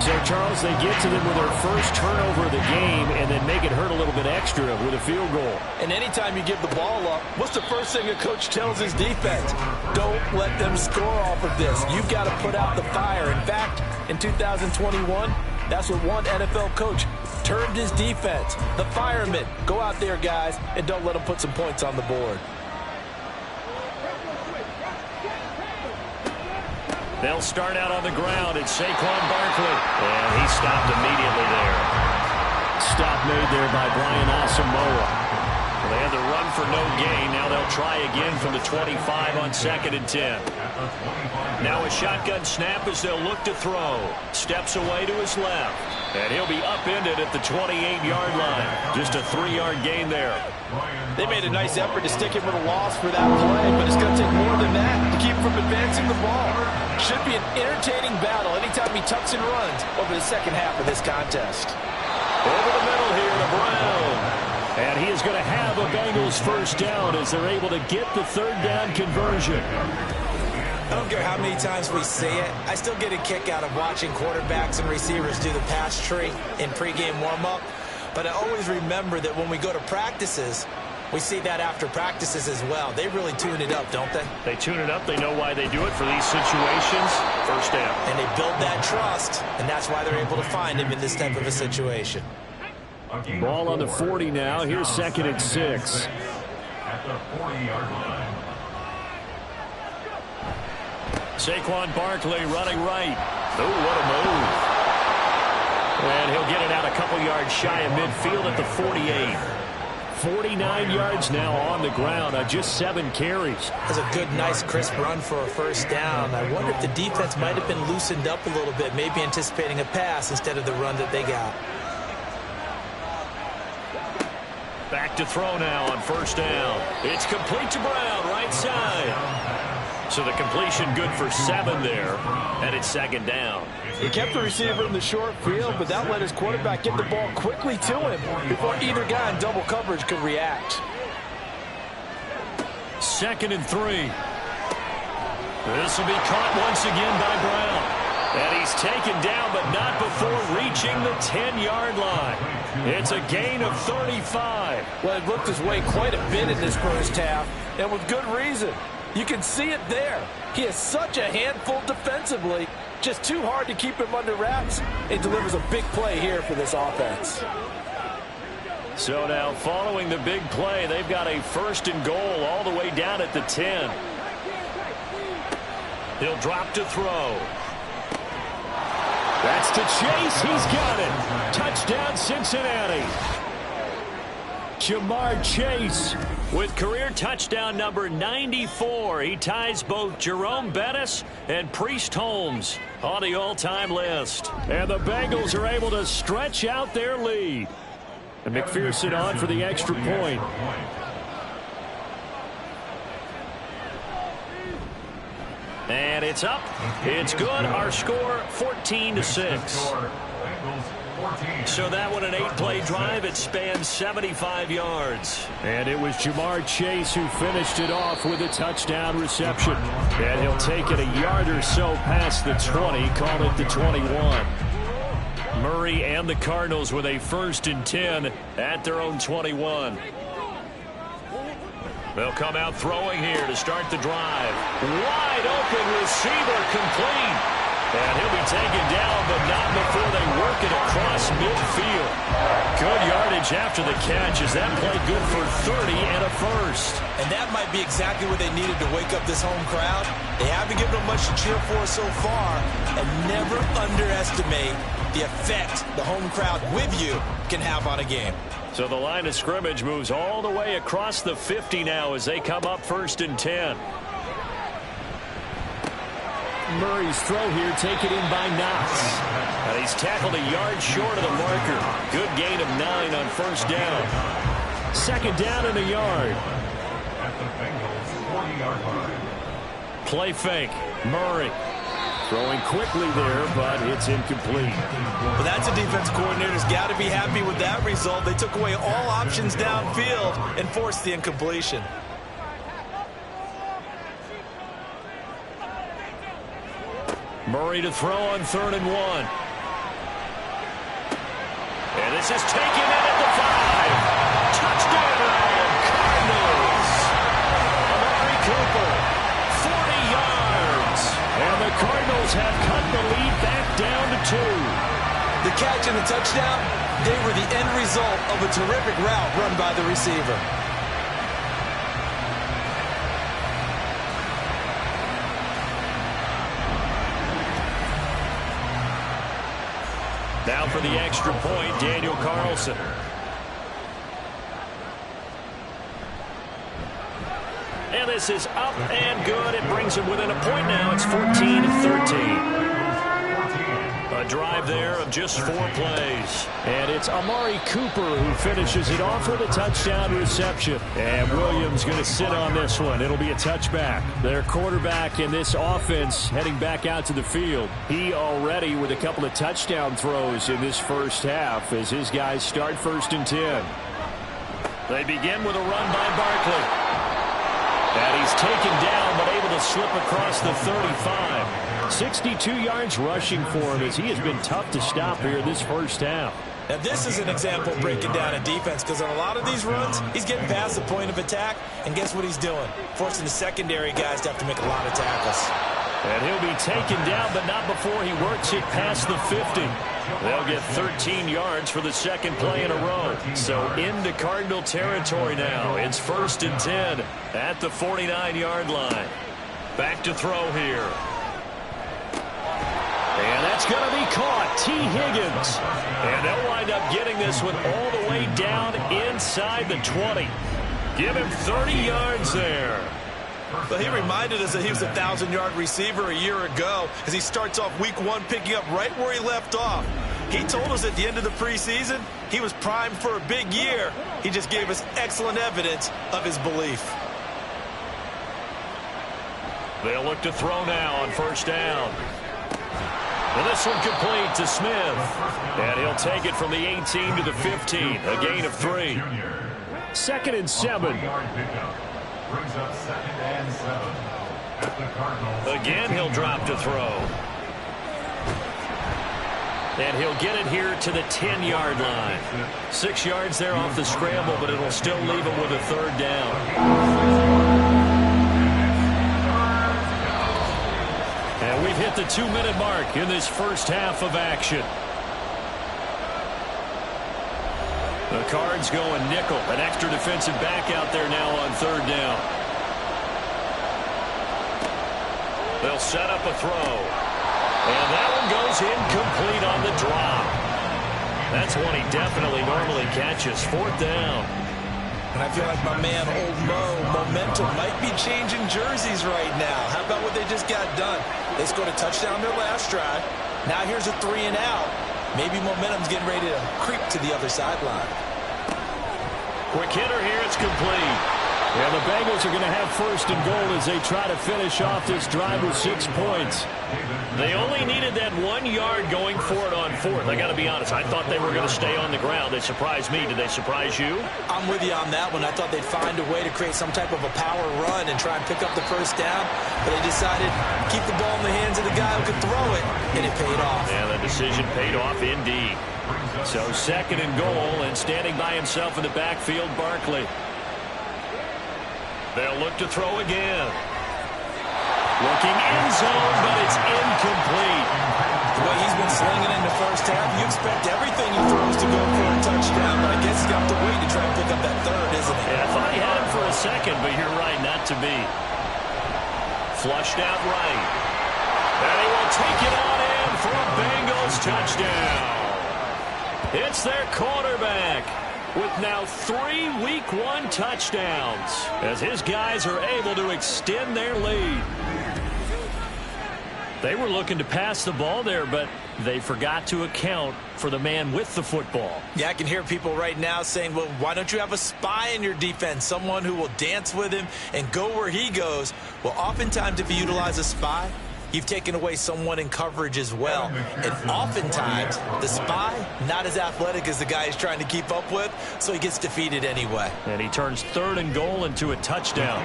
So, Charles, they get to them with their first turnover of the game and then make it hurt a little bit extra with a field goal. And anytime you give the ball up, what's the first thing a coach tells his defense? Don't let them score off of this. You've got to put out the fire. In fact, in 2021, that's what one NFL coach termed his defense. The firemen. Go out there, guys, and don't let them put some points on the board. They'll start out on the ground. It's Saquon Barkley. And he stopped immediately there. Stop made there by Brian Asamoah. They had the run for no gain. Now they'll try again from the 25 on 2nd and 10. Now a shotgun snap as they'll look to throw. Steps away to his left. And he'll be upended at the 28-yard line. Just a 3-yard gain there. They made a nice effort to stick him with a loss for that play, but it's going to take more than that to keep him from advancing the ball. Should be an entertaining battle anytime he tucks and runs over the second half of this contest. Over the middle here to Brown. And he is going to have a Bengals first down as they're able to get the 3rd down conversion. I don't care how many times we see it. I still get a kick out of watching quarterbacks and receivers do the pass tree in pregame warm-up. But I always remember that when we go to practices, we see that after practices as well. They really tune it up, don't they? They tune it up. They know why they do it for these situations. First down. And they build that trust, and that's why they're able to find him in this type of a situation. Ball on the 40 now. Here's 2nd and 6. At the 40-yard line. Saquon Barkley running right. Oh, what a move. And he'll get it out a couple yards shy of midfield at the 48. 49 yards now on the ground on just 7 carries. That's a good, nice, crisp run for a first down. I wonder if the defense might have been loosened up a little bit, maybe anticipating a pass instead of the run that they got. Back to throw now on first down. It's complete to Brown, right side. So the completion good for 7 there, and it's 2nd down. He kept the receiver in the short field, but that let his quarterback get the ball quickly to him before either guy in double coverage could react. 2nd and 3. This will be caught once again by Brown. And he's taken down, but not before reaching the 10-yard line. It's a gain of 35. Well, it looked his way quite a bit in this first half, and with good reason. You can see it there. He is such a handful defensively. Just too hard to keep him under wraps. It delivers a big play here for this offense. So now following the big play, they've got a 1st and goal all the way down at the 10. He'll drop to throw. That's to Chase. He's got it. Touchdown, Cincinnati. Jamar Chase with career touchdown number 94. He ties both Jerome Bettis and Priest Holmes on the all-time list. And the Bengals are able to stretch out their lead. And McPherson on for the extra point. And it's up. It's good. Our score 14-6. So that one, an 8-play drive. It spans 75 yards. And it was Jamar Chase who finished it off with a touchdown reception. And he'll take it a yard or so past the 20, call it the 21. Murray and the Cardinals with a 1st and 10 at their own 21. They'll come out throwing here to start the drive. Wide open receiver complete. And he'll be taken down, but not before they work it across midfield. Good yardage after the catch as that play good for 30 and a 1st. And that might be exactly what they needed to wake up this home crowd. They haven't given them much to cheer for so far. And never underestimate the effect the home crowd with you can have on a game. So the line of scrimmage moves all the way across the 50 now as they come up 1st and 10. Murray's throw here taken in by Knox. And he's tackled a yard short of the marker. Good gain of 9 on 1st down. 2nd down and a yard. At the Bengals' 40-yard line. Play fake. Murray. Throwing quickly there, but it's incomplete. Well, that's a defense coordinator's got to be happy with that result. They took away all options downfield and forced the incompletion. Murray to throw on 3rd and 1. And this is taken in at the 5. Touchdown, Cardinals. Amari Cooper, 40 yards. And the Cardinals have cut the lead back down to 2. The catch and the touchdown, they were the end result of a terrific route run by the receiver. Now for the extra point, Daniel Carlson. And this is up and good. It brings him within a point now. It's 14-13. A drive there of just 4 plays. And it's Amari Cooper who finishes it off with a touchdown reception. And Williams going to sit on this one. It'll be a touchback. Their quarterback in this offense heading back out to the field. He already with a couple of touchdown throws in this first half as his guys start 1st and 10. They begin with a run by Barkley. And he's taken down but able to slip across the 35. 62 yards rushing for him as he has been tough to stop here this first half. Now this is an example breaking down a defense because on a lot of these runs, he's getting past the point of attack, and guess what he's doing? Forcing the secondary guys to have to make a lot of tackles. And he'll be taken down, but not before he works it past the 50. They'll get 13 yards for the 2nd play in a row. So into Cardinal territory now. It's 1st and 10 at the 49-yard line. Back to throw here. And that's going to be caught. T. Higgins. And they'll wind up getting this one all the way down inside the 20. Give him 30 yards there. Well, he reminded us that he was a 1,000-yard receiver a year ago as he starts off week 1 picking up right where he left off. He told us at the end of the preseason he was primed for a big year. He just gave us excellent evidence of his belief. They'll look to throw now on 1st down. And this one complete to Smith. And he'll take it from the 18 to the 15. A gain of 3. 2nd and 7. Brings up 2nd and 7 at the Cardinals. Again, he'll drop to throw. And he'll get it here to the 10-yard line. 6 yards there off the scramble, but it'll still leave him with a 3rd down. And we've hit the 2-minute mark in this first half of action. The Cards going nickel. An extra defensive back out there now on 3rd down. They'll set up a throw. And that one goes incomplete on the drop. That's one he definitely normally catches. 4th down. And I feel like my man, Old Mo, momentum might be changing jerseys right now. How about what they just got done? They scored a touchdown their last drive. Now here's a 3 and out. Maybe momentum's getting ready to creep to the other sideline. Quick hitter here. It's complete. And the Bengals are going to have first and goal as they try to finish off this drive with 6 points. They only needed that 1 yard going for it on fourth. I got to be honest, I thought they were going to stay on the ground. They surprised me. Did they surprise you? I'm with you on that one. I thought they'd find a way to create some type of a power run and try and pick up the first down, but they decided to keep the ball in the hands of the guy who could throw it, and it paid off. Yeah, the decision paid off indeed. So second and goal, and standing by himself in the backfield, Barkley. They'll look to throw again. Looking end zone, but it's incomplete. The way he's been slinging in the first half, you expect everything he throws to go for a touchdown, but I guess he's got to wait to try and pick up that third, isn't he? Yeah, I thought he had him for a second, but you're right, not to be. Flushed out right. And he will take it on in for a Bengals touchdown. It's their quarterback with now 3 Week 1 touchdowns as his guys are able to extend their lead. They were looking to pass the ball there, but they forgot to account for the man with the football. Yeah, I can hear people right now saying, well, why don't you have a spy in your defense, someone who will dance with him and go where he goes? Well, oftentimes if you utilize a spy, you've taken away someone in coverage as well. And oftentimes, the spy, not as athletic as the guy he's trying to keep up with, so he gets defeated anyway. And he turns third and goal into a touchdown.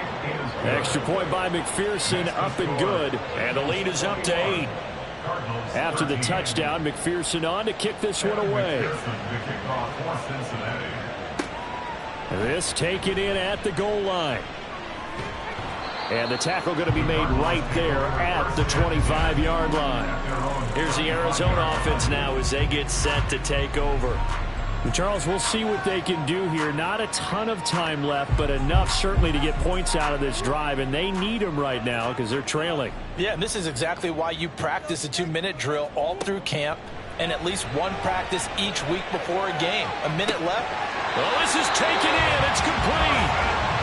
Extra point by McPherson, up and good. And the lead is up to 8. After the touchdown, McPherson on to kick this one away. This taken in at the goal line. And the tackle going to be made right there at the 25-yard line. Here's the Arizona offense now as they get set to take over. And Charles, we'll see what they can do here. Not a ton of time left, but enough certainly to get points out of this drive, and they need them right now because they're trailing. Yeah, and this is exactly why you practice a 2-minute drill all through camp and at least one practice each week before a game. A minute left. Well, this is taken in. It's complete.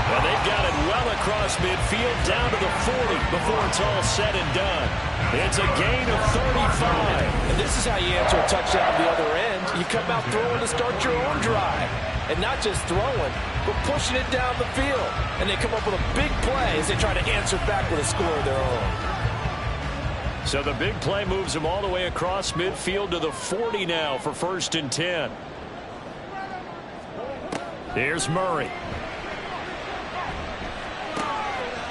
Well, they've got it well across midfield down to the 40 before it's all said and done. It's a gain of 35. And this is how you answer a touchdown at the other end. You come out throwing to start your own drive. And not just throwing, but pushing it down the field. And they come up with a big play as they try to answer back with a score of their own. So the big play moves them all the way across midfield to the 40 now for 1st and 10. Here's Murray.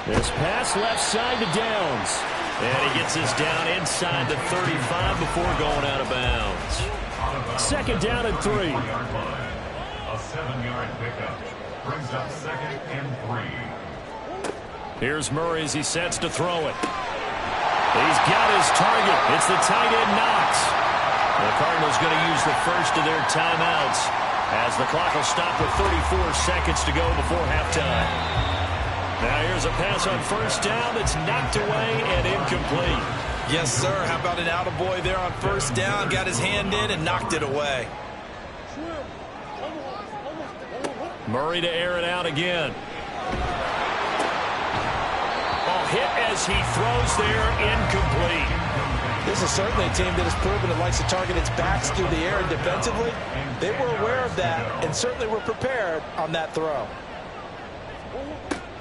This pass left side to Downs. And he gets this down inside the 35 before going out of bounds. 2nd down and 3. A 7-yard pickup brings up 2nd and 3. Here's Murray as he sets to throw it. He's got his target. It's the tight end Knox. The Cardinals going to use the first of their timeouts as the clock will stop with 34 seconds to go before halftime. Now here's a pass on 1st down that's knocked away and incomplete. Yes, sir. How about an attaboy there on 1st down? Got his hand in and knocked it away. Murray to air it out again. Hit as he throws there, incomplete. This is certainly a team that has proven it likes to target its backs through the air and defensively. They were aware of that and certainly were prepared on that throw.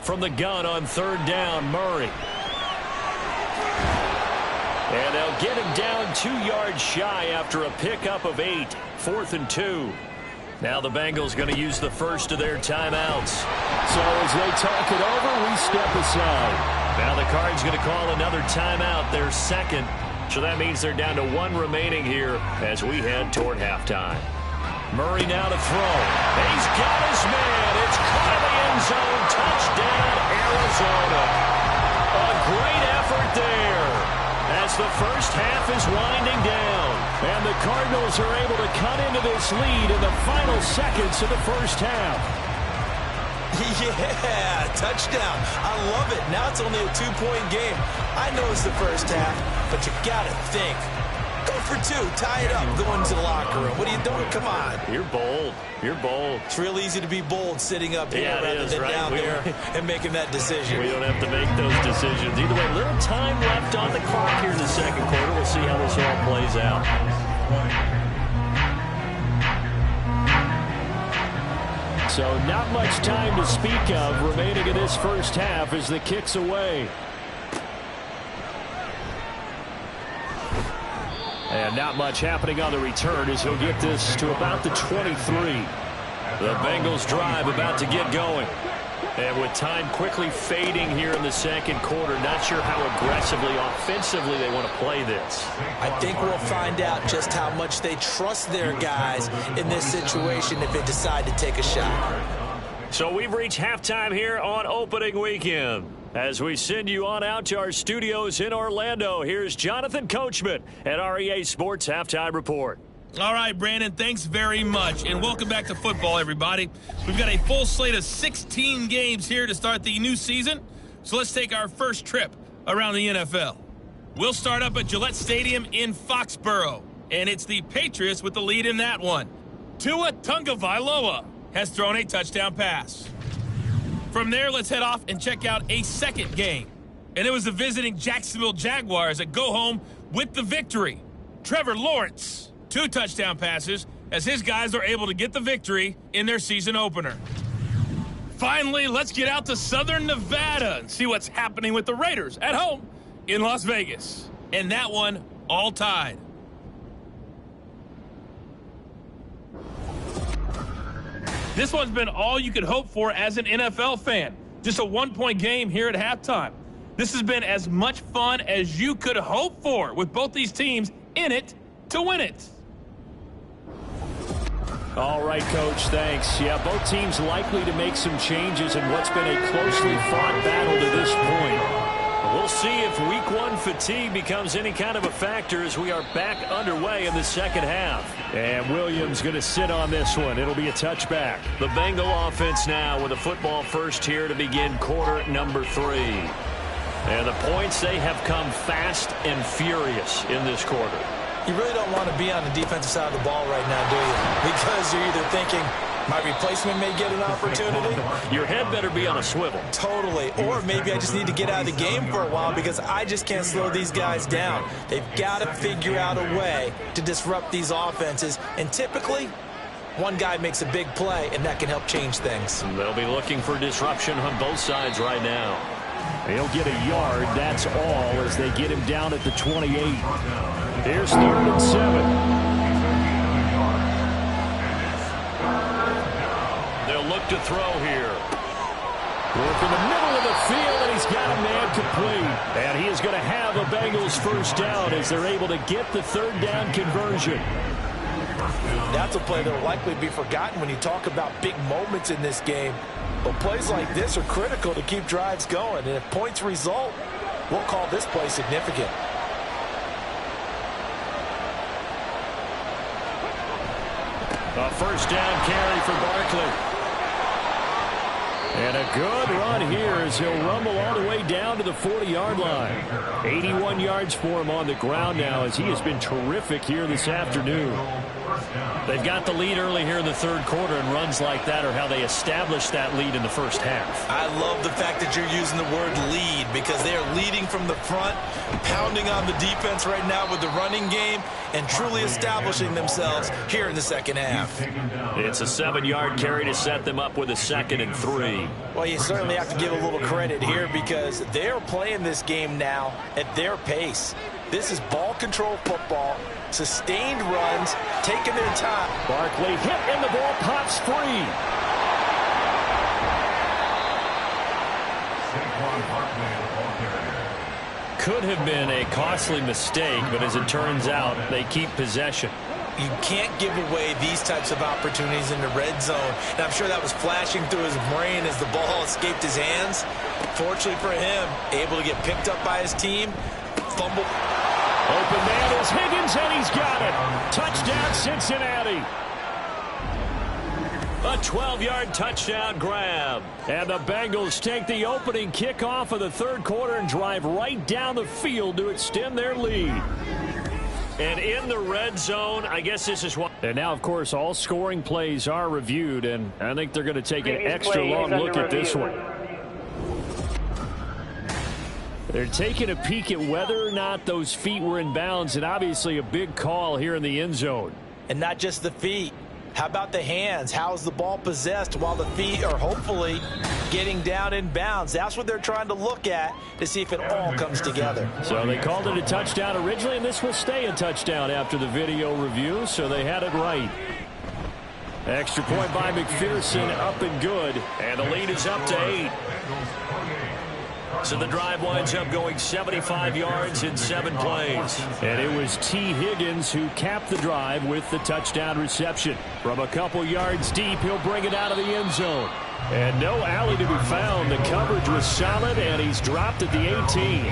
From the gun on 3rd down, Murray. And they'll get him down 2 yards shy after a pickup of 8. 4th and 2. Now the Bengals going to use the first of their timeouts. So as they talk it over, we step aside. Now the Cards going to call another timeout, their 2nd. So that means they're down to 1 remaining here as we head toward halftime. Murray now to throw. He's got his man. It's caught in the end zone. Touchdown, Arizona. A great effort there as the first half is winding down. And the Cardinals are able to cut into this lead in the final seconds of the first half. Yeah, touchdown. I love it. Now it's only a 2-point game. I know it's the first half, but you got to think. Go for 2. Tie it up. Go into the locker room. What are you doing? Come on. You're bold. You're bold. It's real easy to be bold sitting up here rather than right? down there and making that decision. We don't have to make those decisions. Either way, little time left on the clock here in the 2nd quarter. We'll see how this all plays out. So not much time to speak of remaining in this first half as the kick's away. And not much happening on the return as he'll get this to about the 23. The Bengals drive about to get going. And with time quickly fading here in the second quarter, not sure how aggressively, offensively they want to play this. I think we'll find out just how much they trust their guys in this situation if they decide to take a shot. So we've reached halftime here on opening weekend. As we send you on out to our studios in Orlando, here's Jonathan Coachman at REA Sports Halftime Report. All right, Brandon, thanks very much, and welcome back to football, everybody. We've got a full slate of 16 games here to start the new season, so let's take our first trip around the NFL. We'll start up at Gillette Stadium in Foxborough, and it's the Patriots with the lead in that one. Tua Tagovailoa has thrown a touchdown pass. From there, let's head off and check out a second game, and it was the visiting Jacksonville Jaguars that go home with the victory. Trevor Lawrence, 2 touchdown passes as his guys are able to get the victory in their season opener. Finally, let's get out to Southern Nevada and see what's happening with the Raiders at home in Las Vegas. And that one all tied. This one's been all you could hope for as an NFL fan. Just a 1-point game here at halftime. This has been as much fun as you could hope for with both these teams in it to win it. All right, Coach, thanks. Yeah, both teams likely to make some changes in what's been a closely fought battle to this point. We'll see if Week 1 fatigue becomes any kind of a factor as we are back underway in the second half. And Williams going to sit on this one. It'll be a touchback. The Bengal offense now with a football first here to begin quarter number 3. And the points, they have come fast and furious in this quarter. You really don't want to be on the defensive side of the ball right now, do you? Because you're either thinking, my replacement may get an opportunity. Your head better be on a swivel. Totally. Or maybe I just need to get out of the game for a while because I just can't slow these guys down. They've got to figure out a way to disrupt these offenses. And typically, one guy makes a big play, and that can help change things. They'll be looking for disruption on both sides right now. He'll get a yard, that's all, as they get him down at the 28. Here's 3rd and 7. They'll look to throw here. Going for the middle of the field, and he's got a man complete. And he is going to have a Bengals first down as they're able to get the 3rd down conversion. That's a play that will likely be forgotten when you talk about big moments in this game. But plays like this are critical to keep drives going. And if points result, we'll call this play significant. A first down carry for Barkley. And a good run here as he'll rumble all the way down to the 40-yard line. 81 yards for him on the ground now as he has been terrific here this afternoon. They've got the lead early here in the 3rd quarter, and runs like that are how they establish that lead in the first half. I love the fact that you're using the word lead because they are leading from the front, pounding on the defense right now with the running game, and truly establishing themselves here in the second half. It's a 7-yard carry to set them up with a 2nd and 3. Well, you certainly have to give a little credit here because they're playing this game now at their pace. This is ball control football, sustained runs, taking their time. Barkley hit and the ball pops free. Could have been a costly mistake, but as it turns out, they keep possession. You can't give away these types of opportunities in the red zone. And I'm sure that was flashing through his brain as the ball escaped his hands. Fortunately for him, able to get picked up by his team. Fumble. Open man is Higgins, and he's got it. Touchdown, Cincinnati. A 12-yard touchdown grab. And the Bengals take the opening kickoff of the 3rd quarter and drive right down the field to extend their lead. And in the red zone, I guess this is what. And now, of course, all scoring plays are reviewed, and I think they're going to take an extra long look at this one. They're taking a peek at whether or not those feet were in bounds, and obviously a big call here in the end zone. And not just the feet. How about the hands? How's the ball possessed while the feet are hopefully getting down in bounds? That's what they're trying to look at to see if it all comes together. So they called it a touchdown originally, and this will stay a touchdown after the video review, so they had it right. Extra point by McPherson, up and good, and the lead is up to 8. So the drive winds up going 75 yards in 7 plays. And it was T. Higgins who capped the drive with the touchdown reception. From a couple yards deep, he'll bring it out of the end zone. And no alley to be found. The coverage was solid, and he's dropped at the 18.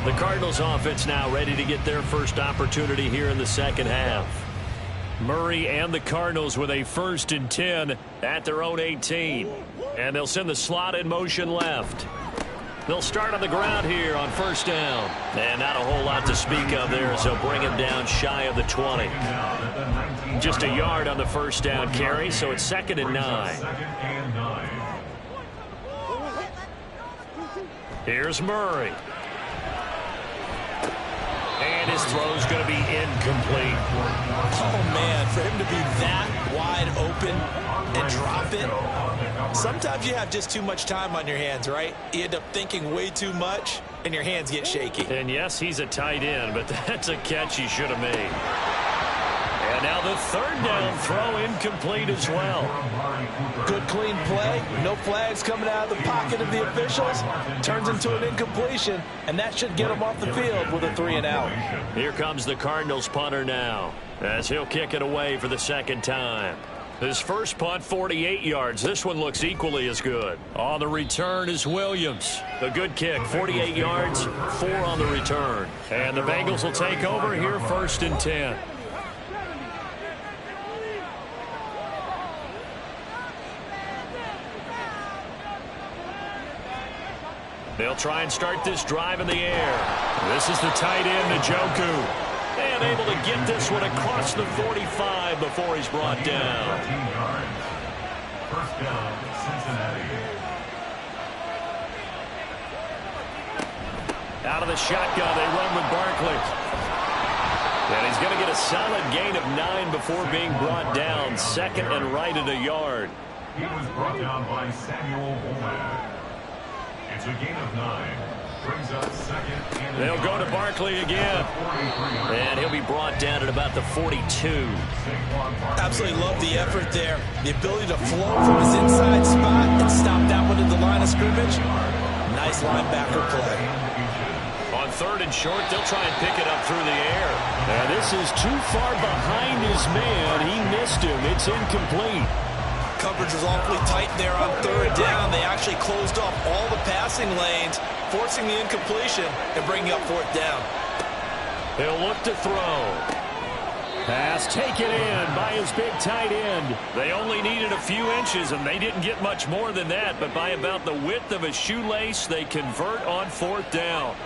The Cardinals offense now ready to get their first opportunity here in the second half. Murray and the Cardinals with a 1st and 10 at their own 18. And they'll send the slot in motion left. They'll start on the ground here on 1st down. And not a whole lot to speak of there as they'll bring him down shy of the 20. Just a yard on the 1st down carry, so it's 2nd and 9. Here's Murray. And his throw's going to be incomplete. Oh, man, for him to be that wide open and drop it. Sometimes you have just too much time on your hands, right? You end up thinking way too much, and your hands get shaky. And yes, he's a tight end, but that's a catch he should have made. And now the 3rd down throw incomplete as well. Good clean play. No flags coming out of the pocket of the officials. Turns into an incompletion, and that should get him off the field with a 3 and out. Here comes the Cardinals punter now as he'll kick it away for the 2nd time. His first punt, 48 yards. This one looks equally as good. On the return is Williams. A good kick, 48 yards, 4 on the return. And the Bengals will take over here 1st and 10. They'll try and start this drive in the air. This is the tight end, Njoku. And able to get this one across the 45 before he's brought down. 1st down, Cincinnati. Out of the shotgun, they run with Barkley. And he's going to get a solid gain of 9 before being brought down. 2nd and right at a yard. He was brought down by Samuel Womack. It's a gain of 9. Brings up 2nd and they'll go to Barkley again. And he'll be brought down at about the 42. Absolutely love the effort there. The ability to flow from his inside spot and stop that one at the line of scrimmage. Nice linebacker play. On 3rd and short, they'll try and pick it up through the air. And this is too far behind his man. He missed him. It's incomplete. Coverage was awfully tight there on 3rd down. They actually closed off all the passing lanes, forcing the incompletion and bringing up 4th down. He'll look to throw. Pass taken in by his big tight end. They only needed a few inches, and they didn't get much more than that. But by about the width of a shoelace, they convert on 4th down.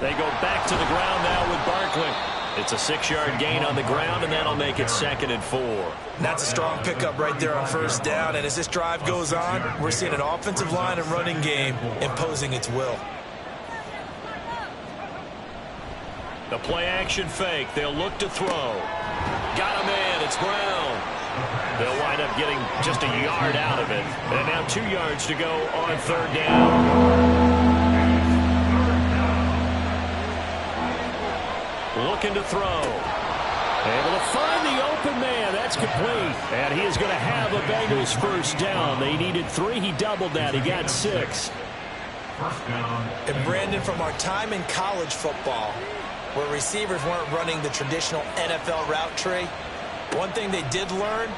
They go back to the ground now with Barkley. It's a 6-yard gain on the ground, and that'll make it 2nd and 4. That's a strong pickup right there on 1st down. And as this drive goes on, we're seeing an offensive line and running game imposing its will. The play-action fake. They'll look to throw. Got him in. It's Brown. They'll wind up getting just a yard out of it. And now 2 yards to go on 3rd down. Looking to throw. Able to find the open man. That's complete. And he is going to have a Bengals 1st down. They needed 3. He doubled that. He got 6. And Brandon, from our time in college football, where receivers weren't running the traditional NFL route tree, one thing they did learn,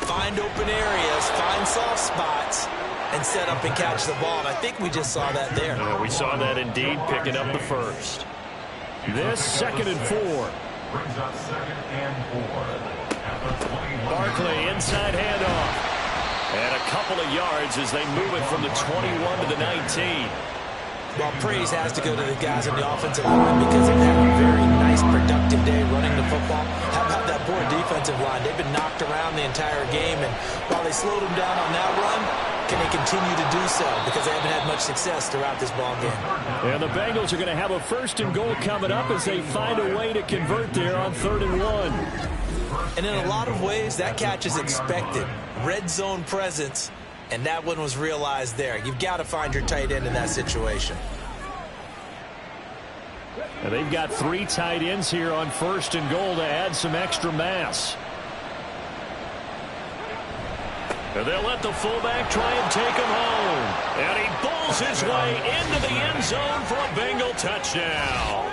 find open areas, find soft spots, and set up and catch the ball. And I think we just saw that there. Yeah, we saw that indeed, picking up the 1st. This 2nd and 4. Brings up 2nd and 4. At the 21. Barkley inside handoff. And a couple of yards as they move it from the 21 to the 19. Well, praise has to go to the guys on the offensive line because they've had a very nice, productive day running the football. How about that poor defensive line? They've been knocked around the entire game, and while they slowed them down on that run, can they continue to do so? Because they haven't had much success throughout this ball game. And the Bengals are going to have a 1st and goal coming up as they find a way to convert there on 3rd and 1. And in a lot of ways, that catch is expected. Red zone presence, and that one was realized there. You've got to find your tight end in that situation. And they've got 3 tight ends here on 1st and goal to add some extra mass. And they'll let the fullback try and take him home. And he bowls his way into the end zone for a Bengal touchdown.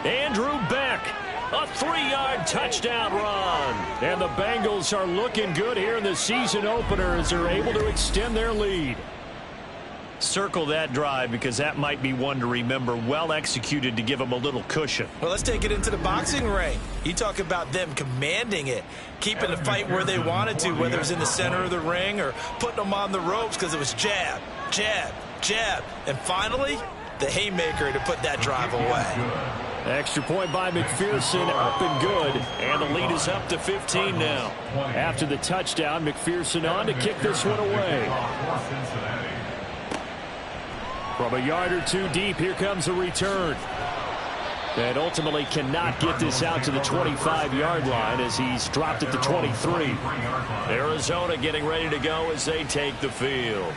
Andrew Beck, a 3-yard touchdown run. And the Bengals are looking good here in the season opener as they're able to extend their lead. Circle that drive because that might be one to remember. Well executed to give them a little cushion. Well, let's take it into the boxing ring. You talk about them commanding it, keeping the fight where they wanted to, whether it was in the center of the ring or putting them on the ropes because it was jab, jab, jab. And finally, the haymaker to put that drive away. Extra point by McPherson, up and good. And the lead is up to 15 now. After the touchdown, McPherson on to kick this one away. From a yard or 2 deep, here comes a return. And ultimately cannot get this out to the 25-yard line as he's dropped at the 23. Arizona getting ready to go as they take the field.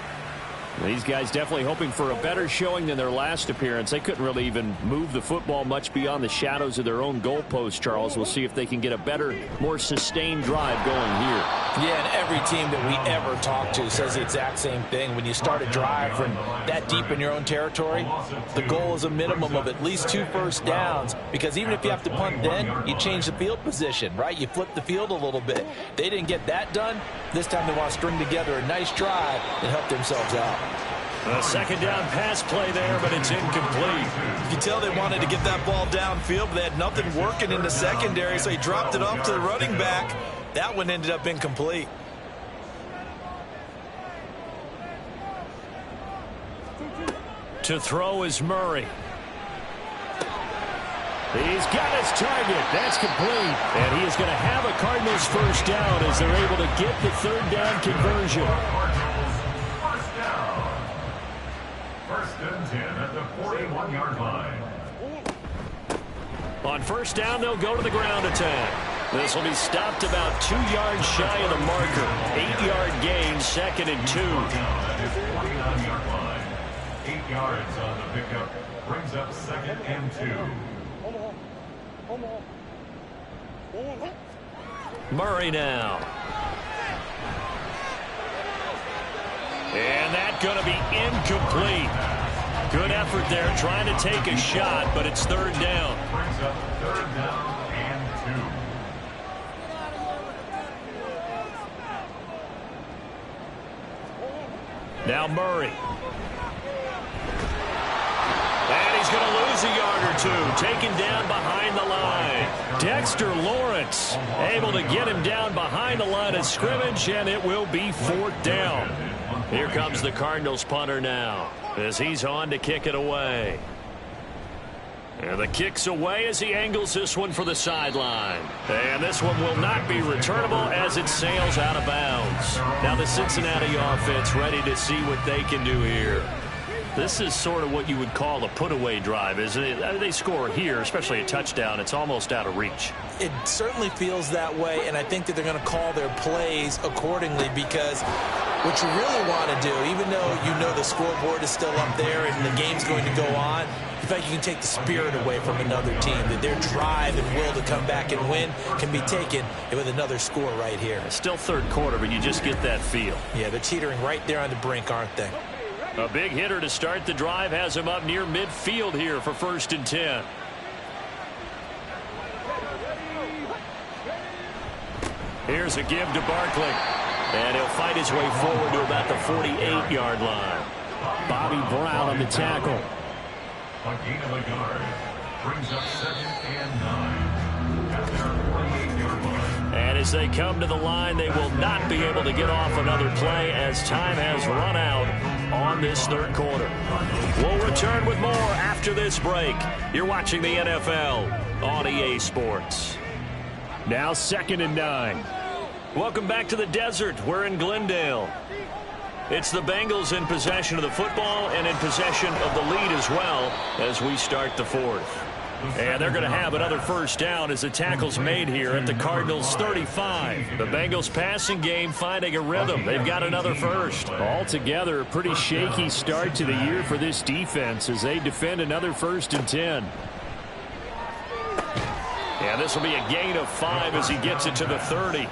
These guys definitely hoping for a better showing than their last appearance. They couldn't really even move the football much beyond the shadows of their own goalpost, Charles. We'll see if they can get a better, more sustained drive going here. Yeah, and every team that we ever talk to says the exact same thing. When you start a drive from that deep in your own territory, the goal is a minimum of at least 2 first downs, because even if you have to punt then, you change the field position, right? You flip the field a little bit. They didn't get that done. This time they want to string together a nice drive and help themselves out. A 2nd down pass play there, but it's incomplete. You can tell they wanted to get that ball downfield, but they had nothing working in the secondary, so he dropped it off to the running back. That one ended up incomplete. To throw is Murray. He's got his target. That's complete. And he is going to have a Cardinals first down as they're able to get the 3rd down conversion. First and 10 at the 41-yard line. On 1st down, they'll go to the ground attack. This will be stopped about 2 yards shy of the marker. 8-yard gain, 2nd and 2. At his 49-yard line. 8 yards on the pickup. Brings up 2nd and 2. Murray now. And that's going to be incomplete. Good effort there trying to take a shot, but it's 3rd down. Brings up 3rd down and 2. Now Murray. And he's going to lose a yard or 2. Taken down behind the line. Dexter Lawrence able to get him down behind the line of scrimmage, and it will be 4th down. Here comes the Cardinals punter now as he's on to kick it away. And the kick's away as he angles this one for the sideline. And this one will not be returnable as it sails out of bounds. Now the Cincinnati offense ready to see what they can do here. This is sort of what you would call a put-away drive, isn't it? They score here, especially a touchdown. It's almost out of reach. It certainly feels that way, and I think that they're going to call their plays accordingly, because what you really want to do, even though you know the scoreboard is still up there and the game's going to go on, in fact, you can take the spirit away from another team, that their drive and will to come back and win can be taken with another score right here. It's still 3rd quarter, but you just get that feel. Yeah, they're teetering right there on the brink, aren't they? A big hitter to start the drive has him up near midfield here for 1st and 10. Here's a give to Barkley. And he'll fight his way forward to about the 48-yard line. Bobby Brown on the tackle. A gain of a yard. Brings up 2nd and 9. At their 48-yard line. And as they come to the line, they will not be able to get off another play as time has run out on this 3rd quarter. We'll return with more after this break. You're watching the NFL on EA Sports. Now 2nd and 9. Welcome back to the desert. We're in Glendale. It's the Bengals in possession of the football and in possession of the lead as well as we start the 4th. And they're going to have another first down as the tackle's made here at the Cardinals' 35. The Bengals passing game finding a rhythm. They've got another first. Altogether, a pretty shaky start to the year for this defense as they defend another 1st and 10. And this will be a gain of 5 as he gets it to the 30.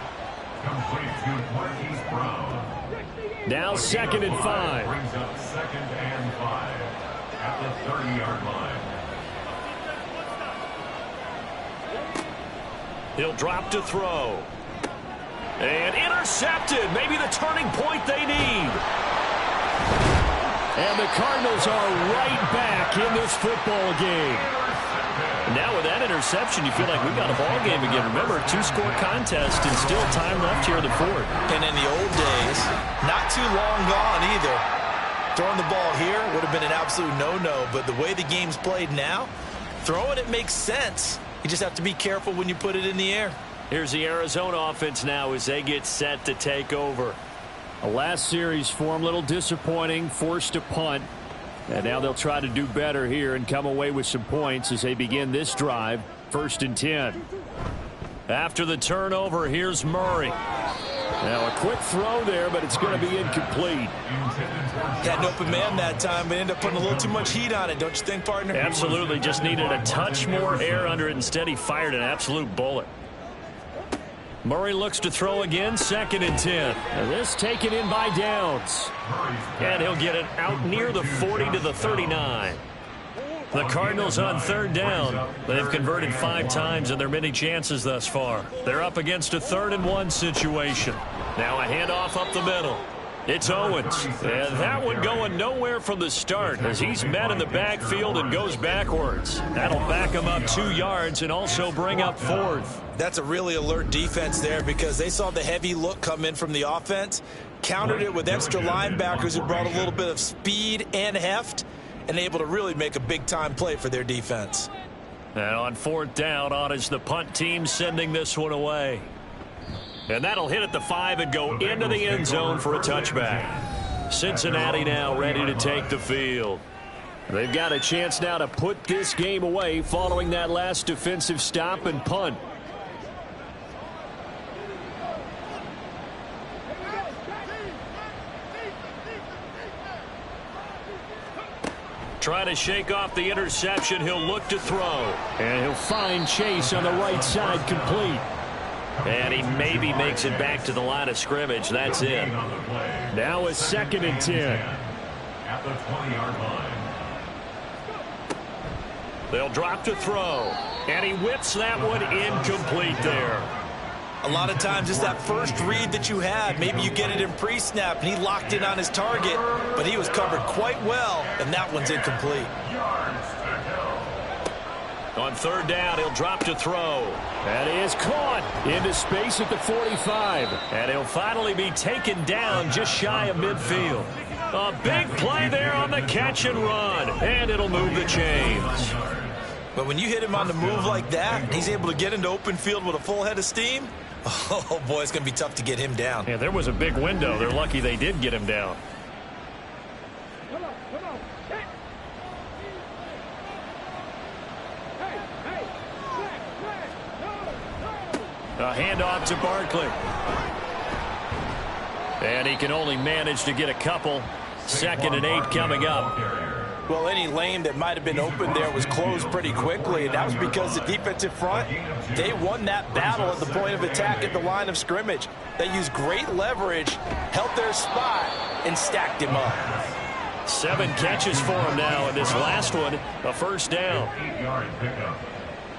Now 2nd and 5. Brings up 2nd and 5 at the 30-yard line. He'll drop to throw. And intercepted. Maybe the turning point they need. And the Cardinals are right back in this football game. Now with that interception, you feel like we've got a ball game again. Remember, 2-score contest and still time left here in the 4th. And in the old days, not too long gone either. Throwing the ball here would have been an absolute no-no, but the way the game's played now, throwing it makes sense. You just have to be careful when you put it in the air. Here's the Arizona offense now as they get set to take over. A last series for them, a little disappointing, forced to punt. And now they'll try to do better here and come away with some points as they begin this drive, 1st and 10. After the turnover, here's Murray. Now a quick throw there, but it's going to be incomplete. Had an open man that time, but ended up putting a little too much heat on it, don't you think, partner? Absolutely. Just needed a touch more air under it. Instead, he fired an absolute bullet. Murray looks to throw again, 2nd and 10. And this taken in by Downs. And he'll get it out near the 40 to the 39. The Cardinals on 3rd down. They've converted 5 times in their many chances thus far. They're up against a 3rd and 1 situation. Now a handoff up the middle. It's Owens. And that one going nowhere from the start as he's met in the backfield and goes backwards. That'll back him up 2 yards and also bring up 4th. That's a really alert defense there because they saw the heavy look come in from the offense, countered it with extra linebackers who brought a little bit of speed and heft, and able to really make a big-time play for their defense. And on 4th down, on is the punt team sending this one away. And that'll hit at the 5 and go into the end zone for a touchback. Cincinnati now ready to take the field. They've got a chance now to put this game away following that last defensive stop and punt. Trying to shake off the interception. He'll look to throw. And he'll find Chase on the right side complete. And he maybe makes it back to the line of scrimmage. That's it. Now a 2nd and 10. At the 20-yard line. They'll drop to throw. And he whips that one incomplete there. A lot of times it's that first read that you had. Maybe you get it in pre-snap, and he locked in on his target, but he was covered quite well, and that one's incomplete. On 3rd down, he'll drop to throw. That is caught into space at the 45. And he'll finally be taken down just shy of midfield. A big play there on the catch and run, and it'll move the chains. But when you hit him on the move like that, and he's able to get into open field with a full head of steam, oh, boy, it's going to be tough to get him down. Yeah, there was a big window. They're lucky they did get him down. A handoff to Barkley. And he can only manage to get a couple. 2nd and 8 coming up. Well, any lane that might have been open there was closed pretty quickly, and that was because the defensive front, they won that battle at the point of attack at the line of scrimmage. They used great leverage, held their spot, and stacked him up. 7 catches for him now, and this last one, a first down. 8-yard pickup.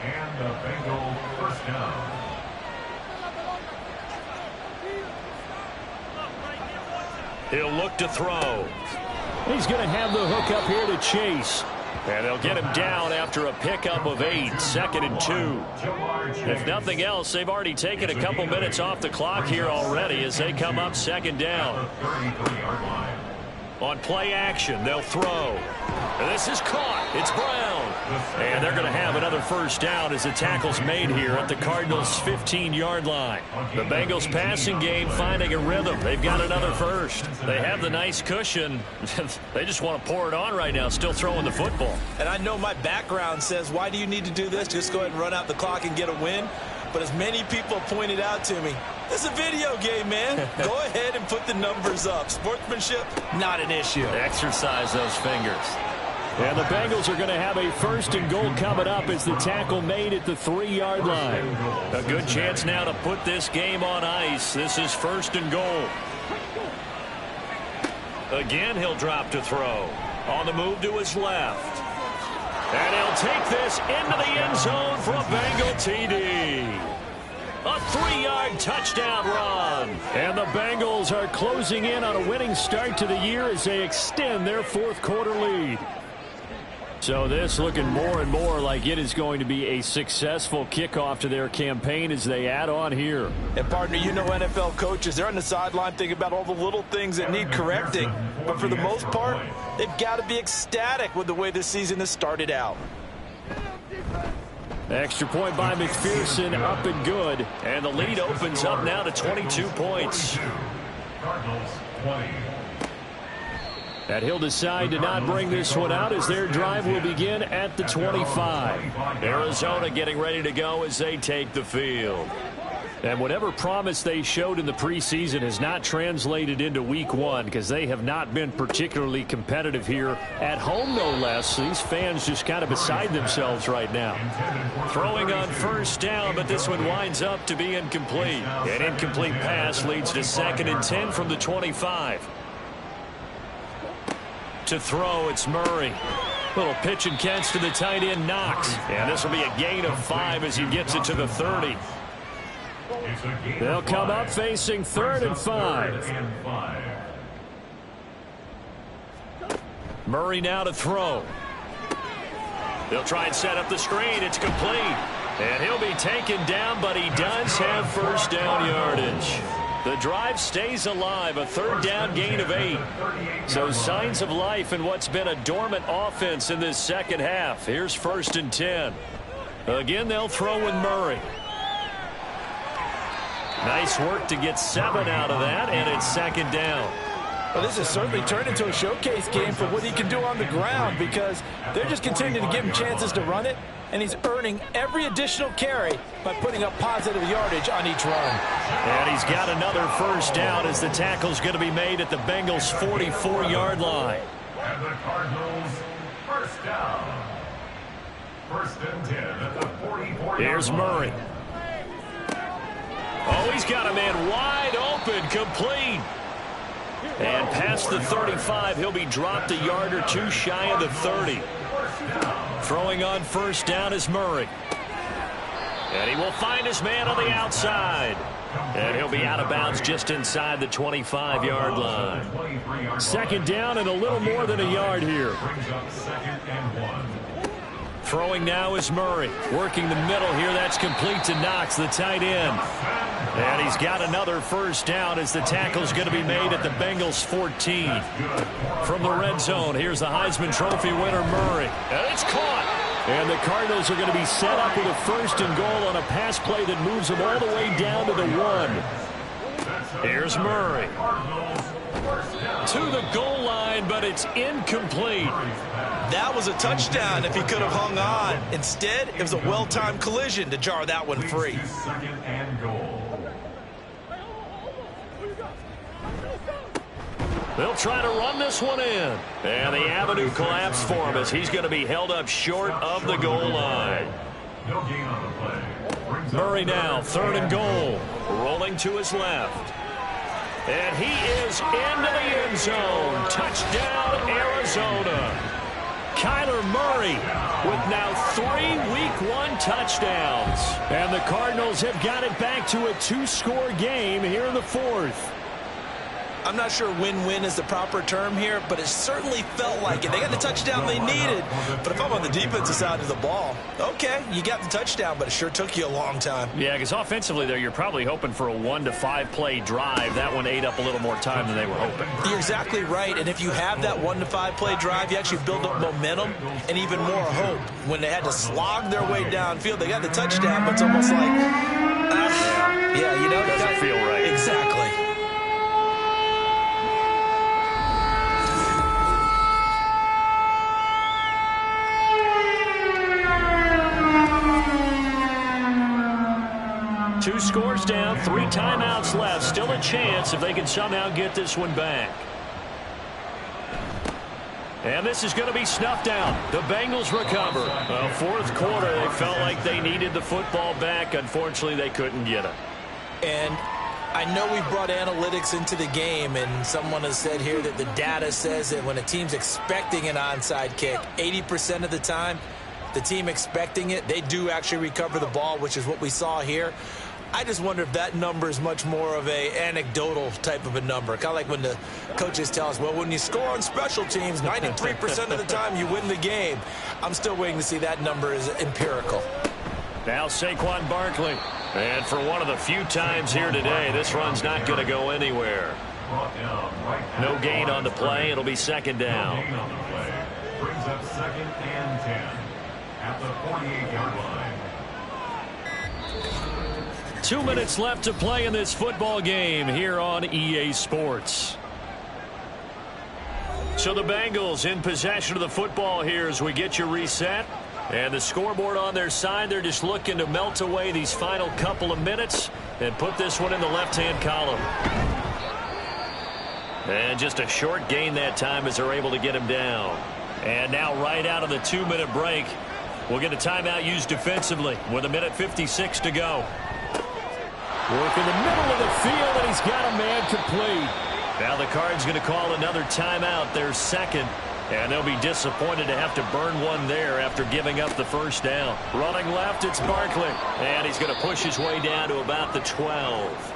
And the Bengals first down. He'll look to throw. He's going to have the hook up here to Chase. And they'll get him down after a pickup of 8, 2nd and 2. If nothing else, they've already taken a couple minutes off the clock here already as they come up 2nd down. On play action, they'll throw. And this is caught. It's Brown. And they're going to have another first down as the tackle's made here at the Cardinals' 15-yard line. The Bengals passing game finding a rhythm. They've got another first. They have the nice cushion. They just want to pour it on right now, still throwing the football. And I know my background says, why do you need to do this? Just go ahead and run out the clock and get a win. But as many people pointed out to me, it's a video game, man. Go ahead and put the numbers up. Sportsmanship, not an issue. Exercise those fingers. And the Bengals are going to have a first and goal coming up as the tackle made at the 3-yard line. A good chance now to put this game on ice. This is first and goal. Again, he'll drop to throw. On the move to his left. And he'll take this into the end zone for a Bengal TD. A 3-yard touchdown run. And the Bengals are closing in on a winning start to the year as they extend their fourth-quarter lead. So this looking more and more like it is going to be a successful kickoff to their campaign as they add on here. And, partner, you know NFL coaches, they're on the sideline thinking about all the little things that need correcting. But for the most part, they've got to be ecstatic with the way this season has started out. Extra point by McPherson, up and good. And the lead opens up now to 22 points. Cardinals 20. And he'll decide to not bring this one out as their drive will begin at the 25. Arizona getting ready to go as they take the field. And whatever promise they showed in the preseason has not translated into week one because they have not been particularly competitive here at home, no less. These fans just kind of beside themselves right now. Throwing on first down, but this one winds up to be incomplete. An incomplete pass leads to 2nd and 10 from the 25. To throw, it's Murray. Little pitch and catch to the tight end, Knox. And this will be a gain of 5 as he gets it to the 30. They'll come up facing 3rd and 5. Murray now to throw. They'll try and set up the screen. It's complete. And he'll be taken down, but he does have first down yardage. The drive stays alive, a 3rd down gain of 8. So signs of life in what's been a dormant offense in this second half. Here's 1st and 10. Again, they'll throw with Murray. Nice work to get 7 out of that, and it's 2nd down. Well, this has certainly turned into a showcase game for what he can do on the ground because they're just continuing to give him chances to run it, and he's earning every additional carry by putting up positive yardage on each run. And he's got another first down as the tackle's going to be made at the Bengals' 44-yard line. And the Cardinals first down. 1st and 10 at the 44-yard line. Here's Murray. Oh, he's got a man wide open, complete. And past the 35, he'll be dropped a yard or 2 shy of the 30. Throwing on first down is Murray. And he will find his man on the outside. And he'll be out of bounds just inside the 25-yard line. 2nd down and a little more than a yard here. Throwing now is Murray. Working the middle here. That's complete to Knox, the tight end. And he's got another first down as the tackle's going to be made at the Bengals' 14. From the red zone, here's the Heisman Trophy winner, Murray. And it's caught. And the Cardinals are going to be set up with a 1st and goal on a pass play that moves them all the way down to the 1. Here's Murray. To the goal line, but it's incomplete. That was a touchdown if he could have hung on. Instead, it was a well-timed collision to jar that one free. 2nd and goal. They'll try to run this one in. And the avenue collapsed for him as he's going to be held up short of the goal line. No gain on the play. Murray now, 3rd and goal. Rolling to his left. And he is into the end zone. Touchdown, Arizona. Kyler Murray with now 3 Week 1 touchdowns. And the Cardinals have got it back to a 2-score game here in the 4th. I'm not sure win-win is the proper term here, but it certainly felt like it. They got the touchdown they needed. But if I'm on the defensive side of the ball, okay, you got the touchdown, but it sure took you a long time. Yeah, because offensively there, you're probably hoping for a 1 to 5 play drive. That one ate up a little more time than they were hoping. You're exactly right, and if you have that 1 to 5 play drive, you actually build up momentum and even more hope. When they had to slog their way downfield, they got the touchdown, but it's almost like, yeah, you know, doesn't feel right. Exactly. Two scores down, 3 timeouts left. Still a chance if they can somehow get this one back. And this is going to be snuffed out. The Bengals recover. Well, fourth quarter, they felt like they needed the football back. Unfortunately, they couldn't get it. And I know we brought analytics into the game, and someone has said here that the data says that when a team's expecting an onside kick, 80% of the time, the team expecting it, they do actually recover the ball, which is what we saw here. I just wonder if that number is much more of a anecdotal type of a number. Kind of like when the coaches tell us, well, when you score on special teams, 93% of the time you win the game. I'm still waiting to see that number is empirical. Now Saquon Barkley. And for one of the few times here today, this run's not going to go anywhere. No gain on the play. It'll be second down. Brings up 2nd and 10 at the 48-yard line. 2 minutes left to play in this football game here on EA Sports. So the Bengals in possession of the football here as we get you reset. And the scoreboard on their side, they're just looking to melt away these final couple of minutes and put this one in the left-hand column. And just a short gain that time as they're able to get him down. And now right out of the 2-minute break, we'll get a timeout used defensively with 1:56 to go. Work in the middle of the field, and he's got a man complete. Now the Cards going to call another timeout, their second. And they'll be disappointed to have to burn one there after giving up the first down. Running left, it's Barkley. And he's going to push his way down to about the 12.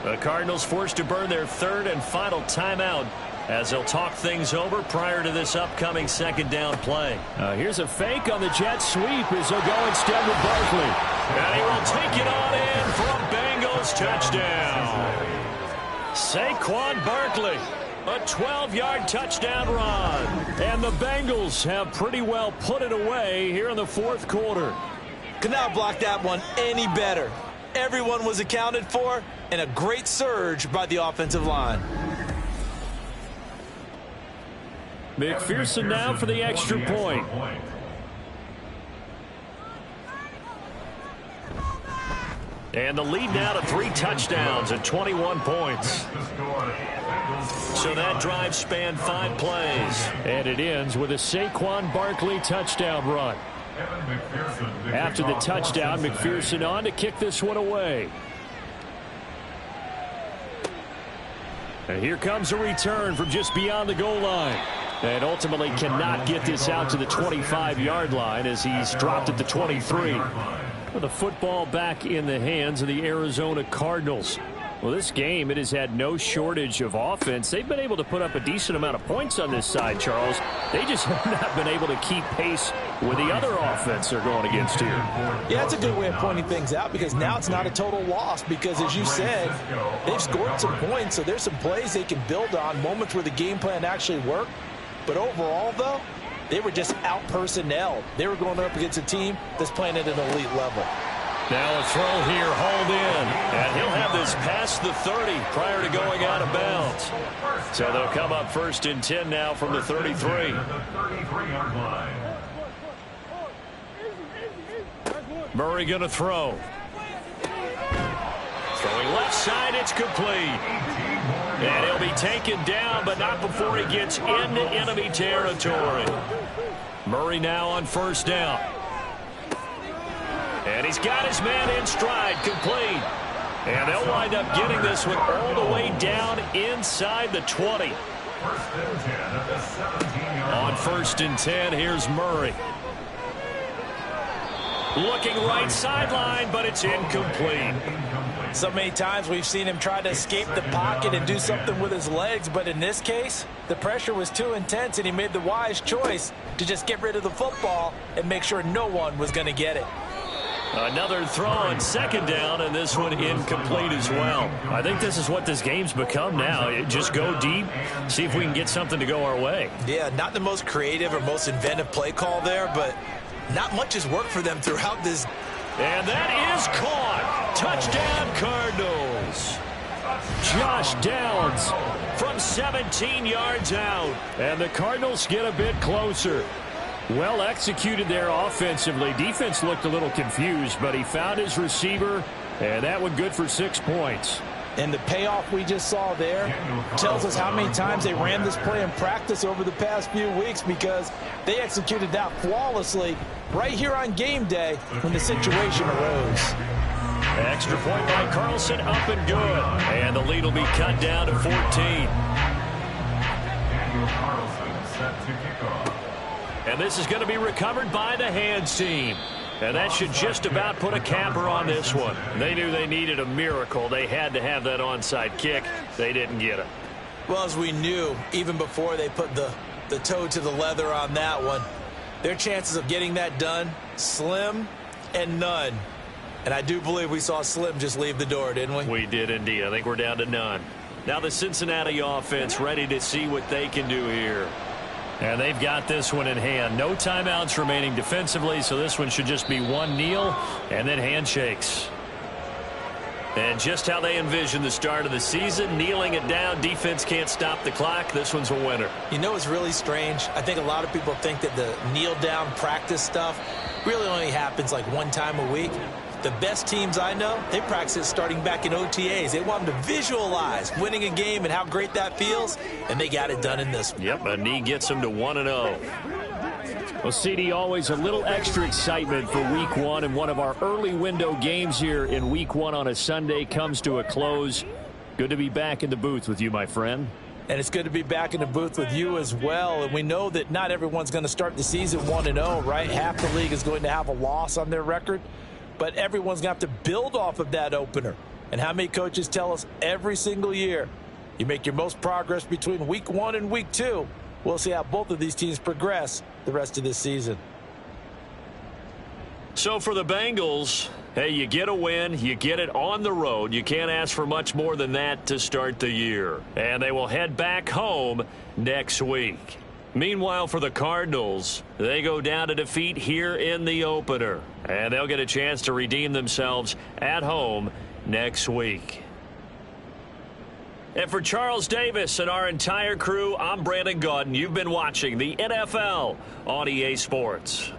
The Cardinals forced to burn their third and final timeout as they'll talk things over prior to this upcoming second down play. Here's a fake on the jet sweep as they'll go instead with Barkley. And he will take it on in for a Bengals touchdown. Saquon Barkley. A 12-yard touchdown run. And the Bengals have pretty well put it away here in the fourth quarter. Could not block that one any better. Everyone was accounted for, and a great surge by the offensive line. McPherson now for the extra point. And the lead now to 3 touchdowns and 21 points. So that drive spanned 5 plays. And it ends with a Saquon Barkley touchdown run. After the touchdown, McPherson on to kick this one away. And here comes a return from just beyond the goal line. And ultimately cannot get this out to the 25-yard line as he's dropped at the 23. With the football back in the hands of the Arizona Cardinals. Well, this game, it has had no shortage of offense. They've been able to put up a decent amount of points on this side, Charles. They just have not been able to keep pace with the other offense they're going against here. Yeah, that's a good way of pointing things out because now it's not a total loss because, as you said, they've scored some points, so there's some plays they can build on, moments where the game plan actually worked. But overall, though, they were just out-personnel. They were going up against a team that's playing at an elite level. Now a throw here, hauled in. And he'll have this past the 30 prior to going out of bounds. So they'll come up 1st and 10 now from the 33. Murray going to throw. Throwing left side, it's complete. And he'll be taken down, but not before he gets into enemy territory. Murray now on 1st down. And he's got his man in stride, complete. And they'll wind up getting this one all the way down inside the 20. On 1st and 10, here's Murray. Looking right sideline, but it's incomplete. So many times we've seen him try to escape the pocket and do something with his legs, but in this case, the pressure was too intense and he made the wise choice to just get rid of the football and make sure no one was going to get it. Another throw on second down, and this one incomplete as well. I think this is what this game's become now. Just go deep, see if we can get something to go our way. Yeah, not the most creative or most inventive play call there, but not much has worked for them throughout this. And that is caught. Touchdown, Cardinals. Josh Downs from 17 yards out. And the Cardinals get a bit closer. Well executed there offensively. Defense looked a little confused, but he found his receiver, and that one good for 6 points. And the payoff we just saw there tells us how many times they ran this play in practice over the past few weeks, because they executed that flawlessly right here on game day when the situation arose. Extra point by Carlson, up and good. And the lead will be cut down to 14. Daniel Carlson set to kick off. And this is going to be recovered by the hands team. And that should just about put a capper on this one. They knew they needed a miracle. They had to have that onside kick. They didn't get it. Well, as we knew, even before they put the toe to the leather on that one, their chances of getting that done, slim and none. And I do believe we saw Slim just leave the door, didn't we? We did indeed. I think we're down to none. Now the Cincinnati offense ready to see what they can do here. And they've got this one in hand. No timeouts remaining defensively, so this one should just be one kneel and then handshakes. And just how they envision the start of the season, kneeling it down, defense can't stop the clock. This one's a winner. You know, it's really strange. I think a lot of people think that the kneel down practice stuff really only happens like one time a week. The best teams I know, they practice it starting back in OTAs. They want them to visualize winning a game and how great that feels, and they got it done in this one. Yep, a knee gets them to 1-0. Well, CD, always a little extra excitement for Week 1, and one of our early window games here in Week 1 on a Sunday comes to a close. Good to be back in the booth with you, my friend. And it's good to be back in the booth with you as well. And we know that not everyone's going to start the season 1-0, right? Half the league is going to have a loss on their record. But everyone's going to have to build off of that opener. And how many coaches tell us every single year, you make your most progress between Week 1 and Week 2. We'll see how both of these teams progress the rest of this season. So for the Bengals, hey, you get a win, you get it on the road. You can't ask for much more than that to start the year. And they will head back home next week. Meanwhile, for the Cardinals, they go down to defeat here in the opener. And they'll get a chance to redeem themselves at home next week. And for Charles Davis and our entire crew, I'm Brandon Gaudin. You've been watching the NFL on EA Sports.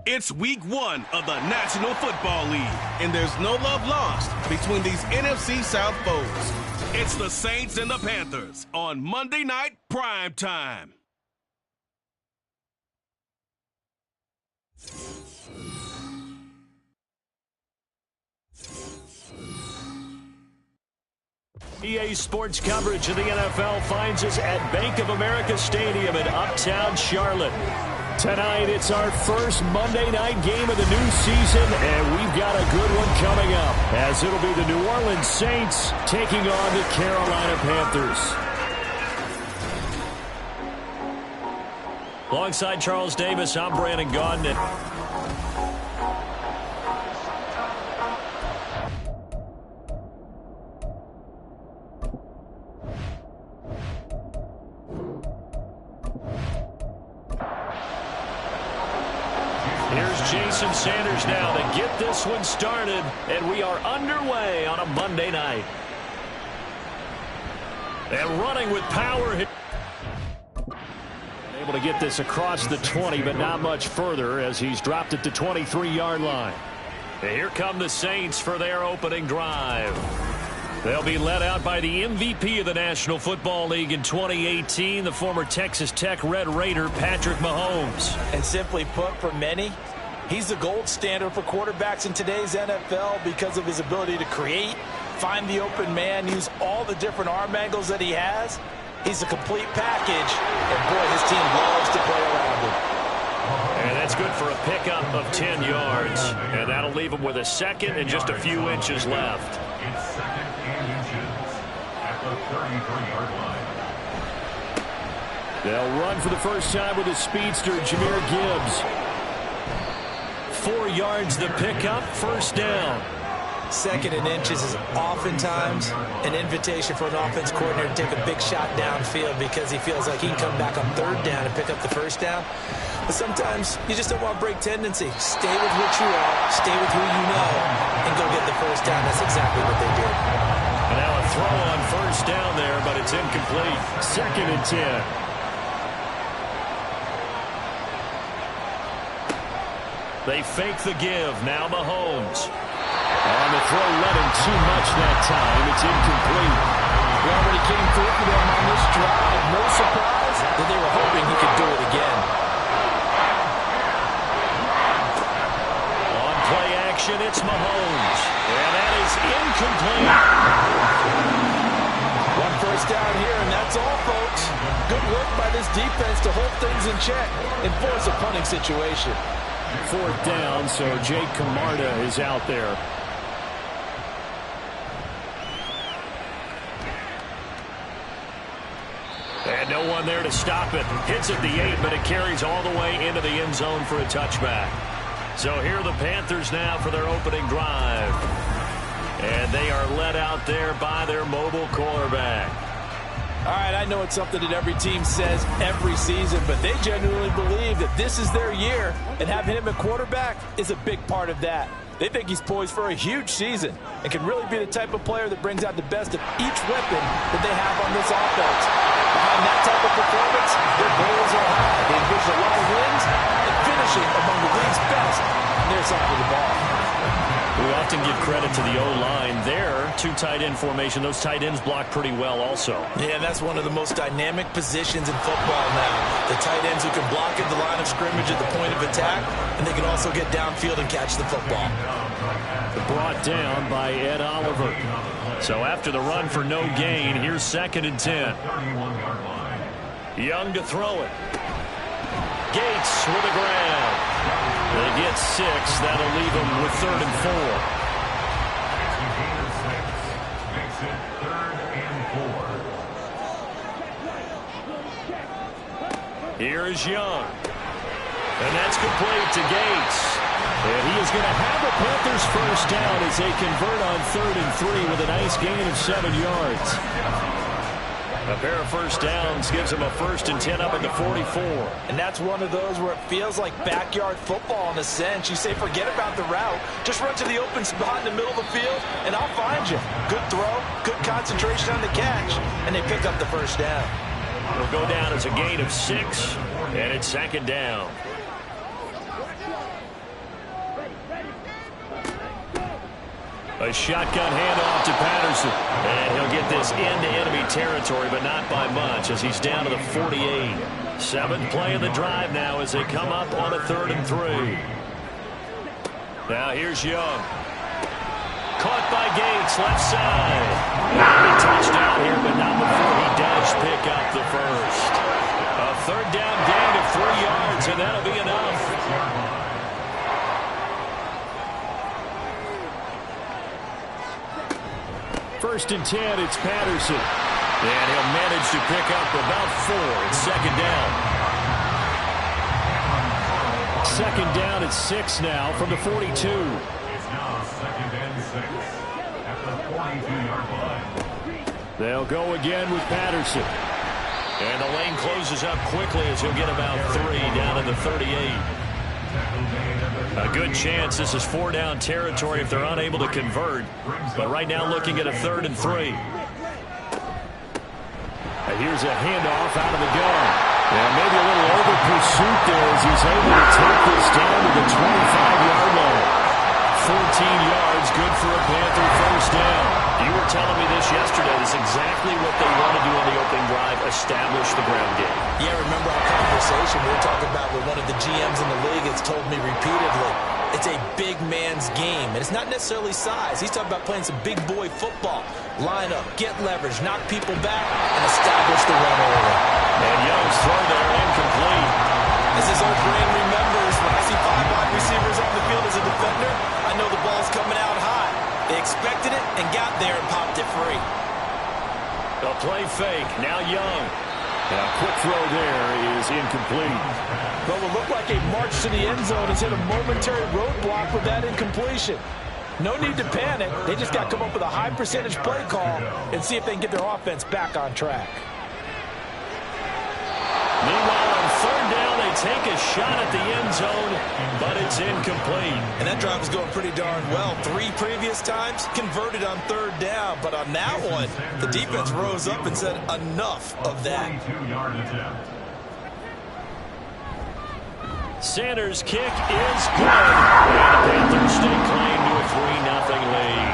It's week 1 of the National Football League, and there's no love lost between these NFC South foes. It's the Saints and the Panthers on Monday Night Prime Time. EA Sports coverage of the NFL finds us at Bank of America Stadium in Uptown Charlotte. Tonight, it's our first Monday night game of the new season, and we've got a good one coming up, as it'll be the New Orleans Saints taking on the Carolina Panthers. Alongside Charles Davis, I'm Brandon Gaudin. Here's Jason Sanders now to get this one started, and we are underway on a Monday night. And running with power. Able to get this across the 20, but not much further as he's dropped it to 23-yard line. And here come the Saints for their opening drive. They'll be led out by the MVP of the National Football League in 2018, the former Texas Tech Red Raider, Patrick Mahomes. And simply put, for many, he's the gold standard for quarterbacks in today's NFL because of his ability to create, find the open man, use all the different arm angles that he has. He's a complete package, and boy, his team loves to play around him. And that's good for a pickup of 10 yards, and that'll leave him with a second and just a few inches left. It's second and inches at the 33-yard line. They'll run for the first time with a speedster, Jahmyr Gibbs. 4 yards the pickup, first down. Second and inches is oftentimes an invitation for an offense coordinator to take a big shot downfield because he feels like he can come back on third down and pick up the first down. But sometimes you just don't want to break tendency. Stay with what you are, stay with who you know, and go get the first down. That's exactly what they did. And now a throw on first down there, but it's incomplete. Second and 10. They fake the give. Now Mahomes. And the throw led him too much that time. It's incomplete. He already came through for them on this drive. No surprise that they were hoping he could do it again. On play action, it's Mahomes. And that is incomplete. One first down here, and that's all, folks. Good work by this defense to hold things in check and force a punting situation. Fourth down, so Jake Camarda is out there. And no one there to stop it. Hits at the 8, but it carries all the way into the end zone for a touchback. So here are the Panthers now for their opening drive. And they are led out there by their mobile quarterback. All right, I know it's something that every team says every season, but they genuinely believe that this is their year, and having him at quarterback is a big part of that. They think he's poised for a huge season and can really be the type of player that brings out the best of each weapon that they have on this offense. Behind that type of performance, their goals are high. They envision a lot of wins and finishing among the league's best on their side of the ball. We often give credit to the O-line there. 2 tight end formation. Those tight ends block pretty well also. Yeah, that's one of the most dynamic positions in football now. The tight ends who can block at the line of scrimmage at the point of attack, and they can also get downfield and catch the football. Brought down by Ed Oliver. So after the run for no gain, here's second and 10. Young to throw it. Gates with a grab. They get 6. That'll leave them with 3rd and 4. Makes it 3rd and 4. Here's Young. And that's complete to Gates. And he is going to have the Panthers first down as they convert on 3rd and 3 with a nice gain of 7 yards. A pair of first downs gives them a 1st and 10 up at the 44. And that's one of those where it feels like backyard football in a sense. You say forget about the route. Just run to the open spot in the middle of the field, and I'll find you. Good throw, good concentration on the catch, and they pick up the first down. It'll go down as a gain of 6, and it's 2nd down. A shotgun handoff to Patterson. And he'll get this into enemy territory, but not by much as he's down to the 48. Seventh play of the drive now as they come up on a 3rd and 3. Now here's Young. Caught by Gates, left side. He touchdown here, but not before he does pick up the first. A 3rd down gain of 3 yards, and that'll be enough. First and 10, it's Patterson. And he'll manage to pick up about 4. It's 2nd down. 2nd down at 6 now from the 42. It's now 2nd and 6 at the 42-yard line. They'll go again with Patterson. And the lane closes up quickly as he'll get about 3 down to the 38. A good chance this is 4-down territory if they're unable to convert. But right now looking at a 3rd and 3. Here's a handoff out of the gun. And maybe a little over pursuit there as he's able to take this down to the 25-yard line. 14 yards, good for a Panther first down. You were telling me this yesterday. This is exactly what they want to do on the opening drive, establish the ground game. Yeah, remember our conversation we were talking about with one of the GMs in the league that's told me repeatedly, it's a big man's game. And it's not necessarily size. He's talking about playing some big boy football. Line up, get leverage, knock people back, and establish the run early. And Young's throw there incomplete. As his old brain remembers, when I see 5 wide receivers on the field as a defender, I know the ball's coming out high. They expected it and got there and popped it free. A play fake. Now Young. And a quick throw there is incomplete. But what looked like a march to the end zone has hit a momentary roadblock with that incompletion. No need to panic. They just got to come up with a high percentage play call and see if they can get their offense back on track. Meanwhile, on 3rd down, they take a shot at the end zone, but it's incomplete. And that drive is going pretty darn well. 3 previous times converted on 3rd down, but on that one, the defense rose up and said enough of that. 42-yard attempt. Sanders' kick is good. And the Panthers stay claim to a 3-0 lead.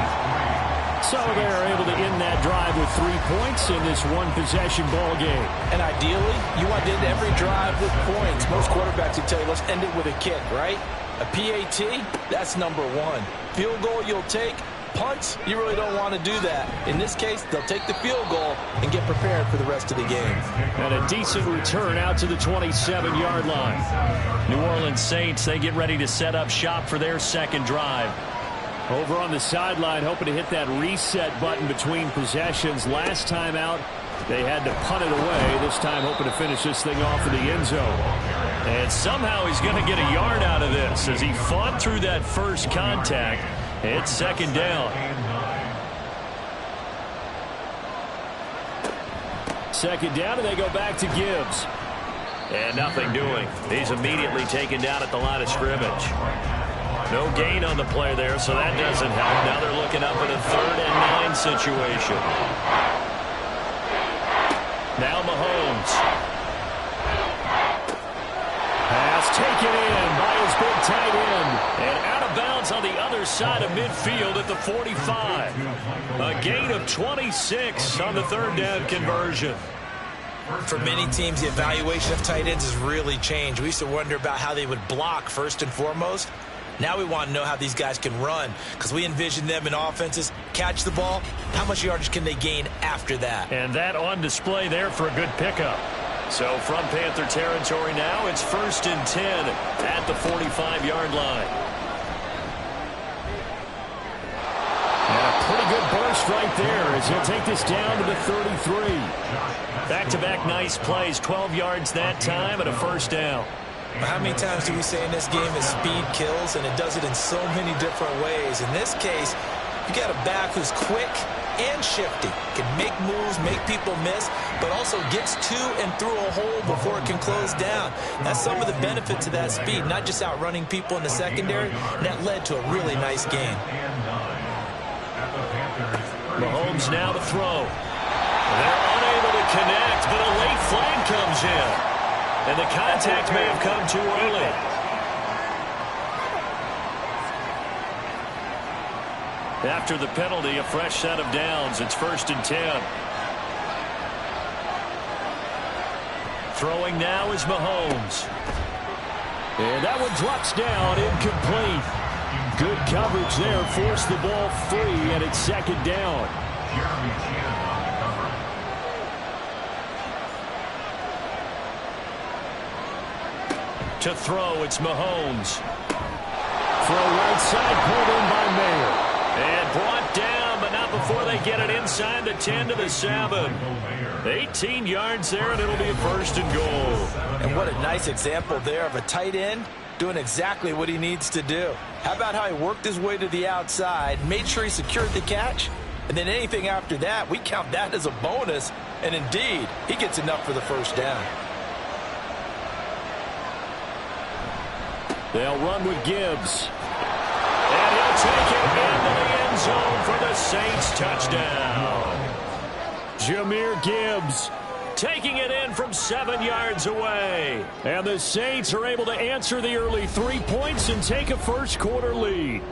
So they're able to end that drive with 3 points in this one-possession ball game. And ideally, you want to end every drive with points. Most quarterbacks would tell you, let's end it with a kick, right? A PAT, that's number 1. Field goal you'll take. Punts, you really don't want to do that. In this case, they'll take the field goal and get prepared for the rest of the game. And a decent return out to the 27-yard line. New Orleans Saints, they get ready to set up shop for their 2nd drive. Over on the sideline, hoping to hit that reset button between possessions. Last time out, they had to punt it away. This time, hoping to finish this thing off in the end zone. And somehow he's going to get a yard out of this as he fought through that first contact. It's 2nd down. 2nd down, and they go back to Gibbs. And nothing doing. He's immediately taken down at the line of scrimmage. No gain on the play there, so that doesn't help. Now they're looking up at a 3rd and 9 situation. Now Mahomes. Pass taken in by his big tight end. And out of bounds on the other side of midfield at the 45. A gain of 26 on the 3rd down conversion. For many teams, the evaluation of tight ends has really changed. We used to wonder about how they would block first and foremost. Now we want to know how these guys can run because we envision them in offenses. Catch the ball. How much yardage can they gain after that? And that on display there for a good pickup. So from Panther territory now, it's 1st and 10 at the 45-yard line. And a pretty good burst right there as he'll take this down to the 33. Back-to-back nice plays, 12 yards that time and a 1st down. How many times do we say in this game that speed kills, and it does it in so many different ways? In this case, you got a back who's quick and shifty, can make moves, make people miss, but also gets to and through a hole before it can close down. That's some of the benefits of that speed, not just outrunning people in the secondary, and that led to a really nice game. Mahomes now to throw. They're unable to connect, but a late flag comes in. And the contact may have come too early. After the penalty, a fresh set of downs. It's 1st and 10. Throwing now is Mahomes. And that one drops down, incomplete. Good coverage there, forced the ball free, and it's 2nd down. To throw, it's Mahomes. Throw right side, pulled in by Mayer. And brought down, but not before they get it inside the 10 to the 7. 18 yards there, and it'll be a 1st and goal. And what a nice example there of a tight end doing exactly what he needs to do. How about how he worked his way to the outside, made sure he secured the catch, and then anything after that, we count that as a bonus. And indeed, he gets enough for the 1st down. They'll run with Gibbs. And he'll take it into the end zone for the Saints touchdown. Jahmyr Gibbs taking it in from 7 yards away. And the Saints are able to answer the early 3 points and take a first-quarter lead.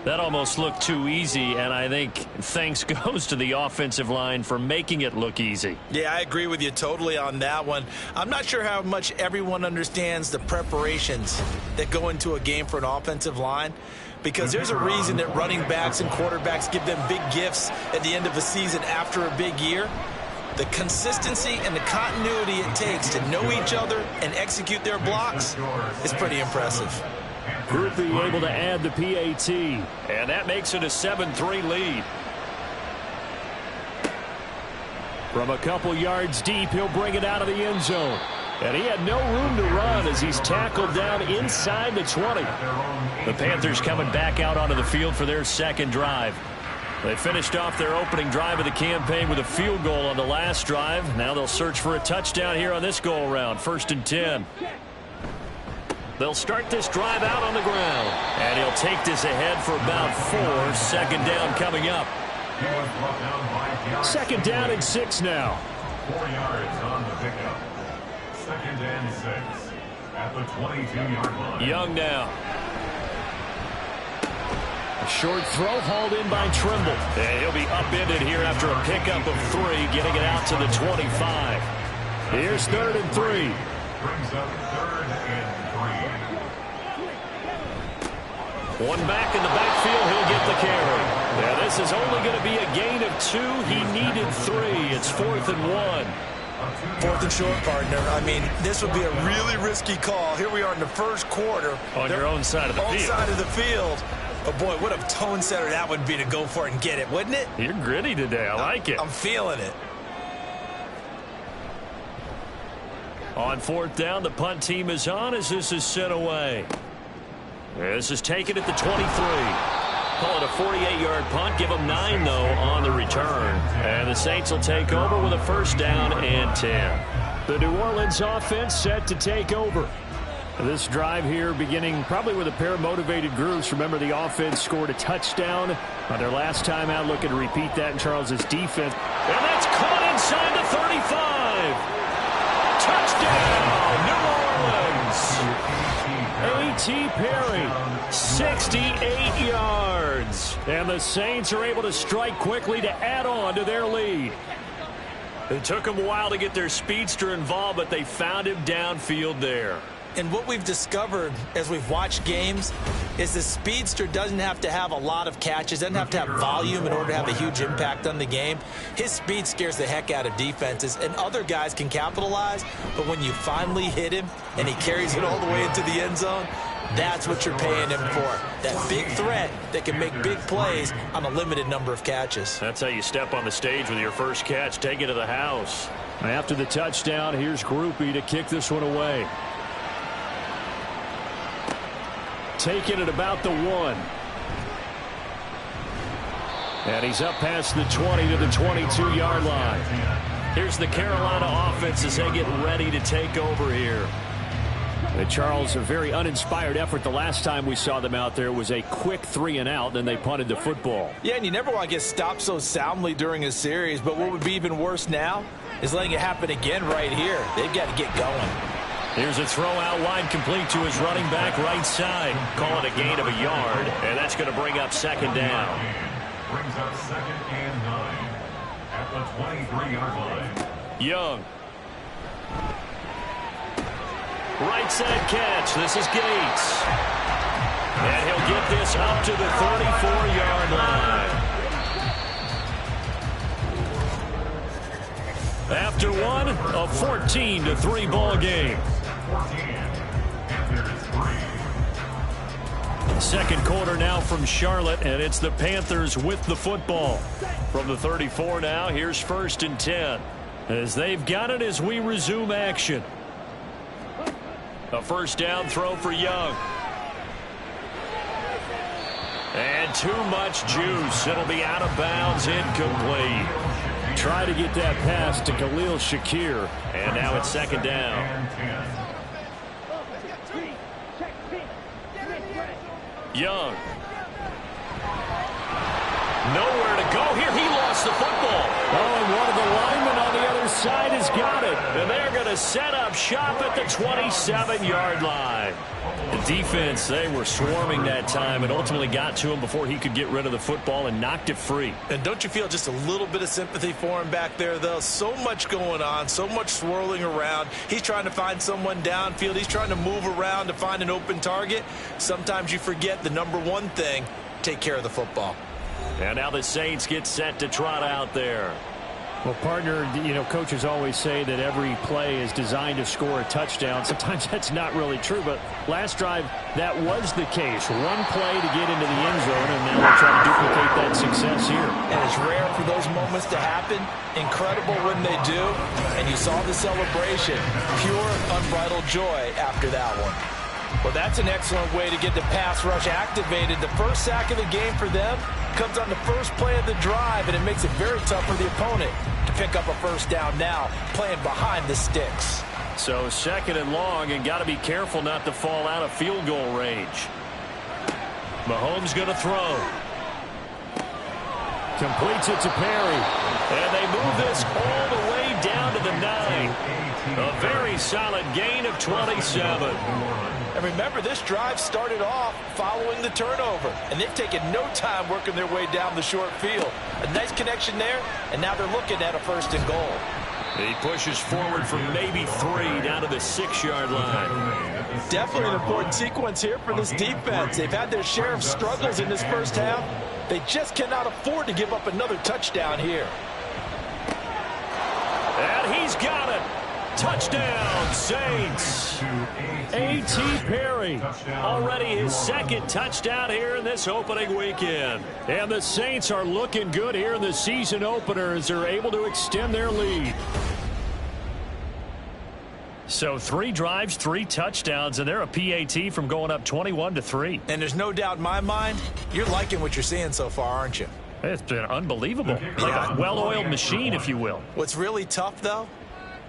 That almost looked too easy, and I think thanks goes to the offensive line for making it look easy. Yeah, I agree with you totally on that one. I'm not sure how much everyone understands the preparations that go into a game for an offensive line, because there's a reason that running backs and quarterbacks give them big gifts at the end of a season after a big year. The consistency and the continuity it takes to know each other and execute their blocks is pretty impressive. Groupie able to add the PAT. And that makes it a 7-3 lead. From a couple yards deep, he'll bring it out of the end zone. And he had no room to run as he's tackled down inside the 20. The Panthers coming back out onto the field for their 2nd drive. They finished off their opening drive of the campaign with a field goal on the last drive. Now they'll search for a touchdown here on this go-around. 1st and 10. They'll start this drive out on the ground. And he'll take this ahead for about 4. 2nd down coming up. 2nd down and 6 now. 4 yards on the pickup. 2nd and 6 at the 22-yard line. Young now. A short throw hauled in by Trimble. And he'll be upended here after a pickup of 3, getting it out to the 25. Here's 3rd and 3. Brings up 3rd and 3. One back in the backfield, he'll get the carry. Now this is only going to be a gain of 2. He needed 3. It's 4th and 1. 4th and short, partner. I mean, this would be a really risky call. Here we are in the 1st quarter. On your own side of the field. Side of the field. But, boy, what a tone setter that would be to go for it and get it, wouldn't it? You're gritty today. I like it. I'm feeling it. On 4th down, the punt team is on as this is sent away. This is taken at the 23. Call it a 48-yard punt. Give them 9, though, on the return. And the Saints will take over with a 1st down and 10. The New Orleans offense set to take over. This drive here beginning probably with a pair of motivated groups. Remember, the offense scored a touchdown on their last time out. Looking to repeat that in Charles's defense. And that's caught inside the 35. Touchdown, New Orleans. A.T. Perry, 68 yards. And the Saints are able to strike quickly to add on to their lead. It took them a while to get their speedster involved, but they found him downfield there. And what we've discovered as we've watched games is the speedster doesn't have to have a lot of catches, doesn't have to have volume in order to have a huge impact on the game. His speed scares the heck out of defenses, and other guys can capitalize, but when you finally hit him and he carries it all the way into the end zone, that's what you're paying him for. That big threat that can make big plays on a limited number of catches. That's how you step on the stage with your first catch. Take it to the house. After the touchdown, here's Groupie to kick this one away. Taking it about the 1. And he's up past the 20 to the 22-yard line. Here's the Carolina offense as they get ready to take over here. And Charles, a very uninspired effort. The last time we saw them out there was a quick 3 and out, then they punted the football. Yeah, and you never want to get stopped so soundly during a series, but what would be even worse now is letting it happen again right here. They've got to get going. Here's a throw out wide, complete to his running back right side. Call it a gain of a yard, and that's going to bring up second down. Brings up 2nd and 9 at the 23-yard line. Young. Right side catch. This is Gates. And he'll get this up to the 34-yard line. After one, a 14-3 ball game. Second quarter now from Charlotte, and it's the Panthers with the football. From the 34 now, here's 1st and 10. As they've got it as we resume action. A first down throw for Young. And too much juice. It'll be out of bounds, incomplete. Try to get that pass to Khalil Shakir. And now it's second down. Young. Nowhere to go here. He lost the football. Oh, and one of the linemen on the other side has got it. And they're going to set up shop at the 27-yard line. The defense, they were swarming that time and ultimately got to him before he could get rid of the football and knocked it free. And don't you feel just a little bit of sympathy for him back there, though? So much going on, so much swirling around. He's trying to find someone downfield. He's trying to move around to find an open target. Sometimes you forget the number one thing, take care of the football. And now the Saints get set to trot out there. Well, partner, coaches always say that every play is designed to score a touchdown. Sometimes that's not really true, but last drive, that was the case. One play to get into the end zone, and now they're trying to duplicate that success here. And it's rare for those moments to happen. Incredible when they do. And you saw the celebration. Pure, unbridled joy after that one. Well, that's an excellent way to get the pass rush activated. The first sack of the game for them comes on the first play of the drive, and it makes it very tough for the opponent to pick up a first down now, playing behind the sticks. So 2nd and long, and got to be careful not to fall out of field goal range. Mahomes going to throw. Completes it to Perry. And they move this all the way down to the 9. A very solid gain of 27. And remember, this drive started off following the turnover. And they've taken no time working their way down the short field. A nice connection there, and now they're looking at a 1st and goal. He pushes forward for maybe 3 down to the 6-yard line. Definitely an important sequence here for this defense. They've had their share of struggles in this first half. They just cannot afford to give up another touchdown here. And he's got it. Touchdown, Saints. A.T. Perry. Already his 2nd touchdown here in this opening weekend. And the Saints are looking good here in the season opener as they're able to extend their lead. So 3 drives, 3 touchdowns, and they're a PAT from going up 21-3. And there's no doubt in my mind, you're liking what you're seeing so far, aren't you? It's been unbelievable. Like a well-oiled machine, if you will. What's really tough, though,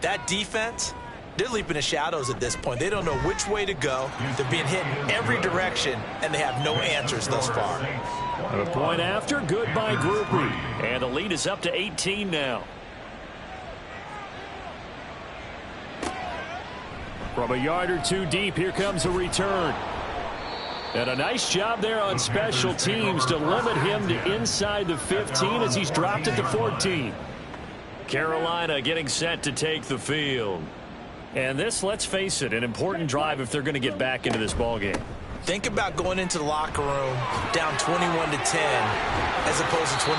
that defense, they're leaping the shadows at this point. They don't know which way to go. They're being hit in every direction, and they have no answers thus far. A point after, good by Groupie. And the lead is up to 18 now. From a yard or 2 deep, here comes a return. And a nice job there on special teams to limit him to inside the 15 as he's dropped at the 14. Carolina getting set to take the field. And this, let's face it, an important drive if they're going to get back into this ballgame. Think about going into the locker room down 21-10 as opposed to 21-3.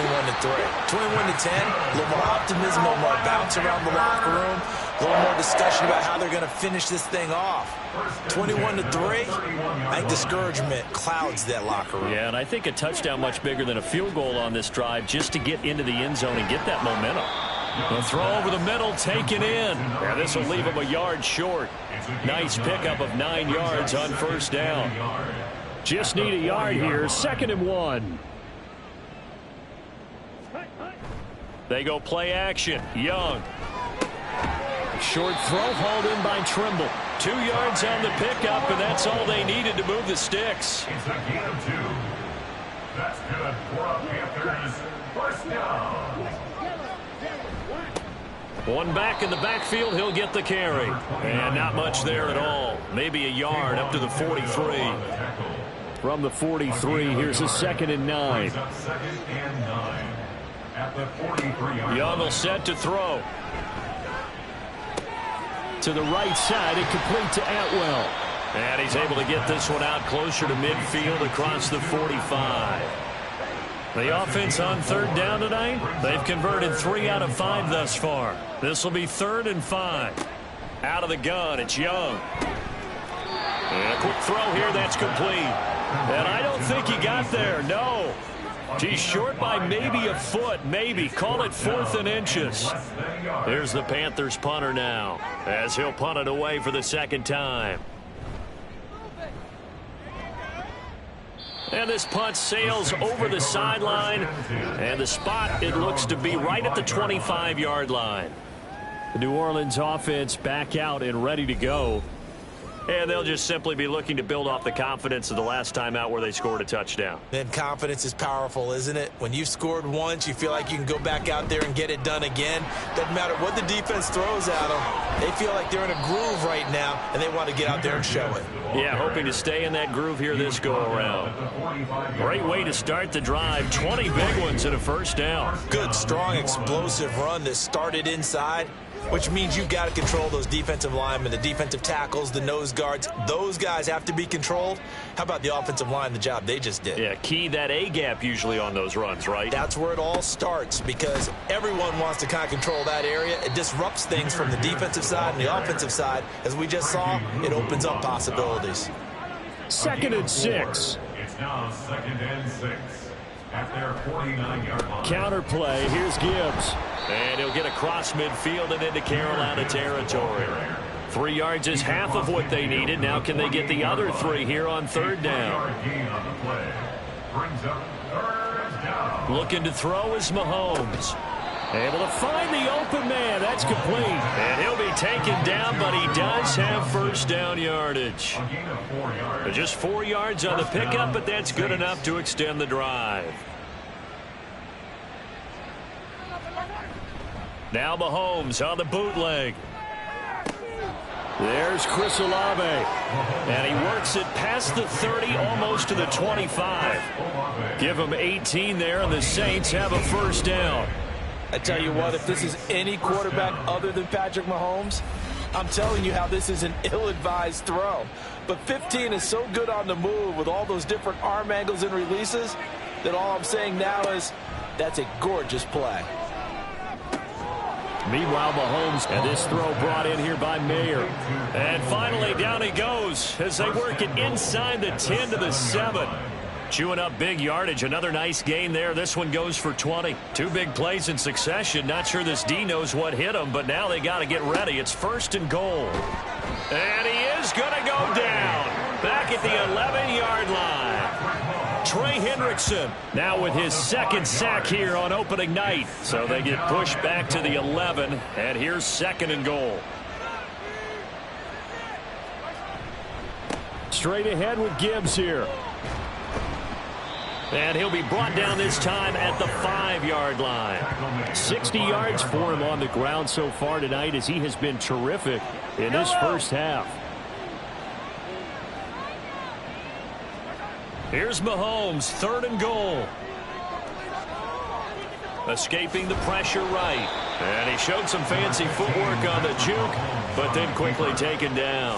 21-10, a little more optimism, a little more bounce around the locker room, a little more discussion about how they're going to finish this thing off. 21-3, I think discouragement clouds that locker room. Yeah, and I think a touchdown much bigger than a field goal on this drive just to get into the end zone and get that momentum. The throw over the middle, taken in. And this will leave him a yard short. Nice pickup of 9 yards on first down. Just need a yard here, 2nd and 1. They go play action. Young. Short throw hauled in by Trimble. 2 yards on the pickup, and that's all they needed to move the sticks. It's a gain of 2. That's good for a Panthers first down. One back in the backfield, he'll get the carry. And not much there at all. Maybe a yard up to the 43. From the 43, here's a 2nd and 9. Young will set to throw. To the right side, incomplete to Atwell. And he's able to get this one out closer to midfield across the 45. The offense on 3rd down tonight, they've converted 3 out of 5 thus far. This will be 3rd and 5. Out of the gun, it's Young. And a quick throw here, that's complete. And I don't think he got there, no. He's short by maybe a foot, maybe. Call it 4th and inches. Here's the Panthers punter now, as he'll punt it away for the 2nd time. And this punt sails over the sideline, and the spot, it looks to be right at the 25-yard line. The New Orleans offense back out and ready to go. And they'll just simply be looking to build off the confidence of the last time out where they scored a touchdown. Then confidence is powerful, isn't it? When you've scored once, you feel like you can go back out there and get it done again. Doesn't matter what the defense throws at them. They feel like they're in a groove right now, and they want to get out there and show it. Yeah, hoping to stay in that groove here this go-around. Great way to start the drive. 20 big ones and a 1st down. Good, strong, explosive run that started inside, which means you've got to control those defensive linemen, the defensive tackles, the nose guards. Those guys have to be controlled. How about the offensive line, the job they just did? Yeah, key that A-gap usually on those runs, right? That's where it all starts, because everyone wants to kind of control that area. It disrupts things from the defensive side and the offensive side. As we just saw, it opens up possibilities. 2nd and 6. It's now 2nd and 6 at their 49-yard line. Counter play, here's Gibbs. And he'll get across midfield and into Carolina territory. 3 yards is half of what they needed. Now can they get the other 3 here on 3rd down? Looking to throw is Mahomes. Able to find the open man. That's complete. And he'll be taken down, but he does have 1st down yardage. Just 4 yards on the pickup, but that's good enough to extend the drive. Now Mahomes on the bootleg. There's Chris Olave. And he works it past the 30, almost to the 25. Give him 18 there, and the Saints have a 1st down. I tell you what, if this is any quarterback other than Patrick Mahomes, I'm telling you how this is an ill-advised throw. But 15 is so good on the move with all those different arm angles and releases that all I'm saying now is that's a gorgeous play. Meanwhile, Mahomes, and this throw brought in here by Mayer. And finally, down he goes as they work it inside the 10 to the 7. Chewing up big yardage. Another nice gain there. This one goes for 20. 2 big plays in succession. Not sure this D knows what hit him, but now they got to get ready. It's 1st and goal. And he is going to go down. Back at the 11-yard line. Trey Hendrickson now with his 2nd sack here on opening night. So they get pushed back to the 11, and here's 2nd and goal. Straight ahead with Gibbs here. And he'll be brought down this time at the 5-yard line. 60 yards for him on the ground so far tonight, as he has been terrific in this 1st half. Here's Mahomes, 3rd and goal. Escaping the pressure right. And he showed some fancy footwork on the juke, but then quickly taken down.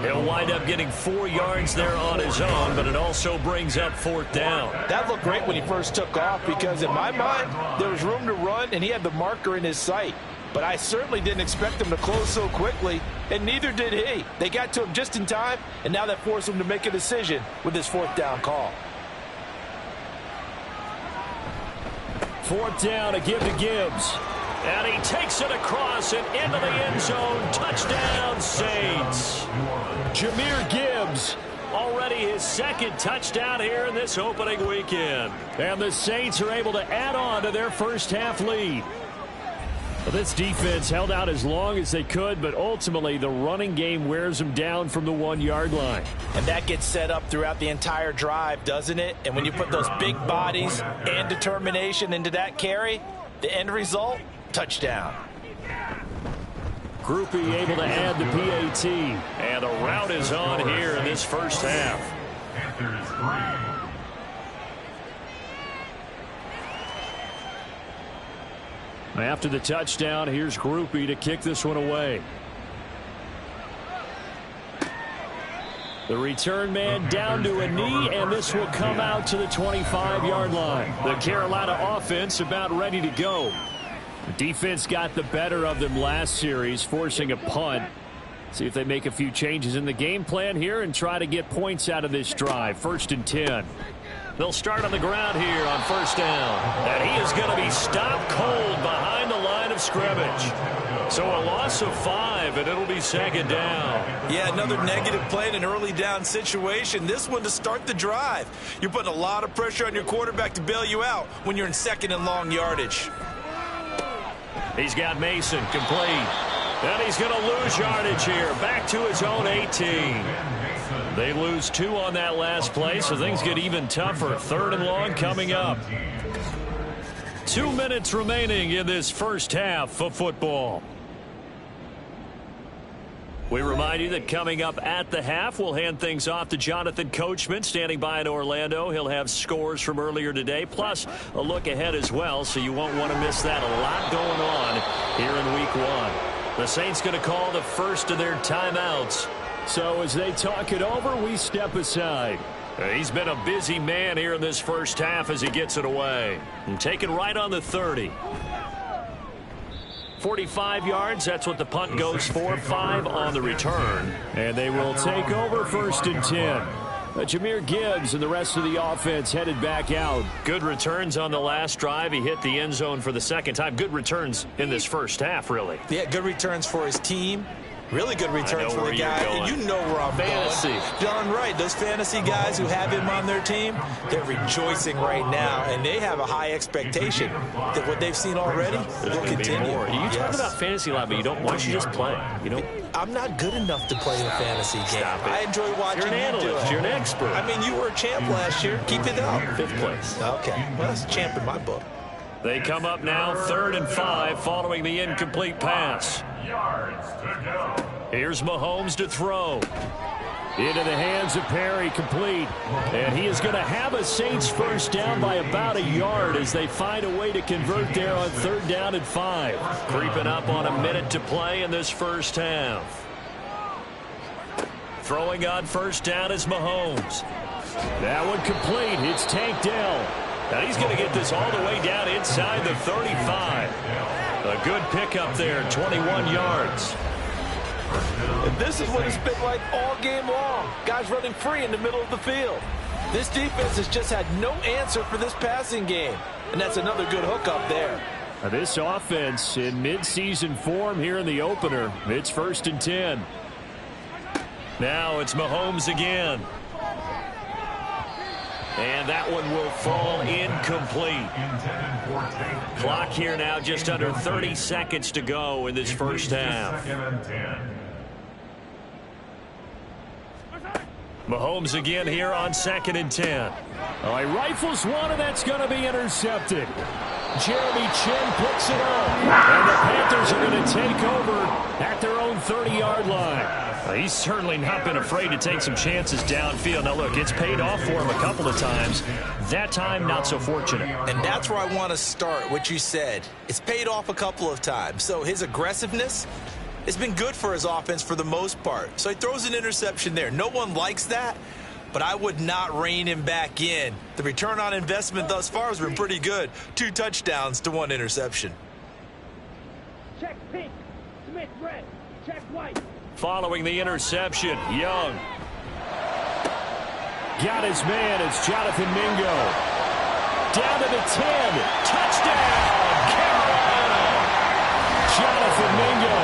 He'll wind up getting 4 yards there on his own, but it also brings up 4th down. That looked great when he first took off, because in my mind, there was room to run, and he had the marker in his sight. But I certainly didn't expect him to close so quickly, and neither did he. They got to him just in time, and now that forced him to make a decision with his 4th down call. 4th down, a give to Gibbs. And he takes it across and into the end zone. Touchdown, Saints. Jahmyr Gibbs. Already his 2nd touchdown here in this opening weekend. And the Saints are able to add on to their 1st half lead. Well, this defense held out as long as they could, but ultimately the running game wears them down from the 1-yard line. And that gets set up throughout the entire drive, doesn't it? And when you put those big bodies and determination into that carry, the end result, touchdown. Groupie able to add the PAT. And the route is on here in this first half. Panthers 3. After the touchdown, here's Groupie to kick this one away. The return man down to a knee, and this will come out to the 25-yard line. The Carolina offense about ready to go. The defense got the better of them last series, forcing a punt. See if they make a few changes in the game plan here and try to get points out of this drive. 1st and 10. They'll start on the ground here on 1st down. And he is going to be stopped cold behind the line of scrimmage. So a loss of 5, and it'll be 2nd down. Yeah, another negative play in an early down situation. This one to start the drive. You're putting a lot of pressure on your quarterback to bail you out when you're in 2nd and long yardage. He's got Mason complete. And he's going to lose yardage here. Back to his own 18. They lose 2 on that last play, so things get even tougher. 3rd and long coming up. 2 minutes remaining in this first half of football. We remind you that coming up at the half, we'll hand things off to Jonathan Coachman, standing by in Orlando. He'll have scores from earlier today, plus a look ahead as well, so you won't want to miss that. A lot going on here in Week 1. The Saints going to call the first of their timeouts. So as they talk it over, we step aside. He's been a busy man here in this first half as he gets it away. And taken right on the 30. 45 yards, that's what the punt goes for. 5 on the return. And they will take over 1st and 10. Jahmyr Gibbs and the rest of the offense headed back out. Good returns on the last drive. He hit the end zone for the 2nd time. Good returns in this first half, really. Yeah, good returns for his team. Really good returns for the guy. And you know where I'm fantasy going. Darn right. Those fantasy guys who have him on their team, they're rejoicing right now, and they have a high expectation that what they've seen already will continue. You talk about fantasy a lot, but you don't. Why don't you just play? You know, I'm not good enough to play a fantasy game. I enjoy watching You're an analyst. You do it. You're an expert. I mean, you were a champ last year. Keep it up. 5th place. Okay. Well, that's a champ in my book. They come up now 3rd and 5 following the incomplete pass. Yards to go. Here's Mahomes to throw. Into the hands of Perry, complete. And he is going to have a Saints first down by about a yard as they find a way to convert there on 3rd down and 5. Creeping up on a minute to play in this first half. Throwing on 1st down is Mahomes. That one complete. It's Tank Dell. And he's going to get this all the way down inside the 35. A good pickup there, 21 yards. And this is what it's been like all game long. Guys running free in the middle of the field. This defense has just had no answer for this passing game. And that's another good hookup there. Now this offense in midseason form here in the opener. It's 1st and 10. Now it's Mahomes again. And that one will fall incomplete. Clock here now just under 30 seconds to go in this first half. Mahomes again here on 2nd and 10. All right, rifles one, and that's going to be intercepted. Jeremy Chin picks it up. And the Panthers are going to take over at their own 30-yard line. He's certainly not been afraid to take some chances downfield. Now, look, it's paid off for him a couple of times. That time, not so fortunate. And that's where I want to start, what you said. It's paid off a couple of times. So his aggressiveness has been good for his offense for the most part. So he throws an interception there. No one likes that, but I would not rein him back in. The return on investment thus far has been pretty good. 2 touchdowns to 1 interception. Check pink. Smith red. Check white. Following the interception, Young. Got his man. It's Jonathan Mingo. Down to the 10. Touchdown, Carolina. Jonathan Mingo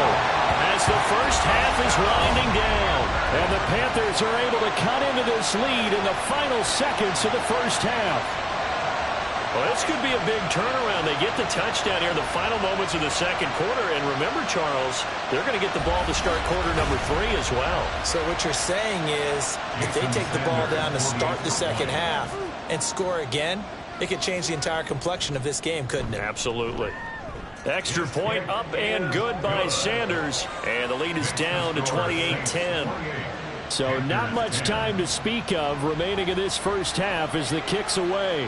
as the first half is winding down. And the Panthers are able to cut into this lead in the final seconds of the first half. Well, this could be a big turnaround. They get the touchdown here in the final moments of the 2nd quarter. And remember, Charles, they're going to get the ball to start quarter number 3 as well. So what you're saying is if they take the ball down to start the 2nd half and score again, it could change the entire complexion of this game, couldn't it? Absolutely. Extra point up and good by Sanders. And the lead is down to 28-10. So not much time to speak of remaining in this first half as the kick's away.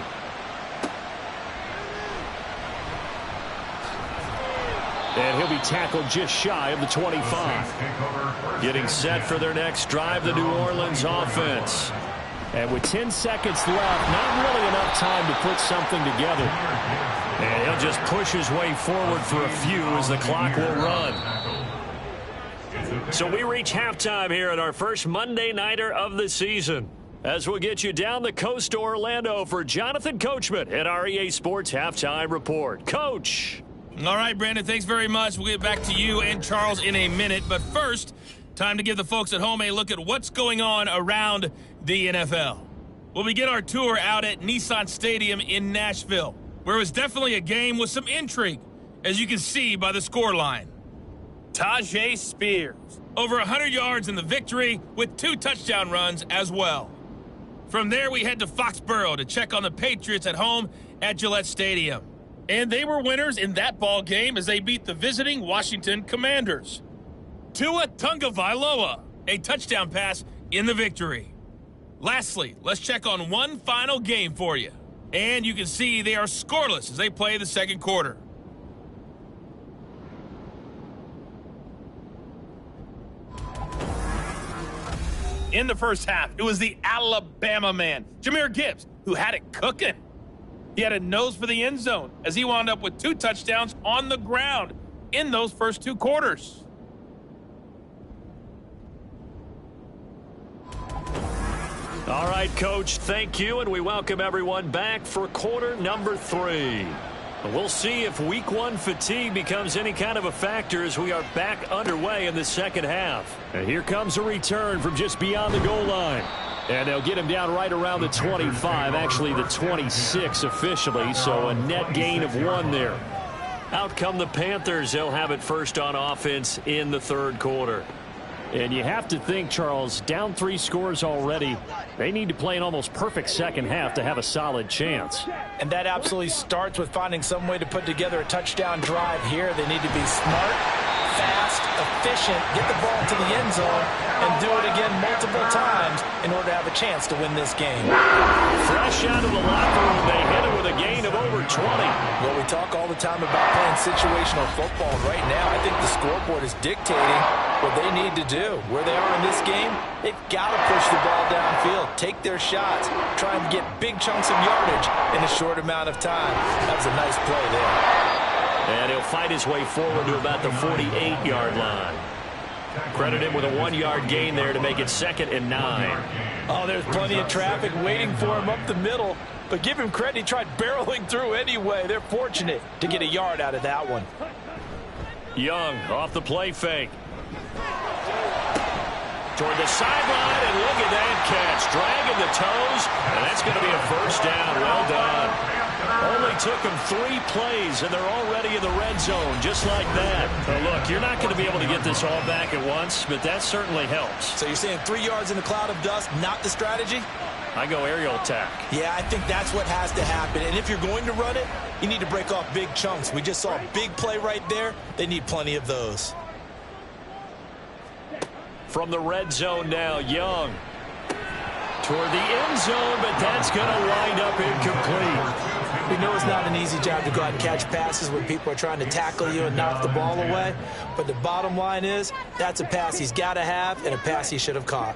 And he'll be tackled just shy of the 25. Getting set for their next drive, the New Orleans offense. And with 10 seconds left, not really enough time to put something together. And he'll just push his way forward for a few as the clock will run. So we reach halftime here at our first Monday Nighter of the season. As we'll get you down the coast to Orlando for Jonathan Coachman at our EA Sports Halftime Report. Coach. All right, Brandon, thanks very much. We'll get back to you and Charles in a minute. But first, time to give the folks at home a look at what's going on around the NFL. We'll begin our tour out at Nissan Stadium in Nashville, where it was definitely a game with some intrigue, as you can see by the scoreline. Tajay Spears, over 100 yards in the victory with 2 touchdown runs as well. From there, we head to Foxborough to check on the Patriots at home at Gillette Stadium. And they were winners in that ball game as they beat the visiting Washington Commanders. Tua Tagovailoa, a touchdown pass in the victory. Lastly, let's check on one final game for you. And you can see they are scoreless as they play the second quarter. In the first half, it was the Alabama man, Jahmyr Gibbs, who had it cooking. He had a nose for the end zone as he wound up with 2 touchdowns on the ground in those first 2 quarters. All right, Coach, thank you, and we welcome everyone back for quarter number 3. We'll see if week 1 fatigue becomes any kind of a factor as we are back underway in the second half. And here comes a return from just beyond the goal line. And they'll get him down right around the 25, actually the 26 officially, so a net gain of 1 there. Out come the Panthers. They'll have it first on offense in the third quarter. And you have to think, Charles, down 3 scores already. They need to play an almost perfect second half to have a solid chance. And that absolutely starts with finding some way to put together a touchdown drive here. They need to be smart, fast, efficient, get the ball to the end zone, and do it again multiple times in order to have a chance to win this game. Fresh out of the locker room, they hit it with a gain of over 20. Well, we talk all the time about playing situational football. Right now, I think the scoreboard is dictating what they need to do. Where they are in this game, they've got to push the ball downfield, take their shots, try and get big chunks of yardage in a short amount of time. That was a nice play there. And he'll fight his way forward to about the 48-yard line. Credit him with a 1-yard gain there to make it 2nd and 9. Oh, there's plenty of traffic waiting for him up the middle. But give him credit, he tried barreling through anyway. They're fortunate to get a yard out of that one. Young off the play fake. Toward the sideline, and look at that catch. Dragging the toes, and that's going to be a first down. Well done. Only took them 3 plays, and they're already in the red zone, just like that. Now look, you're not going to be able to get this all back at once, but that certainly helps. So you're saying 3 yards in a cloud of dust, not the strategy? I go aerial attack. Yeah, I think that's what has to happen. And if you're going to run it, you need to break off big chunks. We just saw a big play right there. They need plenty of those. From the red zone now, Young. Toward the end zone, but that's going to wind up incomplete. We know it's not an easy job to go out and catch passes when people are trying to tackle you and knock the ball away. But the bottom line is, that's a pass he's got to have and a pass he should have caught.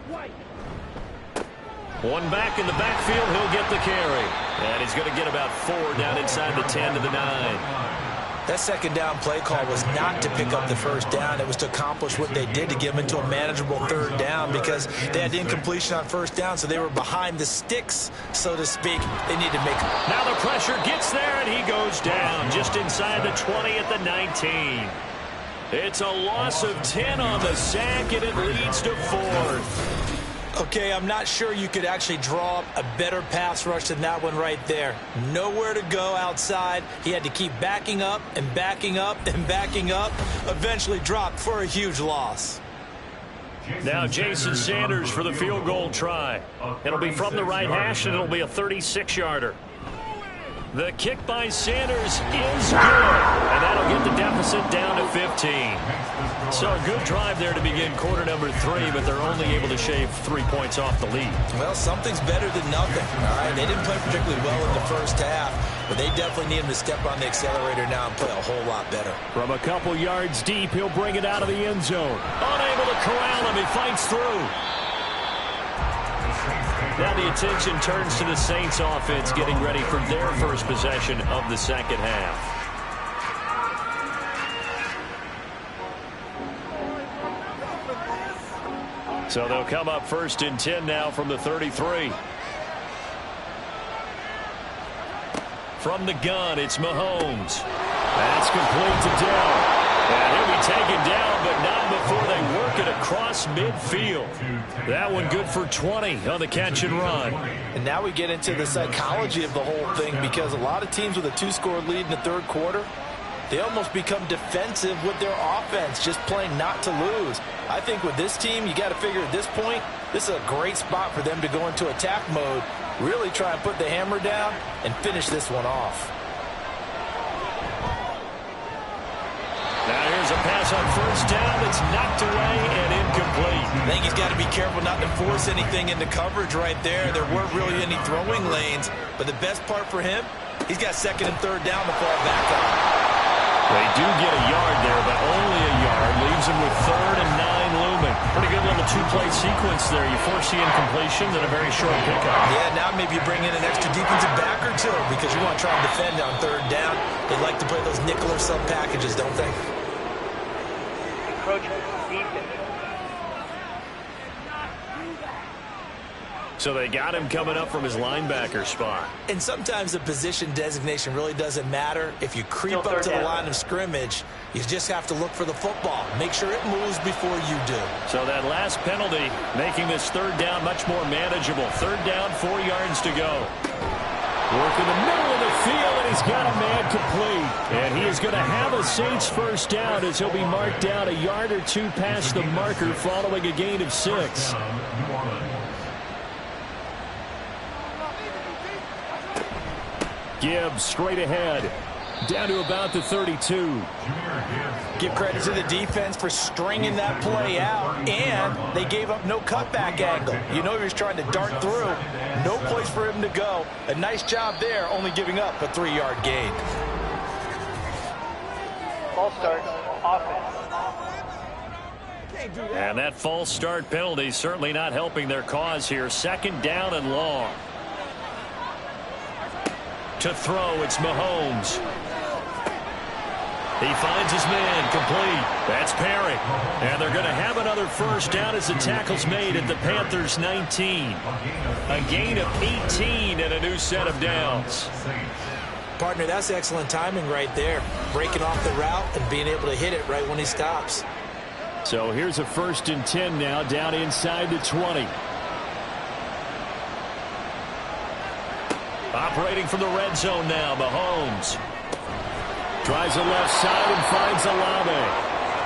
One back in the backfield, he'll get the carry. And he's going to get about 4 down inside the 10 to the 9. That second down play call was not to pick up the first down. It was to accomplish what they did to get them into a manageable third down because they had incompletion on first down, so they were behind the sticks, so to speak. They need to make... Now the pressure gets there, and he goes down just inside the 20 at the 19. It's a loss of 10 on the sack, and it leads to 4th. Okay, I'm not sure you could actually draw up a better pass rush than that one right there. Nowhere to go outside. He had to keep backing up and backing up and backing up. Eventually dropped for a huge loss. Now Jason Sanders for the field goal try. It'll be from the right hash, and it'll be a 36-yarder. The kick by Sanders is good, and that'll get the deficit down to 15. So a good drive there to begin quarter number 3, but they're only able to shave 3 points off the lead. Well, something's better than nothing. All right, they didn't play particularly well in the first half, but they definitely need him to step on the accelerator now and play a whole lot better. From a couple yards deep, he'll bring it out of the end zone. Unable to corral him, he fights through. Now the attention turns to the Saints offense getting ready for their first possession of the second half. So they'll come up 1st and 10 now from the 33. From the gun, it's Mahomes. That's complete to Dell. And he'll be taken down, but not before they work it across midfield. That one good for 20 on the catch and run. And now we get into the psychology of the whole thing, because a lot of teams with a 2-score lead in the third quarter, they almost become defensive with their offense, just playing not to lose. I think with this team, you got to figure at this point, this is a great spot for them to go into attack mode, really try and put the hammer down and finish this one off. Now here's a pass on 1st down. It's knocked away and incomplete. I think he's got to be careful not to force anything into coverage right there. There weren't really any throwing lanes, but the best part for him, he's got 2nd and 3rd down to fall back on. They do get a yard there, but only a yard. Leaves him with 3rd and 9 looming. Pretty good little 2-play sequence there. You force the incompletion, then a very short pickup. Yeah, now maybe you bring in an extra defensive back or two because you want to try and defend on 3rd down. They like to play those nickel or sub packages, don't they? So they got him coming up from his linebacker spot. And sometimes the position designation really doesn't matter. If you creep up to the line of scrimmage, you just have to look for the football. Make sure it moves before you do. So that last penalty making this 3rd down much more manageable. 3rd down, 4 yards to go. Work in the middle of the field, and he's got a man complete. And he is going to have a Saints 1st down as he'll be marked down a yard or 2 past the marker following a gain of 6. Gibbs straight ahead, down to about the 32. Give credit to the defense for stringing that play out, and they gave up no cutback angle. You know he was trying to dart through. No place for him to go. A nice job there, only giving up a 3-yard gain. False start, offense. And that false start penalty certainly not helping their cause here. 2nd down and long. To throw, it's Mahomes. He finds his man, complete. That's Perry. And they're going to have another 1st down as the tackle's made at the Panthers' 19. A gain of 18 and a new set of downs. Partner, that's excellent timing right there. Breaking off the route and being able to hit it right when he stops. So here's a 1st and 10 now, down inside the 20. Operating from the red zone now, Mahomes. Tries the left side and finds Olave.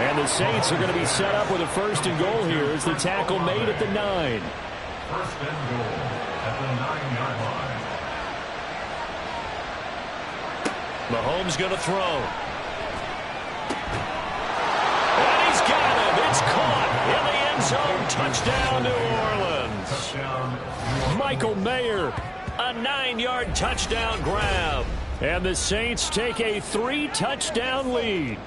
And the Saints are going to be set up with a 1st and goal here as the tackle made at the 9. 1st and goal at the 9-yard line. Mahomes going to throw. And he's got him. It's caught in the end zone. Touchdown, New Orleans. Touchdown. Michael Mayer. A 9-yard touchdown grab. And the Saints take a 3-touchdown lead.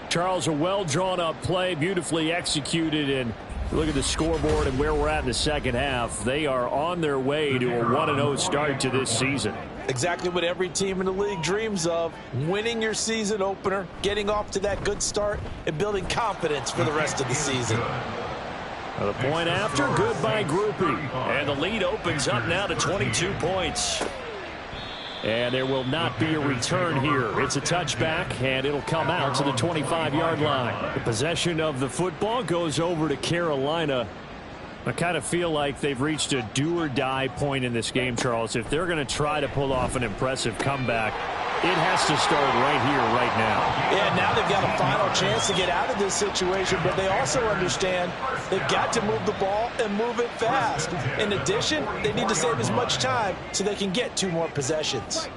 Charles, a well-drawn-up play, beautifully executed. And look at the scoreboard and where we're at in the second half. They are on their way to a 1-0 start to this season. Exactly what every team in the league dreams of. Winning your season opener, getting off to that good start, and building confidence for the rest of the season. The point after, good by Groupie. And the lead opens up now to 22 points. And there will not be a return here. It's a touchback, and it'll come out to the 25-yard line. The possession of the football goes over to Carolina. I kind of feel like they've reached a do-or-die point in this game, Charles. If they're going to try to pull off an impressive comeback, It has to start right here, right now. Yeah, now they've got a final chance to get out of this situation, but they also understand they've got to move the ball and move it fast. In addition, they need to save as much time so they can get 2 more possessions.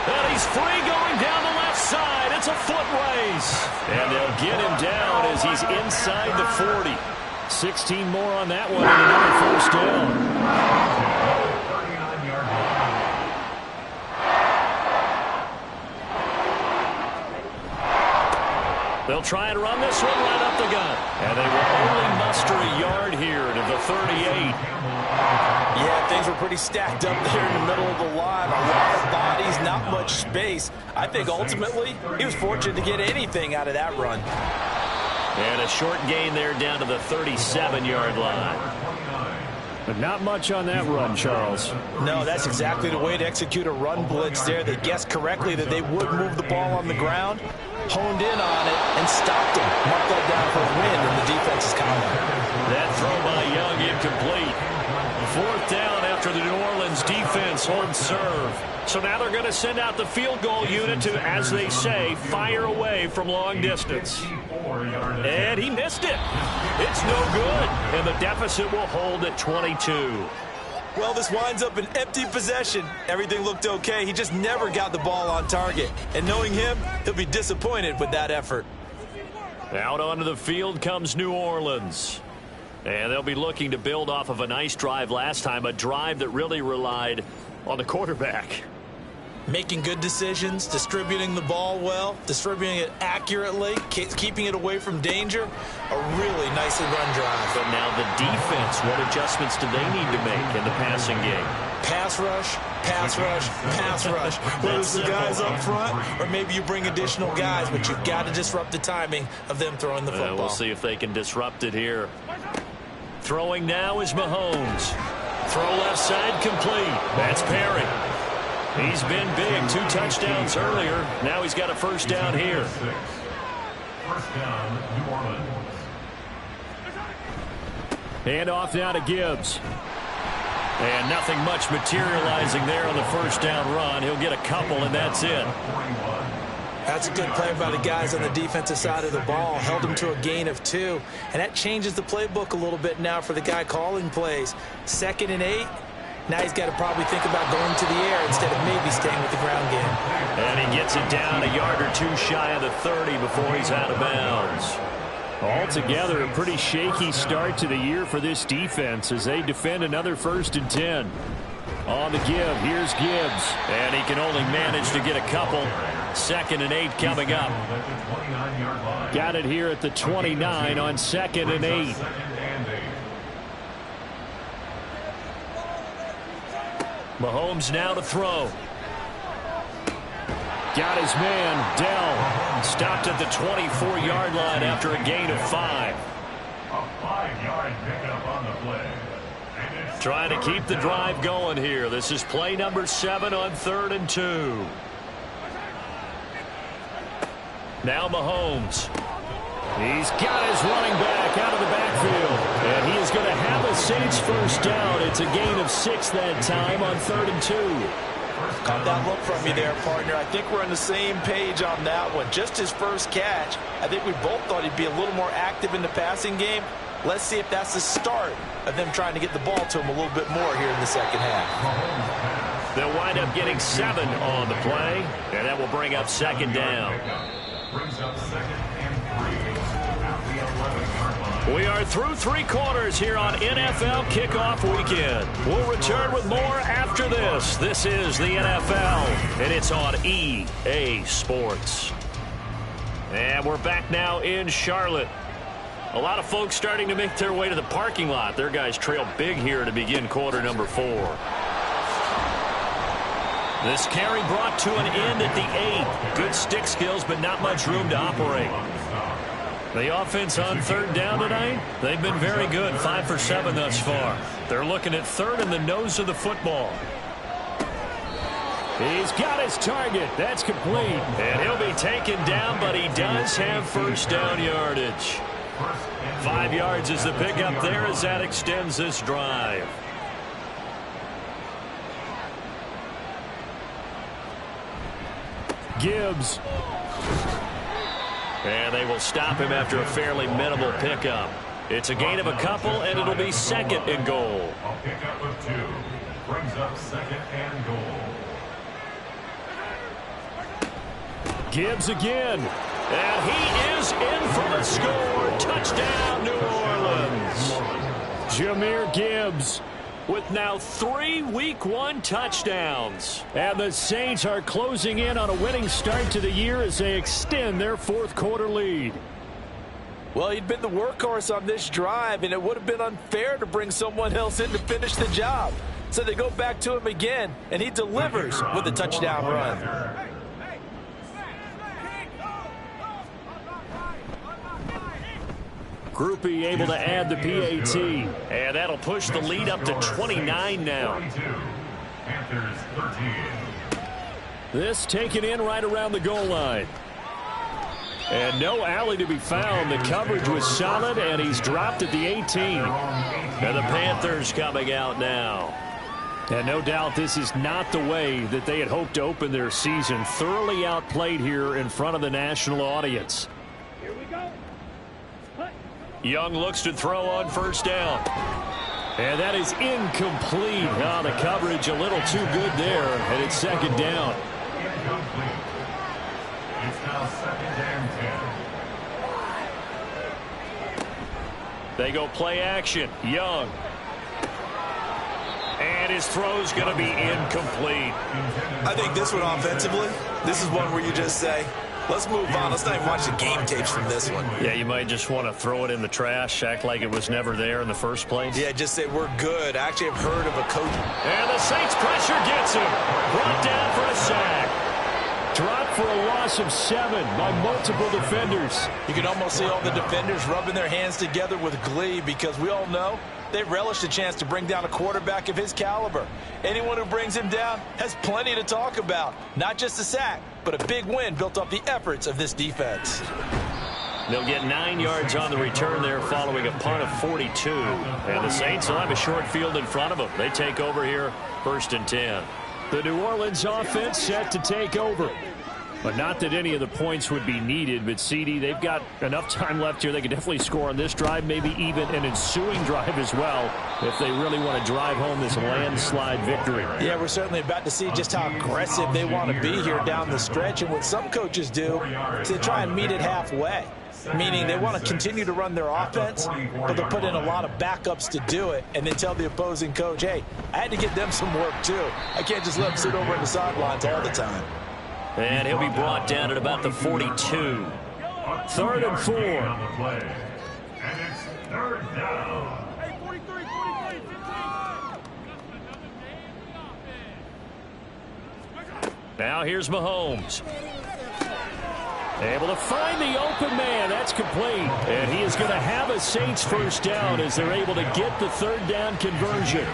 And he's free going down the left side. It's a foot race. And they'll get him down as he's inside the 40. 16 more on that one and another first down. 39-yard line. They'll try and run this one right up the gut. And they will only muster a yard here to the 38. Yeah, things were pretty stacked up there in the middle of the line. A lot of bodies, not much space. I think ultimately he was fortunate to get anything out of that run. And a short gain there down to the 37-yard line. But not much on that run, Charles. No, that's exactly the way to execute a run blitz there. They guessed correctly that they would move the ball on the ground, honed in on it, and stopped him. Marked that down for a win in the defense's column. That throw by Young incomplete. 4th down after the New Orleans defense holds serve. So now they're going to send out the field goal unit to, as they say, fire away from long distance. And he missed it. It's no good. And the deficit will hold at 22. Well, this winds up an empty possession. Everything looked okay. He just never got the ball on target. And knowing him, he'll be disappointed with that effort. Out onto the field comes New Orleans. And they'll be looking to build off of a nice drive last time, a drive that really relied on the quarterback. Making good decisions, distributing the ball well, distributing it accurately, keeping it away from danger. A really nicely run drive. But now the defense, what adjustments do they need to make in the passing game? Pass rush, pass rush, pass rush. Whether it's the guys up front or maybe you bring additional guys, but you've got to disrupt the timing of them throwing the football. We'll see if they can disrupt it here. Throwing now is Mahomes. Throw left side complete. That's Perry. He's been big. 2 touchdowns earlier. Now he's got a first down here. First down, New Orleans. Hand off now to Gibbs. And nothing much materializing there on the first down run. He'll get a couple, and that's it. That's a good play by the guys on the defensive side of the ball. Held him to a gain of 2. And that changes the playbook a little bit now for the guy calling plays. 2nd and 8. Now he's got to probably think about going to the air instead of maybe staying with the ground game. And he gets it down a yard or 2 shy of the 30 before he's out of bounds. Altogether, a pretty shaky start to the year for this defense as they defend another 1st and 10. On the give, here's Gibbs. And he can only manage to get a couple. 2nd and 8 coming up. Got it here at the 29 on 2nd and 8. Mahomes now to throw. Got his man, Dell. Stopped at the 24-yard line after a gain of 5. A 5-yard pickup on the play. Trying to keep the drive going here. This is play number 7 on 3rd and 2. Now Mahomes. He's got his running back out of the backfield. And he is going to have a Saints first down. It's a gain of 6 that time on 3rd and 2. Caught that look from you there, partner. I think we're on the same page on that one. Just his first catch. I think we both thought he'd be a little more active in the passing game. Let's see if that's the start of them trying to get the ball to him a little bit more here in the second half. They'll wind up getting 7 on the play, and that will bring up 2nd down. Brings up 2nd and 3 at the 11-yard line. We are through 3 quarters here on NFL Kickoff Weekend. We'll return with more after this. This is the NFL, and it's on EA Sports. And we're back now in Charlotte. A lot of folks starting to make their way to the parking lot. Their guys trail big here to begin quarter number 4. This carry brought to an end at the 8. Good stick skills, but not much room to operate. The offense on 3rd down tonight, they've been very good, 5 for 7 thus far. They're looking at 3rd in the nose of the football. He's got his target. That's complete. And he'll be taken down, but he does have first down yardage. 5 yards is the pickup there as that extends this drive. Gibbs. And they will stop him after a fairly minimal pickup. It's a gain of a couple, and it'll be 2nd and goal. A pickup of 2 brings up 2nd and goal. Gibbs again. And he is in for the score. Touchdown, New Orleans. Jahmyr Gibbs with now 3 Week 1 touchdowns. And the Saints are closing in on a winning start to the year as they extend their 4th quarter lead. Well, he'd been the workhorse on this drive, and it would have been unfair to bring someone else in to finish the job. So they go back to him again, and he delivers with a touchdown run. Groupie able to add the PAT. And that'll push the lead up to 29 now. Panthers 13. This taken in right around the goal line. And no alley to be found. The coverage was solid, and he's dropped at the 18. And the Panthers coming out now. And no doubt this is not the way that they had hoped to open their season. Thoroughly outplayed here in front of the national audience. Young looks to throw on 1st down. And that is incomplete. Oh, the coverage a little too good there, and it's 2nd down. Incomplete. It's now 2nd and 10. They go play action. Young. And his throw's going to be incomplete. I think this one offensively, this is one where you just say, let's move on. Let's not even watch the game tapes from this one. Yeah, you might just want to throw it in the trash, act like it was never there in the first place. Yeah, just say we're good. I actually have heard of a coach. And the Saints pressure gets him. Brought down for a sack. Dropped for a loss of 7 by multiple defenders. You can almost see all the defenders rubbing their hands together with glee because we all know they relish the chance to bring down a quarterback of his caliber. Anyone who brings him down has plenty to talk about. Not just a sack, but a big win built off the efforts of this defense. They'll get 9 yards on the return there following a punt of 42. And the Saints will have a short field in front of them. They take over here 1st and 10. The New Orleans offense set to take over. But not that any of the points would be needed, but CD, they've got enough time left here. They could definitely score on this drive, maybe even an ensuing drive as well, if they really want to drive home this landslide victory. Yeah, we're certainly about to see just how aggressive they want to be here down the stretch. And what some coaches do is they try and meet it halfway, meaning they want to continue to run their offense, but they'll put in a lot of backups to do it, and then tell the opposing coach, hey, I had to get them some work too. I can't just let them sit over in the sidelines all the time. And he'll be brought down at about the 42. 3rd and 4. And it's 3rd down. Now here's Mahomes. Able to find the open man. That's complete. And he is going to have a Saints 1st down as they're able to get the 3rd down conversion.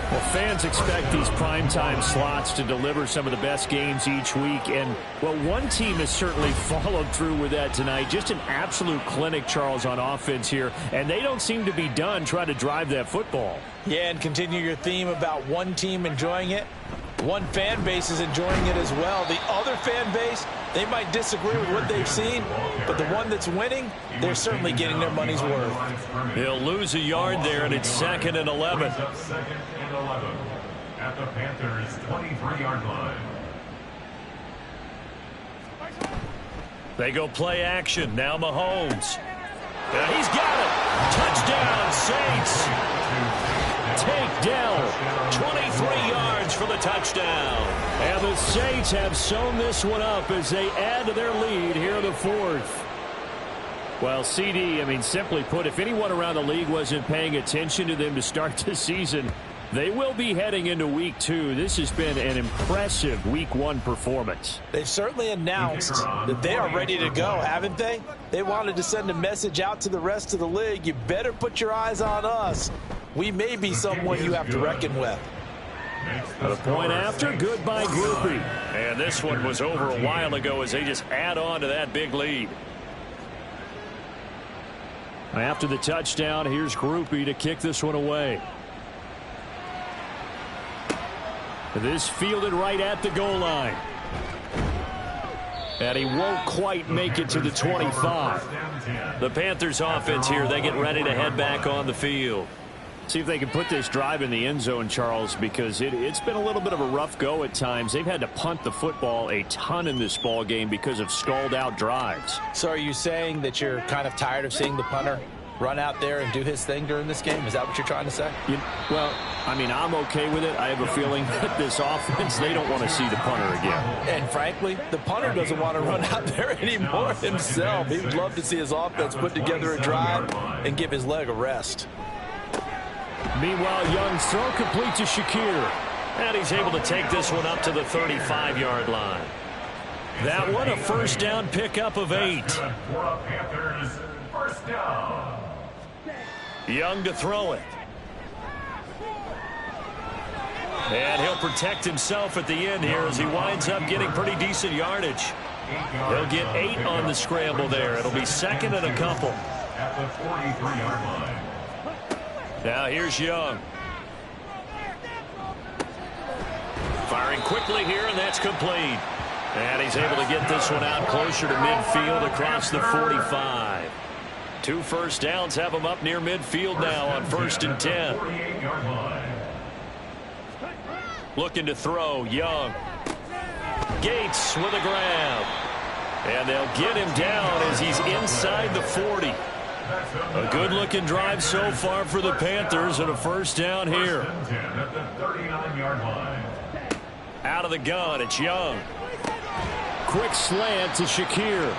Well, fans expect these primetime slots to deliver some of the best games each week. And, well, one team has certainly followed through with that tonight. Just an absolute clinic, Charles, on offense here. And they don't seem to be done trying to drive that football. Yeah, and continue your theme about one team enjoying it. One fan base is enjoying it as well. The other fan base, they might disagree with what they've seen, but the one that's winning, they're certainly getting their money's worth. He'll lose a yard there, and it's 2nd and 11. 2nd and 11 at the Panthers' 23-yard line. They go play action. Now Mahomes. And he's got it. Touchdown, Saints. Take down. 23 yards for the touchdown. And the Saints have sewn this one up as they add to their lead here in the 4th. Well, CD, I mean, simply put, if anyone around the league wasn't paying attention to them to start the season, they will be heading into Week 2. This has been an impressive Week 1 performance. They've certainly announced that they are ready to go, haven't they? They wanted to send a message out to the rest of the league. You better put your eyes on us. We may be someone you have to reckon with. A point after, goodbye Groupie. And this one was over a while ago as they just add on to that big lead. After the touchdown, here's Groupie to kick this one away. This fielded right at the goal line. And he won't quite make it to the 25. The Panthers offense here, they get ready to head back on the field. See if they can put this drive in the end zone, Charles, because it's been a little bit of a rough go at times. They've had to punt the football a ton in this ball game because of stalled out drives. So are you saying that you're kind of tired of seeing the punter run out there and do his thing during this game? Is that what you're trying to say? Well, I mean, I'm okay with it. I have a feeling that this offense, they don't want to see the punter again. And frankly, the punter doesn't want to run out there anymore himself. He would love to see his offense put together a drive and give his leg a rest. Meanwhile, Young's throw complete to Shakir. And he's able to take this one up to the 35-yard line. That one, a first down pickup of 8. Panthers, first down. Young to throw it. And he'll protect himself at the end here as he winds up getting pretty decent yardage. He'll get 8 on the scramble there. It'll be second and a couple. At the 43-yard line. Now here's Young. Firing quickly here, and that's complete. And he's able to get this one out closer to midfield across the 45. 2 first downs have him up near midfield now on 1st and 10. Looking to throw, Young. Gates with a grab. And they'll get him down as he's inside the 40. A good-looking drive so far for the Panthers, and a first down here. Out of the gun, it's Young. Quick slant to Shakir.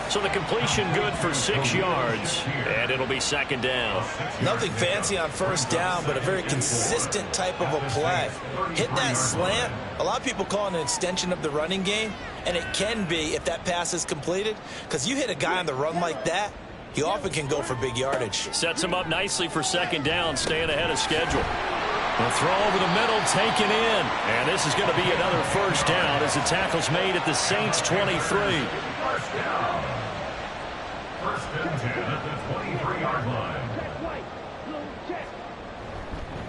So the completion good for 6 yards, and it'll be second down. Nothing fancy on first down, but a very consistent type of a play. Hit that slant. A lot of people call it an extension of the running game, and it can be if that pass is completed, because you hit a guy on the run like that, he often can go for big yardage. Sets him up nicely for second down, staying ahead of schedule. The throw over the middle, taken in. And this is going to be another first down as the tackle's made at the Saints' 23. First down. First and 10 at the 23-yard line.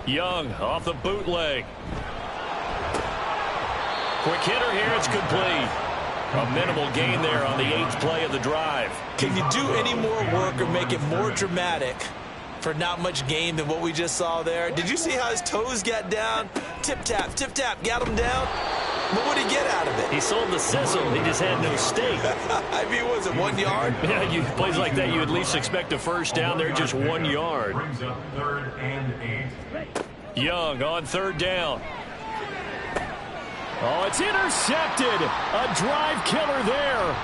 Young off the bootleg. Quick hitter here, it's complete. A minimal gain there on the 8th play of the drive. Can you do any more work or make it more dramatic for not much gain than what we just saw there? Did you see how his toes got down? Tip-tap, got him down. What would he get out of it? He sold the sizzle. He just had no steak. I mean, was it 1 yard? Yeah, plays like that, you at least expect a first down there, just 1 yard. Brings up 3rd and 8. Young on 3rd down. Oh, it's intercepted. A drive killer there.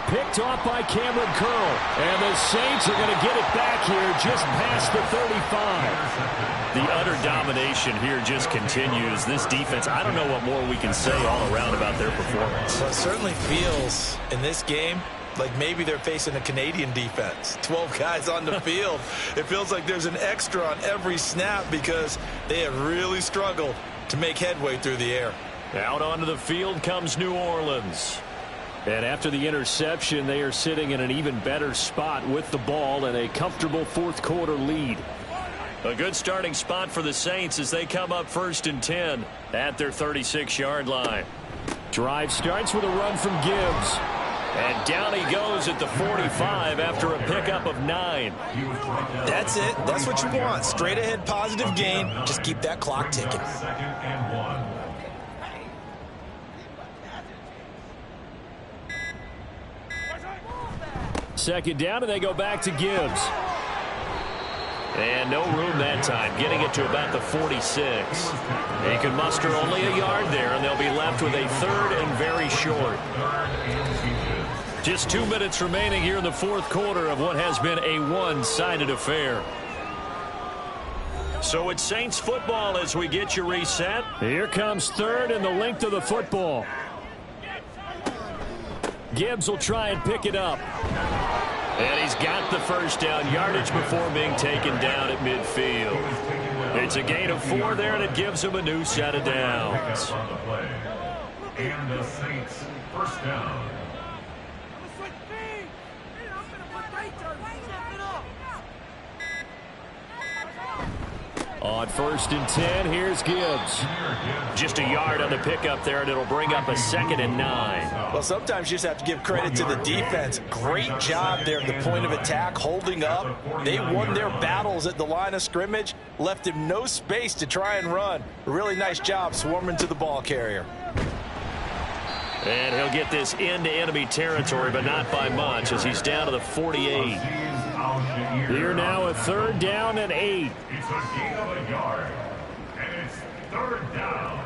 Picked off by Cameron Curl. And the Saints are going to get it back here just past the 35. The utter domination here just continues. This defense, I don't know what more we can say all around about their performance. Well, it certainly feels in this game like maybe they're facing a Canadian defense. 12 guys on the field. It feels like there's an extra on every snap because they have really struggled to make headway through the air. Out onto the field comes New Orleans. And after the interception, they are sitting in an even better spot with the ball and a comfortable 4th quarter lead. A good starting spot for the Saints as they come up 1st and 10 at their 36-yard line. Drive starts with a run from Gibbs. And down he goes at the 45 after a pickup of 9. That's it. That's what you want. Straight ahead positive gain. Just keep that clock ticking. 2nd and 1. Second down, and they go back to Gibbs. And no room that time, getting it to about the 46. He can muster only a yard there, and they'll be left with a 3rd and very short. Just 2 minutes remaining here in the 4th quarter of what has been a one-sided affair. So it's Saints football as we get you reset. Here comes 3rd and the length of the football. Gibbs will try and pick it up. And he's got the first down, yardage before being taken down at midfield. It's a gain of 4 there, and it gives him a new set of downs. And the Saints first down. On 1st and 10, here's Gibbs. Just a yard on the pickup there, and it'll bring up a 2nd and 9. Well, sometimes you just have to give credit to the defense. Great job there at the point of attack, holding up. They won their battles at the line of scrimmage, left him no space to try and run. A really nice job swarming to the ball carrier. And he'll get this into enemy territory, but not by much, as he's down to the 48. Here now a 3rd down and 8. It's a gain of a yard, and it's 3rd down.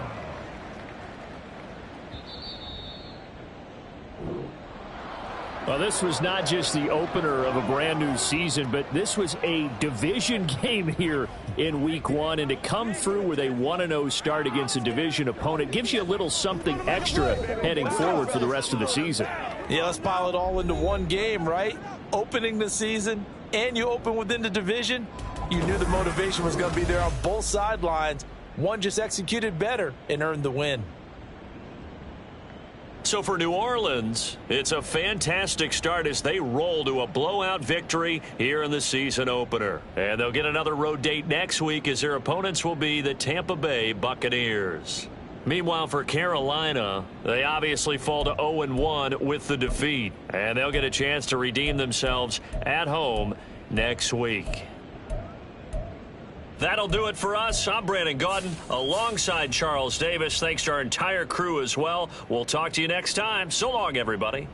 Well, this was not just the opener of a brand new season, but this was a division game here in week 1. And to come through with a 1-0 start against a division opponent gives you a little something extra heading forward for the rest of the season. Yeah, let's pile it all into one game, right? Opening the season, and you open within the division. You knew the motivation was going to be there on both sidelines. One just executed better and earned the win. So for New Orleans, it's a fantastic start as they roll to a blowout victory here in the season opener. And they'll get another road date next week as their opponents will be the Tampa Bay Buccaneers. Meanwhile, for Carolina, they obviously fall to 0-1 with the defeat. And they'll get a chance to redeem themselves at home next week. That'll do it for us. I'm Brandon Gaudin alongside Charles Davis. Thanks to our entire crew as well. We'll talk to you next time. So long, everybody.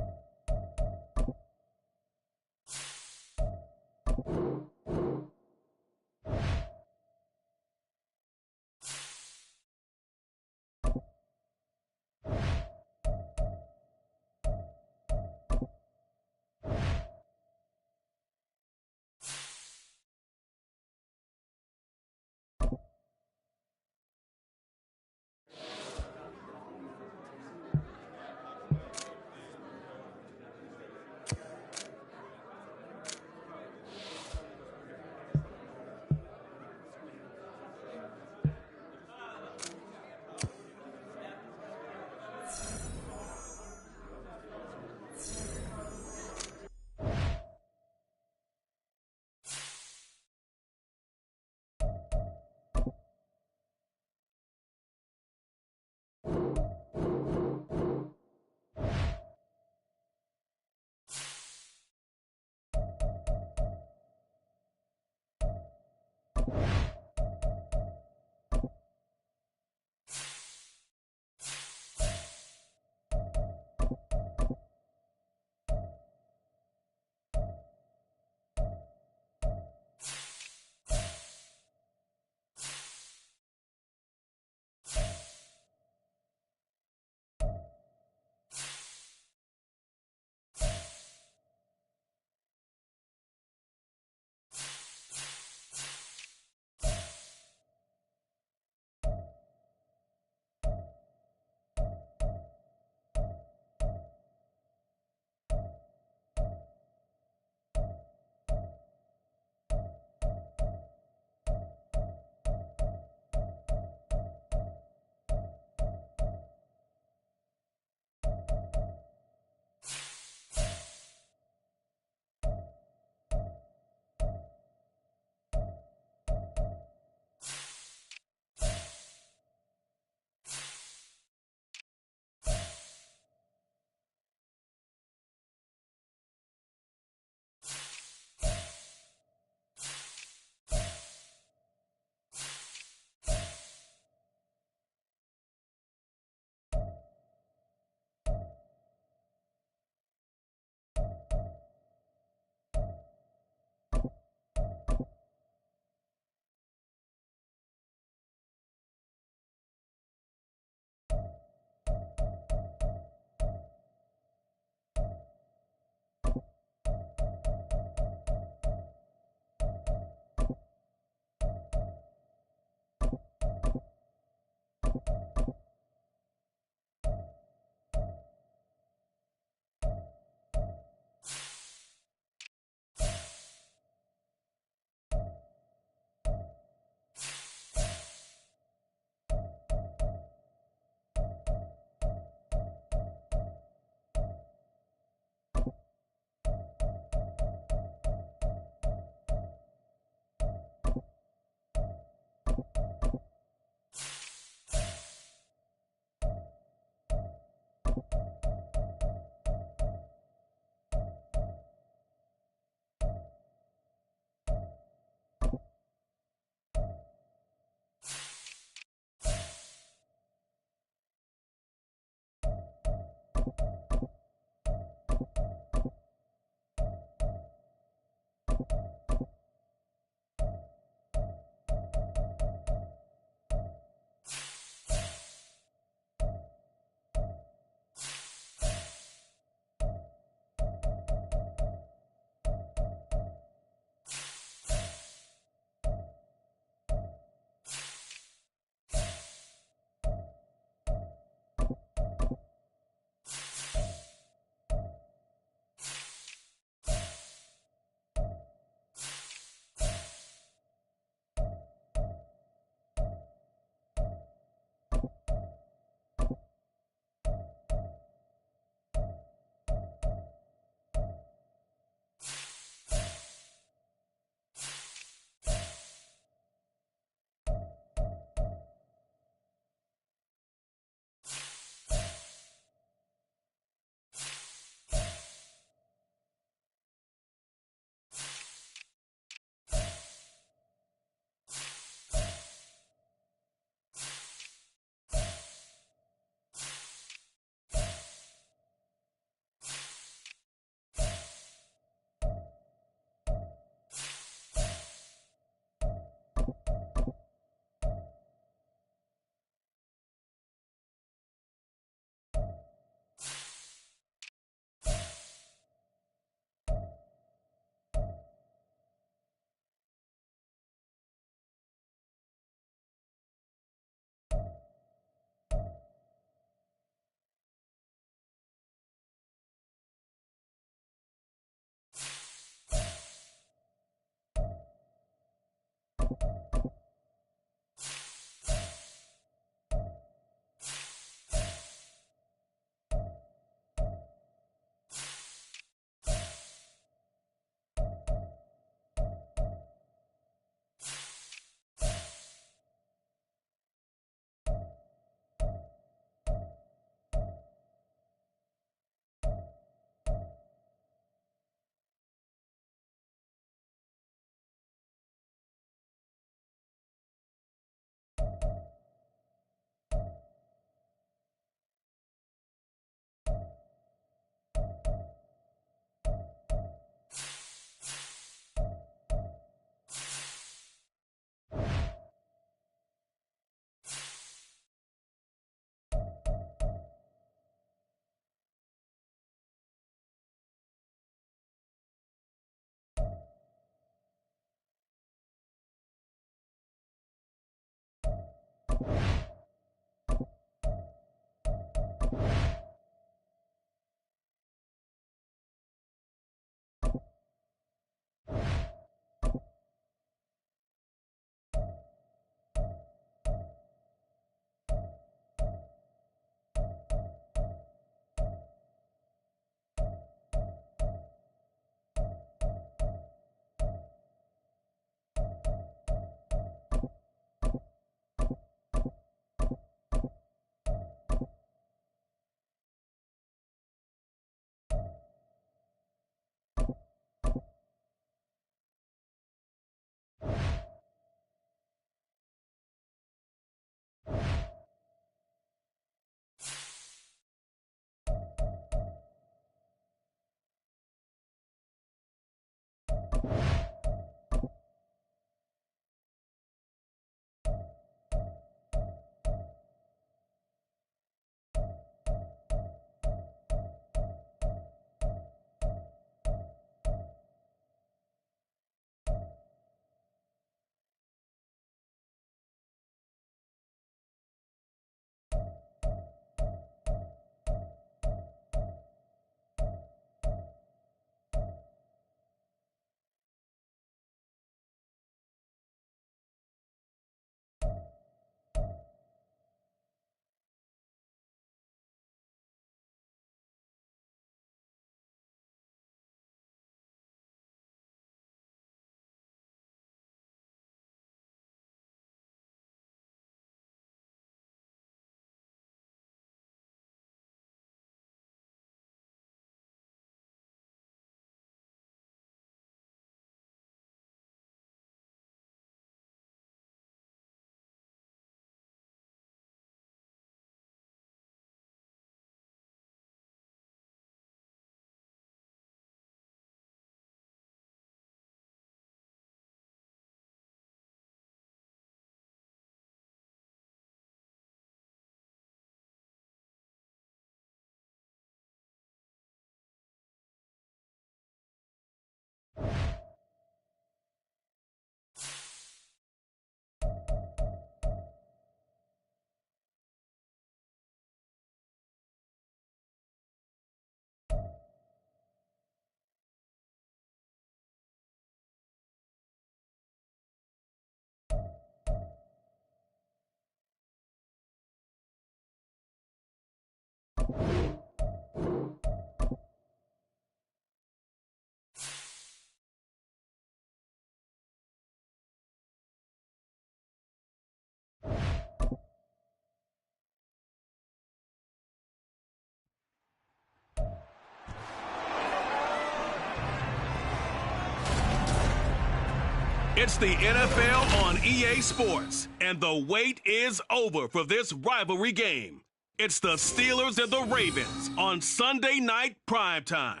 It's the NFL on EA Sports, and the wait is over for this rivalry game. It's the Steelers and the Ravens on Sunday Night Primetime.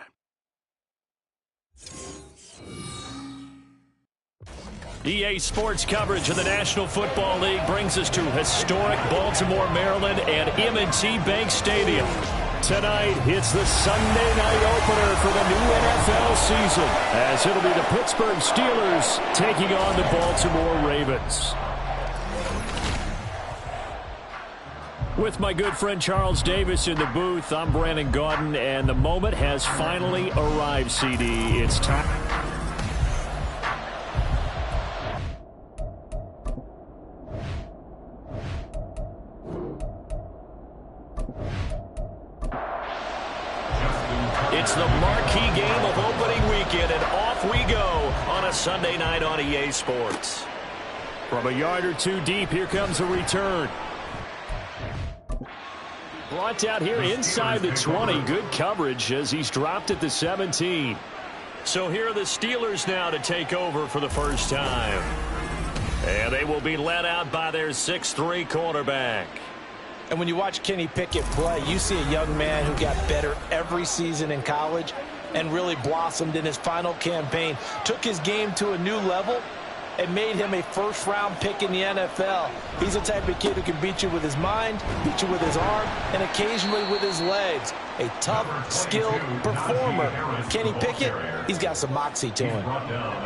EA Sports coverage of the National Football League brings us to historic Baltimore, Maryland, and M&T Bank Stadium. Tonight, it's the Sunday night opener for the new NFL season, as it'll be the Pittsburgh Steelers taking on the Baltimore Ravens. With my good friend Charles Davis in the booth, I'm Brandon Gaudin, and the moment has finally arrived, CD. It's time. It's the marquee game of opening weekend, and off we go on a Sunday night on EA Sports. From a yard or two deep, here comes a return. Brought down here inside the 20. Good coverage as he's dropped at the 17. So here are the Steelers now to take over for the first time. And they will be led out by their 6'3" quarterback. And when you watch Kenny Pickett play, you see a young man who got better every season in college and really blossomed in his final campaign. Took his game to a new level and made him a first-round pick in the NFL. He's the type of kid who can beat you with his mind, beat you with his arm, and occasionally with his legs. A tough, skilled performer. Kenny Pickett, he's got some moxie to him.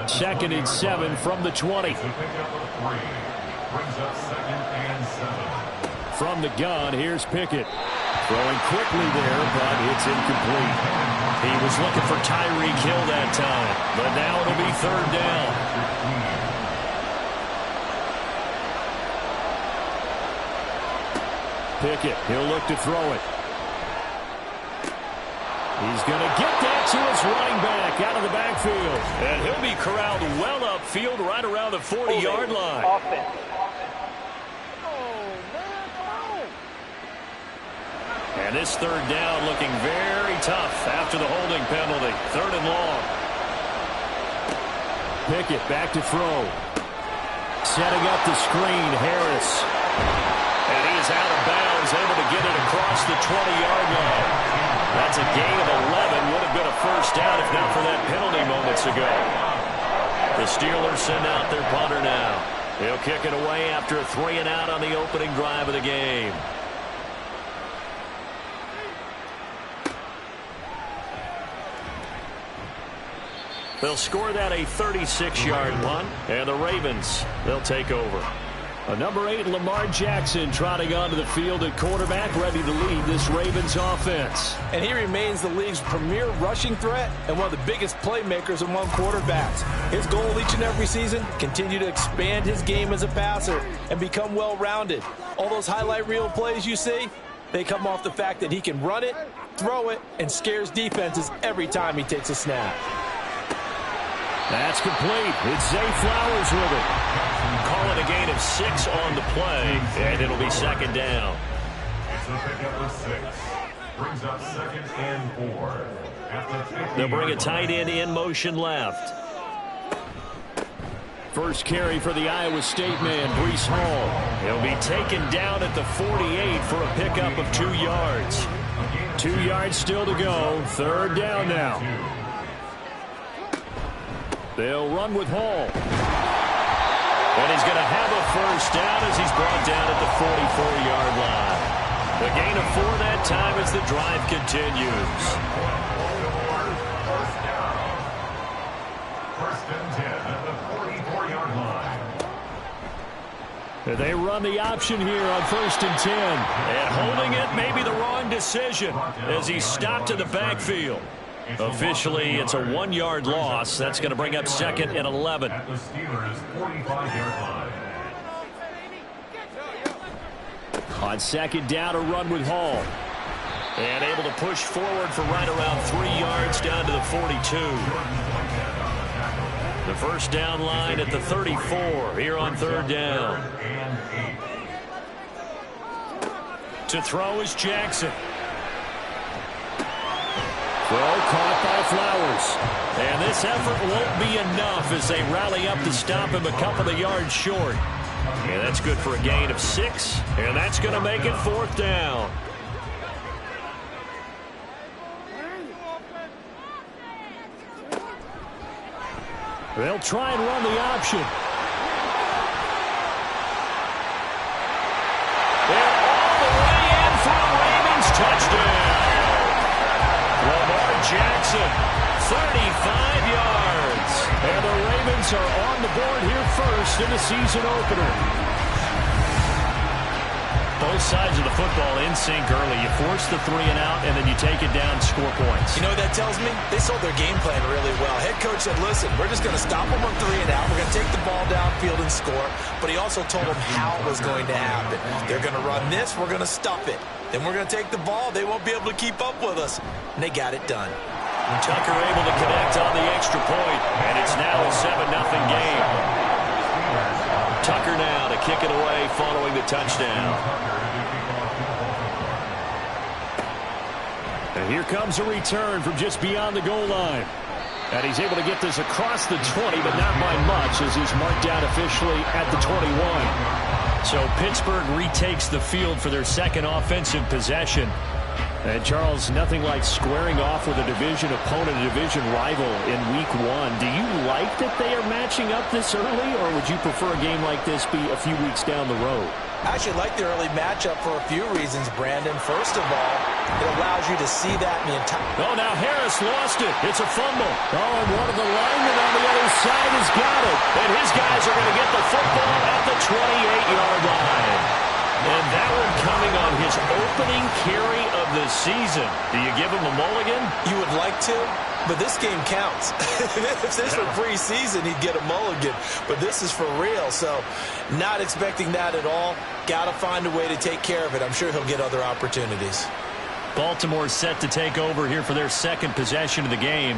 2nd and 7 from the 20. From the gun, here's Pickett. Throwing quickly there, but it's incomplete. He was looking for Tyreek Hill that time, but now it'll be 3rd down. Pickett, he'll look to throw it. He's going to get that to his running back out of the backfield. And he'll be corralled well upfield right around the 40-yard line. Offense. And this 3rd down looking very tough after the holding penalty. 3rd and long. Pickett back to throw. Setting up the screen, Harris. And he is out of bounds, able to get it across the 20-yard line. That's a gain of 11. Would have been a first down if not for that penalty moments ago. The Steelers send out their punter now. He'll kick it away after a 3-and-out on the opening drive of the game. They'll score that a 36-yard punt, and the Ravens, they'll take over. A number 8, Lamar Jackson, trotting onto the field at quarterback, ready to lead this Ravens offense. And he remains the league's premier rushing threat and one of the biggest playmakers among quarterbacks. His goal each and every season, continue to expand his game as a passer and become well-rounded. All those highlight reel plays you see, they come off the fact that he can run it, throw it, and scares defenses every time he takes a snap. That's complete. It's Zay Flowers with it. Call it a gain of 6 on the play, and it'll be 2nd down. It's a pickup of 6. Brings up 2nd and 4. They'll bring a tight end in motion left. First carry for the Iowa State man, Breece Hall. He'll be taken down at the 48 for a pickup of 2 yards. 2 yards still to go. 3rd down now. They'll run with Hall. And he's going to have a first down as he's brought down at the 44-yard line. The gain of 4 that time as the drive continues. First and 10 at the 44-yard line. They run the option here on 1st and 10. And holding it may be the wrong decision as he stopped in the backfield. Officially, it's a 1-yard loss. That's going to bring up 2nd and 11. At the Steelers' 45-yard line. On 2nd down, a run with Hall. And able to push forward for right around 3 yards down to the 42. The first down line at the 34 here on 3rd down. To throw is Jackson. Throw caught by Flowers. And this effort won't be enough as they rally up to stop him a couple of yards short. And that's good for a gain of 6. And that's going to make it 4th down. They'll try and run the option. And all the way in for a Ravens touchdown. Lamar Jackson, 35 yards. And the Ravens are on the board here first in the season opener. Both sides of the football in sync early. You force the 3-and-out, and then you take it down, score points. You know what that tells me? They sold their game plan really well. Head coach said, listen, we're just going to stop them on 3-and-out. We're going to take the ball downfield and score. But he also told them how it was going to happen. They're going to run this. We're going to stop it. Then we're going to take the ball. They won't be able to keep up with us. And they got it done. Tucker able to connect on the extra point, and it's now a 7-0 game. Tucker now to kick it away following the touchdown. And here comes a return from just beyond the goal line. And he's able to get this across the 20, but not by much, as he's marked down officially at the 21. So Pittsburgh retakes the field for their second offensive possession. And, Charles, nothing like squaring off with a division opponent, a division rival in Week 1. Do you like that they are matching up this early, or would you prefer a game like this be a few weeks down the road? I actually like the early matchup for a few reasons, Brandon. First of all, it allows you to see that in the entire... Oh, now Harris lost it. It's a fumble. Oh, and one of the linemen on the other side has got it. And his guys are going to get the football at the 28-yard line. And that one coming on his opening carry of the season. Do you give him a mulligan? You would like to, but this game counts. If this were preseason, he'd get a mulligan. But this is for real, so not expecting that at all. Got to find a way to take care of it. I'm sure he'll get other opportunities. Baltimore's set to take over here for their second possession of the game.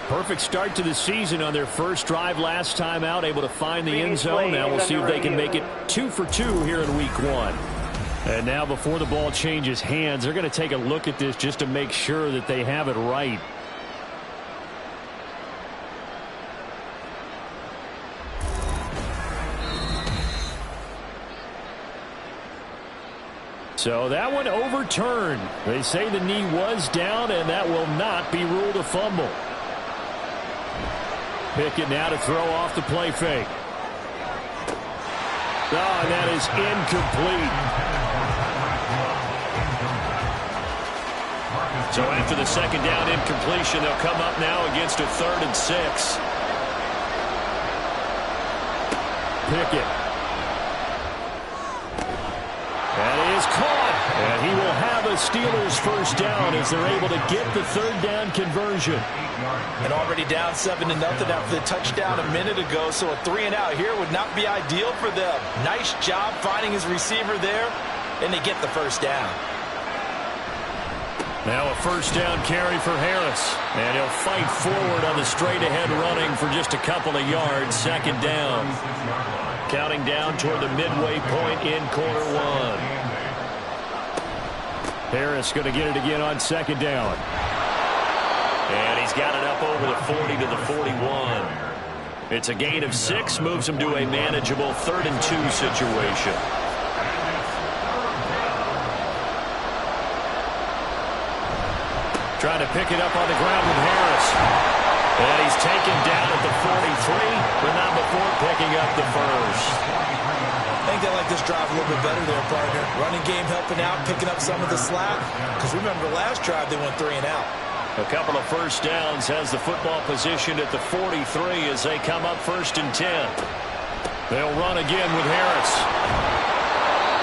Perfect start to the season on their first drive last time out, able to find the end zone. Now we'll see if they can make it 2 for 2 here in Week 1. And now before the ball changes hands, they're going to take a look at this just to make sure that they have it right. So that one overturned. They say the knee was down, and that will not be ruled a fumble. Pickett now to throw off the play fake. Oh, and that is incomplete. So after the second down incompletion, they'll come up now against a 3rd and 6. Pickett. That is caught. And he will have a Steelers first down as they're able to get the 3rd down conversion. And already down 7-0 after the touchdown a minute ago, so a 3-and-out here would not be ideal for them. Nice job finding his receiver there, and they get the first down. Now a first down carry for Harris. And he'll fight forward on the straight-ahead running for just a couple of yards. Second down. Counting down toward the midway point in quarter 1. Harris going to get it again on second down. And he's got it up over the 40 to the 41. It's a gain of 6, moves him to a manageable 3rd and 2 situation. Trying to pick it up on the ground with Harris. And he's taken down at the 43, but not before picking up the first. I think they like this drive a little bit better there, partner. Running game helping out, picking up some of the slack. Because remember, last drive they went 3-and-out. A couple of first downs has the football positioned at the 43 as they come up 1st and 10. They'll run again with Harris.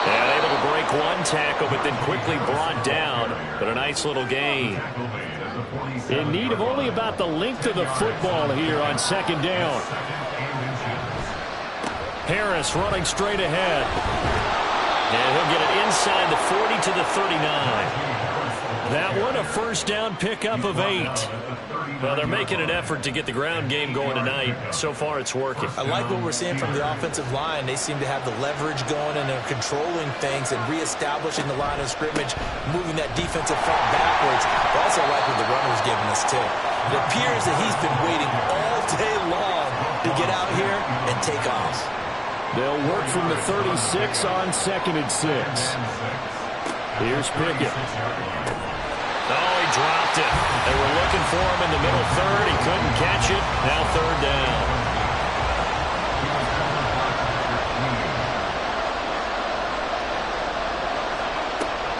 And able to break one tackle, but then quickly brought down. But a nice little gain. In need of only about the length of the football here on second down. Harris running straight ahead. And he'll get it inside the 40 to the 39. That one a first down pickup of 8. Well, they're making an effort to get the ground game going tonight. So far, it's working. I like what we're seeing from the offensive line. They seem to have the leverage going, and they're controlling things and reestablishing the line of scrimmage, moving that defensive front backwards. I also like what the runner's giving us, too. It appears that he's been waiting all day long to get out here and take off. They'll work from the 36 on 2nd and 6. Here's Pickett. Oh, he dropped it. They were looking for him in the middle 3rd. He couldn't catch it. Now 3rd down.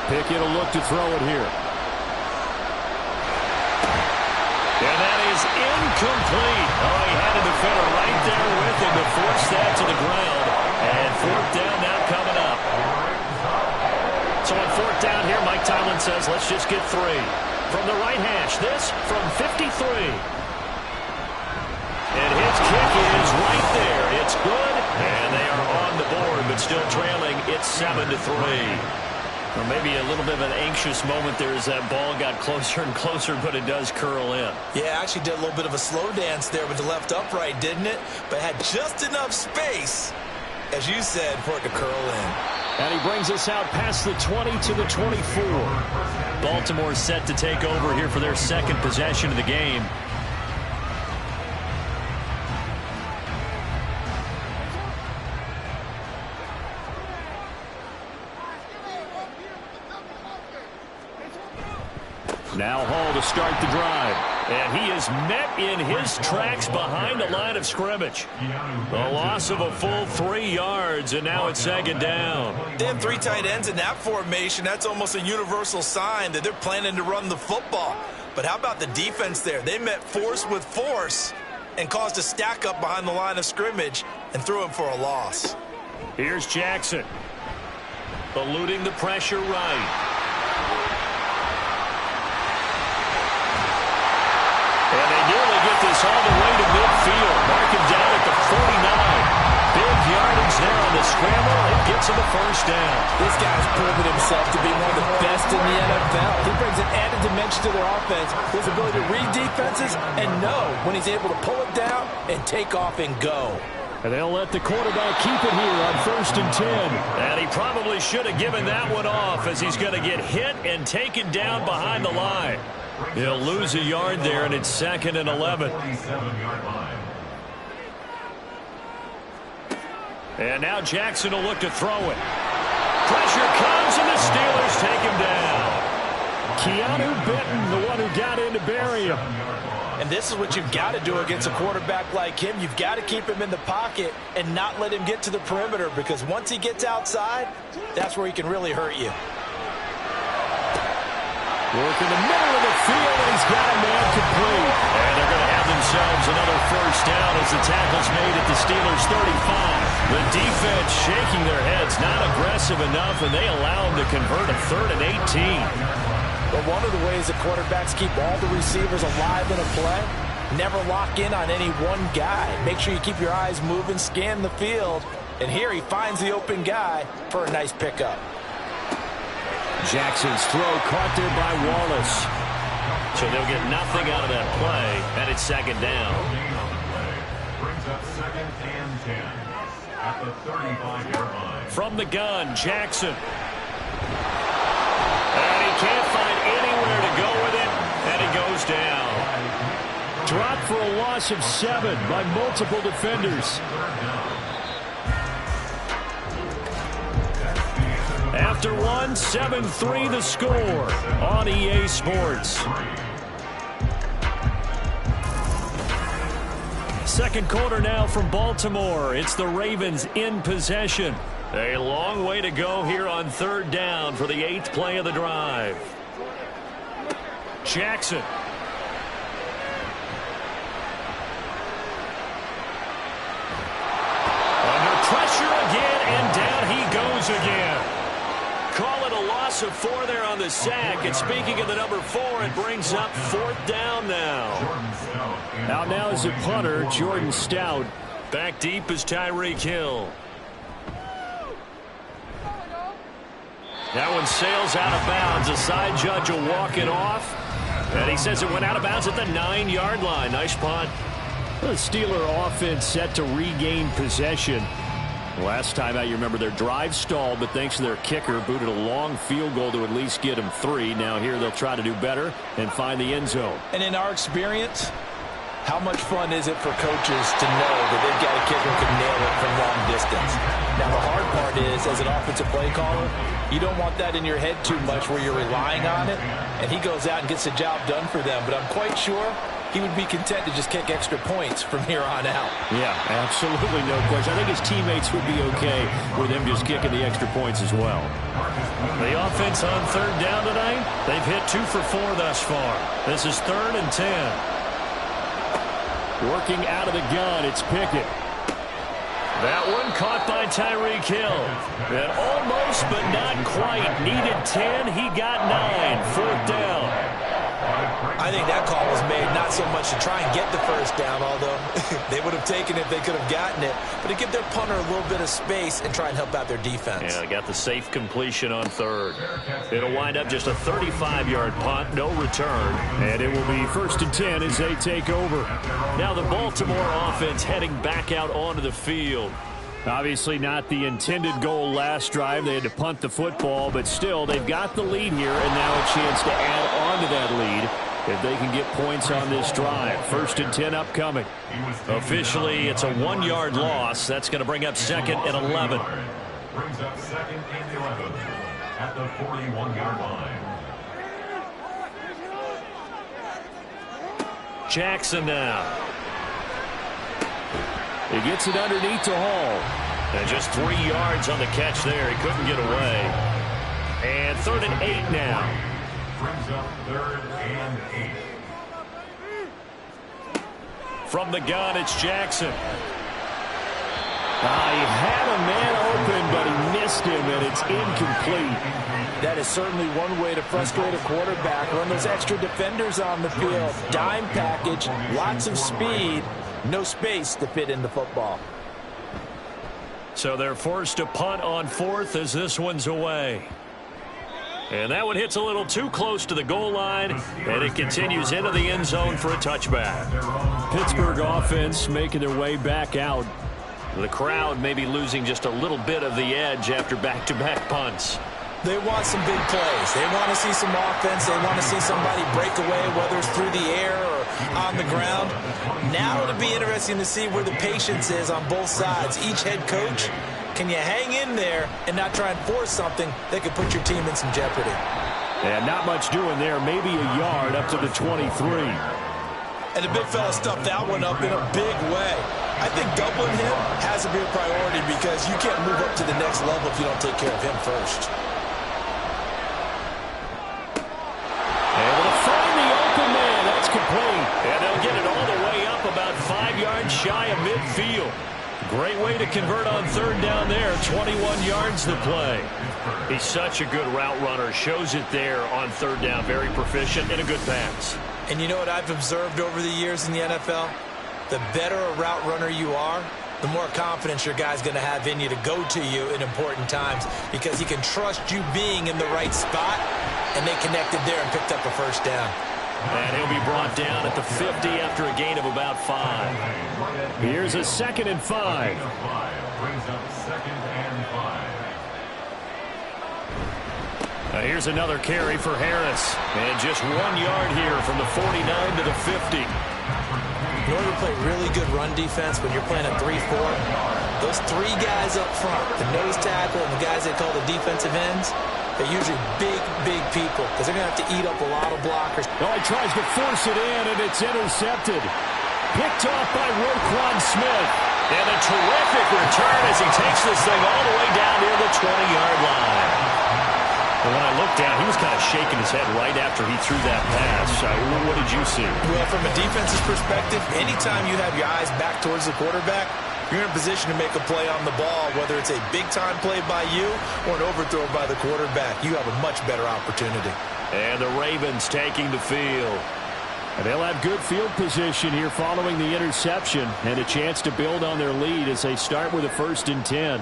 Pickett will look to throw it here. And that is incomplete. Oh, he had a defender right there with him to force that to the ground. And 4th down now coming up. So on 4th down here, Mike Tomlin says, let's just get 3. From the right hash, this from 53. And his kick is right there. It's good, and they are on the board, but still trailing. It's 7-3. Or maybe a little bit of an anxious moment there as that ball got closer and closer, but it does curl in. Yeah, actually did a little bit of a slow dance there with the left upright, didn't it? But had just enough space, as you said, for it to curl in. And he brings us out past the 20 to the 24. Baltimore set to take over here for their second possession of the game. Now Hall to start the drive. And he is met in his tracks behind the line of scrimmage. A loss of a full 3 yards, and now it's second down. They have 3 tight ends in that formation. That's almost a universal sign that they're planning to run the football. But how about the defense there? They met force with force and caused a stack up behind the line of scrimmage and threw him for a loss. Here's Jackson. Eluding the pressure right. And they nearly get this all the way to midfield. Mark him down at the 49. Big yardage there on the scramble. It gets him a first down. This guy's proven himself to be one of the best in the NFL. He brings an added dimension to their offense, his ability to read defenses and know when he's able to pull it down and take off and go. And they'll let the quarterback keep it here on 1st and 10. And he probably should have given that one off as he's going to get hit and taken down behind the line. He'll lose a yard there, and it's 2nd and 11. And now Jackson will look to throw it. Pressure comes, and the Steelers take him down. Keanu Benton, the one who got in to bury him. And this is what you've got to do against a quarterback like him. You've got to keep him in the pocket and not let him get to the perimeter, because once he gets outside, that's where he can really hurt you. Work in the middle of the field, and he's got a man complete. And they're going to have themselves another first down as the tackle's made at the Steelers' 35. The defense shaking their heads, not aggressive enough, and they allow them to convert a 3rd and 18. But one of the ways that quarterbacks keep all the receivers alive in a play, never lock in on any one guy. Make sure you keep your eyes moving, scan the field, and here he finds the open guy for a nice pickup. Jackson's throw caught there by Wallace. So they'll get nothing out of that play, and it's 2nd down. Brings up 2nd and 10 at the 35-yard line. From the gun, Jackson. And he can't find anywhere to go with it, and he goes down. Dropped for a loss of 7 by multiple defenders. After 1, 7-3 the score on EA Sports. Second quarter now from Baltimore. It's the Ravens in possession. A long way to go here on 3rd down for the 8th play of the drive. Jackson. Under pressure again, and down he goes again. Call it a loss of 4 there on the sack. And speaking of the number 4, it brings up 4th down now. Out now is a punter, Jordan Stout. Back deep is Tyreek Hill. That one sails out of bounds. The side judge will walk it off. And he says it went out of bounds at the 9-yard line. Nice punt. The Steeler offense set to regain possession. Last time out, you remember their drive stalled, but thanks to their kicker, booted a long field goal to at least get them 3. Now here they'll try to do better and find the end zone. And in our experience, how much fun is it for coaches to know that they've got a kicker who can nail it from long distance? Now the hard part is, as an offensive play caller, you don't want that in your head too much where you're relying on it, and he goes out and gets the job done for them. But I'm quite sure he would be content to just kick extra points from here on out. Yeah, absolutely no question. I think his teammates would be okay with him just kicking the extra points as well. The offense on 3rd down tonight, they've hit 2 for 4 thus far. This is 3rd and 10. Working out of the gun, it's Pickett. That one caught by Tyreek Hill. And almost, but not quite. Needed 10, he got 9. 4th down. I I think that call was made not so much to try and get the first down, although they would have taken it if they could have gotten it, but to give their punter a little bit of space and try and help out their defense. Yeah, they got the safe completion on third. It'll wind up just a 35-yard punt, no return. And it will be 1st and 10 as they take over. Now the Baltimore offense heading back out onto the field. Obviously not the intended goal last drive. They had to punt the football, but still, they've got the lead here, and now a chance to add on to that lead if they can get points on this drive. 1st and 10 upcoming. Officially, it's a 1-yard loss. That's going to bring up 2nd and 11. Brings up 2nd and 11 at the 41-yard line. Jackson now. He gets it underneath to Hall. And just 3 yards on the catch there. He couldn't get away. And 3rd and 8 now. Brings up 3rd and 8. From the gun, it's Jackson. He had a man open, but he missed him, and it's incomplete. That is certainly one way to frustrate a quarterback. Run those extra defenders on the field. Dime package, lots of speed, no space to fit in the football. So they're forced to punt on 4th as this one's away. And that one hits a little too close to the goal line, and it continues into the end zone for a touchback. Pittsburgh offense making their way back out. The crowd may be losing just a little bit of the edge after back-to-back punts. They want some big plays. They want to see some offense. They want to see somebody break away, whether it's through the air or on the ground. Now it'll be interesting to see where the patience is on both sides. Each head coach, can you hang in there and not try and force something that could put your team in some jeopardy? And not much doing there. Maybe a yard up to the 23. And the big fella stuffed that one up in a big way. I think doubling him has to be a priority because you can't move up to the next level if you don't take care of him first. Able to find the open man. That's complete. And they'll get it all the way up about 5 yards shy of midfield. Great way to convert on 3rd down there. 21 yards to play. He's such a good route runner. Shows it there on 3rd down. Very proficient and a good pass. And you know what I've observed over the years in the NFL? The better a route runner you are, the more confidence your guy's going to have in you to go to you in important times because he can trust you being in the right spot, and they connected there and picked up a 1st down. And he'll be brought down at the 50 after a gain of about 5. Here's a 2nd and 5. Brings up 2nd and 5. Here's another carry for Harris. And just 1 yard here from the 49 to the 50. In order to play really good run defense when you're playing a 3-4, those 3 guys up front, the nose tackle and the guys they call the defensive ends, they're usually big, big people because they're going to have to eat up a lot of blockers. Oh, he tries to force it in, and it's intercepted. Picked off by Roquan Smith. And a terrific return as he takes this thing all the way down near the 20-yard line. And when I looked down, he was kind of shaking his head right after he threw that pass. What did you see? Well, from a defense's perspective, anytime you have your eyes back towards the quarterback, you're in a position to make a play on the ball, whether it's a big-time play by you or an overthrow by the quarterback. You have a much better opportunity. And the Ravens taking the field. And they'll have good field position here following the interception and a chance to build on their lead as they start with a 1st and 10.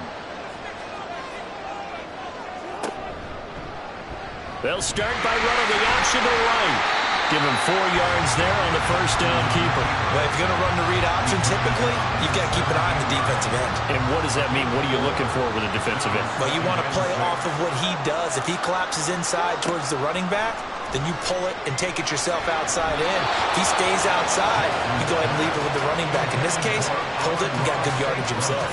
They'll start by running the option to right. Give him 4 yards there on the 1st down keeper. Well, if you're going to run the read option, typically, you've got to keep an eye on the defensive end. And what does that mean? What are you looking for with a defensive end? Well, you want to play off of what he does. If he collapses inside towards the running back, then you pull it and take it yourself outside in. If he stays outside, you go ahead and leave it with the running back. In this case, pulled it and got good yardage himself.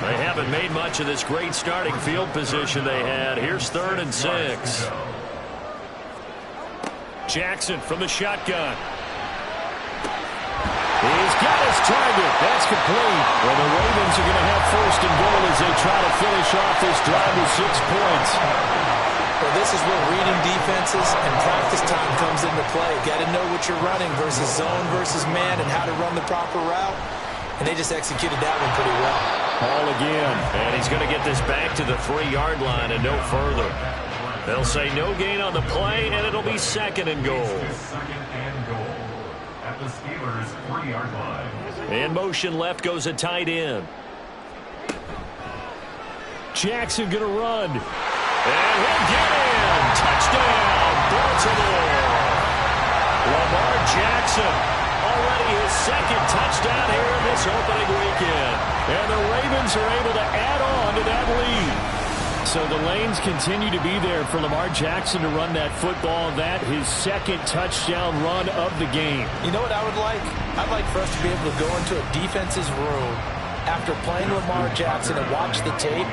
They haven't made much of this great starting field position they had. Here's 3rd and 6. Jackson from the shotgun. He's got his target. That's complete. Well, the Ravens are going to have 1st and goal as they try to finish off this drive with 6 points. Well, this is where reading defenses and practice time comes into play. Got to know what you're running versus zone versus man and how to run the proper route. And they just executed that one pretty well. Ball again. And he's going to get this back to the 3-yard line and no further. They'll say no gain on the play, and it'll be 2nd and goal. 2nd and the Steelers' 3-yard line. In motion left goes a tight end. Jackson going to run. And he'll get in. Touchdown, Baltimore. Lamar Jackson, already his second touchdown here in this opening weekend. And the Ravens are able to add on to that lead. So the lanes continue to be there for Lamar Jackson to run that football. That his second touchdown run of the game. You know what I would like? I'd like for us to be able to go into a defense's room after playing Lamar Jackson and watch the tape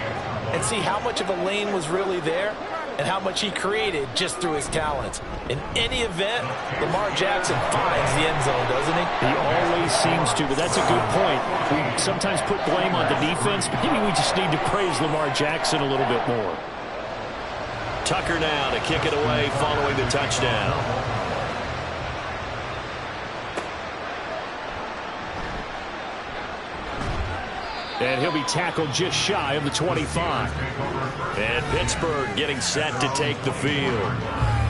and see how much of a lane was really there and how much he created just through his talents. In any event, Lamar Jackson finds the end zone, doesn't he? He always seems to, but that's a good point. We sometimes put blame on the defense. Maybe we just need to praise Lamar Jackson a little bit more. Tucker now to kick it away following the touchdown. And he'll be tackled just shy of the 25. And Pittsburgh getting set to take the field.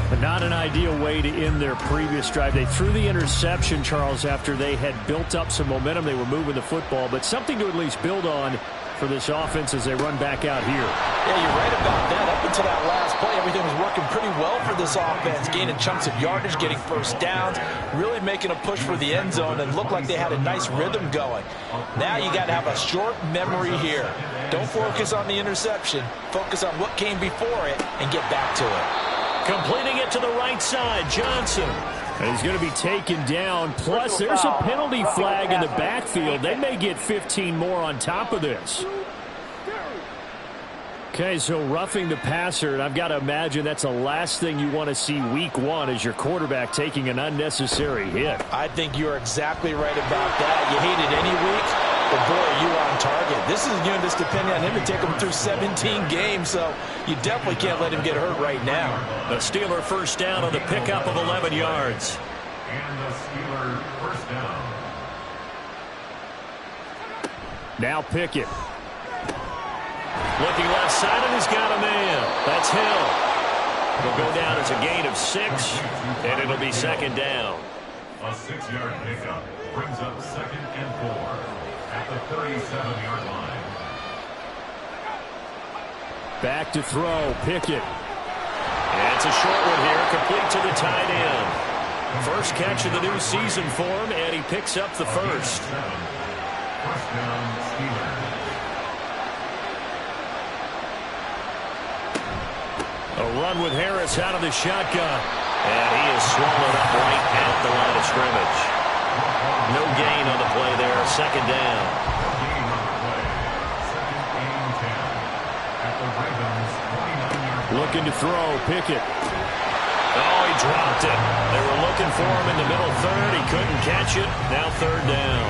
But not an ideal way to end their previous drive. They threw the interception, Charles, after they had built up some momentum. They were moving the football, but something to at least build on for this offense as they run back out here. Yeah, you're right about that. Up until that last play, everything was working pretty well for this offense, gaining chunks of yardage, getting first downs, really making a push for the end zone, and looked like they had a nice rhythm going. Now you got to have a short memory here. Don't focus on the interception. Focus on what came before it and get back to it. Completing it to the right side, Johnson. And he's going to be taken down. Plus, there's a penalty flag in the backfield. They may get 15 more on top of this. Okay, so roughing the passer, and I've got to imagine that's the last thing you want to see week one as your quarterback taking an unnecessary hit. I think you're exactly right about that. You hate it any week, but boy, are you on target. This is going to just depend on him to take him through 17 games, so you definitely can't let him get hurt right now. The Steeler first down on the pickup of 11 yards. And the Steeler first down. Now Pickett. Looking left side, and he's got a man. That's Hill. It'll go down as a gain of 6, and it'll be second down. A 6-yard pickup brings up 2nd and 4 at the 37-yard line. Back to throw, Pickett. And it's a short one here, complete to the tight end. First catch of the new season for him, and he picks up the first. First down, Steelers. A run with Harris out of the shotgun. And he is swallowed up right at the line of scrimmage. No gain on the play there. Second down. Gain on the play. Second and 10 at the Ravens' 29-yard line. Looking to throw, Pickett. Oh, he dropped it. They were looking for him in the middle third. He couldn't catch it. Now third down.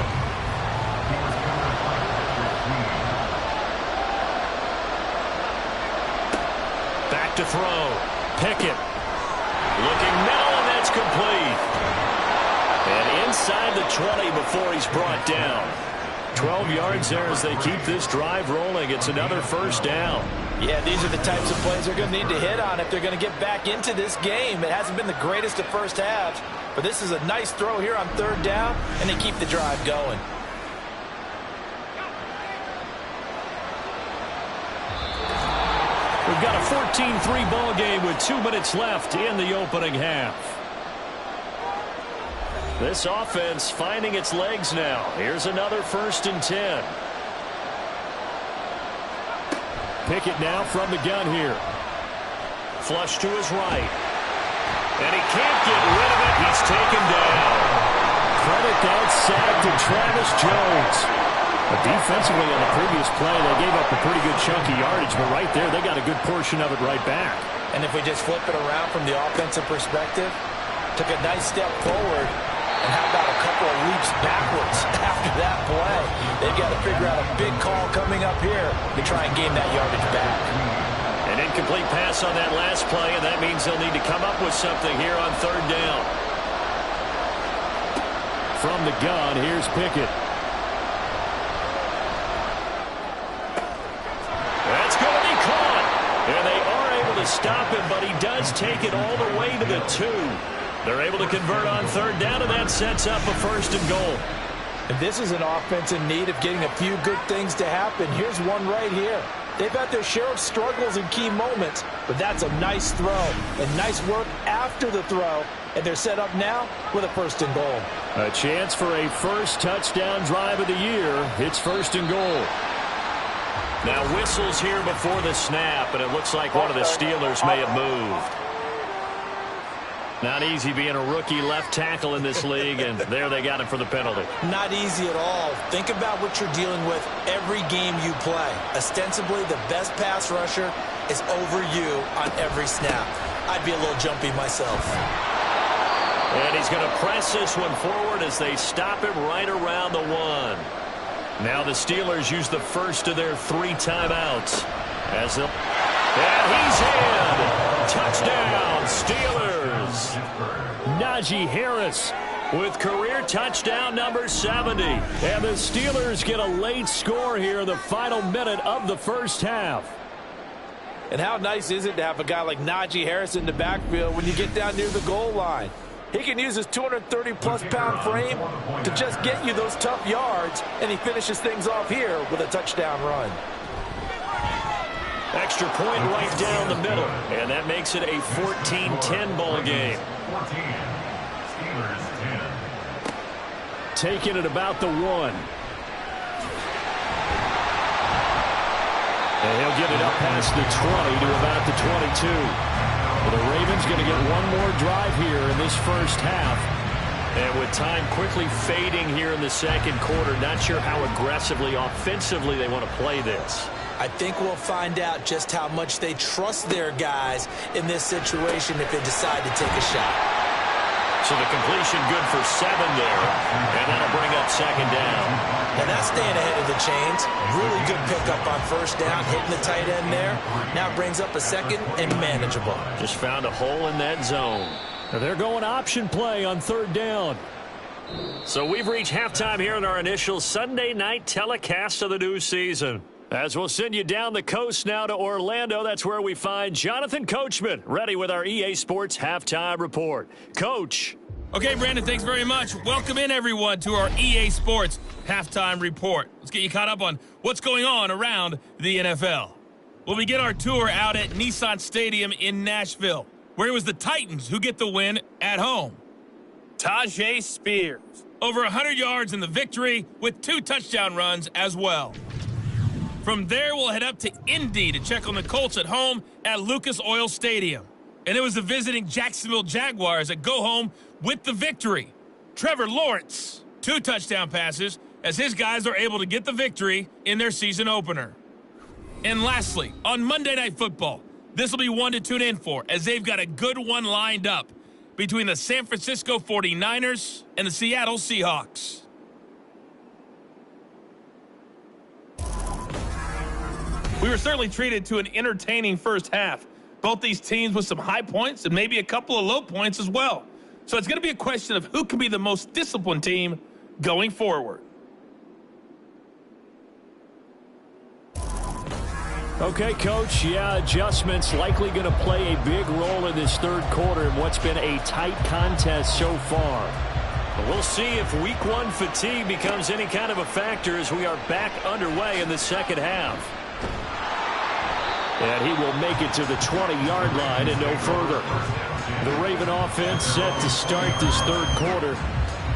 Back to throw. Pickett. Looking middle, and that's complete. And inside the 20 before he's brought down. 12 yards there as they keep this drive rolling. It's another first down. Yeah, these are the types of plays they're going to need to hit on if they're going to get back into this game. It hasn't been the greatest of first halves, but this is a nice throw here on third down, and they keep the drive going. We've got a 14-3 ball game with 2 minutes left in the opening half. This offense finding its legs now. Here's another 1st and 10. Pickett now from the gun here. Flush to his right. And he can't get rid of it. He's taken down. Credit that sack to Travis Jones. But defensively on the previous play, they gave up a pretty good chunk of yardage, but right there, they got a good portion of it right back. And if we just flip it around from the offensive perspective, took a nice step forward, and how about a couple of leaps backwards after that play? They've got to figure out a big call coming up here to try and gain that yardage back. An incomplete pass on that last play, and that means they'll need to come up with something here on third down. From the gun, here's Pickett. That's going to be caught. And they are able to stop him, but he does take it all the way to the 2. They're able to convert on third down, and that sets up a first and goal. And this is an offense in need of getting a few good things to happen. Here's one right here. They've had their share of struggles in key moments, but that's a nice throw and nice work after the throw. And they're set up now with a first and goal. A chance for a first touchdown drive of the year. It's first and goal. Now whistles here before the snap, and it looks like one of the Steelers may have moved. Not easy being a rookie left tackle in this league, and there they got him for the penalty. Not easy at all. Think about what you're dealing with every game you play. Ostensibly, the best pass rusher is over you on every snap. I'd be a little jumpy myself. And he's going to press this one forward as they stop him right around the 1. Now the Steelers use the first of their 3 timeouts. And he's in. Touchdown, Steelers. Najee Harris with career touchdown number 70. And the Steelers get a late score here in the final minute of the first half. And how nice is it to have a guy like Najee Harris in the backfield when you get down near the goal line? He can use his 230-plus pound frame to just get you those tough yards, and he finishes things off here with a touchdown run. Extra point right down the middle, and that makes it a 14-10 ball game. 14. Steelers 10. Taking it about the 1. And he'll get it up past the 20 to about the 22. The Ravens going to get one more drive here in this first half. And with time quickly fading here in the second quarter, not sure how aggressively, offensively they want to play this. I think we'll find out just how much they trust their guys in this situation if they decide to take a shot. So the completion good for 7 there, and that'll bring up second down. And that's staying ahead of the chains. Really good pickup on first down, hitting the tight end there. Now brings up a second and manageable. Just found a hole in that zone. They're going option play on third down. So we've reached halftime here in our initial Sunday night telecast of the new season. As we'll send you down the coast now to Orlando, that's where we find Jonathan Coachman, ready with our EA Sports Halftime Report. Coach. Okay, Brandon, thanks very much. Welcome in, everyone, to our EA Sports Halftime Report. Let's get you caught up on what's going on around the NFL. We'll begin our tour out at Nissan Stadium in Nashville, where it was the Titans who get the win at home. Tajay Spears, over 100 yards in the victory with 2 touchdown runs as well. From there, we'll head up to Indy to check on the Colts at home at Lucas Oil Stadium. And it was the visiting Jacksonville Jaguars that go home with the victory. Trevor Lawrence, 2 touchdown passes as his guys are able to get the victory in their season opener. And lastly, on Monday Night Football, this will be one to tune in for as they've got a good one lined up between the San Francisco 49ers and the Seattle Seahawks. We were certainly treated to an entertaining first half. Both these teams with some high points and maybe a couple of low points as well. So it's going to be a question of who can be the most disciplined team going forward. Okay, Coach, adjustments likely going to play a big role in this third quarter in what's been a tight contest so far. But we'll see if Week 1 fatigue becomes any kind of a factor as we are back underway in the second half. And he will make it to the 20-yard line and no further. The Raven offense set to start this third quarter.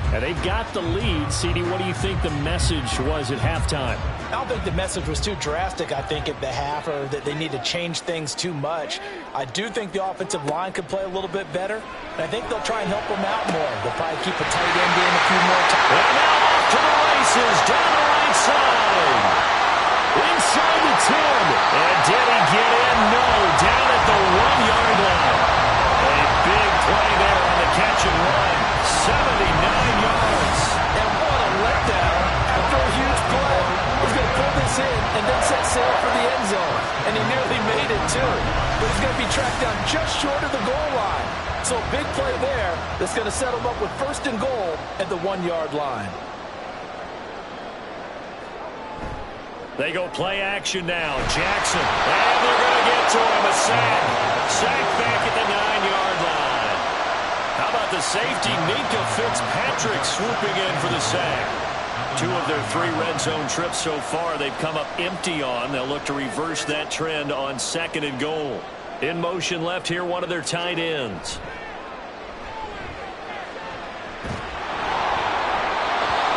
And they've got the lead. CD, what do you think the message was at halftime? I don't think the message was too drastic, I think, at the half, or that they need to change things too much. I do think the offensive line could play a little bit better, and I think they'll try and help them out more. They'll probably keep a tight end in a few more times. And now off to the races, down the right side. Inside the 10. And did he get in? No, down at the 1-yard line. A big play there on the catch and run. 79 yards. And what a letdown after a huge play. He's going to pull this in and then set sail for the end zone. And he nearly made it, too. But he's going to be tracked down just short of the goal line. So a big play there that's going to set him up with first and goal at the 1-yard line. They go play action now. Jackson. And they're going to get to him. A sack. Sack back at the 9-yard line. How about the safety? Minka Fitzpatrick swooping in for the sack. 2 of their 3 red zone trips so far they've come up empty on. They'll look to reverse that trend on 2nd and goal. In motion left here, one of their tight ends.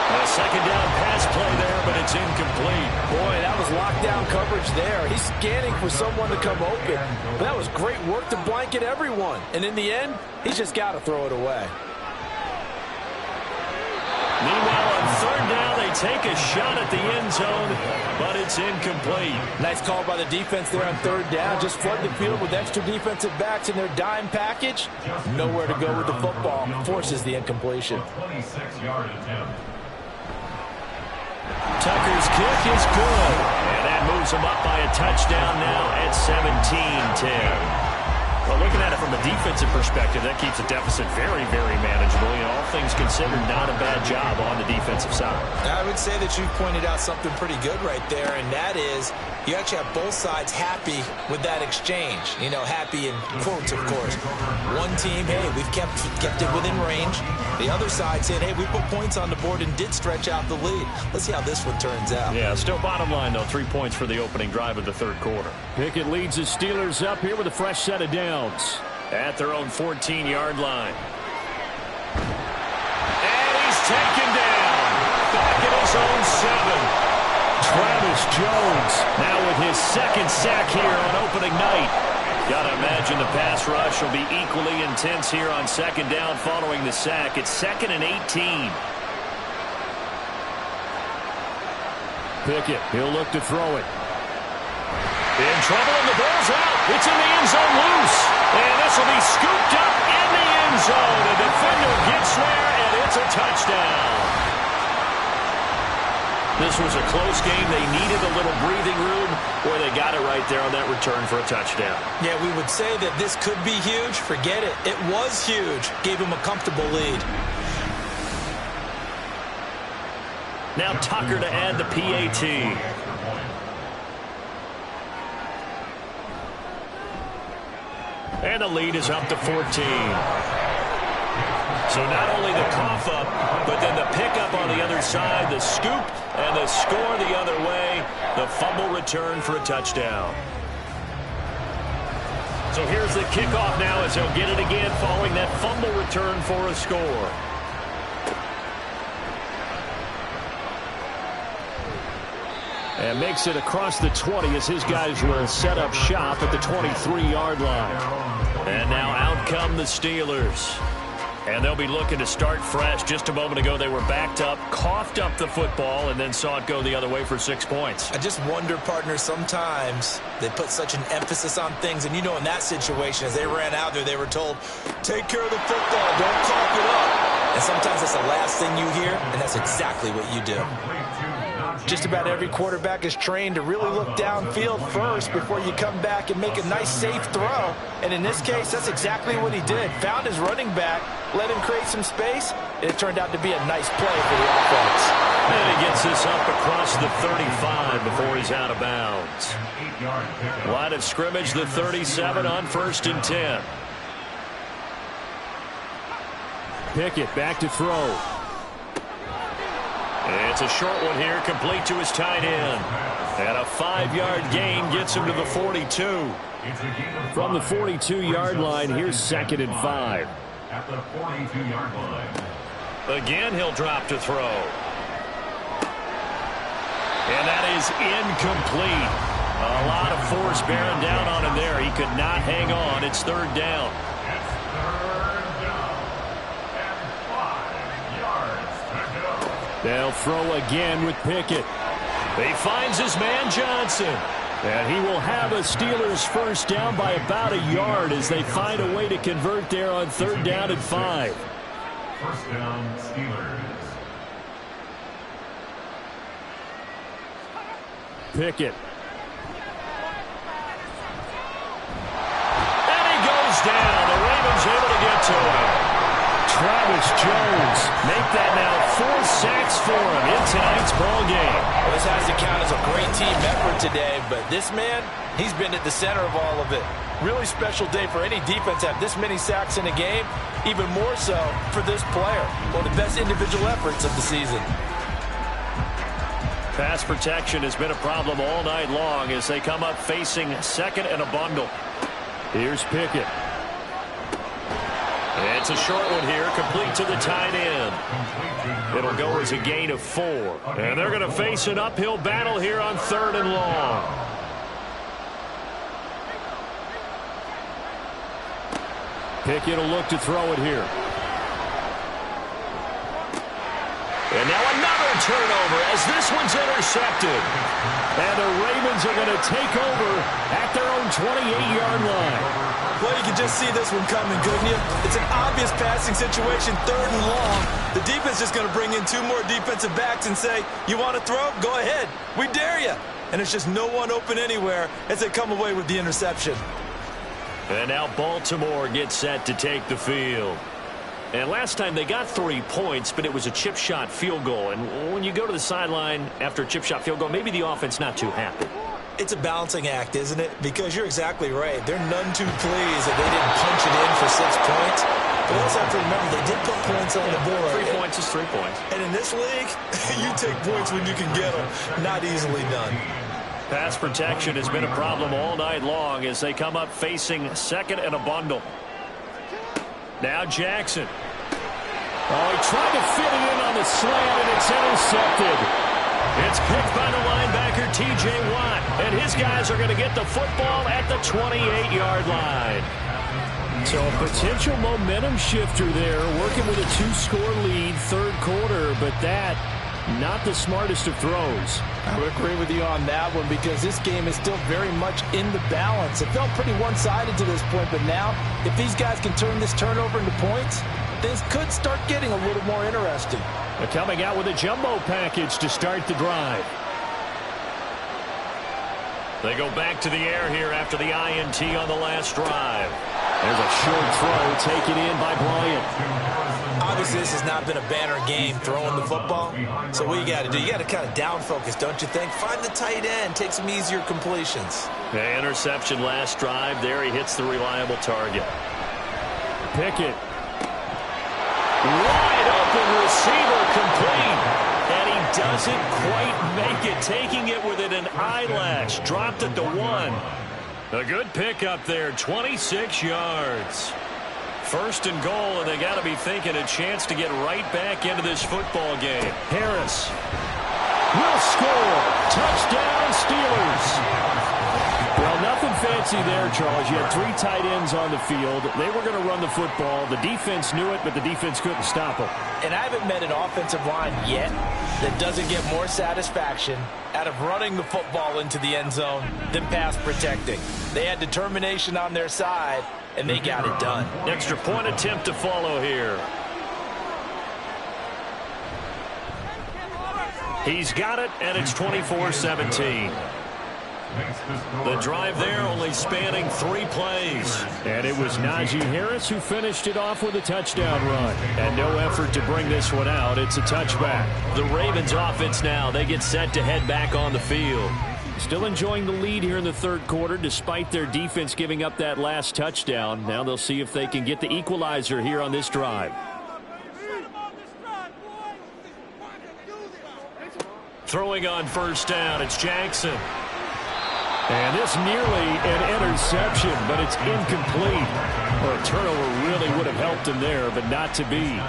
A 2nd down pass play there, but it's incomplete. Boy, that was lockdown coverage there. He's scanning for someone to come open. But that was great work to blanket everyone. And in the end, he's just got to throw it away. Meanwhile, on 3rd down, they take a shot at the end zone, but it's incomplete. Nice call by the defense there on 3rd down. Just flood the field with extra defensive backs in their dime package. Nowhere to go with the football. Forces the incompletion. 26-yard attempt. Tucker's kick is good. And that moves him up by a touchdown now at 17-10. Well, looking at it from a defensive perspective, that keeps the deficit very, very manageable. You know, all things considered, not a bad job on the defensive side. I would say that you've pointed out something pretty good right there, and that is you actually have both sides happy with that exchange. You know, happy in quotes, of course. One team, hey, we've kept it within range. The other side saying, hey, we put points on the board and did stretch out the lead. Let's see how this one turns out. Yeah, still bottom line, though, 3 points for the opening drive of the 3rd quarter. Pickett leads the Steelers up here with a fresh set of downs at their own 14-yard line. And he's taken down back at his own 7. Travis Jones now with his 2nd sack here on opening night. Gotta imagine the pass rush will be equally intense here on 2nd down following the sack. It's 2nd and 18. Pickett, he'll look to throw it. In trouble, and the ball's out. It's in the end zone loose. And this will be scooped up in the end zone. The defender gets there, and it's a touchdown. This was a close game. They needed a little breathing room, or they got it right there on that return for a touchdown. Yeah, we would say that this could be huge. Forget it. It was huge. Gave him a comfortable lead. Now Tucker to add the PAT. And the lead is up to 14. So not only the cough up, but then the pickup on the other side, the scoop, and the score the other way, the fumble return for a touchdown. So here's the kickoff now as they'll get it again following that fumble return for a score. And makes it across the 20 as his guys will set up shop at the 23-yard line. And now out come the Steelers. And they'll be looking to start fresh. Just a moment ago, they were backed up, coughed up the football, and then saw it go the other way for 6 points. I just wonder, partner, sometimes they put such an emphasis on things. And, you know, in that situation, as they ran out there, they were told, take care of the football, don't cough it up. And sometimes that's the last thing you hear, and that's exactly what you do. Just about every quarterback is trained to really look downfield first before you come back and make a nice, safe throw. And in this case, that's exactly what he did. Found his running back, let him create some space, and it turned out to be a nice play for the offense. And he gets this up across the 35 before he's out of bounds. Line of scrimmage, the 37 on 1st and 10. Pickett back to throw. It's a short one here, complete to his tight end. And a 5-yard gain gets him to the 42. From the 42-yard line, here's 2nd and 5. At the 42-yard line. Again, he'll drop to throw. And that is incomplete. A lot of force bearing down on him there. He could not hang on. It's 3rd down. It's 3rd down. And 5 yards to go. They'll throw again with Pickett. He finds his man Johnson. And he will have a Steelers first down by about a yard as they find a way to convert there on 3rd down and 5. First down, Steelers. Pickett. And he goes down. The Ravens able to get to him. Travis Jones make that now 4 sacks for him in tonight's ball game. Well, this has to count as a great team effort today, but this man, he's been at the center of all of it. Really special day for any defense to have this many sacks in a game, even more so for this player. One of the best individual efforts of the season. Pass protection has been a problem all night long as they come up facing second and a bundle. Here's Pickett. It's a short one here, complete to the tight end. It'll go as a gain of 4. And they're going to face an uphill battle here on 3rd and long. Pickett will look to throw it here. And now another turnover as this one's intercepted. And the Ravens are going to take over at their own 28-yard line. Well, you can just see this one coming, couldn't you? It's an obvious passing situation, 3rd and long. The defense is going to bring in 2 more defensive backs and say, you want to throw? Go ahead. We dare you. And it's just no one open anywhere as they come away with the interception. And now Baltimore gets set to take the field. And last time they got 3 points, but it was a chip shot field goal. And when you go to the sideline after a chip shot field goal, maybe the offense not too happy. It's a balancing act, isn't it? Because you're exactly right. They're none too pleased that they didn't punch it in for 6 points. But we also have to remember they did put points on the board. 3 points is 3 points. And in this league, you take points when you can get them. Not easily done. Pass protection has been a problem all night long as they come up facing second and a bundle. Now Jackson. Oh, he tried to fit it in on the slant, and it's intercepted. It's picked by the linebacker, T.J. Watt. And his guys are going to get the football at the 28-yard line. So a potential momentum shifter there, working with a 2-score lead, 3rd quarter, but that, not the smartest of throws. I would agree with you on that one because this game is still very much in the balance. It felt pretty one-sided to this point, but now if these guys can turn this turnover into points, things could start getting a little more interesting. They're coming out with a jumbo package to start the drive. They go back to the air here after the INT on the last drive. There's a short throw taken in by Bryant. Obviously, this has not been a banner game throwing the football. So what you got to do, you got to kind of down focus, don't you think? Find the tight end, take some easier completions. The interception last drive. There he hits the reliable target. Pickett. Wide open receiver complete. And he doesn't quite make it. Taking it within an eyelash. Dropped it to 1. A good pickup there, 26 yards. 1st and goal, and they got to be thinking a chance to get right back into this football game. Harris will score. Touchdown, Steelers. Well, nothing fancy there, Charles. You had 3 tight ends on the field. They were going to run the football. The defense knew it, but the defense couldn't stop them. And I haven't met an offensive line yet that doesn't get more satisfaction out of running the football into the end zone than pass protecting. They had determination on their side, and they got it done. Extra point attempt to follow here. He's got it, and it's 24-17. The drive there only spanning 3 plays. And it was Najee Harris who finished it off with a touchdown run. And no effort to bring this one out. It's a touchback. The Ravens offense now, they get set to head back on the field. Still enjoying the lead here in the 3rd quarter despite their defense giving up that last touchdown. Now they'll see if they can get the equalizer here on this drive. Throwing on 1st down, it's Jackson. And this nearly an interception, but it's incomplete. Well, a turnover really would have helped him there, but not to be.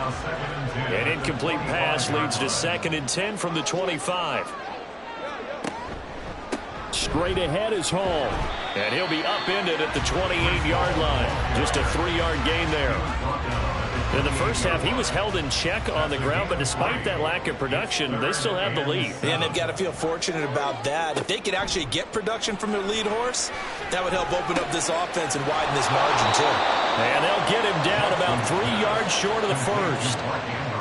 An incomplete pass leads to 2nd and 10 from the 25. Straight ahead is Hall. And he'll be upended at the 28-yard line. Just a 3-yard gain there. In the first half, he was held in check on the ground, but despite that lack of production, they still have the lead. And they've got to feel fortunate about that. If they could actually get production from their lead horse, that would help open up this offense and widen this margin, too. And they'll get him down about 3 yards short of the first.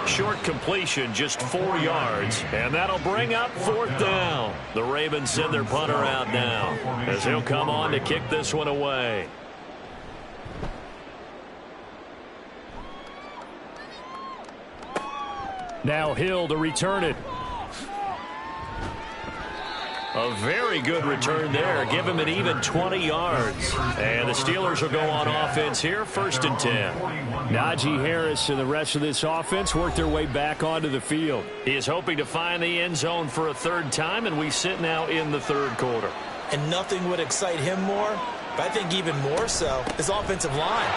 Short completion, just 4 yards. And that'll bring up 4th down. The Ravens send their punter out now as he'll come on to kick this one away. Now Hill to return it. A very good return there. Give him an even 20 yards. And the Steelers will go on offense here, 1st and 10. Najee Harris and the rest of this offense work their way back onto the field. He is hoping to find the end zone for a 3rd time, and we sit now in the 3rd quarter. And nothing would excite him more, but I think even more so, his offensive line.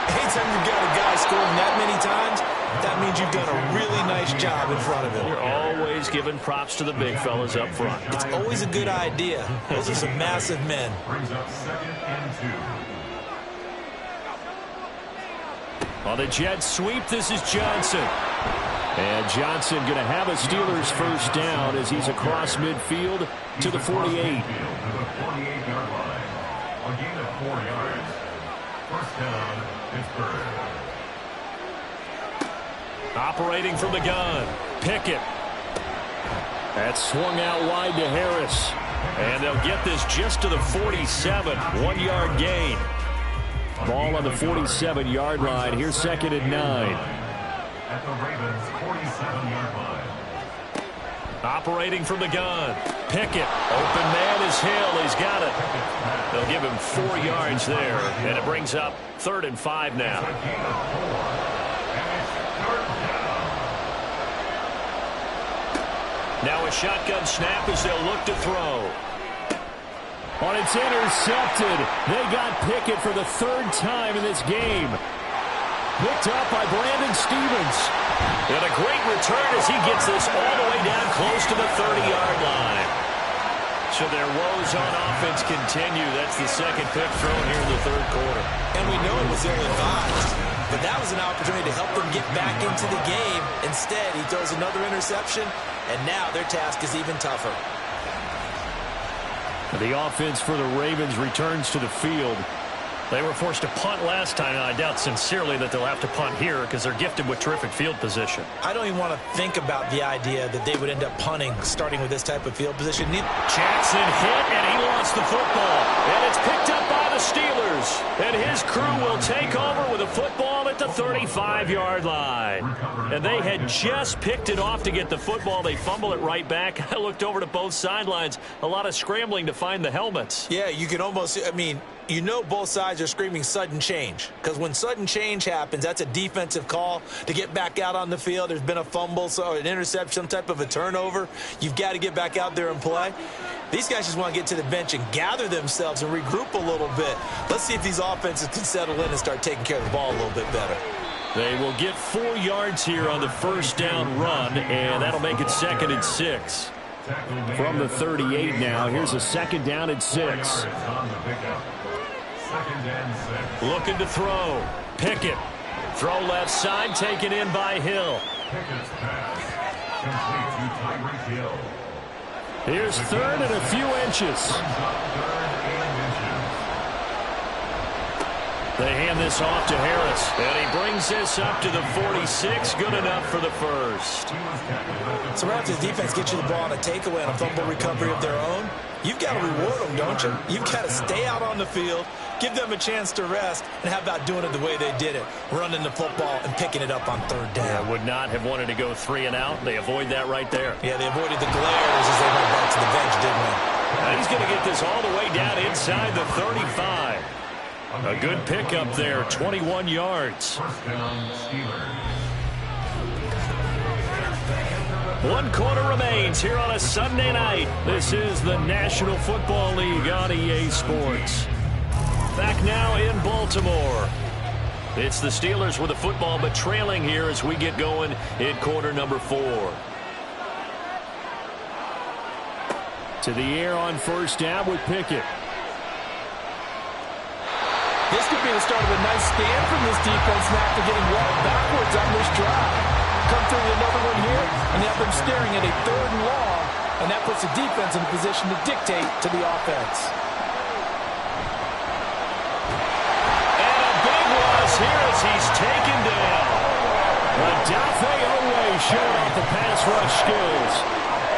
Anytime you've got a guy scoring that many times, that means you've done a really nice job in front of him. You're always giving props to the big fellas up front. It's always a good idea. Those are some massive men. Brings up 2nd and 2. On the jet sweep, this is Johnson. And Johnson going to have a Steelers 1st down as he's across midfield to the 48. To the 48-yard line. A gain of 4 yards. 1st down, Pittsburgh. Operating from the gun, Pickett. That's swung out wide to Harris. And they'll get this just to the 47, 1-yard gain. Ball on the 47-yard line. Here's 2nd and 9. At the Ravens' 47-yard line. Operating from the gun, Pickett. Open man is Hill. He's got it. They'll give him 4 yards there. And it brings up 3rd and 5 now. Now a shotgun snap as they'll look to throw. And it's intercepted. They got Pickett for the 3rd time in this game. Picked up by Brandon Stevens. And a great return as he gets this all the way down close to the 30-yard line. So their woes on offense continue. That's the 2nd pick thrown here in the 3rd quarter. And we know it was ill-advised, but that was an opportunity to help them get back into the game. Instead, he throws another interception, and now their task is even tougher. The offense for the Ravens returns to the field. They were forced to punt last time, and I doubt sincerely that they'll have to punt here because they're gifted with terrific field position. I don't even want to think about the idea that they would end up punting starting with this type of field position. Jackson hit, and he lost the football. And it's picked up by the Steelers. And his crew will take over with a football at the 35-yard line. And they had just picked it off to get the football. They fumble it right back. I looked over to both sidelines. A lot of scrambling to find the helmets. Yeah, you can almost, you know both sides are screaming sudden change. Because when sudden change happens, that's a defensive call to get back out on the field. There's been a fumble, so an interception, some type of a turnover. You've got to get back out there and play. These guys just want to get to the bench and gather themselves and regroup a little bit. Let's see if these offenses can settle in and start taking care of the ball a little bit better. They will get 4 yards here on the 1st down run, and that'll make it 2nd and 6. From the 38 now, here's a 2nd down and 6. Looking to throw. Pickett. Throw left side, taken in by Hill. Pickett's pass. Complete to Tyreek Hill. Here's 3rd and a few inches. They hand this off to Harris, and he brings this up to the 46. Good enough for the 1st. So right after the defense gets you the ball on a takeaway and a fumble recovery of their own, you've got to reward them, don't you? You've got to stay out on the field, give them a chance to rest, and how about doing it the way they did it, running the football and picking it up on 3rd down. Yeah, would not have wanted to go 3 and out. They avoid that right there. Yeah, they avoided the glares as they went back to the bench, didn't they? Now he's going to get this all the way down inside the 35. A good pickup there, 21 yards. 1 quarter remains here on a Sunday night. This is the National Football League on EA Sports. Back now in Baltimore. It's the Steelers with the football, but trailing here as we get going in quarter number 4. To the air on 1st down with Pickett. This could be the start of a nice stand from this defense now after getting walked backwards on this drive. Come through with another one here, and they have them staring at a 3rd and long, and that puts the defense in a position to dictate to the offense. And a big loss here as he's taken down. Adafe Owe showing off the pass rush skills.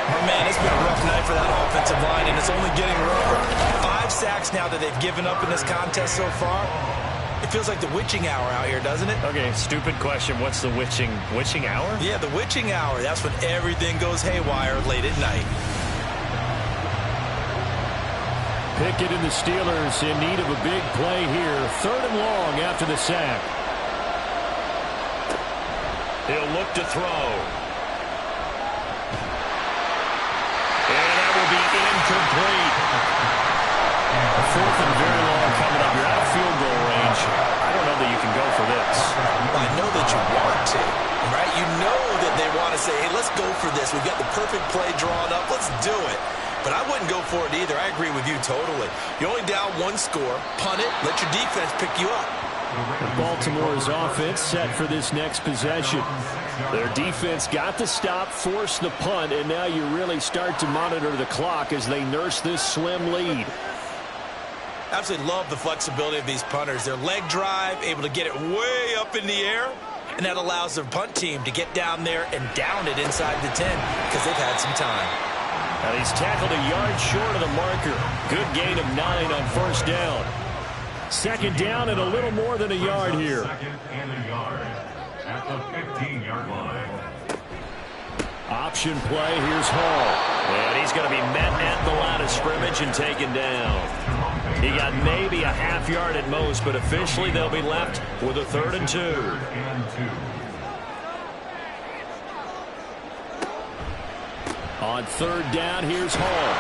Oh, man, it's been a rough night for that offensive line, and it's only getting rougher. 5 sacks now that they've given up in this contest so far. It feels like the witching hour out here, doesn't it? Okay, stupid question. What's the witching hour? Yeah, the witching hour. That's when everything goes haywire late at night. Pickett and the Steelers in need of a big play here. 3rd and long after the sack. He'll look to throw. And that will be incomplete. 4th and very long coming up. You're out of field goal range. I don't know that you can go for this. Well, I know that you want to, right? You know that they want to say, hey, let's go for this. We've got the perfect play drawn up. Let's do it. But I wouldn't go for it either. I agree with you totally. You're only down 1 score. Punt it. Let your defense pick you up. Baltimore's offense set for this next possession. Their defense got the stop, forced the punt, and now you really start to monitor the clock as they nurse this slim lead. Absolutely love the flexibility of these punters. Their leg drive, able to get it way up in the air, and that allows their punt team to get down there and down it inside the 10 because they've had some time. Now he's tackled a yard short of the marker. Good gain of 9 on 1st down. 2nd down and a little more than a yard here. 2nd and a yard at the 15-yard line. Option play. Here's Hall. And he's going to be met at the line of scrimmage and taken down. He got maybe a half yard at most, but officially they'll be left with a 3rd and 2. On 3rd down, here's Hall.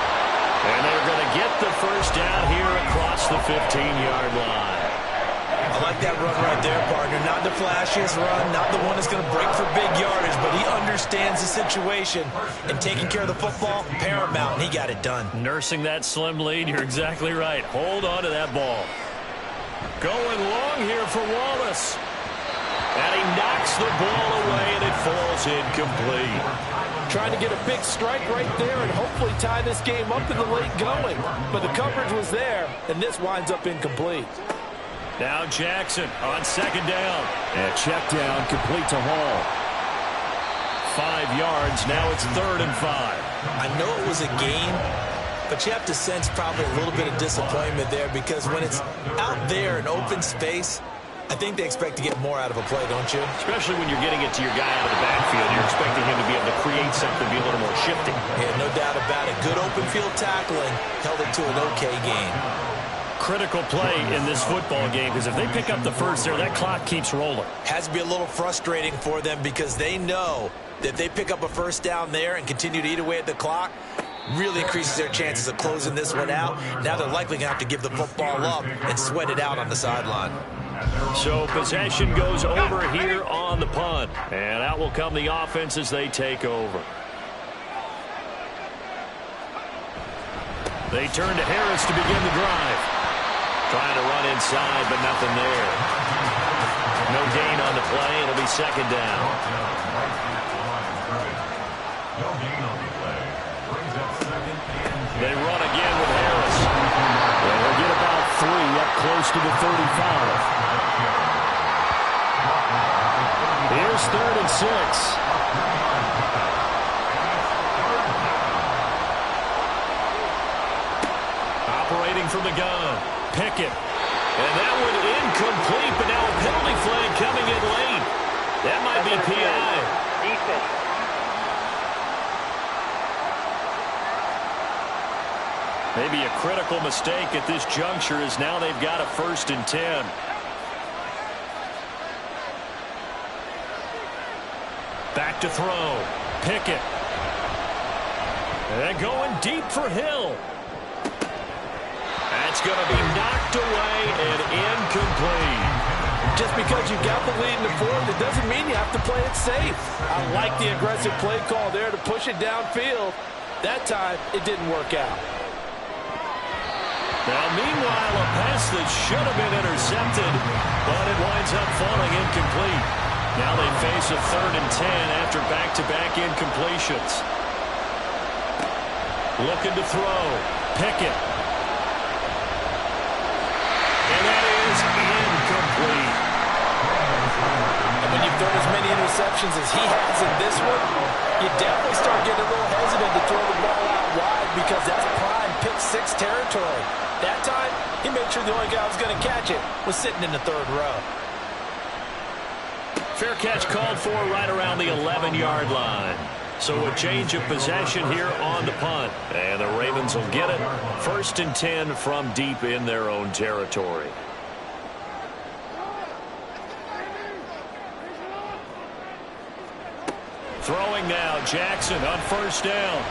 And they're going to get the 1st down here across the 15-yard line. I like that run right there, partner. Not the flashiest run, not the one that's going to break for big yardage, but he understands the situation, and taking care of the football, paramount, and he got it done. Nursing that slim lead, you're exactly right. Hold on to that ball. Going long here for Wallace. And he knocks the ball away, and it falls incomplete. Trying to get a big strike right there and hopefully tie this game up in the late going. But the coverage was there, and this winds up incomplete. Now Jackson on 2nd down. And check down complete to Hall. 5 yards. Now it's 3rd and 5. I know it was a game, but you have to sense probably a little bit of disappointment there because when it's out there in open space, I think they expect to get more out of a play, don't you? Especially when you're getting it to your guy out of the backfield. You're expecting him to be able to create something, be a little more shifty. Yeah, no doubt about it. Good open field tackling held it to an okay game. Critical play in this football game because if they pick up the 1st there, that clock keeps rolling. Has to be a little frustrating for them because they know that they pick up a 1st down there and continue to eat away at the clock, really increases their chances of closing this one out. Now they're likely going to have to give the football up and sweat it out on the sideline. So possession goes over here on the punt. And out will come the offense as they take over. They turn to Harris to begin the drive. Trying to run inside, but nothing there. No gain on the play. It'll be 2nd down. They run again with Harris. And they'll get about 3 up close to the 35. Here's 3rd and 6. Operating from the gun. Pickett. And that one incomplete, but now a penalty flag coming in late. That might be PI. Defense. Maybe a critical mistake at this juncture as now they've got a 1st and 10. Back to throw. Pickett. And going deep for Hill. That's going to be knocked away and incomplete. Just because you got the lead in the 4th, it doesn't mean you have to play it safe. I like the aggressive play call there to push it downfield. That time, it didn't work out. Now, meanwhile, a pass that should have been intercepted, but it winds up falling incomplete. Now they face a 3rd and 10 after back-to-back incompletions. Looking to throw. Pickett. And that is incomplete. And when you've thrown as many interceptions as he has in this one, you definitely start getting a little hesitant to throw the ball out wide because that's prime pick-six territory. That time, he made sure the only guy who was going to catch it was sitting in the third row. Fair catch called for right around the 11-yard line. So a change of possession here on the punt. And the Ravens will get it. 1st and 10 from deep in their own territory. Throwing now, Jackson on 1st down.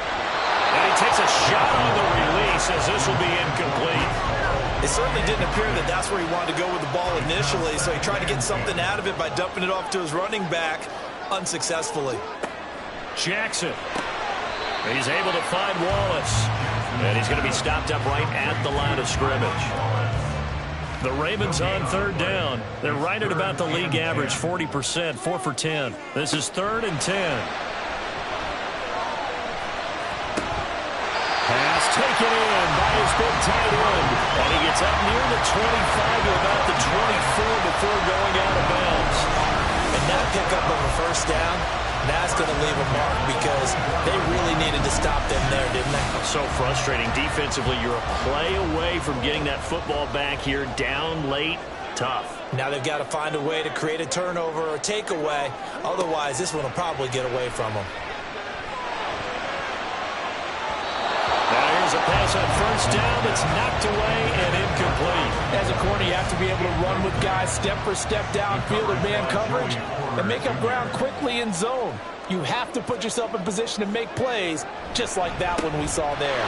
And he takes a shot on the release as this will be incomplete. It certainly didn't appear that that's where he wanted to go with the ball initially, so he tried to get something out of it by dumping it off to his running back unsuccessfully. Jackson. He's able to find Wallace. And he's going to be stopped up right at the line of scrimmage. The Ravens on 3rd down. They're right at about the league average, 40%, 4 for 10. This is 3rd and 10. Pass taken in by his big tight end. And he gets up near the 25 to about the 24 before going out of bounds. And that pickup of a 1st down, that's going to leave a mark because they really needed to stop them there, didn't they? So frustrating. Defensively, you're a play away from getting that football back here down late. Tough. Now they've got to find a way to create a turnover or a takeaway. Otherwise, this one will probably get away from them. Now here's a pass on 1st down that's knocked away and incomplete. As a corner, you have to be able to run with guys step for step downfield or man coverage and make up ground quickly in zone. You have to put yourself in position to make plays, just like that one we saw there.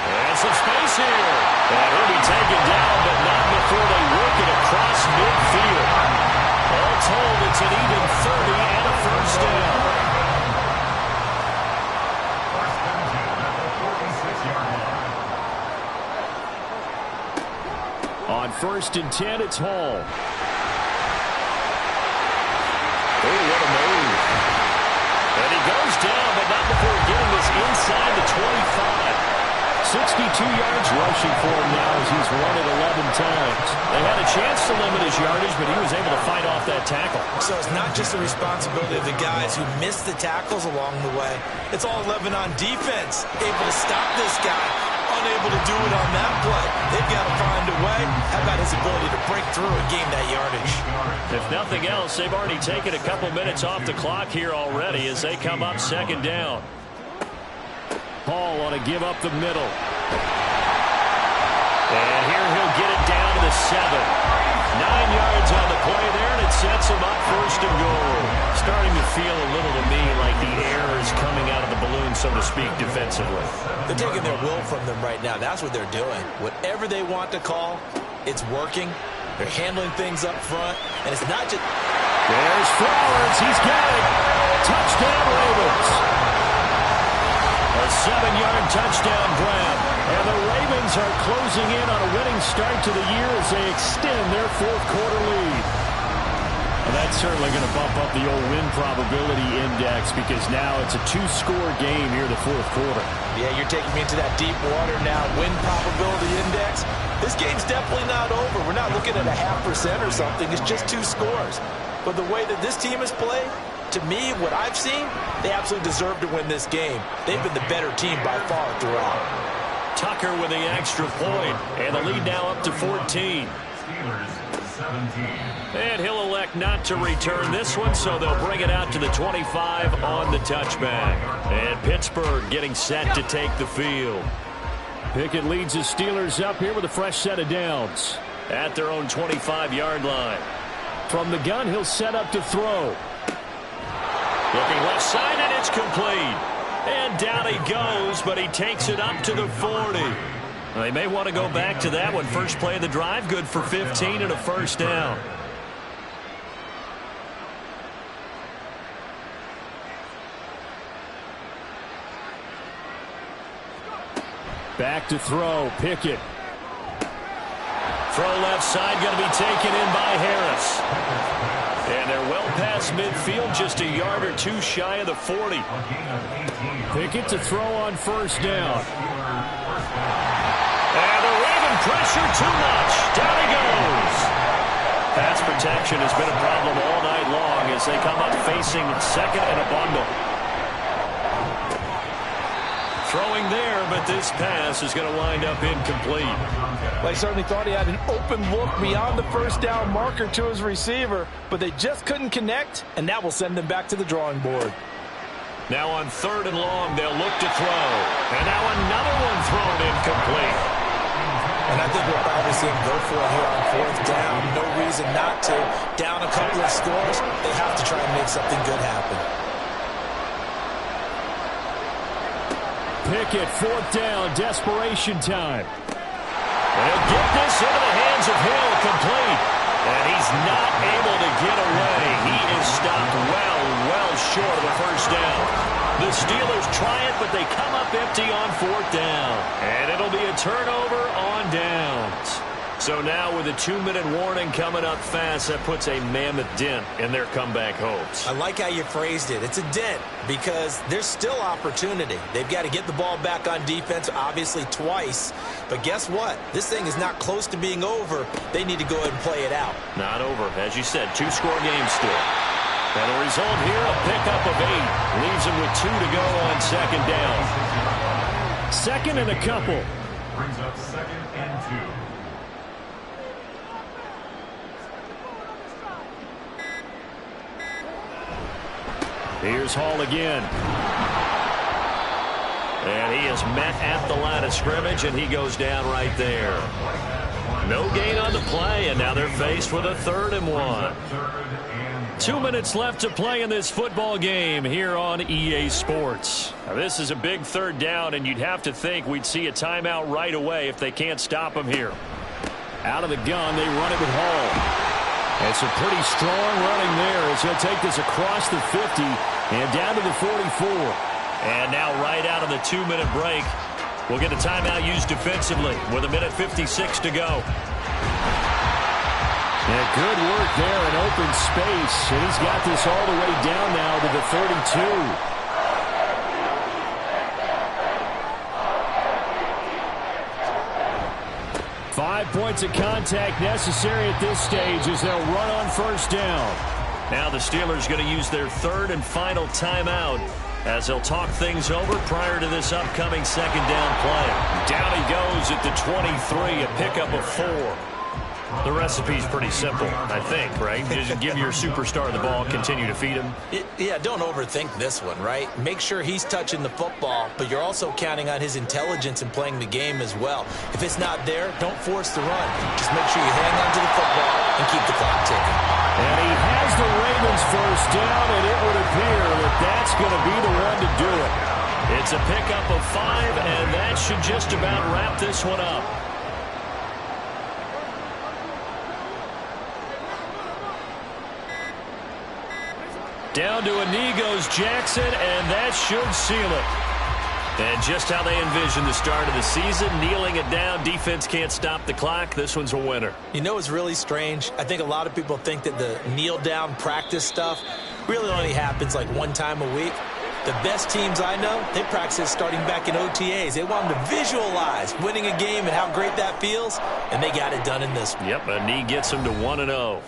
And some space here. And he'll be taken down, but not before they work it across midfield. All told, it's an even 30 and a 1st down. On 1st and 10, it's Hall. Oh, what a move. And he goes down, but not before getting this inside the 25. 62 yards rushing for him now as he's run it 11 times. They had a chance to limit his yardage, but he was able to fight off that tackle. So it's not just the responsibility of the guys who missed the tackles along the way. It's all 11 on defense, able to stop this guy. Unable to do it on that play. They've got to find a way. How about his ability to break through and gain that yardage? If nothing else, they've already taken a couple minutes off the clock here already as they come up 2nd down. Hall on to give up the middle. And here he'll get it down to the 7. 9 yards on the play there, and it sets him up 1st and goal. Starting to feel a little to me like the air is coming out of the balloon, so to speak, defensively. They're taking their will from them right now. That's what they're doing. Whatever they want to call, it's working. They're handling things up front, and it's not just... There's Flowers. He's got it. Touchdown, Ravens. A 7-yard touchdown grab. And the Ravens are closing in on a winning start to the year as they extend their 4th quarter lead. Well, that's certainly going to bump up the old win probability index because now it's a 2-score game here the 4th quarter. Yeah, you're taking me into that deep water now. Win probability index. This game's definitely not over. We're not looking at a 0.5% or something. It's just 2 scores. But the way that this team has played, to me, what I've seen, they absolutely deserve to win this game. They've been the better team by far throughout. Tucker with the extra point, and the lead now up to 14. Steelers 17. And he'll elect not to return this one, so they'll bring it out to the 25 on the touchback. And Pittsburgh getting set to take the field. Pickett leads the Steelers up here with a fresh set of downs at their own 25-yard line. From the gun, he'll set up to throw. Looking left side, and it's complete. And down he goes, but he takes it up to the 40. They may want to go back to that one. First play of the drive, good for 15 and a 1st down. Back to throw, Pickett. Throw left side, going to be taken in by Harris. And they're well past midfield, just a yard or 2 shy of the 40. Pickett to throw on 1st down. And the Raven pressure too much. Down he goes. Pass protection has been a problem all night long as they come up facing 2nd and a bundle. Throwing there, but this pass is going to wind up incomplete. Well, he certainly thought he had an open look beyond the first down marker to his receiver, but they just couldn't connect, and that will send them back to the drawing board. Now on 3rd and long, they'll look to throw. And now another one thrown incomplete. And I think we'll probably see him go for it here on 4th down. No reason not to. Down a couple of scores, they have to try and make something good happen. Pickett, 4th down, desperation time. And he'll get this into the hands of Hill, complete. And he's not able to get away. He is stopped well short of the first down. The Steelers try it, but they come up empty on 4th down. And it'll be a turnover on downs. So now with a 2-minute warning coming up fast, that puts a mammoth dent in their comeback hopes. I like how you phrased it. It's a dent because there's still opportunity. They've got to get the ball back on defense, obviously twice. But guess what? This thing is not close to being over. They need to go ahead and play it out. Not over. As you said, 2-score game still. And the result here, a pickup of 8. Leaves them with 2 to go on 2nd down. 2nd and a couple. Brings up 2nd and 2. Here's Hall again. And he is met at the line of scrimmage, and he goes down right there. No gain on the play, and now they're faced with a 3rd and 1. 2 minutes left to play in this football game here on EA Sports. Now, this is a big 3rd down, and you'd have to think we'd see a timeout right away if they can't stop him here. Out of the gun, they run it with Hall. It's a pretty strong running there as he'll take this across the 50 and down to the 44. And now right out of the 2-minute break, we'll get a timeout used defensively with 1:56 to go. Yeah, good work there in open space. And he's got this all the way down now to the 32. Five points of contact necessary at this stage as they'll run on 1st down. Now the Steelers going to use their 3rd and final timeout as they'll talk things over prior to this upcoming 2nd down play. Down he goes at the 23, a pickup of 4. The recipe's pretty simple, I think, right? Just give your superstar the ball, continue to feed him. Yeah, don't overthink this one, right? Make sure he's touching the football, but you're also counting on his intelligence in playing the game as well. If it's not there, don't force the run. Just make sure you hang on to the football and keep the clock ticking. And he has the Ravens 1st down, and it would appear that that's going to be the one to do it. It's a pickup of 5, and that should just about wrap this one up. Down to a knee goes Jackson, and that should seal it. And just how they envisioned the start of the season, kneeling it down, defense can't stop the clock. This one's a winner. You know what's really strange? I think a lot of people think that the kneel-down practice stuff really only happens like one time a week. The best teams I know, they practice starting back in OTAs. They want them to visualize winning a game and how great that feels, and they got it done in this one. Yep, a knee gets them to 1-0.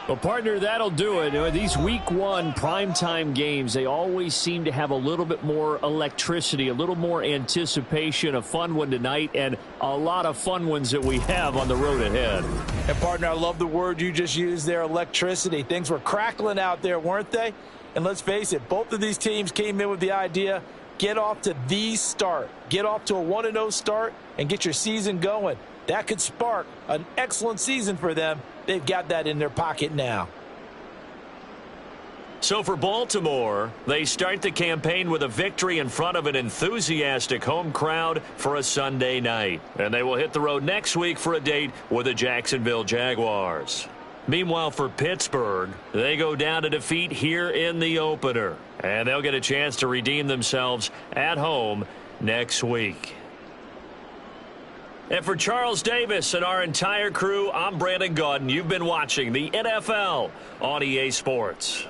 Well, partner, that'll do it. These Week 1 primetime games, they always seem to have a little bit more electricity, a little more anticipation. A fun one tonight, and a lot of fun ones that we have on the road ahead. And, partner, I love the word you just used there, electricity. Things were crackling out there, weren't they? And let's face it, both of these teams came in with the idea, get off to the start. Get off to a 1-0 start and get your season going. That could spark an excellent season for them. They've got that in their pocket now. So for Baltimore, they start the campaign with a victory in front of an enthusiastic home crowd for a Sunday night. And they will hit the road next week for a date with the Jacksonville Jaguars. Meanwhile, for Pittsburgh, they go down to defeat here in the opener. And they'll get a chance to redeem themselves at home next week. And for Charles Davis and our entire crew, I'm Brandon Gaudin. You've been watching the NFL on EA Sports.